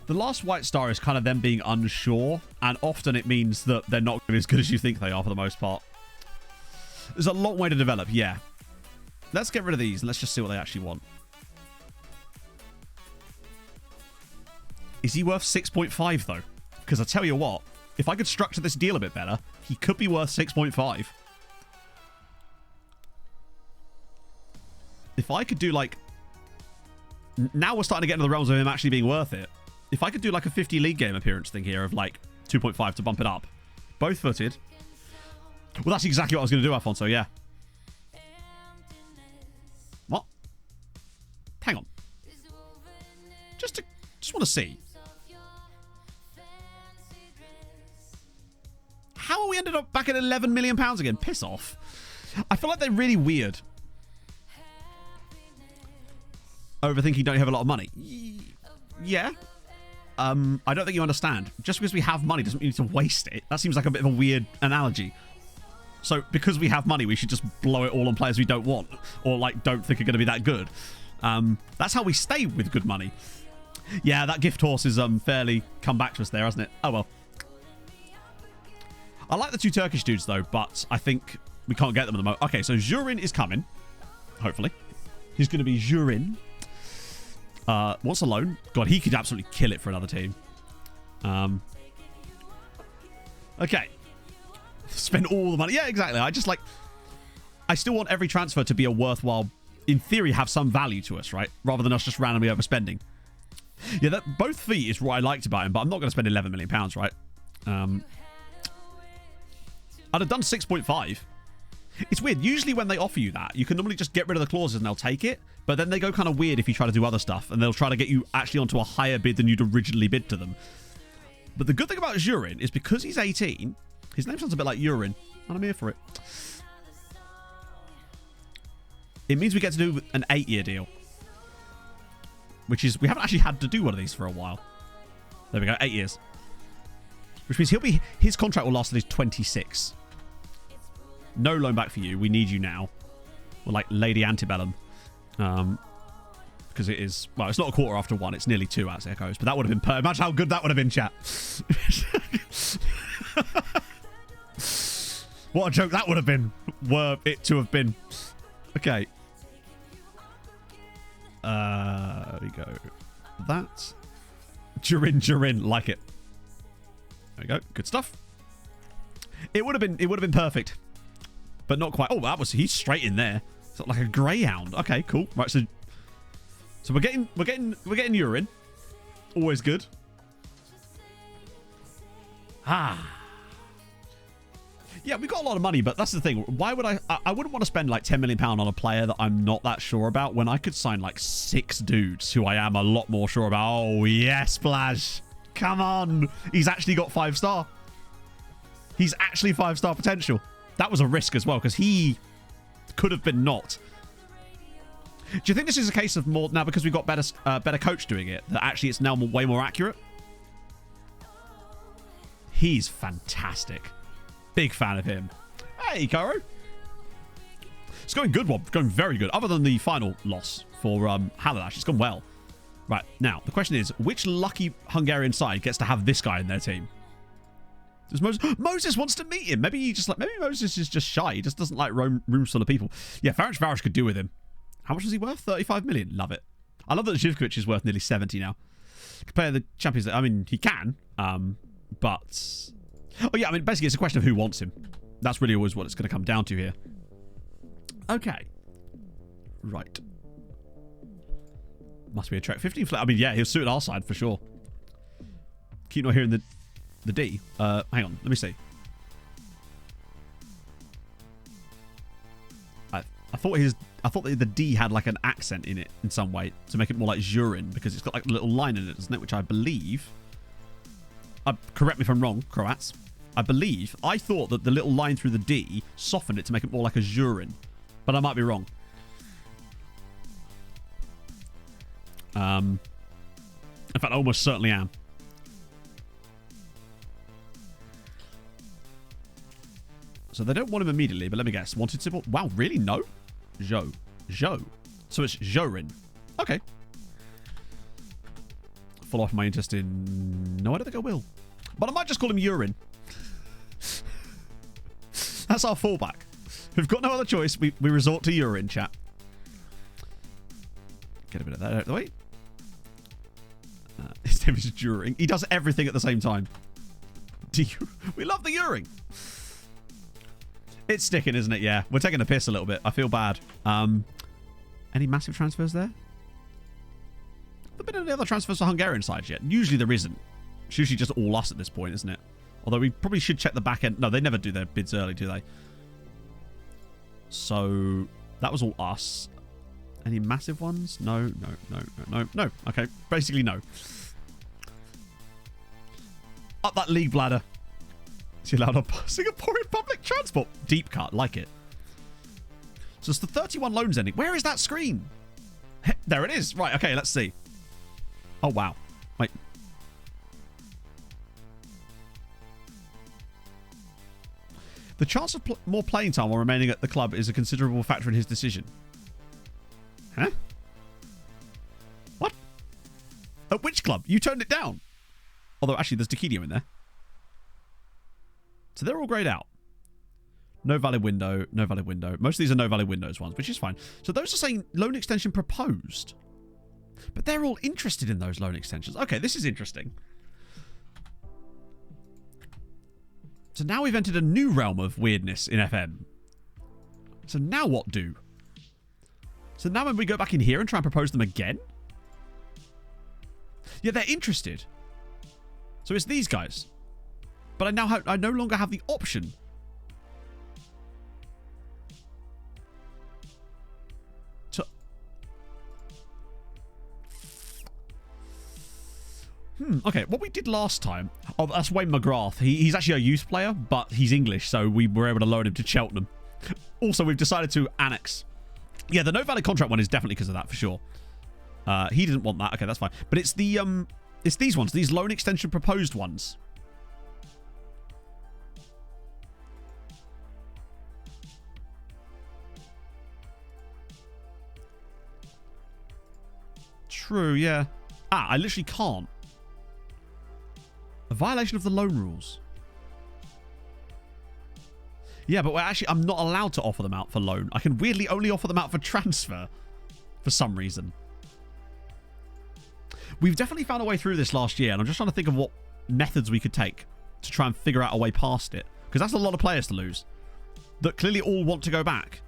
The last white star is kind of them being unsure, and often it means that they're not going to be as good as you think they are for the most part. There's a long way to develop, yeah. Let's get rid of these and let's just see what they actually want. Is he worth 6.5 though? Because I tell you what, if I could structure this deal a bit better, he could be worth 6.5. If I could do like... Now we're starting to get into the realms of him actually being worth it. If I could do like a 50 league game appearance thing here of like 2.5 to bump it up. Both footed. Well, that's exactly what I was going to do, Alfonso, yeah. What? Hang on. Just want to see. How are we ended up back at £11 million again? Piss off. I feel like they're really weird. Overthinking, don't you have a lot of money? Yeah. I don't think you understand. Just because we have money doesn't mean you need to waste it. That seems like a bit of a weird analogy. So, because we have money, we should just blow it all on players we don't want. Or, like, don't think are going to be that good. That's how we stay with good money. Yeah, that gift horse is fairly come back to us there, hasn't it? Oh, well. I like the 2 Turkish dudes, though, but I think we can't get them at the moment. Okay, so Jurin is coming. Hopefully. He's going to be Jurin. What's a loan? God, he could absolutely kill it for another team. Okay. Spend all the money. Yeah, exactly. I still want every transfer to be a worthwhile, in theory, have some value to us, right? Rather than us just randomly overspending. Yeah, that both feet is what I liked about him, but I'm not going to spend £11 million, right? I'd have done 6.5. It's weird. Usually when they offer you that, you can normally just get rid of the clauses and they'll take it. But then they go kind of weird if you try to do other stuff. And they'll try to get you actually onto a higher bid than you'd originally bid to them. But the good thing about Jurin is because he's 18, his name sounds a bit like urine. And I'm here for it. It means we get to do an 8-year deal. Which is, we haven't actually had to do one of these for a while. There we go, 8 years. Which means his contract will last until he's 26. No loan back for you. We need you now. We're like Lady Antebellum. Because it is... Well, it's not a quarter after 1. It's nearly 2 as it goes. But that would have been... Imagine how good that would have been, chat. What a joke that would have been. Were it to have been. Okay. There we go. That. Jurin. Like it. There we go. Good stuff. It would have been perfect. But not quite. Oh, he's straight in there. It's like a greyhound. Okay, cool. Right, so we're getting urine. Always good. Yeah, we got a lot of money, but that's the thing. Why would I wouldn't want to spend like £10 million on a player that I'm not that sure about when I could sign like 6 dudes who I am a lot more sure about. Oh, yes, Splash. Come on. He's actually got 5-star. He's actually 5-star potential. That was a risk as well, because he could have been not. Do you think this is a case of more now because we've got better coach doing it, that actually it's now way more accurate? He's fantastic. Big fan of him. Hey, Karo. It's going good, Rob. Going very good. Other than the final loss for Haladash, it's gone well. Right, now, the question is, which lucky Hungarian side gets to have this guy in their team? Does Moses wants to meet him. Maybe Moses is just shy. He just doesn't like rooms full of people. Yeah, Varish could do with him. How much is he worth? 35 million. Love it. I love that Zivkovic is worth nearly 70 now. Compare the Champions League. I mean, he can, but... Oh, yeah, I mean, basically, it's a question of who wants him. That's really always what it's going to come down to here. Okay. Right. Must be a track. 15 flat. I mean, yeah, he'll suit our side for sure. Keep not hearing the D. Hang on. Let me see. I thought the D had like an accent in it in some way to make it more like Zurin, because it's got like a little line in it, doesn't it? Which I believe. Correct me if I'm wrong, Croats. I thought that the little line through the D softened it to make it more like a Zurin, but I might be wrong. In fact, I almost certainly am. So they don't want him immediately, but let me guess. Wanted symbol? Wow, really? No? Zhou. So it's Zhourin. Okay. Follow off my interest in... No, I don't think I will. But I might just call him Urine. That's our fallback. We've got no other choice. We resort to urine, chat. Get a bit of that out of the way. His name is During. He does everything at the same time. We love the urine. It's sticking, isn't it? Yeah. We're taking a piss a little bit. I feel bad. Any massive transfers there? Have there been any other transfers for Hungarian sides yet? Usually there isn't. It's usually just all us at this point, isn't it? Although we probably should check the back end. No, they never do their bids early, do they? So that was all us. Any massive ones? No. Okay, basically no. Up that league bladder. Is he allowed on Singaporean public transport? Deep cut, like it. So it's the 31 loans ending. Where is that screen? There it is. Right, okay, let's see. Oh, wow. Wait. The chance of more playing time while remaining at the club is a considerable factor in his decision. Huh? What? At which club? You turned it down. Although, actually, there's Taquinho in there. So they're all grayed out. No valid window, no valid window. Most of these are no valid windows ones, which is fine. So those are saying loan extension proposed. But they're all interested in those loan extensions. Okay, this is interesting. So now we've entered a new realm of weirdness in FM. So now what do? So now when we go back in here and try and propose them again? Yeah, they're interested. So it's these guys. But I no longer have the option to... Okay, what we did last time... Oh, that's Wayne McGrath. He's actually a youth player, but he's English, so we were able to loan him to Cheltenham. Also, we've decided to annex. Yeah, the no valid contract one is definitely because of that, for sure. He didn't want that. Okay, that's fine. But it's the... It's these ones. These loan extension proposed ones. True, yeah. I literally can't. A violation of the loan rules. Yeah, but I'm not allowed to offer them out for loan. I can weirdly only offer them out for transfer. For some reason. We've definitely found a way through this last year, and I'm just trying to think of what methods we could take to try and figure out a way past it. Because that's a lot of players to lose. That clearly all want to go back.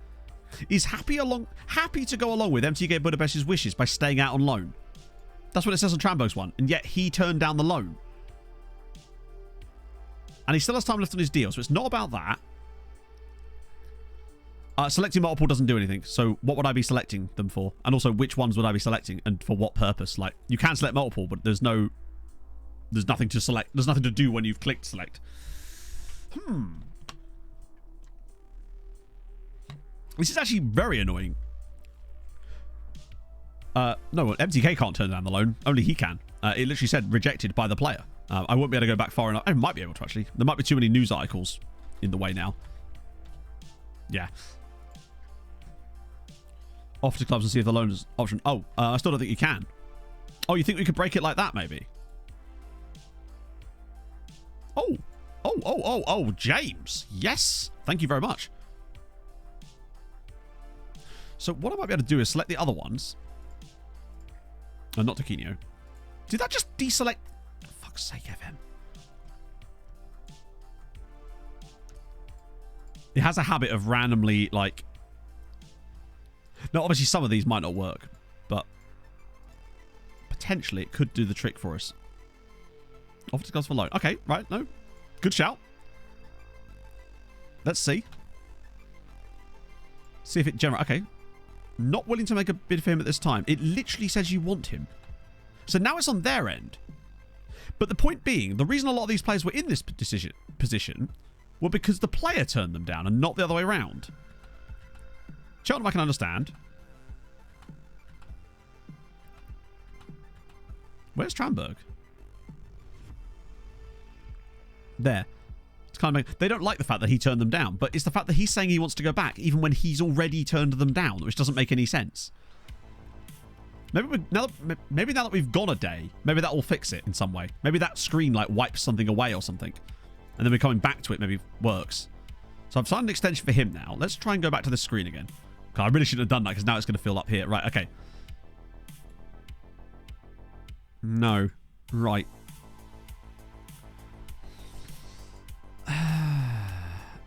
Is happy to go along with MTK Budapest's wishes by staying out on loan. That's what it says on Trambo's one, and yet he turned down the loan. And he still has time left on his deal, so it's not about that. Selecting multiple doesn't do anything, so what would I be selecting them for? And also, which ones would I be selecting, and for what purpose? Like, you can select multiple, but there's nothing to select. There's nothing to do when you've clicked select. This is actually very annoying. No, MTK can't turn down the loan. Only he can. It literally said rejected by the player. I won't be able to go back far enough. I might be able to, actually. There might be too many news articles in the way now. Yeah. Offer to clubs and see if the loan is option. Oh, I still don't think you can. Oh, you think we could break it like that, maybe? Oh, James. Yes. Thank you very much. So what I might be able to do is select the other ones. Not Taquinho. Did that just deselect? For fuck's sake, FM. It has a habit of randomly, like... Now, obviously, some of these might not work, but potentially it could do the trick for us. Offer to clubs for loan. Okay, right, no. Good shout. Let's see. See if it generates. Okay. Not willing to make a bid for him at this time. It literally says you want him. So now it's on their end. But the point being, the reason a lot of these players were in this position were because the player turned them down and not the other way around. Cheltenham I can understand. Where's Tranberg? There. It's kind of they don't like the fact that he turned them down, but it's the fact that he's saying he wants to go back even when he's already turned them down, which doesn't make any sense. Maybe now that we've gone a day, maybe that will fix it in some way. Maybe that screen like wipes something away or something, and then we're coming back to it. Maybe works. So I've signed an extension for him now. Let's try and go back to the screen again. Okay, I really shouldn't have done that because now it's going to fill up here. Right? Okay. No. Right.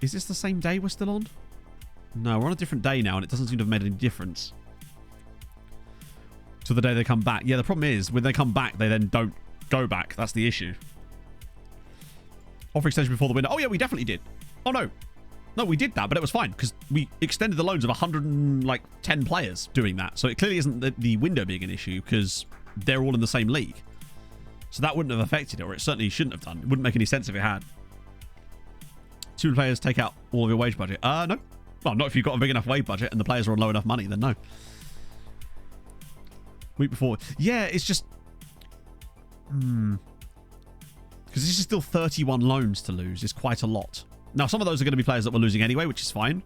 Is this the same day we're still on? No, we're on a different day now, and it doesn't seem to have made any difference to the day they come back. Yeah, the problem is, when they come back, they then don't go back. That's the issue. Offer extension before the window. Oh, yeah, we definitely did. Oh, no. No, we did that, but it was fine, because we extended the loans of 110 players doing that. So it clearly isn't the window being an issue, because they're all in the same league. So that wouldn't have affected it, or it certainly shouldn't have done. It wouldn't make any sense if it had. 2 players take out all of your wage budget. No. Well, not if you've got a big enough wage budget and the players are on low enough money, then no. Week before. Yeah, it's just... Because this is still 31 loans to lose. It's quite a lot. Now, some of those are going to be players that we're losing anyway, which is fine.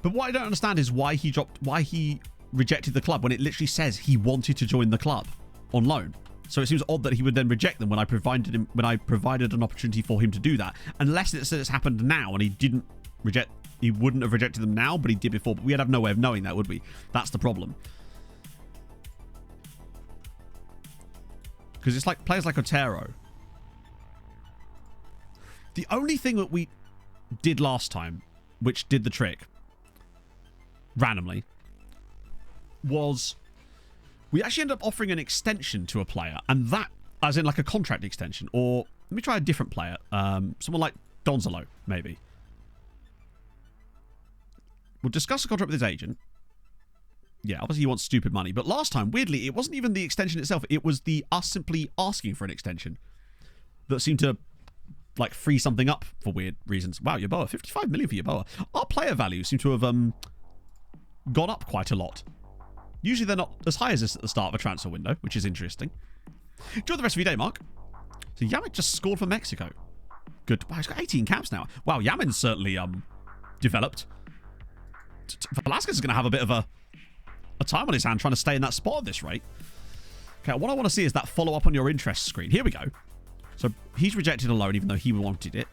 But what I don't understand is why he rejected the club when it literally says he wanted to join the club on loan. So it seems odd that he would then reject them when I provided an opportunity for him to do that. Unless it's happened now and he wouldn't have rejected them now, but he did before. But we'd have no way of knowing that, would we? That's the problem. Because it's like players like Otero. The only thing that we did last time, which did the trick, randomly, was we actually ended up offering an extension to a player, and that, as in like a contract extension, or let me try a different player, someone like Donzolo, maybe. We'll discuss the contract with his agent. Yeah, obviously he wants stupid money, but last time, weirdly, it wasn't even the extension itself, it was us simply asking for an extension that seemed to like free something up for weird reasons. Wow, Yeboah, 55 million for Yeboah. Our player values seem to have gone up quite a lot. Usually they're not as high as this at the start of a transfer window, which is interesting. Enjoy the rest of your day, Mark. So Yamin just scored for Mexico. Good. Wow, he's got 18 caps now. Wow, Yamin's certainly developed. Velasquez is going to have a bit of a time on his hand trying to stay in that spot at this rate. Okay, what I want to see is that follow-up on your interest screen. Here we go. So he's rejected a loan even though he wanted it.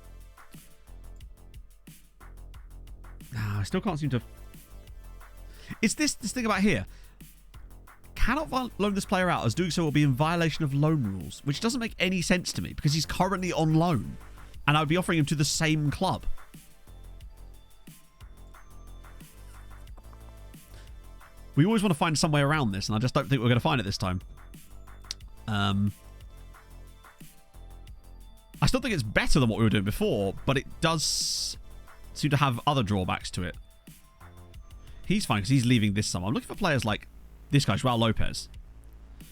I still can't seem to... It's this thing about here. Cannot loan this player out, as doing so will be in violation of loan rules, which doesn't make any sense to me because he's currently on loan and I would be offering him to the same club. We always want to find some way around this, and I just don't think we're going to find it this time. I still think it's better than what we were doing before, but it does seem to have other drawbacks to it. He's fine because he's leaving this summer. I'm looking for players like this guy, Joao Lopez.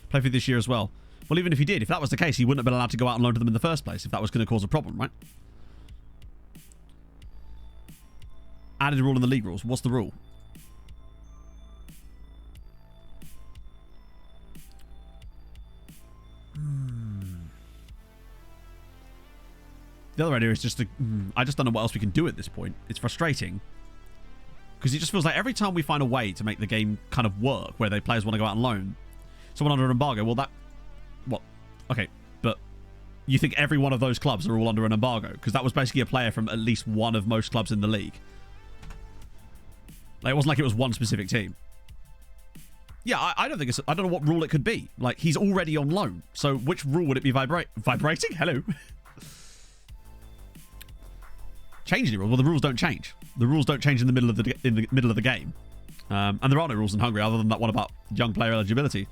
Play for this year as well. Well, even if he did, if that was the case, he wouldn't have been allowed to go out and loan to them in the first place if that was going to cause a problem, right? Added a rule in the league rules. What's the rule? The other idea is just to... I just don't know what else we can do at this point. It's frustrating. Because it just feels like every time we find a way to make the game kind of work, where the players want to go out and loan someone under an embargo, well, that... What? Okay, but you think every one of those clubs are all under an embargo? Because that was basically a player from at least one of most clubs in the league. Like, it wasn't like it was one specific team. Yeah, I don't think it's... I don't know what rule it could be. Like, he's already on loan. So which rule would it be vibrating? Hello? Change any rules? Well, the rules don't change. The rules don't change in the middle of the game. And there are no rules in Hungary other than that one about young player eligibility.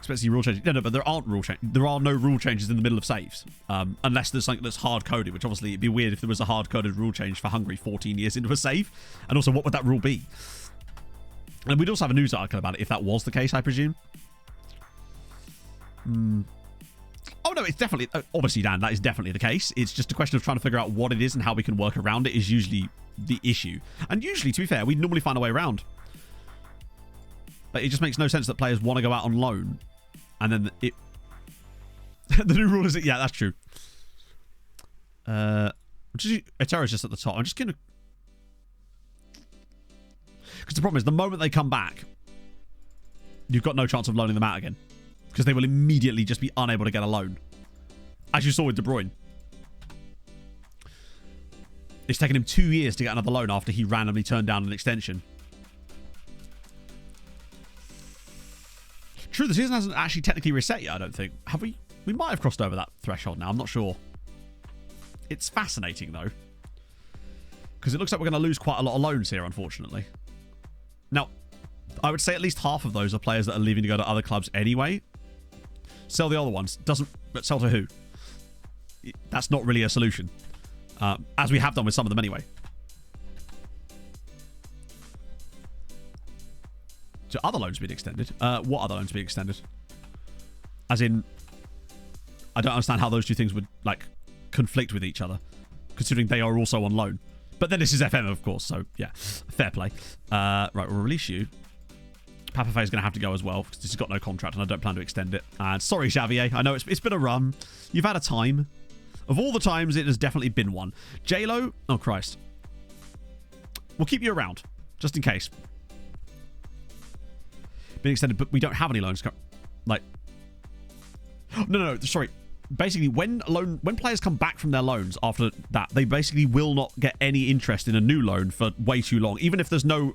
Expect to see rule changes. No, but there aren't rule changes. There are no rule changes in the middle of saves. Unless there's something that's hard-coded, which obviously it'd be weird if there was a hard-coded rule change for Hungary 14 years into a save. And also, what would that rule be? And we'd also have a news article about it if that was the case, I presume. Oh, no, it's definitely... Obviously, Dan, that is definitely the case. It's just a question of trying to figure out what it is and how we can work around it is usually the issue. And usually, to be fair, we normally find a way around. But it just makes no sense that players want to go out on loan. And then it... the new rule is... Yeah, that's true. Etero's just at the top. I'm just going to... Because the problem is, the moment they come back, you've got no chance of loaning them out again. Because they will immediately just be unable to get a loan. As you saw with De Bruyne. It's taken him 2 years to get another loan after he randomly turned down an extension. True, the season hasn't actually technically reset yet, I don't think. Have we? We might have crossed over that threshold now. I'm not sure. It's fascinating, though. Because it looks like we're going to lose quite a lot of loans here, unfortunately. Now, I would say at least half of those are players that are leaving to go to other clubs anyway. Sell the other ones. But sell to who? That's not really a solution. As we have done with some of them anyway. So other loans being extended? What other loans being extended? As in, I don't understand how those two things would, like, conflict with each other. Considering they are also on loan. But then this is FM, of course, so, yeah. Fair play. Right, we'll release you. Papafé is going to have to go as well, because this has got no contract, and I don't plan to extend it. And sorry, Xavier. I know it's been a run. You've had a time. Of all the times, it has definitely been one. J-Lo? Oh, Christ. We'll keep you around, just in case. Been extended, but we don't have any loans. Like... No, sorry. Basically, when players come back from their loans after that, they basically will not get any interest in a new loan for way too long, even if there's no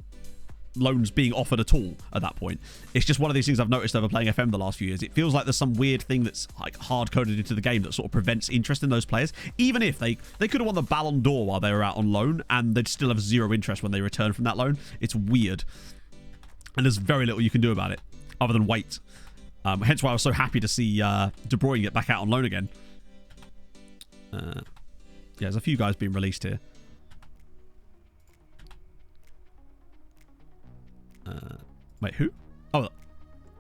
loans being offered at all at that point. It's just one of these things I've noticed over playing FM the last few years. It feels like there's some weird thing that's like hard-coded into the game that sort of prevents interest in those players, even if they could have won the Ballon d'Or while they were out on loan, and they'd still have zero interest when they return from that loan. It's weird. And there's very little you can do about it, other than wait. Hence why I was so happy to see De Bruyne get back out on loan again. Yeah, there's a few guys being released here. Wait, who? Oh, it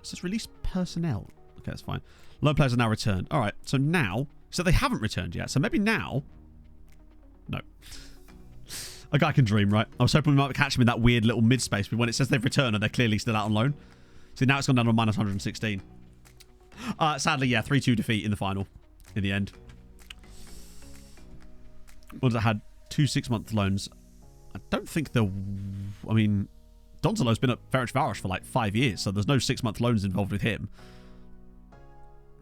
says release personnel. Okay, that's fine. Loan players are now returned. All right, so now... So they haven't returned yet. So maybe now... No. A guy can dream, right? I was hoping we might catch him in that weird little mid-space, but when it says they've returned and they're clearly still out on loan. See, now it's gone down to minus 116. Sadly, yeah, 3-2 defeat in the final in the end. Ones that had 2 6-month loans. I don't think they're... I mean... Donzolo's been at Ferencváros for like 5 years, so there's no 6-month loans involved with him.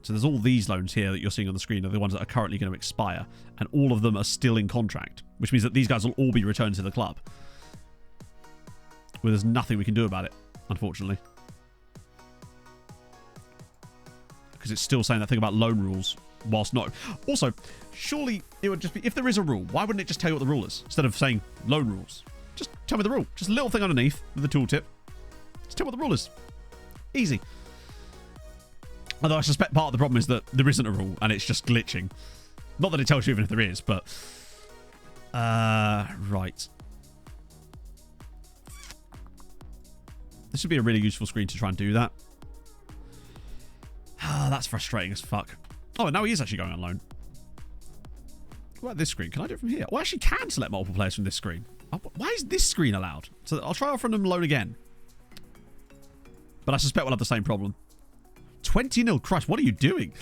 So there's all these loans here that you're seeing on the screen are the ones that are currently going to expire, and all of them are still in contract, which means that these guys will all be returned to the club. Well, there's nothing we can do about it, unfortunately. Because it's still saying that thing about loan rules, whilst not... Also, surely it would just be... If there is a rule, why wouldn't it just tell you what the rule is? Instead of saying loan rules. Just tell me the rule. Just a little thing underneath with the tooltip. Just tell me what the rule is. Easy. Although I suspect part of the problem is that there isn't a rule and it's just glitching. Not that it tells you even if there is, but... right. This would be a really useful screen to try and do that. That's frustrating as fuck. Oh, and now he is actually going on loan. What about this screen? Can I do it from here? Well, I actually can select multiple players from this screen. Why is this screen allowed? So I'll try offering them loan again. But I suspect we'll have the same problem. 20-0. Christ, what are you doing?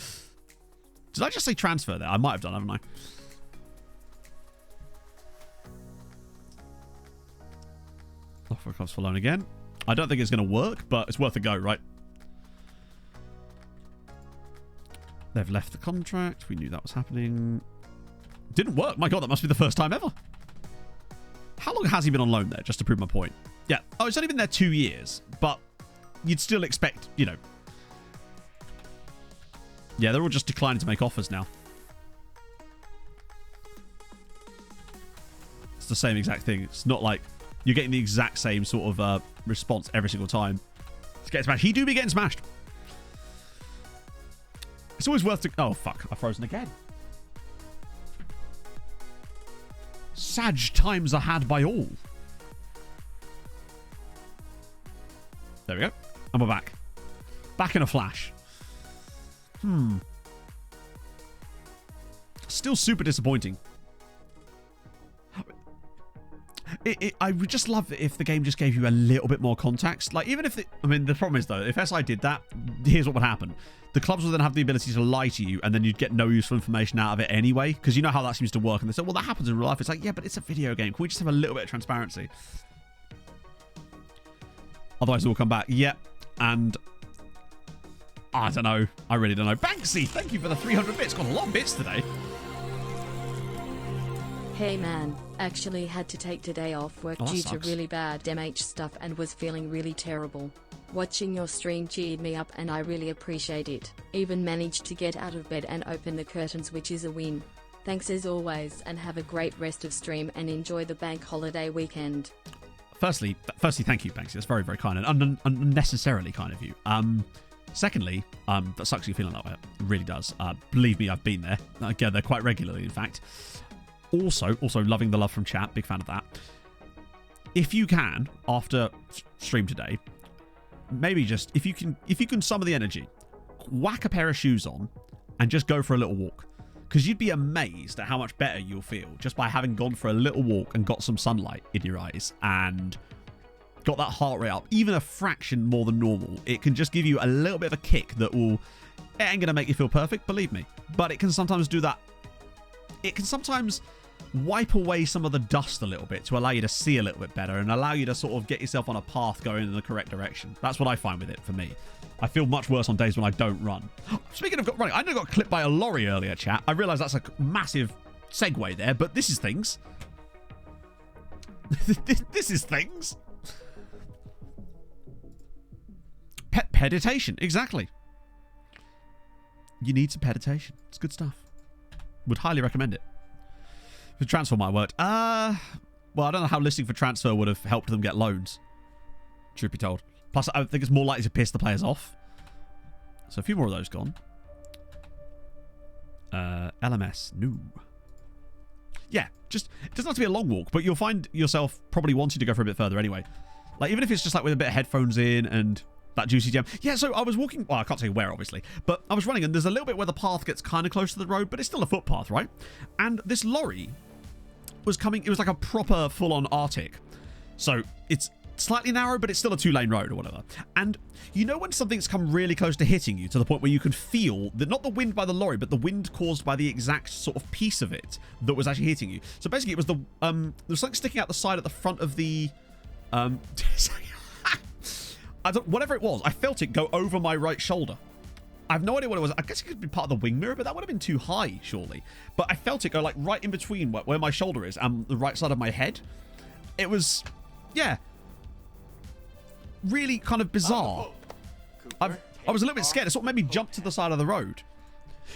Did I just say transfer there? I might have done, haven't I? Offer clubs for loan again. I don't think it's going to work, but it's worth a go, right? They've left the contract. We knew that was happening. Didn't work. My God, that must be the first time ever. How long has he been on loan there, just to prove my point? Yeah. Oh, it's only been there 2 years, but you'd still expect, you know. Yeah, they're all just declining to make offers now. It's the same exact thing. It's not like you're getting the exact same sort of response every single time. It's getting smashed. He do be getting smashed. It's always worth to... Oh, fuck. I've frozen again. Sag times are had by all. There we go. And we're back. Back in a flash. Still super disappointing. I would just love it if the game just gave you a little bit more context. Like, even if... I mean, the problem is, though, if SI did that, here's what would happen. The clubs would then have the ability to lie to you, and then you'd get no useful information out of it anyway, because you know how that seems to work. And they say, well, that happens in real life. It's like, yeah, but it's a video game. Can we just have a little bit of transparency? Otherwise, it will come back. Yeah, and... I don't know. I really don't know. Banksy, thank you for the 300 bits. Got a lot of bits today. Hey man, actually had to take today off work due to really bad MH stuff and was feeling really terrible. Watching your stream cheered me up and I really appreciate it. Even managed to get out of bed and open the curtains, which is a win. Thanks as always and have a great rest of stream and enjoy the bank holiday weekend. Firstly, thank you, Banksy. That's very, very kind and unnecessarily kind of you. Secondly, that sucks you feeling that way. It really does. Believe me, I've been there. I go there quite regularly, in fact. Also loving the love from chat. Big fan of that. If you can, after stream today, maybe just if you can summon the energy, whack a pair of shoes on and just go for a little walk, because you'd be amazed at how much better you'll feel just by having gone for a little walk and got some sunlight in your eyes and got that heart rate up even a fraction more than normal. It can just give you a little bit of a kick that will... It ain't gonna make you feel perfect, believe me, but it can sometimes do that. It can sometimes wipe away some of the dust a little bit to allow you to see a little bit better and allow you to sort of get yourself on a path going in the correct direction. That's what I find with it for me. I feel much worse on days when I don't run. Speaking of running, I know I got clipped by a lorry earlier, chat. I realise that's a massive segue there, but this is things. This is things. Peditation, exactly. You need some peditation. It's good stuff. Would highly recommend it. The transfer might have worked. Well, I don't know how listing for transfer would have helped them get loans. Truth be told. Plus, I think it's more likely to piss the players off. So a few more of those gone. LMS. No. Yeah, just... It doesn't have to be a long walk, but you'll find yourself probably wanting to go for a bit further anyway. Like, even if it's just like with a bit of headphones in and... that juicy gem. Yeah, so I was walking... Well, I can't tell you where, obviously. But I was running, and there's a little bit where the path gets kind of close to the road, but it's still a footpath, right? And this lorry was coming... It was like a proper full-on Arctic. So it's slightly narrow, but it's still a two-lane road or whatever. And you know when something's come really close to hitting you, to the point where you can feel... not the wind by the lorry, but the wind caused by the exact sort of piece of it that was actually hitting you. So basically, it was the... there was something sticking out the side at the front of the... whatever it was, I felt it go over my right shoulder. I have no idea what it was. I guess it could be part of the wing mirror, but that would have been too high, surely. But I felt it go like right in between where my shoulder is and the right side of my head. It was, yeah, really kind of bizarre. I was a little bit scared. It sort of made me jump to the side of the road.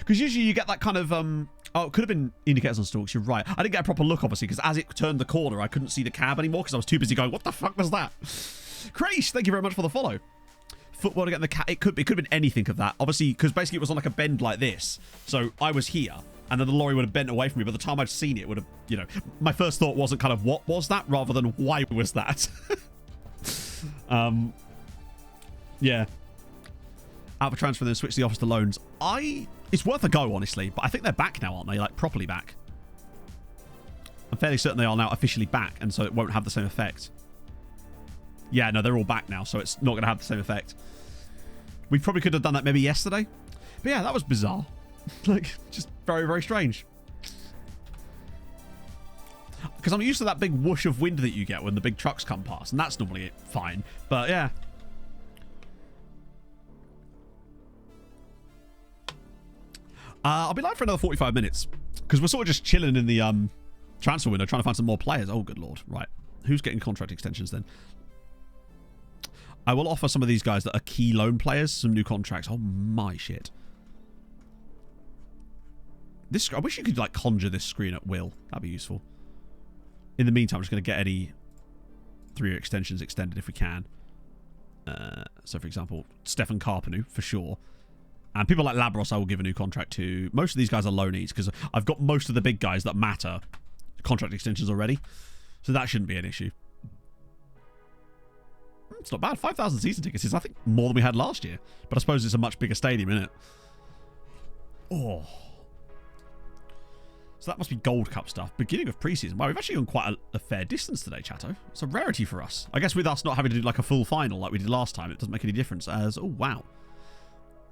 Because usually you get that kind of, oh, it could have been indicators on stalks. You're right. I didn't get a proper look, obviously, because as it turned the corner, I couldn't see the cab anymore because I was too busy going, what the fuck was that? Crash, thank you very much for the follow. Football to get the cat. It could have been anything of that. Obviously, because basically it was on like a bend like this. So I was here, and then the lorry would have bent away from me. By the time I'd seen it, would have, you know, my first thought wasn't kind of what was that, rather than why was that. Yeah. Out for transfer, then switch the office to loans. It's worth a go, honestly. But I think they're back now, aren't they? Like properly back. I'm fairly certain they are now officially back, and so it won't have the same effect. Yeah, no, they're all back now, so it's not going to have the same effect. We probably could have done that maybe yesterday. But yeah, that was bizarre. Like, just very, very strange. Because I'm used to that big whoosh of wind that you get when the big trucks come past, and that's normally fine. But yeah. I'll be live for another 45 minutes. Because we're sort of just chilling in the transfer window, trying to find some more players. Oh, good lord. Right. Who's getting contract extensions then? I will offer some of these guys that are key loan players some new contracts. Oh my shit. I wish you could like conjure this screen at will. That'd be useful. In the meantime, I'm just going to get any 3-year extensions extended if we can. So for example, Stefan Carpenu for sure. And people like Labros I will give a new contract to. Most of these guys are loanees because I've got most of the big guys that matter contract extensions already. So that shouldn't be an issue. It's not bad. 5,000 season tickets is, I think, more than we had last year. But I suppose it's a much bigger stadium, isn't it? Oh. So that must be Gold Cup stuff. Beginning of preseason. Wow, we've actually gone quite a fair distance today, Chatto. It's a rarity for us. I guess with us not having to do like a full final like we did last time, it doesn't make any difference as... Oh, wow.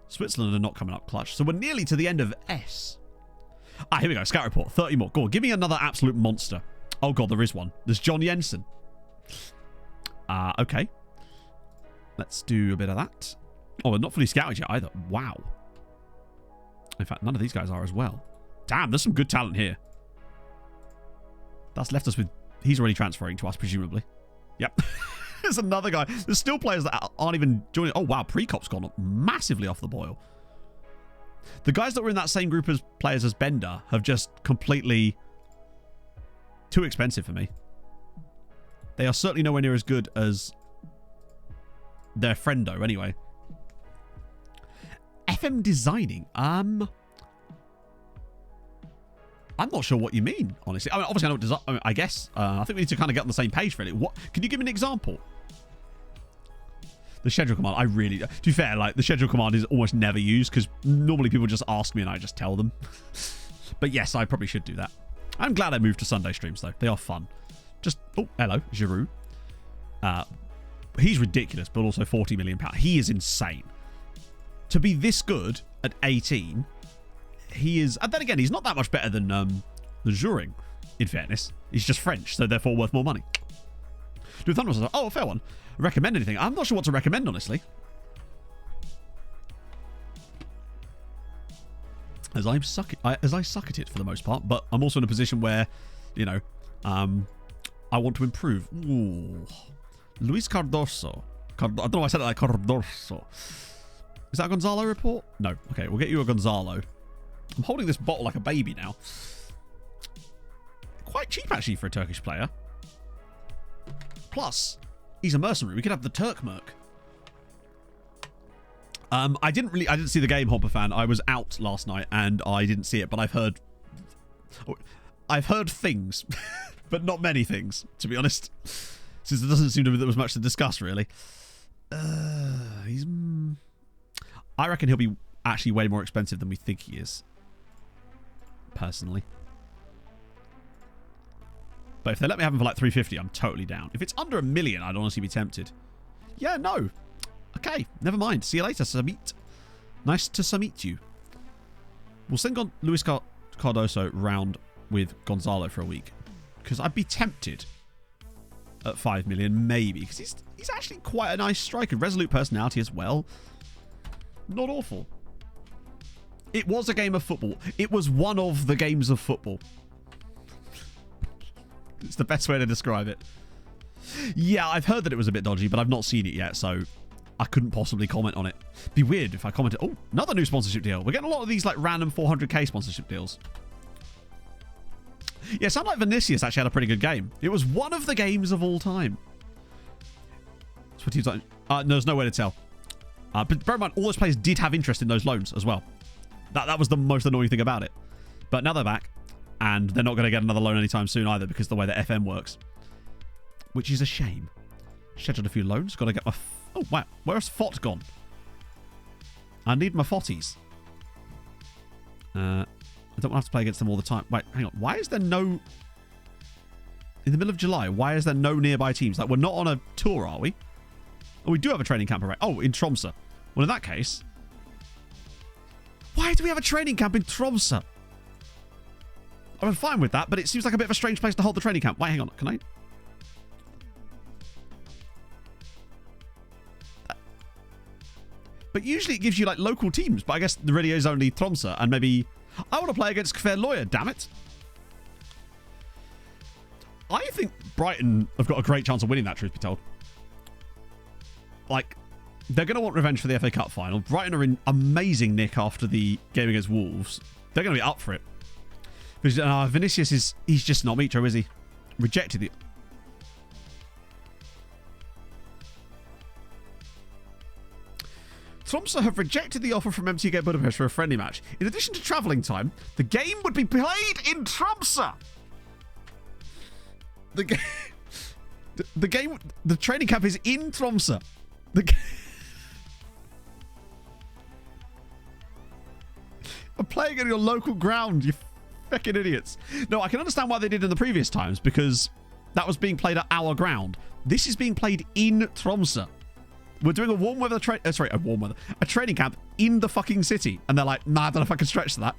Switzerland are not coming up clutch. So we're nearly to the end of S. Ah, here we go. Scout report. 30 more. Go on. Give me another absolute monster. Oh, God, there is one. There's John Jensen. Okay. Let's do a bit of that. Oh, they're not fully scouted yet either. Wow. In fact, none of these guys are as well. Damn, there's some good talent here. That's left us with... He's already transferring to us, presumably. Yep. There's another guy. There's still players that aren't even joining. Oh, wow. Precop's gone up massively off the boil. The guys that were in that same group as players as Bender have just completely... Too expensive for me. They are certainly nowhere near as good as their friendo, anyway. FM designing. I'm not sure what you mean, honestly. I mean, obviously, I know what design. I guess. I think we need to kind of get on the same page, really. What? Can you give me an example? The schedule command. I really. To be fair, like the schedule command is almost never used because normally people just ask me and I just tell them. But yes, I probably should do that. I'm glad I moved to Sunday streams though. They are fun. Just hello, Giroud. He's ridiculous, but also £40 million. He is insane. To be this good at 18. He is, and then again, he's not that much better than the Juring, in fairness. He's just French, so therefore worth more money. Do Thunder was a fair one. Recommend anything? I'm not sure what to recommend, honestly. As I suck at it for the most part, but I'm also in a position where, you know, I want to improve. Ooh. Luis Cardoso. I don't know why I said it like Cardoso. Is that a Gonzalo report? No. Okay, we'll get you a Gonzalo. I'm holding this bottle like a baby now. Quite cheap, actually, for a Turkish player. Plus, he's a mercenary. We could have the Turk Merc. I didn't see the game, Hopper fan. I was out last night and I didn't see it, but I've heard things, but not many things, to be honest. Since there doesn't seem to be there was much to discuss, really. I reckon he'll be actually way more expensive than we think he is. Personally. But if they let me have him for like 350, I'm totally down. If it's under $1 million, I'd honestly be tempted. Yeah, no. Okay, never mind. See you later, Samit. Nice to meet you. We'll send Luis Cardoso round with Gonzalo for a week. Because I'd be tempted at 5 million, maybe. Because he's actually quite a nice striker. Resolute personality as well. Not awful. It was a game of football. It was one of the games of football. It's the best way to describe it. Yeah, I've heard that it was a bit dodgy, but I've not seen it yet, so I couldn't possibly comment on it. Be weird if I commented. Oh, another new sponsorship deal. We're getting a lot of these like random 400k sponsorship deals. Yeah, sound like Vinicius actually had a pretty good game. It was one of the games of all time. That's what he's like. There's no way to tell. But bear in mind, all those players did have interest in those loans as well. That was the most annoying thing about it. But now they're back. And they're not going to get another loan anytime soon either because of the way that FM works. Which is a shame. Scheduled a few loans. Got to get my... Oh, wow. Where's Fott gone? I need my Fotties. I don't want to have to play against them all the time. Wait, hang on. Why is there no... In the middle of July, why is there no nearby teams? Like, we're not on a tour, are we? Oh, we do have a training camp, right? Oh, in Tromsø. Well, in that case... Why do we have a training camp in Tromsø? I'm fine with that, but it seems like a bit of a strange place to hold the training camp. Wait, hang on. Can I... But usually it gives you, like, local teams. But I guess the radio is only Tromsø. And maybe... I want to play against Fair Lawyer, damn it. I think Brighton have got a great chance of winning that, truth be told. Like, they're going to want revenge for the FA Cup final. Brighton are in amazing nick after the game against Wolves. They're going to be up for it. Vinicius is... He's just not Mitro, is he? Rejected the... Tromsø have rejected the offer from MTK Budapest for a friendly match. In addition to travelling time, the game would be played in Tromsø. The training camp is in Tromsø. I'm playing on your local ground, you fucking idiots. No, I can understand why they did in the previous times, because that was being played at our ground. This is being played in Tromsø. We're doing a warm weather a training camp in the fucking city. And they're like, nah, I don't know if I can stretch to that.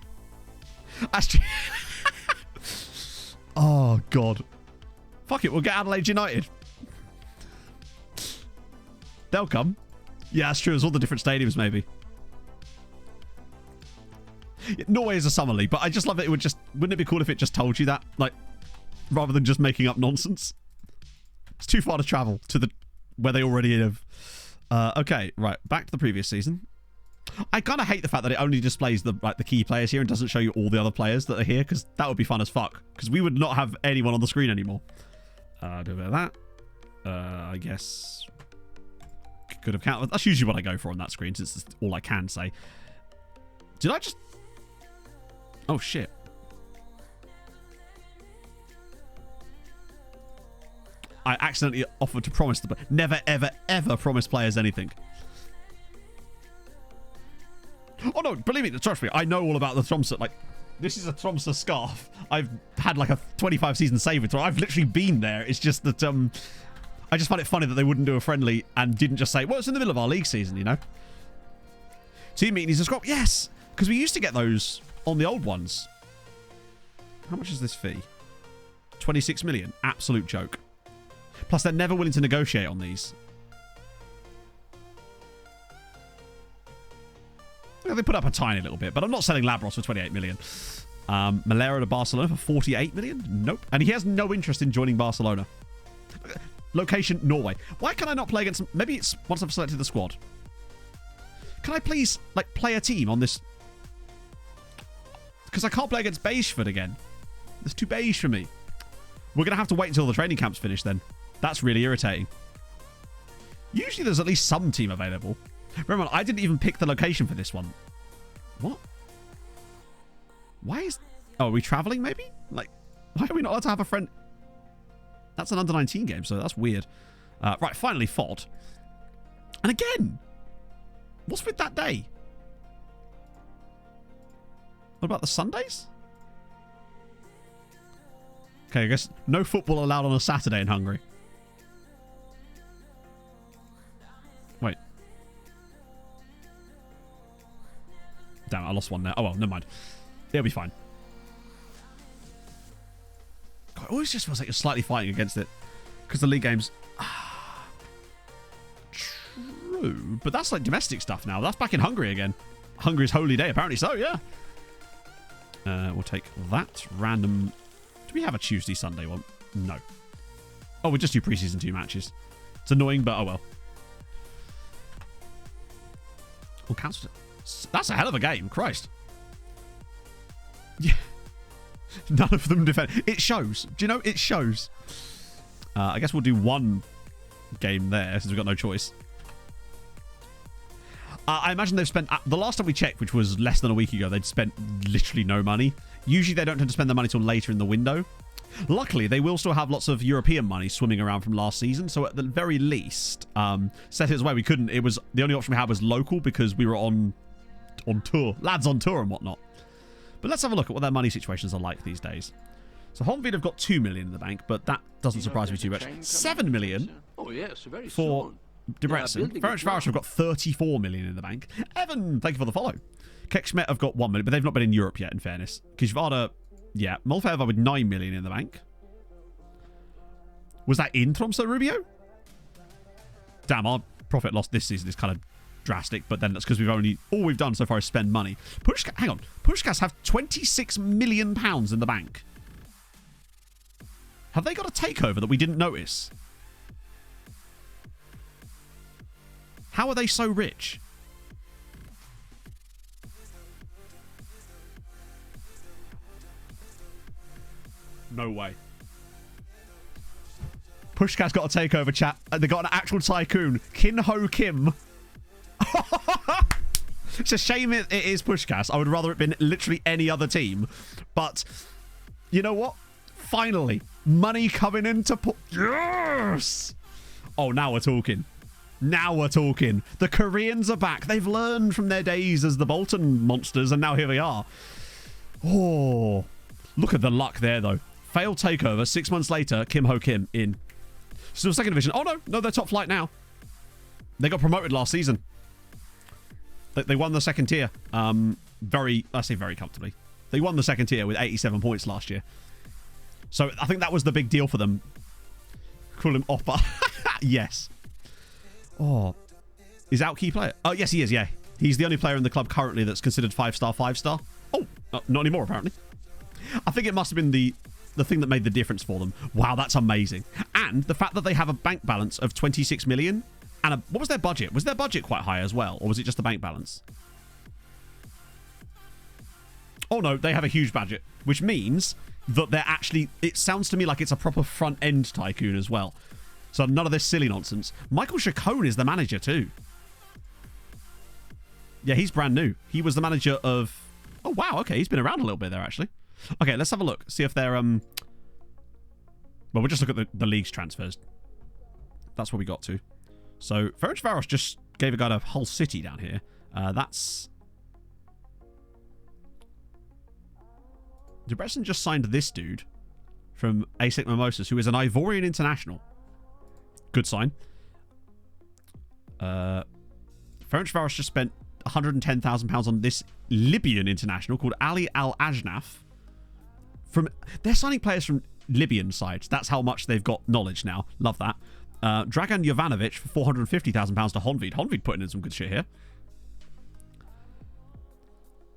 Actually, oh, God. Fuck it, we'll get Adelaide United. They'll come. Yeah, that's true. There's all the different stadiums, maybe. Norway is a summer league, but I just love that it would just... Wouldn't it be cool if it just told you that? Like, rather than just making up nonsense. It's too far to travel to the... Where they already live. Okay, right. Back to the previous season. I kind of hate the fact that it only displays the key players here and doesn't show you all the other players that are here, because that would be fun as fuck. Because we would not have anyone on the screen anymore. Do a bit of that. I guess... Could have counted. That's usually what I go for on that screen, since it's all I can say. Did I just... Oh, shit. I accidentally offered to promise them. Never, ever, ever promise players anything. Oh, no, believe me, trust me, I know all about the Tromsø. Like, this is a Tromsø scarf. I've had like a 25 season save with it. I've literally been there. It's just that, I just find it funny that they wouldn't do a friendly and didn't just say, well, it's in the middle of our league season, you know? Team meeting is a scrap. Yes, because we used to get those on the old ones. How much is this fee? 26 million. Absolute joke. Plus, they're never willing to negotiate on these. Yeah, they put up a tiny little bit, but I'm not selling Labros for 28 million. Malera to Barcelona for 48 million? Nope. And he has no interest in joining Barcelona. Location, Norway. Why can I not play against... Maybe it's once I've selected the squad. Can I please, like, play a team on this? Because I can't play against Beigeford again. It's too beige for me. We're going to have to wait until the training camp's finished then. That's really irritating. Usually there's at least some team available. Remember, I didn't even pick the location for this one. What? Why is... Oh, are we traveling maybe? Like, why are we not allowed to have a friend... That's an under-19 game, so that's weird. Right, finally, FOD. And again, what's with that day? What about the Sundays? Okay, I guess no football allowed on a Saturday in Hungary. Wait. Damn, I lost one there. Oh, well, never mind. It'll be fine. God, it always just feels like you're slightly fighting against it. Because the league games... True. But that's like domestic stuff now. That's back in Hungary again. Hungary's holy day. Apparently so, yeah. We'll take that. Random... Do we have a Tuesday, Sunday one? No. Oh, we just do preseason 2 matches. It's annoying, but oh well. We'll cancel it. That's a hell of a game. Christ. Yeah. None of them defend. It shows. Do you know? It shows. I guess we'll do one game there since we've got no choice. I imagine they've spent... the last time we checked, which was less than a week ago, they'd spent literally no money. Usually they don't tend to spend their money till later in the window. Luckily, they will still have lots of European money swimming around from last season. So at the very least, set it as way we couldn't. It was the only option we had was local because we were on tour. Lads on tour and whatnot. But let's have a look at what their money situations are like these days. So Honvid have got 2 million in the bank, but that doesn't surprise me too much. 7 million for Debrecen. Ferencváros have got 34 million in the bank. Evan, thank you for the follow. Keksmet have got 1 million, but they've not been in Europe yet, in fairness. Kizvada, yeah. Molfeva with 9 million in the bank. Was that in Tromsø, Rubio? Damn, our profit loss this season is kind of drastic, but then that's because all we've done so far is spend money. Hang on. Pushkas have 26 million pounds in the bank. Have they got a takeover that we didn't notice? How are they so rich? No way. Pushkas got a takeover, chat. They got an actual tycoon. Kin Ho Kim. It's a shame it is Puskás. I would rather it been literally any other team. But you know what? Finally, money coming into yes! Oh, now we're talking. Now we're talking. The Koreans are back. They've learned from their days as the Bolton monsters, and now here we are. Oh, look at the luck there, though. Failed takeover. 6 months later, Kim Ho Kim in. Still second division. Oh, no, they're top flight now. They got promoted last season. They won the second tier. I say very comfortably. They won the second tier with 87 points last year. So I think that was the big deal for them. Call him Oppa. Yes. Oh. Is out key player? Oh, yes, he is, yeah. He's the only player in the club currently that's considered 5-star, 5-star. Oh, not anymore, apparently. I think it must have been the thing that made the difference for them. Wow, that's amazing. And the fact that they have a bank balance of 26 million. And what was their budget? Was their budget quite high as well? Or was it just the bank balance? Oh, no, they have a huge budget. Which means that they're actually... It sounds to me like it's a proper front-end tycoon as well. So none of this silly nonsense. Michael Chacon is the manager too. Yeah, he's brand new. He was the manager of... Oh, wow, okay. He's been around a little bit there, actually. Okay, let's have a look. See if they're... Well, we'll just look at the league's transfers. That's what we got to. So, Ferencváros just gave a guy a whole city down here. That's... Debrecen just signed this dude from ASIC Mimosas, who is an Ivorian international. Good sign. Ferencváros just spent £110,000 on this Libyan international called Ali Al-Ajnaf. They're signing players from Libyan sides. That's how much they've got knowledge now. Love that. Dragan Jovanovic for £450,000 to Honvéd. Honvéd putting in some good shit here.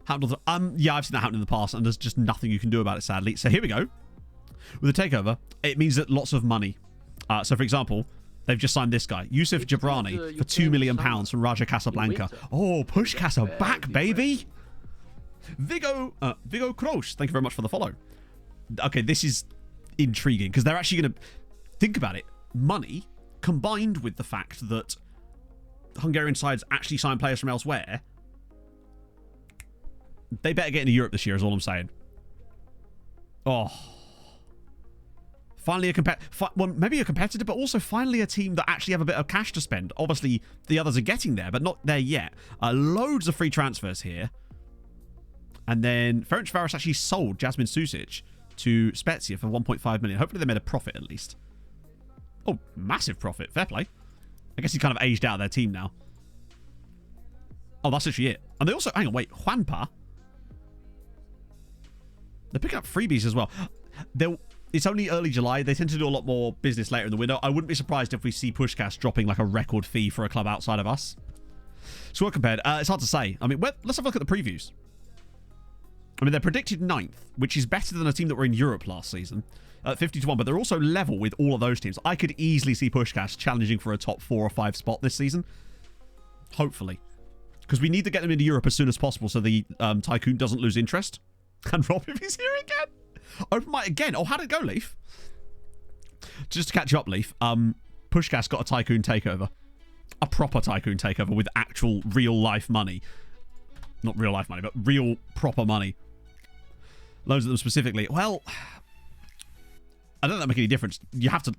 Yeah, I've seen that happen in the past, and there's just nothing you can do about it, sadly. So here we go. With the takeover, it means that lots of money. So, for example, they've just signed this guy, Yusuf Jabrani, for £2 million from Raja Casablanca. Oh, Puskás are back, baby! Vigo Kroos, thank you very much for the follow. Okay, this is intriguing, because they're actually going to... Think about it. Money, combined with the fact that Hungarian sides actually sign players from elsewhere... They better get into Europe this year, is all I'm saying. Oh. Finally well, maybe a competitor, but also finally a team that actually have a bit of cash to spend. Obviously, the others are getting there, but not there yet. Loads of free transfers here. And then Ferencváros actually sold Jasmine Susic to Spezia for 1.5 million. Hopefully they made a profit at least. Oh, massive profit. Fair play. I guess he kind of aged out of their team now. Oh, that's literally it. And they also... Hang on, wait. Juanpa... They're picking up freebies as well. It's only early July. They tend to do a lot more business later in the window. I wouldn't be surprised if we see Puskás dropping like a record fee for a club outside of us. So what compared? It's hard to say. I mean, let's have a look at the previews. I mean, they're predicted 9th, which is better than a team that were in Europe last season. 50-1, but they're also level with all of those teams. I could easily see Puskás challenging for a top 4 or 5 spot this season. Hopefully. Because we need to get them into Europe as soon as possible so the Tycoon doesn't lose interest. And Rob, if he's here again. Open mic again. Oh, how'd it go, Leaf? Just to catch you up, Leaf. Puskás got a Tycoon takeover. A proper Tycoon takeover with actual real-life money. Not real-life money, but real, proper money. Loads of them specifically. Well, I don't think that make any difference. You have to...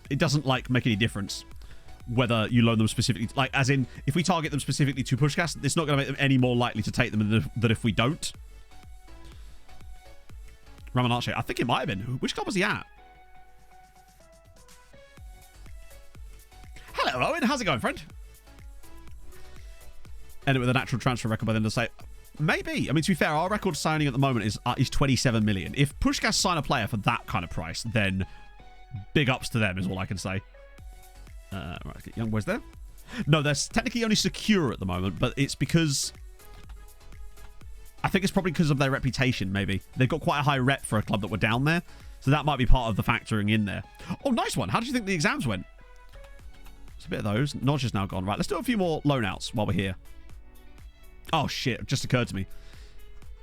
It doesn't, make any difference whether you loan them specifically... as in, if we target them specifically to Puskás, it's not going to make them any more likely to take them than if we don't. Ramanarche. I think it might have been. Which club was he at? Hello, Owen. How's it going, friend? End it with a natural transfer record by the end of the say. Maybe. I mean, to be fair, our record signing at the moment is 27 million. If Puskás sign a player for that kind of price, then big ups to them is all I can say. Right, let's get Young Boys there. No, they're technically only secure at the moment, but it's because... I think it's probably because of their reputation, maybe. They've got quite a high rep for a club that were down there. So that might be part of the factoring in there. Oh, nice one. How did you think the exams went? It's a bit of those. Nodge is now gone. Right, let's do a few more loan outs while we're here. Oh, shit. It just occurred to me.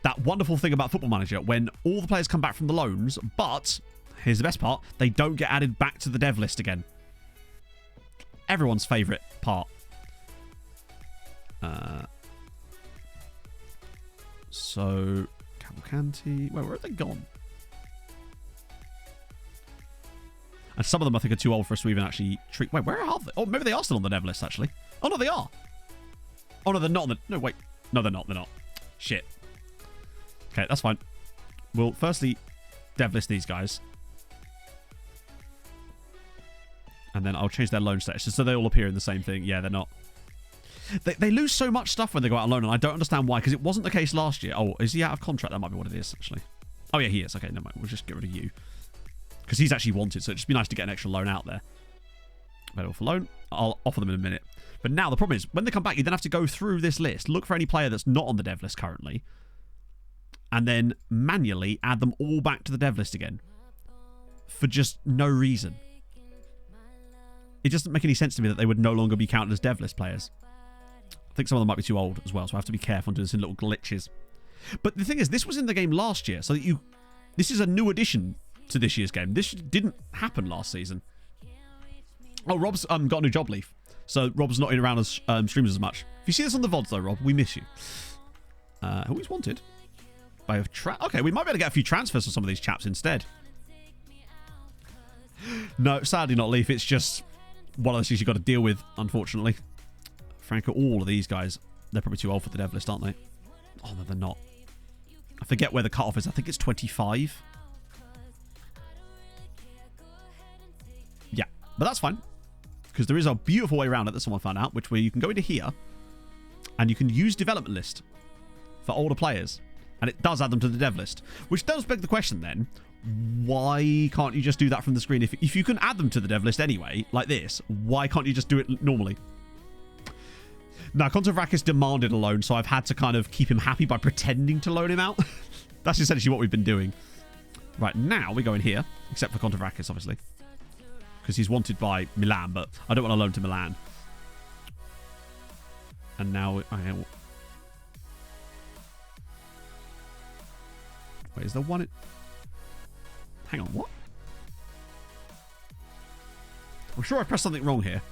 That wonderful thing about Football Manager, when all the players come back from the loans, but, here's the best part, they don't get added back to the dev list again. Everyone's favourite part. So, Cavalcanti. Wait, where have they gone? And some of them I think are too old for us to even actually treat. Wait, where are they? Oh, maybe they are still on the dev list, actually. Oh, no, they are. Oh, no, they're not on the... No, wait. No, they're not. They're not. Shit. Okay, that's fine. We'll firstly dev list these guys. And then I'll change their loan status just so they all appear in the same thing. Yeah, they're not. They lose so much stuff when they go out on loan, and I don't understand why, because it wasn't the case last year. Oh, is he out of contract? That might be what it is, actually. Oh, yeah, he is. Okay, never mind. We'll just get rid of you. Because he's actually wanted, so it'd just be nice to get an extra loan out there. Available for loan. I'll offer them in a minute. But now the problem is, when they come back, you then have to go through this list, look for any player that's not on the dev list currently, and then manually add them all back to the dev list again. For just no reason. It doesn't make any sense to me that they would no longer be counted as dev list players. I think some of them might be too old as well, so I have to be careful and do this in little glitches. But the thing is, this was in the game last year, so that this is a new addition to this year's game. This didn't happen last season. Oh, Rob's got a new job leave, so Rob's not in around as streams as much. If you see this on the VODs though, Rob, we miss you. Who is wanted? Okay, we might be able to get a few transfers for some of these chaps instead. No, sadly not Leaf. It's just one of those things you've got to deal with, unfortunately. Franco, all of these guys, they're probably too old for the dev list, aren't they? Oh, no, they're not. I forget where the cutoff is. I think it's 25. Yeah, but that's fine. Because there is a beautiful way around it that someone found out, which where you can go into here and you can use development list for older players. And it does add them to the dev list. Which does beg the question then, why can't you just do that from the screen? If you can add them to the dev list anyway, like this, why can't you just do it normally? Now, Kontovrakis demanded a loan, so I've had to kind of keep him happy by pretending to loan him out. That's essentially what we've been doing. Right, now we go in here, except for Kontovrakis, obviously. Because he's wanted by Milan, but I don't want to loan to Milan. And now... Okay, wait, is there one... Hang on, what? I'm sure I pressed something wrong here.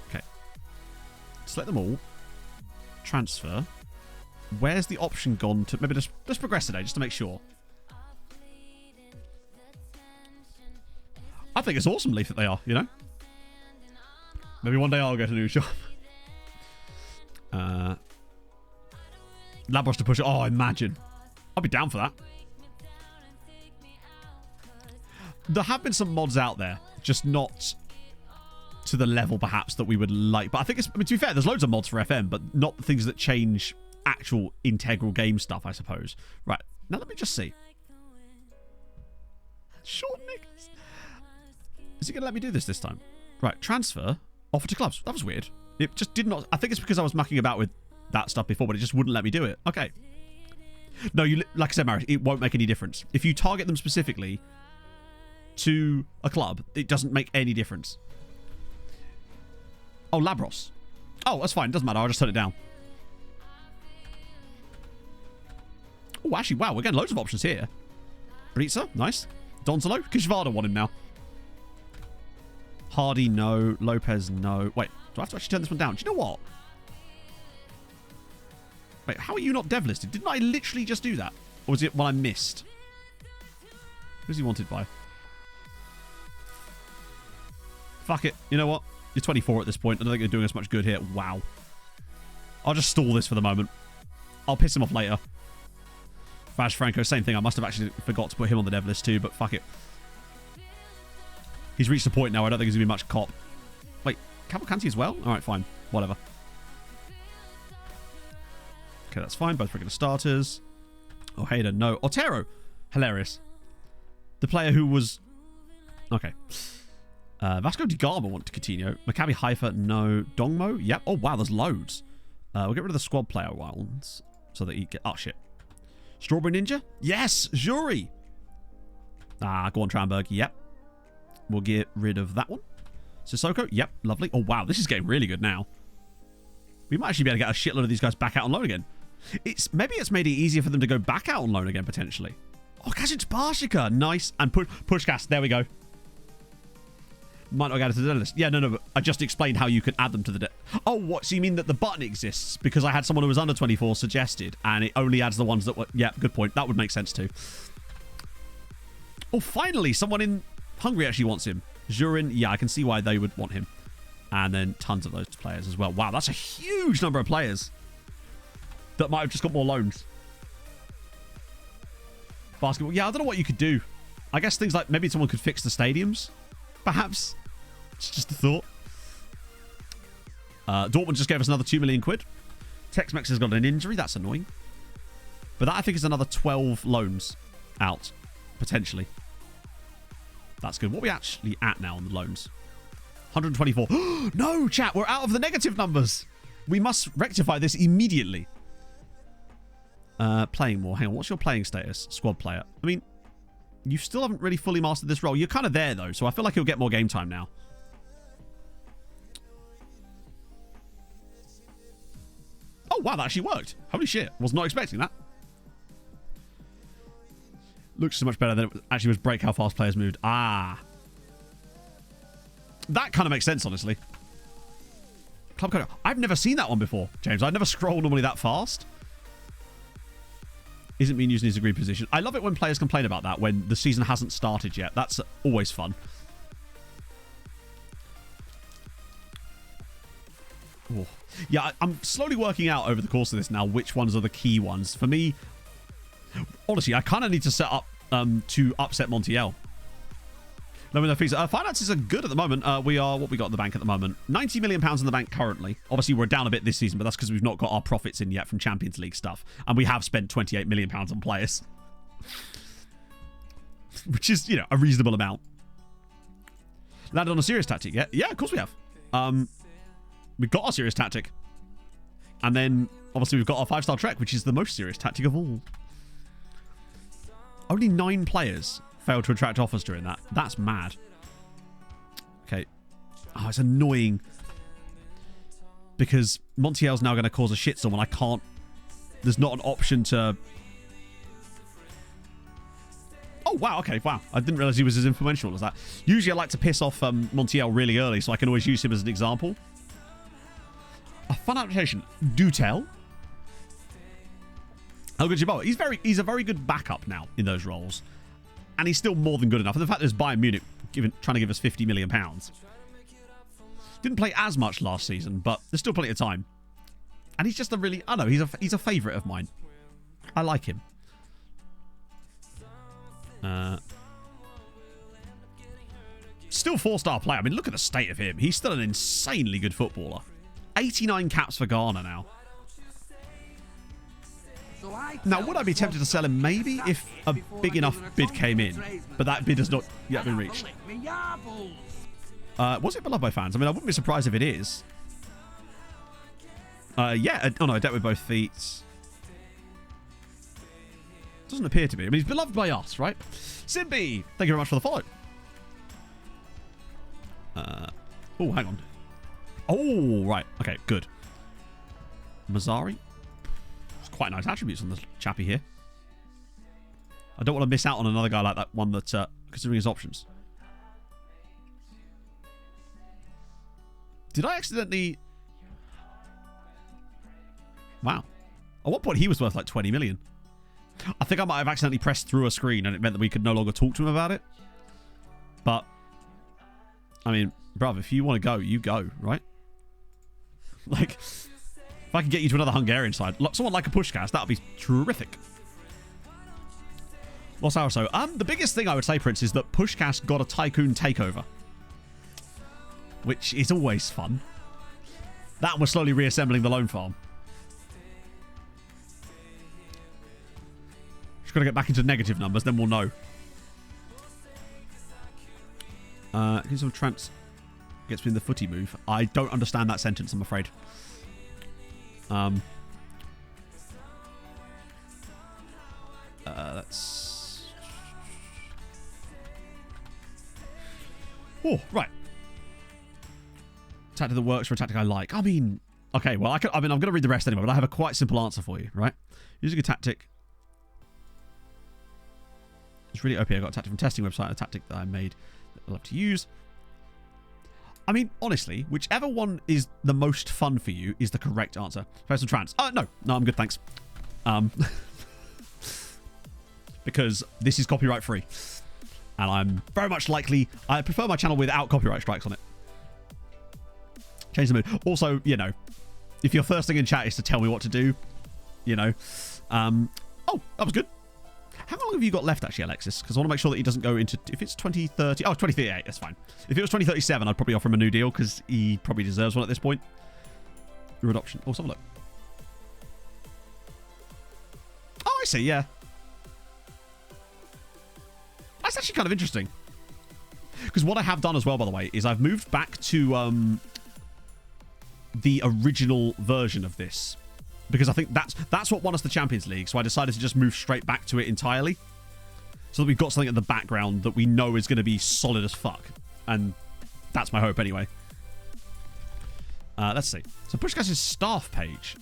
Okay. Select them all. Transfer. Where's the option gone to... Maybe let's progress today, just to make sure. I think it's awesome, Leaf, that they are, you know? Maybe one day I'll get a new job. Labros to push it. Oh, imagine. I'll be down for that. There have been some mods out there, just not to the level, perhaps, that we would like. But I think it's... I mean, to be fair, there's loads of mods for FM, but not the things that change actual integral game stuff, I suppose. Right. Now, let me just see. Short niggas. Is he going to let me do this time? Right. Transfer. Offer to clubs. That was weird. It just did not... I think it's because I was mucking about with that stuff before, but it just wouldn't let me do it. Okay. No, like I said, Marius, it won't make any difference. If you target them specifically to a club, it doesn't make any difference. Oh, Labros. Oh, that's fine. Doesn't matter. I'll just turn it down. Oh, actually, wow. We're getting loads of options here. Britza, nice. Donzolo. Kishvada want him now. Hardy, no. Lopez, no. Wait, do I have to actually turn this one down? Do you know what? Wait, how are you not dev listed? Didn't I literally just do that? Or was it one I missed? Who's he wanted by? Fuck it. You know what? You're 24 at this point. I don't think you're doing us much good here. Wow. I'll just stall this for the moment. I'll piss him off later. Vash Franco, same thing. I must have actually forgot to put him on the dev list too, but fuck it. He's reached a point now. I don't think he's going to be much cop. Wait, Cavalcanti as well? Alright, fine. Whatever. Okay, that's fine. Both regular starters. Ojeda, no. Otero. Hilarious. The player who was... Okay. Vasco da Gama want to Coutinho. Maccabi Haifa, no. Dongmo, yep. Oh, wow, there's loads. We'll get rid of the squad player ones so that he get... Oh, shit. Strawberry Ninja? Yes! Jury! Ah, go on, Tramberg. Yep. We'll get rid of that one. Sissoko? Yep, lovely. Oh, wow, this is getting really good now. We might actually be able to get a shitload of these guys back out on loan again. Maybe it's made it easier for them to go back out on loan again, potentially. Oh, Kazic Barshika. Nice. And Pushkas. There we go. Might not get it to the list. Yeah, no, but I just explained how you can add them to the... Oh, what? So you mean that the button exists because I had someone who was under 24 suggested, and it only adds the ones that were... Yeah, good point. That would make sense too. Oh, finally, someone in Hungary actually wants him. Zurin, yeah, I can see why they would want him. And then tons of those players as well. Wow, that's a huge number of players that might have just got more loans. Basketball. Yeah, I don't know what you could do. I guess things like maybe someone could fix the stadiums, perhaps. It's just a thought. Dortmund just gave us another 2 million quid. Tex-Mex has got an injury. That's annoying. But that, I think, is another 12 loans out, potentially. That's good. What are we actually at now on the loans? 124. No, chat. We're out of the negative numbers. We must rectify this immediately. Playing more. Hang on. What's your playing status? Squad player. I mean, you still haven't really fully mastered this role. You're kind of there, though, so I feel like you'll get more game time now. Oh, wow, that actually worked. Holy shit. Was not expecting that. Looks so much better than it actually was. Break how fast players moved. Ah. That kind of makes sense, honestly. Club code. I've never seen that one before, James. I never scroll normally that fast. Isn't being used in his agreed position. I love it when players complain about that when the season hasn't started yet. That's always fun. Oh. Yeah, I'm slowly working out over the course of this now which ones are the key ones. For me, honestly, I kind of need to set up to upset Montiel. Let me know fees. Finances are good at the moment. We are, what we got in the bank at the moment? £90 million in the bank currently. Obviously, we're down a bit this season, but that's because we've not got our profits in yet from Champions League stuff. And we have spent £28 million on players. Which is, you know, a reasonable amount. Landed on a serious tactic, yeah? Yeah, of course we have. We've got our serious tactic. And then, obviously, we've got our 5-star trek, which is the most serious tactic of all. Only 9 players failed to attract offers during that. That's mad. Okay. Oh, it's annoying. Because Montiel's now going to cause a shitstorm and I can't... There's not an option to... Oh, wow. Okay, wow. I didn't realize he was as influential as that. Usually I like to piss off Montiel really early so I can always use him as an example. A fun application. Do tell. How good Jabal. He's a very good backup now in those roles. And he's still more than good enough. And the fact that there's Bayern Munich trying to give us £50 million. Didn't play as much last season, but there's still plenty of time. And he's just a really... I don't know, he's a favourite of mine. I like him. Still 4-star player. I mean, look at the state of him. He's still an insanely good footballer. 89 caps for Ghana now. Now, would I be tempted to sell him? Maybe, if a big enough bid came in. But that bid has not yet been reached. Was it beloved by fans? I mean, I wouldn't be surprised if it is. Yeah. Oh, no, a debt with both feet. Doesn't appear to be. I mean, he's beloved by us, right? Simbi, thank you very much for the follow. Oh, hang on. Oh, right. Okay, good. Mazzari. Quite nice attributes on the chappy here. I don't want to miss out on another guy like that one that, considering his options. Did I accidentally... Wow. At one point he was worth like 20 million. I think I might have accidentally pressed through a screen and it meant that we could no longer talk to him about it. But, I mean, bruv, if you want to go, you go, right? Like... If I could get you to another Hungarian side, someone like a Pushkas, that would be terrific. Los Araso. The biggest thing I would say, Prince, is that Pushkas got a Tycoon takeover. Which is always fun. That was slowly reassembling the loan farm. Just got to get back into negative numbers, then we'll know. Here's some trans... Gets me in the footy move. I don't understand that sentence, I'm afraid. That's... Oh, right. Tactic that works for a tactic I like. I mean... Okay, well, I'm going to read the rest anyway, but I have a quite simple answer for you, right? Using a tactic... It's really OP. I got a tactic from testing website, a tactic that I made that I love to use. I mean, honestly, whichever one is the most fun for you is the correct answer. First and trans. No, I'm good, thanks. Because this is copyright free. And I'm very much likely... I prefer my channel without copyright strikes on it. Change the mood. Also, you know, if your first thing in chat is to tell me what to do, you know. Oh, that was good. How long have you got left, actually, Alexis? Because I want to make sure that he doesn't go into... If it's 2030... Oh, 2038, that's fine. If it was 2037, I'd probably offer him a new deal because he probably deserves one at this point. Your adoption. Oh, let's have a look. Oh, I see, yeah. That's actually kind of interesting. Because what I have done as well, by the way, is I've moved back to the original version of this. Because I think that's what won us the Champions League. So I decided to just move straight back to it entirely. So that we've got something in the background that we know is going to be solid as fuck. And that's my hope anyway. Let's see. So Pushkash's staff page.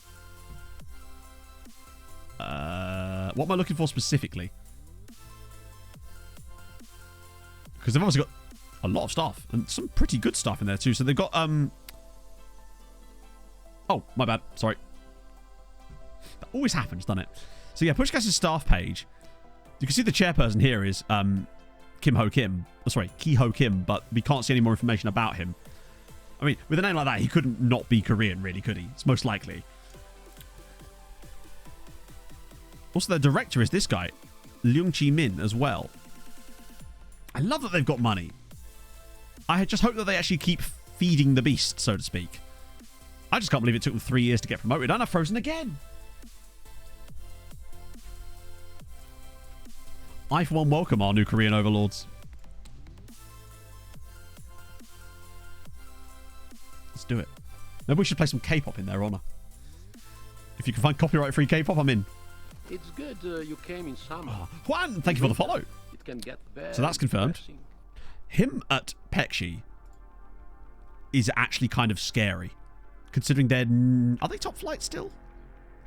What am I looking for specifically? Because they've obviously got a lot of staff. And some pretty good stuff in there too. So they've got... Oh, my bad. Sorry. That always happens, doesn't it? So yeah, Pushkash's staff page. You can see the chairperson here is Kim Ho Kim. Oh, sorry, Ki Ho Kim, but we can't see any more information about him. I mean, with a name like that, he couldn't not be Korean, really, could he? It's most likely. Also, their director is this guy, Leung Chi Min, as well. I love that they've got money. I just hope that they actually keep feeding the beast, so to speak. I just can't believe it took them 3 years to get promoted. And I've frozen again. I, for one, welcome our new Korean overlords. Let's do it. Maybe we should play some K-pop in their honor. If you can find copyright-free K-pop, I'm in. It's good you came in summer. Oh, Juan, thank you for the follow. It can get very So that's confirmed. depressing. Him at Pekshi is actually kind of scary. Considering they're... Are they top flight still?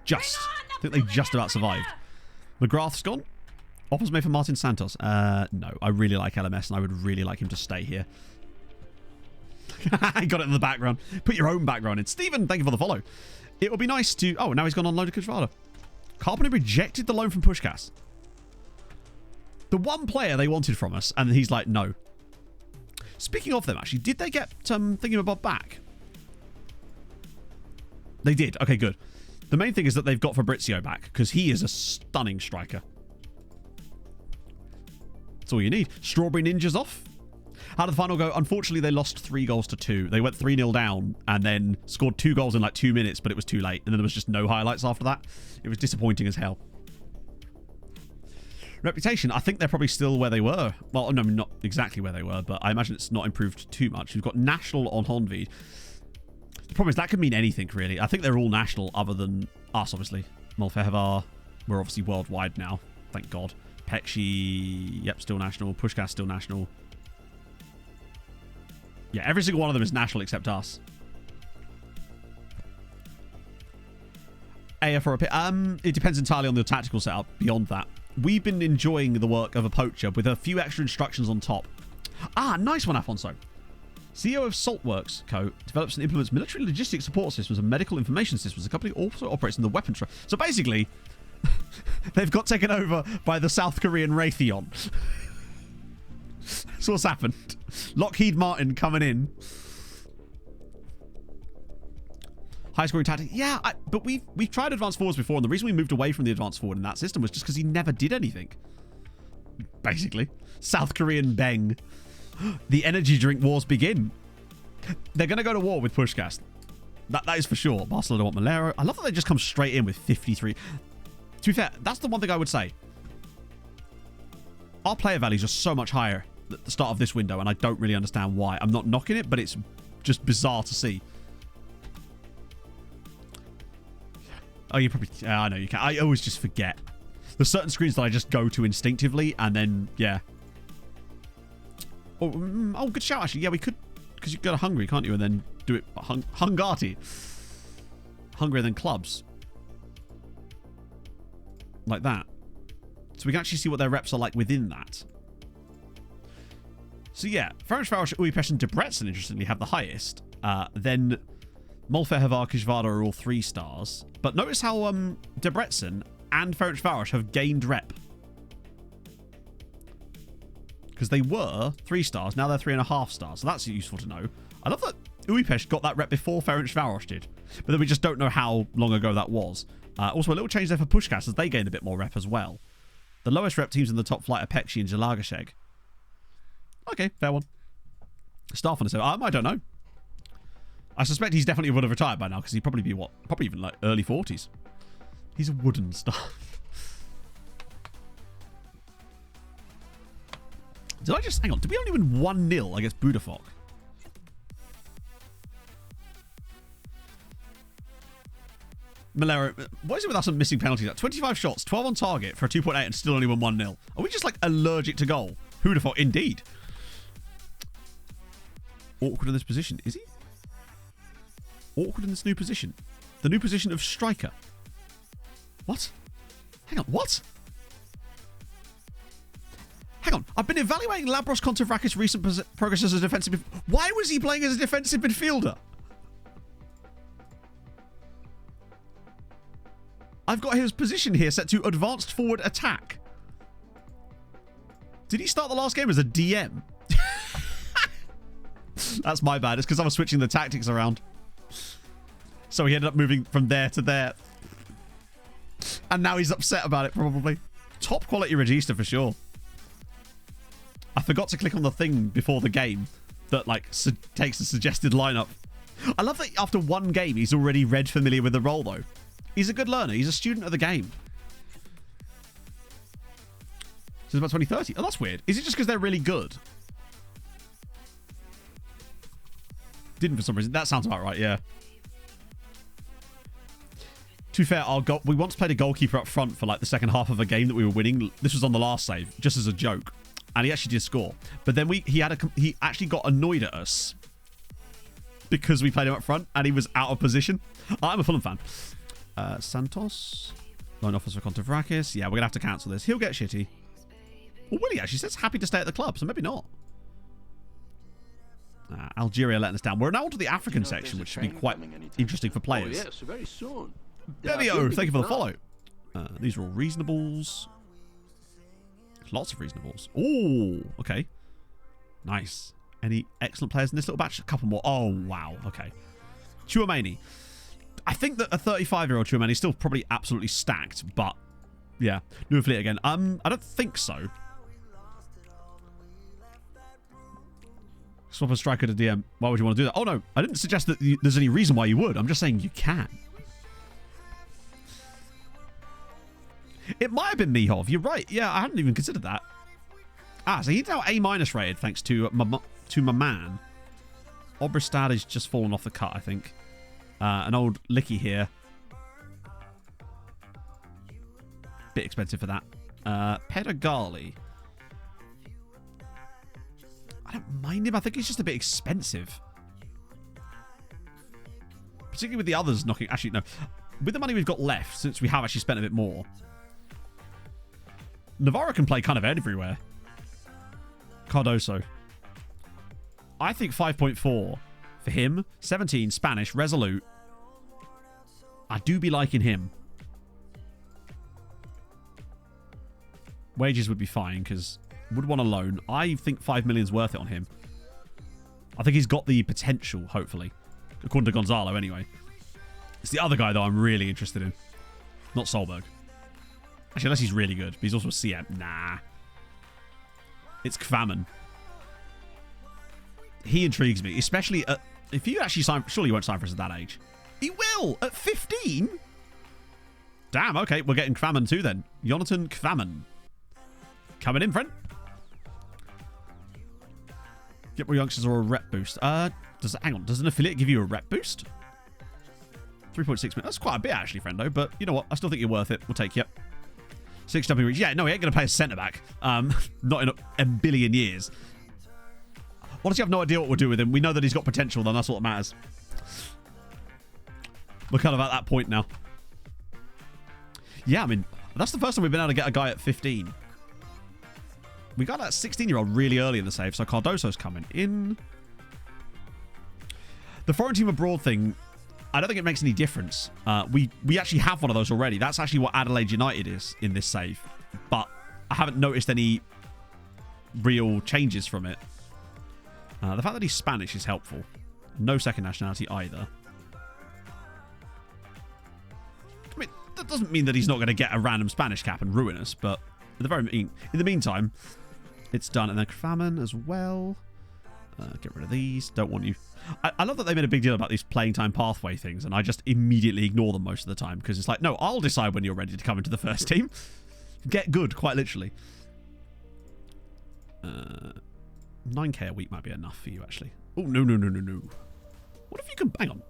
Just. I think they just about survived. McGrath's gone. Offers made for Martin Santos. No, I really like LMS and I would really like him to stay here. I got it in the background. Put your own background in. Stephen, thank you for the follow. It would be nice to... Oh, now he's gone on loan to Kujvada. Carpenter rejected the loan from Pushkas. The one player they wanted from us, and he's like, no. Speaking of them, actually, did they get Thingamabob back? They did. Okay, good. The main thing is that they've got Fabrizio back, because he is a stunning striker. That's all you need. Strawberry Ninjas off. How did the final go? Unfortunately, they lost 3-2. They went 3-0 down and then scored 2 goals in like 2 minutes, but it was too late. And then there was just no highlights after that. It was disappointing as hell. Reputation, I think they're probably still where they were. Well, no, not exactly where they were, but I imagine it's not improved too much. We've got National on Honvid. The problem is that could mean anything, really. I think they're all national other than us, obviously. Molfehevar, we're obviously worldwide now. Thank God. Pekshi, yep, still national. Pushkas, still national. Yeah, every single one of them is national except us. AF or a pit? It depends entirely on the tactical setup. Beyond that, we've been enjoying the work of a poacher with a few extra instructions on top. Ah, nice one, Afonso. CEO of Saltworks Co. develops and implements military logistics support systems and medical information systems. The company also operates in the weapons trade. So basically, they've got taken over by the South Korean Raytheon. That's what's happened. Lockheed Martin coming in. High scoring tactic. Yeah, but we've tried advanced forwards before, and the reason we moved away from the advanced forward in that system was just because he never did anything. Basically. South Korean Beng. The energy drink wars begin. They're going to go to war with Pushkas. That is for sure. Barcelona want Malero. I love that they just come straight in with 53. To be fair, that's the one thing I would say. Our player values are so much higher at the start of this window, and I don't really understand why. I'm not knocking it, but it's just bizarre to see. Oh, you probably... I know you can. I always just forget. There's certain screens that I just go to instinctively, and then, yeah. Oh, good shout, actually. Yeah, we could... Because you can go to Hungary, can't you? And then do it... Hungary. Hungary and then clubs. Like that. So we can actually see what their reps are like within that. So yeah, Ferencváros, Újpest, and Debrecen, interestingly, have the highest. Then Molfehavar, Kisvárda are all 3 stars. But notice how Debrecen and Ferencváros have gained rep. Because they were 3 stars, now they're 3.5 stars. So that's useful to know. I love that Újpest got that rep before Ferencváros did. But then we just don't know how long ago that was. Also, a little change there for Puskás as they gained a bit more rep as well. The lowest rep teams in the top flight are Pekshi and Zalagaseg. Okay, fair one. Staff on the I don't know. I suspect he's definitely would have retired by now because he'd probably be what? Probably even like early 40s. He's a wooden staff. Did I just... Hang on. Did we only win 1-0 against Budapest? Malero, what is it with us on missing penalties? 25 shots, 12 on target for a 2.8 and still only won 1-0. Are we just like allergic to goal? Who'd have thought? Indeed. Awkward in this position. Is he? Awkward in this new position. The new position of striker. What? Hang on, what? Hang on, I've been evaluating Labros Kontovrakis' recent progress as a defensive... Why was he playing as a defensive midfielder? I've got his position here set to advanced forward attack. Did he start the last game as a DM? That's my bad. It's because I was switching the tactics around. So he ended up moving from there to there. And now he's upset about it, probably. Top quality regista for sure. I forgot to click on the thing before the game that, like, takes the suggested lineup. I love that after one game, he's already read familiar with the role, though. He's a good learner. He's a student of the game. So it's about 2030. Oh, that's weird. Is it just because they're really good? Didn't for some reason. That sounds about right, yeah. To be fair, we once played a goalkeeper up front for like the second half of a game that we were winning. This was on the last save, just as a joke. And he actually did score. But then he actually got annoyed at us because we played him up front and he was out of position. I'm a Fulham fan. Santos. Loan offers for Kontovrakis. Yeah, we're going to have to cancel this. He'll get shitty. Well, will he actually? Says happy to stay at the club, so maybe not. Algeria letting us down. We're now onto the African section, which should be quite interesting for players. Oh, yes, very soon. Bevio, thank you for the follow. These are all reasonables. Lots of reasonables. Oh, okay. Nice. Any excellent players in this little batch? A couple more. Oh, wow. Okay. Chouameni. I think that a 35-year-old Chouameni is still probably absolutely stacked, but yeah. New affiliate again. I don't think so. Swap a striker to DM. Why would you want to do that? Oh, no. I didn't suggest that there's any reason why you would. I'm just saying you can. It might have been Mihov. You're right. Yeah, I hadn't even considered that. So he's now A- rated thanks to my man. Obristad has just fallen off the cut, I think. An old Licky here. Bit expensive for that. Pedagali. I don't mind him. I think he's just a bit expensive. Particularly with the others knocking... Actually, no. With the money we've got left, since we have actually spent a bit more... Navarro can play kind of everywhere. Cardoso. I think 5.4 for him. 17, Spanish, resolute. I do be liking him. Wages would be fine because would want a loan. I think 5 million's worth it on him. I think he's got the potential, hopefully. According to Gonzalo, anyway. It's the other guy, though, I'm really interested in. Not Solberg. Actually, unless he's really good. But he's also a CM. Nah. It's Kvaman. He intrigues me. Especially if you actually sign... Surely you won't sign for us at that age. He will! At 15? Damn, okay. We're getting Kvaman too, then. Jonathan Kvaman. Coming in, friend. Get more youngsters or a rep boost. Hang on. Does an affiliate give you a rep boost? 3.6 minutes. That's quite a bit, actually, friendo. But you know what? I still think you're worth it. We'll take you. 6 jumping reach. Yeah, no, he ain't going to play a centre-back. Not in a billion years. Honestly, I have no idea what we'll do with him. We know that he's got potential, then that's what matters. We're kind of at that point now. Yeah, I mean, that's the first time we've been able to get a guy at 15. We got that 16-year-old really early in the save, so Cardoso's coming in. The foreign team abroad thing, I don't think it makes any difference. We actually have one of those already. That's actually what Adelaide United is in this save. But I haven't noticed any real changes from it. The fact that he's Spanish is helpful. No second nationality either. I mean, that doesn't mean that he's not going to get a random Spanish cap and ruin us, but in the meantime, it's done. And then famine as well. Get rid of these. Don't want you. I love that they made a big deal about these playing time pathway things, and I just immediately ignore them most of the time because it's like, no, I'll decide when you're ready to come into the first team. Get good, quite literally. 9k a week might be enough for you, actually. Oh, no. What if you can... Hang on.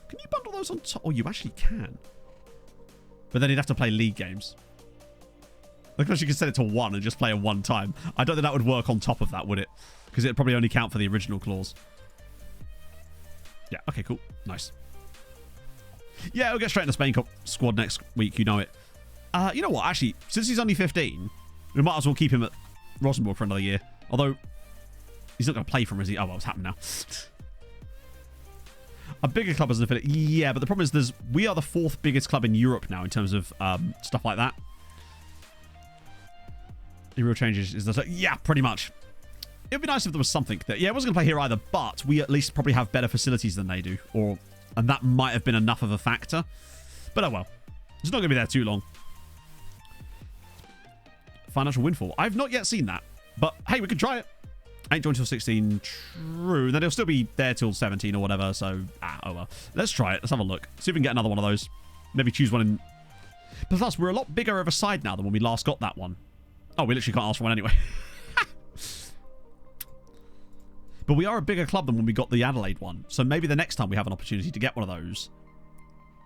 Can you bundle those on top? Oh, you actually can. But then you'd have to play league games. Of course, you could set it to 1 and just play it one time. I don't think that would work on top of that, would it? Because it'd probably only count for the original clause. Yeah, okay, cool. Nice. Yeah, we'll get straight in the Spain Cup squad next week. You know it. You know what? Actually, since he's only 15, we might as well keep him at Rosenborg for another year. Although, he's not going to play for him, is he? Oh, well, it's happened now. A bigger club as an affiliate. Yeah, but the problem is we are the 4th biggest club in Europe now in terms of stuff like that. The real changes is that, yeah, pretty much. It would be nice if there was something that, yeah, I wasn't going to play here either, but we at least probably have better facilities than they do. And that might have been enough of a factor. But oh well. It's not going to be there too long. Financial windfall. I've not yet seen that. But hey, we could try it. Ain't joined till 16. True. Then he'll still be there till 17 or whatever. So, oh well. Let's try it. Let's have a look. See if we can get another one of those. Maybe choose one in... Plus, we're a lot bigger of a side now than when we last got that one. Oh, we literally can't ask for one anyway. But we are a bigger club than when we got the Adelaide one. So maybe the next time we have an opportunity to get one of those,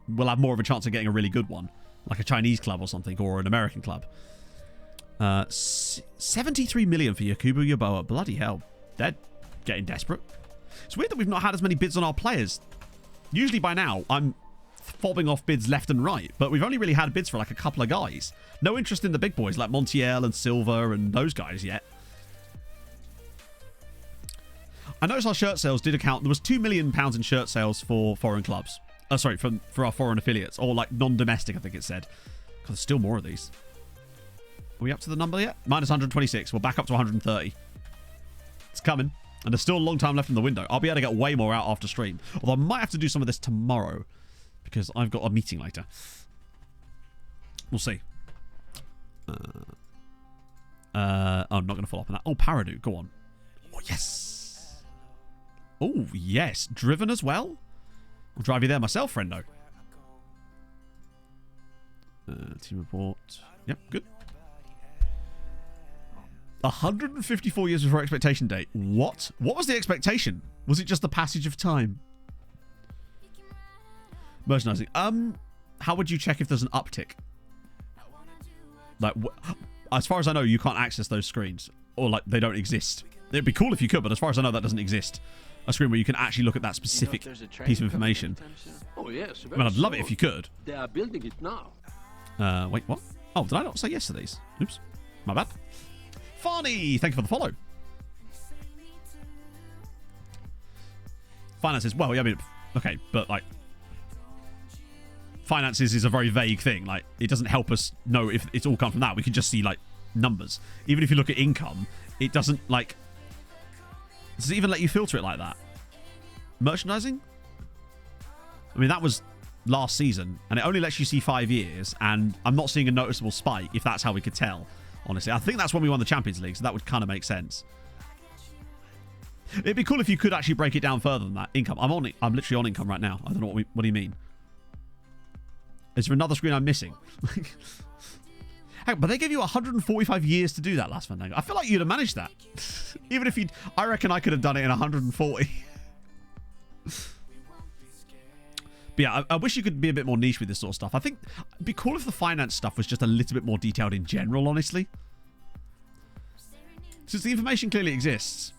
we'll have more of a chance of getting a really good one. Like a Chinese club or something, or an American club. 73 million for Yakubu Yaboa. Bloody hell. They're getting desperate. It's weird that we've not had as many bids on our players. Usually by now, I'm fobbing off bids left and right. But we've only really had bids for like a couple of guys. No interest in the big boys like Montiel and Silva and those guys yet. I noticed our shirt sales did account. There was £2 million in shirt sales for foreign clubs. Sorry, for our foreign affiliates. Or like non-domestic, I think it said. God, there's still more of these. Are we up to the number yet? Minus 126. We're back up to 130. It's coming. And there's still a long time left in the window. I'll be able to get way more out after stream. Although I might have to do some of this tomorrow. Because I've got a meeting later. We'll see. I'm not going to follow up on that. Oh, Paradu. Go on. Oh, yes. Oh, yes. Driven as well? I'll drive you there myself, friendo. Team report. Yep, good. 154 years before expectation date. What? What was the expectation? Was it just the passage of time? Merchandising. How would you check if there's an uptick? Like, as far as I know, you can't access those screens. Or, like, they don't exist. It'd be cool if you could, but as far as I know, that doesn't exist. A screen where you can actually look at that specific piece of information. Oh yes, I mean, I'd love it if you could. They are building it now. Wait, what? Oh, did I not say yes to these? Oops. My bad. Farney, thank you for the follow. Finances, well, yeah, I mean, okay, but like, finances is a very vague thing. Like, it doesn't help us know if it's all come from that. We can just see, like, numbers. Even if you look at income, it doesn't, like, does it even let you filter it like that? Merchandising? I mean, that was last season, and it only lets you see 5 years, and I'm not seeing a noticeable spike, if that's how we could tell, honestly. I think that's when we won the Champions League, so that would kind of make sense. It'd be cool if you could actually break it down further than that. Income. I'm literally on income right now. I don't know what do you mean? Is there another screen I'm missing? But they gave you 145 years to do that last Fandango. I feel like you'd have managed that. Even if I reckon I could have done it in 140. But yeah, I wish you could be a bit more niche with this sort of stuff. I think it'd be cool if the finance stuff was just a little bit more detailed in general, honestly. Since the information clearly exists.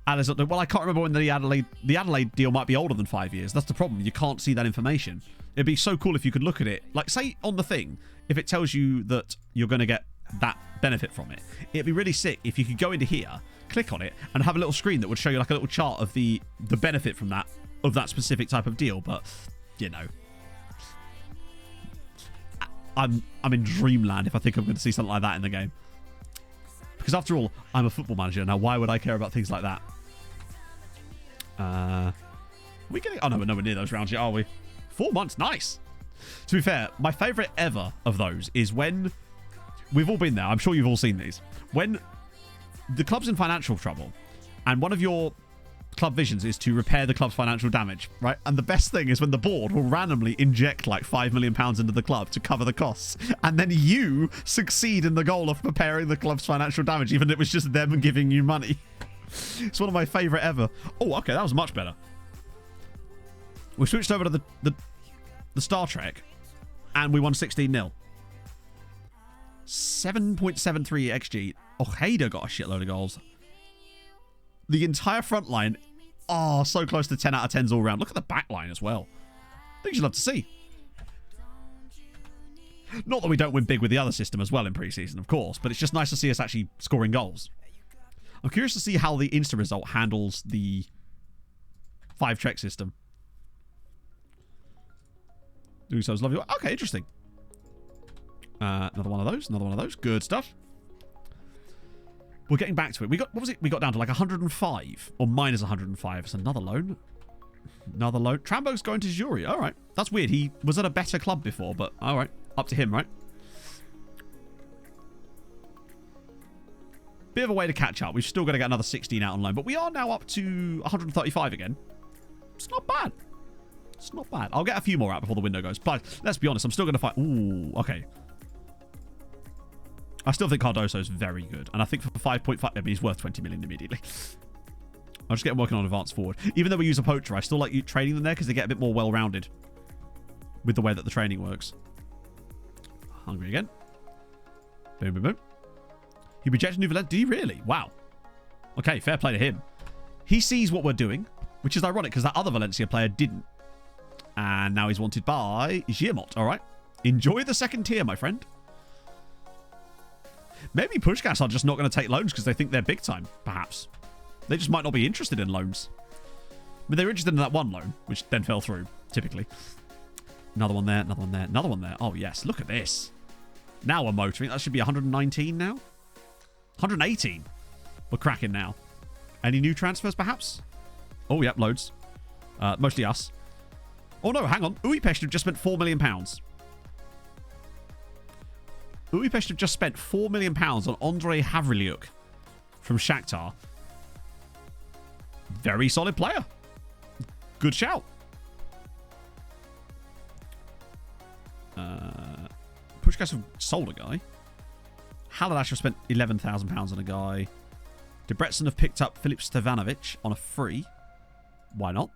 Alice, well, I can't remember when the Adelaide deal might be older than 5 years. That's the problem. You can't see that information. It'd be so cool if you could look at it. Like, say, on the thing, if it tells you that you're going to get that benefit from it. It'd be really sick if you could go into here, click on it, and have a little screen that would show you like a little chart of the benefit from that, of that specific type of deal. But, you know, I'm in dreamland if I think I'm going to see something like that in the game. Because after all, I'm a football manager. Now, why would I care about things like that? Are we getting... Oh, no, we're nowhere near those rounds yet, are we? 4 months. Nice. To be fair, my favourite ever of those is when... We've all been there. I'm sure you've all seen these. When the club's in financial trouble and one of your club visions is to repair the club's financial damage, right? And the best thing is when the board will randomly inject like £5 million into the club to cover the costs, and then you succeed in the goal of repairing the club's financial damage, even if it was just them giving you money. It's one of my favourite ever. Oh, okay, that was much better. We switched over to the Star Trek, and we won 16-0. 7.73 XG. Ojeda got a shitload of goals. The entire front line, oh, so close to 10 out of 10s all round. Look at the back line as well. Things you'd love to see. Not that we don't win big with the other system as well in pre-season, of course, but it's just nice to see us actually scoring goals. I'm curious to see how the Insta result handles the 5-check system. Usos love you. Okay, interesting. Another one of those. Another one of those. Good stuff. We're getting back to it. We got, what was it? We got down to like 105 or minus 105. It's another loan. Another loan. Trambo's going to Jury. All right. That's weird. He was at a better club before, but all right. Up to him, right? Bit of a way to catch up. We've still got to get another 16 out on loan, but we are now up to 135 again. It's not bad. It's not bad. I'll get a few more out before the window goes. But let's be honest. I'm still going to fight. Ooh, okay. I still think Cardoso is very good. And I think for 5.5, I mean, he's worth 20 million immediately. I'll just get working on advanced forward. Even though we use a poacher, I still like you training them there because they get a bit more well-rounded with the way that the training works. Hungry again. Boom, boom, boom. He rejected New Valencia. Did he really? Wow. Okay, fair play to him. He sees what we're doing, which is ironic because that other Valencia player didn't. And now he's wanted by Giamot. All right. Enjoy the second tier, my friend. Maybe Pushkas are just not going to take loans because they think they're big time, perhaps. They just might not be interested in loans. I mean, they were interested in that one loan, which then fell through, typically. Another one there, another one there, another one there. Oh, yes. Look at this. Now we're motoring. That should be 119 now. 118. We're cracking now. Any new transfers, perhaps? Oh, yep, loads. Mostly us. Oh, no, hang on. Budapest have just spent £4 million. Budapest have just spent £4 million on Andrei Havrilyuk from Shakhtar. Very solid player. Good shout. Pushkas have sold a guy. Haladash have spent £11,000 on a guy. Debrecen have picked up Filip Stevanovic on a free. Why not?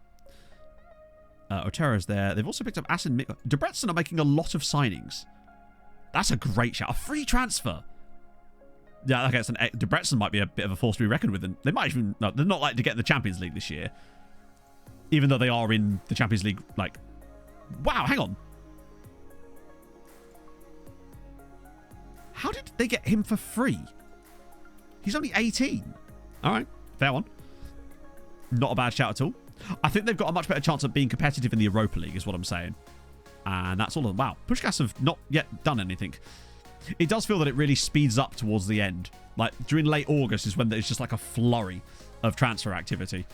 Otero's there. They've also picked up Asin. Debrecen are making a lot of signings. That's a great shout. A free transfer. Yeah, okay. Debrecen might be a bit of a force to be reckoned with. And they might even... No, they're not likely to get in the Champions League this year. Even though they are in the Champions League, like... Wow, hang on. How did they get him for free? He's only 18. All right. Fair one. Not a bad shout at all. I think they've got a much better chance of being competitive in the Europa League, is what I'm saying. And that's all of them. Wow. Pushkas have not yet done anything. It does feel that it really speeds up towards the end. Like, during late August is when there's just like a flurry of transfer activity.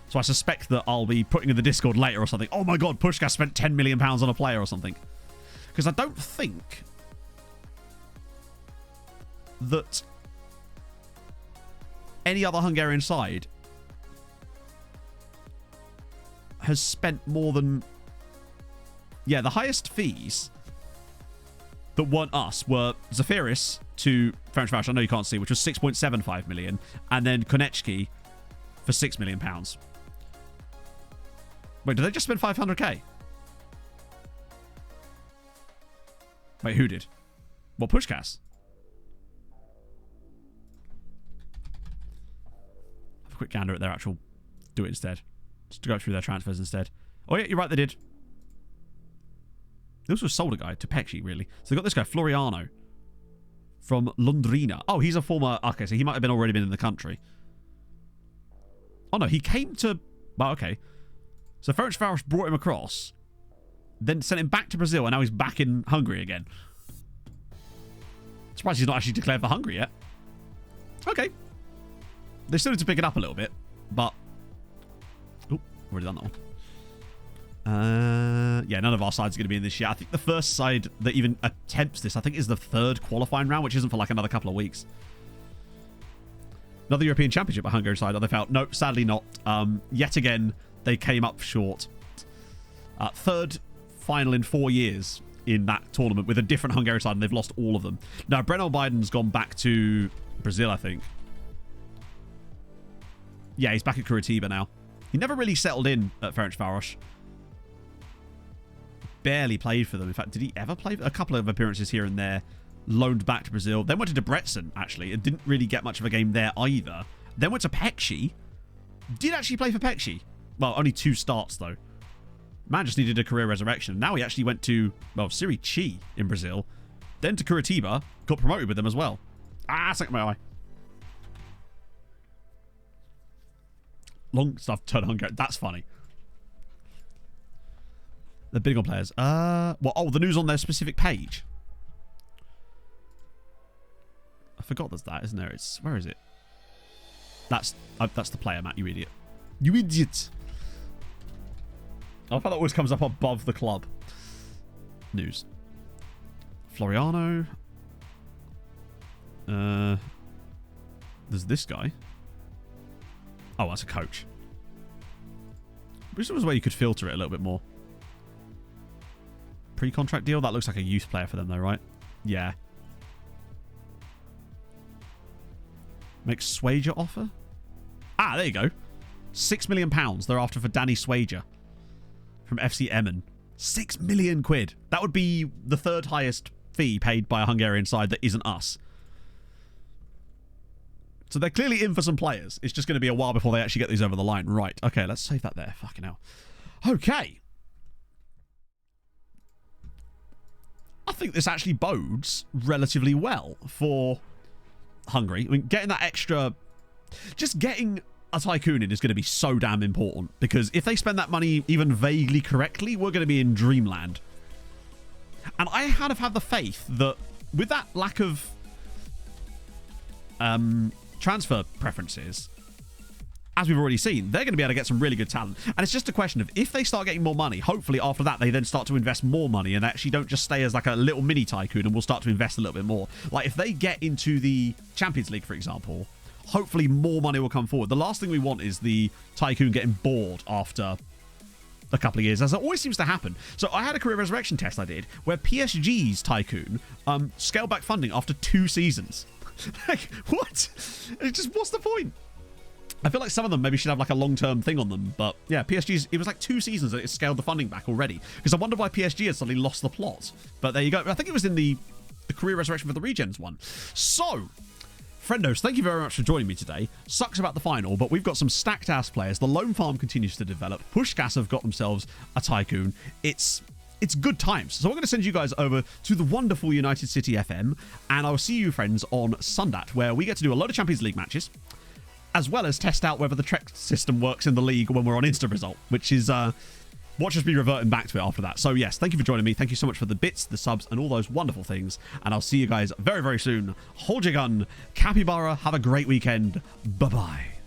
So I suspect that I'll be putting in the Discord later or something. Oh my god, Pushkas spent £10 million on a player or something. Because I don't think that any other Hungarian side has spent more than... Yeah, the highest fees that weren't us were Zafiris to Ferencváros, I know you can't see, which was 6.75 million, and then Konechki for £6 million. Wait, did they just spend 500k? Wait, who did? Well, Pushkas. Have a quick gander at their actual... Do it instead. Just to go through their transfers instead. Oh yeah, you're right, they did. They also sold a guy to Pecci, really. So they got this guy, Floriano. from Londrina. Oh, he's a former... Okay, so he might have already been in the country. Oh, no, he came to... Well, okay. So Ferencváros brought him across, then sent him back to Brazil, and now he's back in Hungary again. Surprised he's not actually declared for Hungary yet. Okay. They still need to pick it up a little bit, but... Oh, already done that one. Yeah, none of our sides are going to be in this year. I think the first side that even attempts this, I think, is the third qualifying round, which isn't for like another couple of weeks. Another European Championship at Hungary side. Are they felt? No, sadly not. Yet again, they came up short. Third final in 4 years in that tournament with a different Hungary side, and they've lost all of them. Now, Breno Biden's gone back to Brazil, I think. Yeah, he's back at Curitiba now. He never really settled in at Ferencváros. Barely played for them. In fact, did he ever play? A couple of appearances here and there. Loaned back to Brazil. Then went to Debrecen, actually. It didn't really get much of a game there either. Then went to Pecci. Did actually play for Pecci. Well, only 2 starts, though. Man just needed a career resurrection. Now he actually went to, well, Serie C in Brazil. Then to Curitiba. Got promoted with them as well. Ah, second my eye. Long stuff turned Hungary. That's funny. The big on players. Well, oh, the news on their specific page. I forgot there's that, isn't there? It's where is it? That's the player, Matt. You idiot. You idiot. I thought that always comes up above the club. News. Floriano. There's this guy. Oh, that's a coach. I wish there was a way you could filter it a little bit more. Pre-contract deal? That looks like a youth player for them though, right? Yeah. Make Swager offer? Ah, there you go. £6 million they're after for Danny Swager from FC Emmen. 6 million quid. That would be the third highest fee paid by a Hungarian side that isn't us. So they're clearly in for some players. It's just going to be a while before they actually get these over the line. Right. Okay, let's save that there. Fucking hell. Okay. I think this actually bodes relatively well for Hungary. I mean, getting that extra... Just getting a tycoon in is going to be so damn important, because if they spend that money even vaguely correctly, we're going to be in dreamland. And I kind of have the faith that with that lack of transfer preferences, as we've already seen, they're going to be able to get some really good talent. And it's just a question of if they start getting more money, hopefully after that they then start to invest more money and actually don't just stay as like a little mini tycoon, and we'll start to invest a little bit more. Like if they get into the Champions League, for example, hopefully more money will come forward. The last thing we want is the tycoon getting bored after a couple of years, as it always seems to happen. So I had a career resurrection test I did where PSG's tycoon scaled back funding after 2 seasons. Like, what? It's just, what's the point? I feel like some of them maybe should have like a long-term thing on them, but yeah, PSG's, it was like 2 seasons that it scaled the funding back already, because I wonder why PSG had suddenly lost the plot. But there you go. I think it was in the career resurrection for the Regens one. So, friendos, thank you very much for joining me today. Sucks about the final, but we've got some stacked ass players. The Lone Farm continues to develop. Pushkas have got themselves a tycoon. It's good times. So I'm going to send you guys over to the wonderful United City FM, and I'll see you, friends, on Sundat, where we get to do a load of Champions League matches, as well as test out whether the Trek system works in the league when we're on Insta Result, which is watch us be reverting back to it after that. So yes, thank you for joining me. Thank you so much for the bits, the subs, and all those wonderful things. And I'll see you guys very, very soon. Hold your gun. Capybara. Have a great weekend. Bye-bye.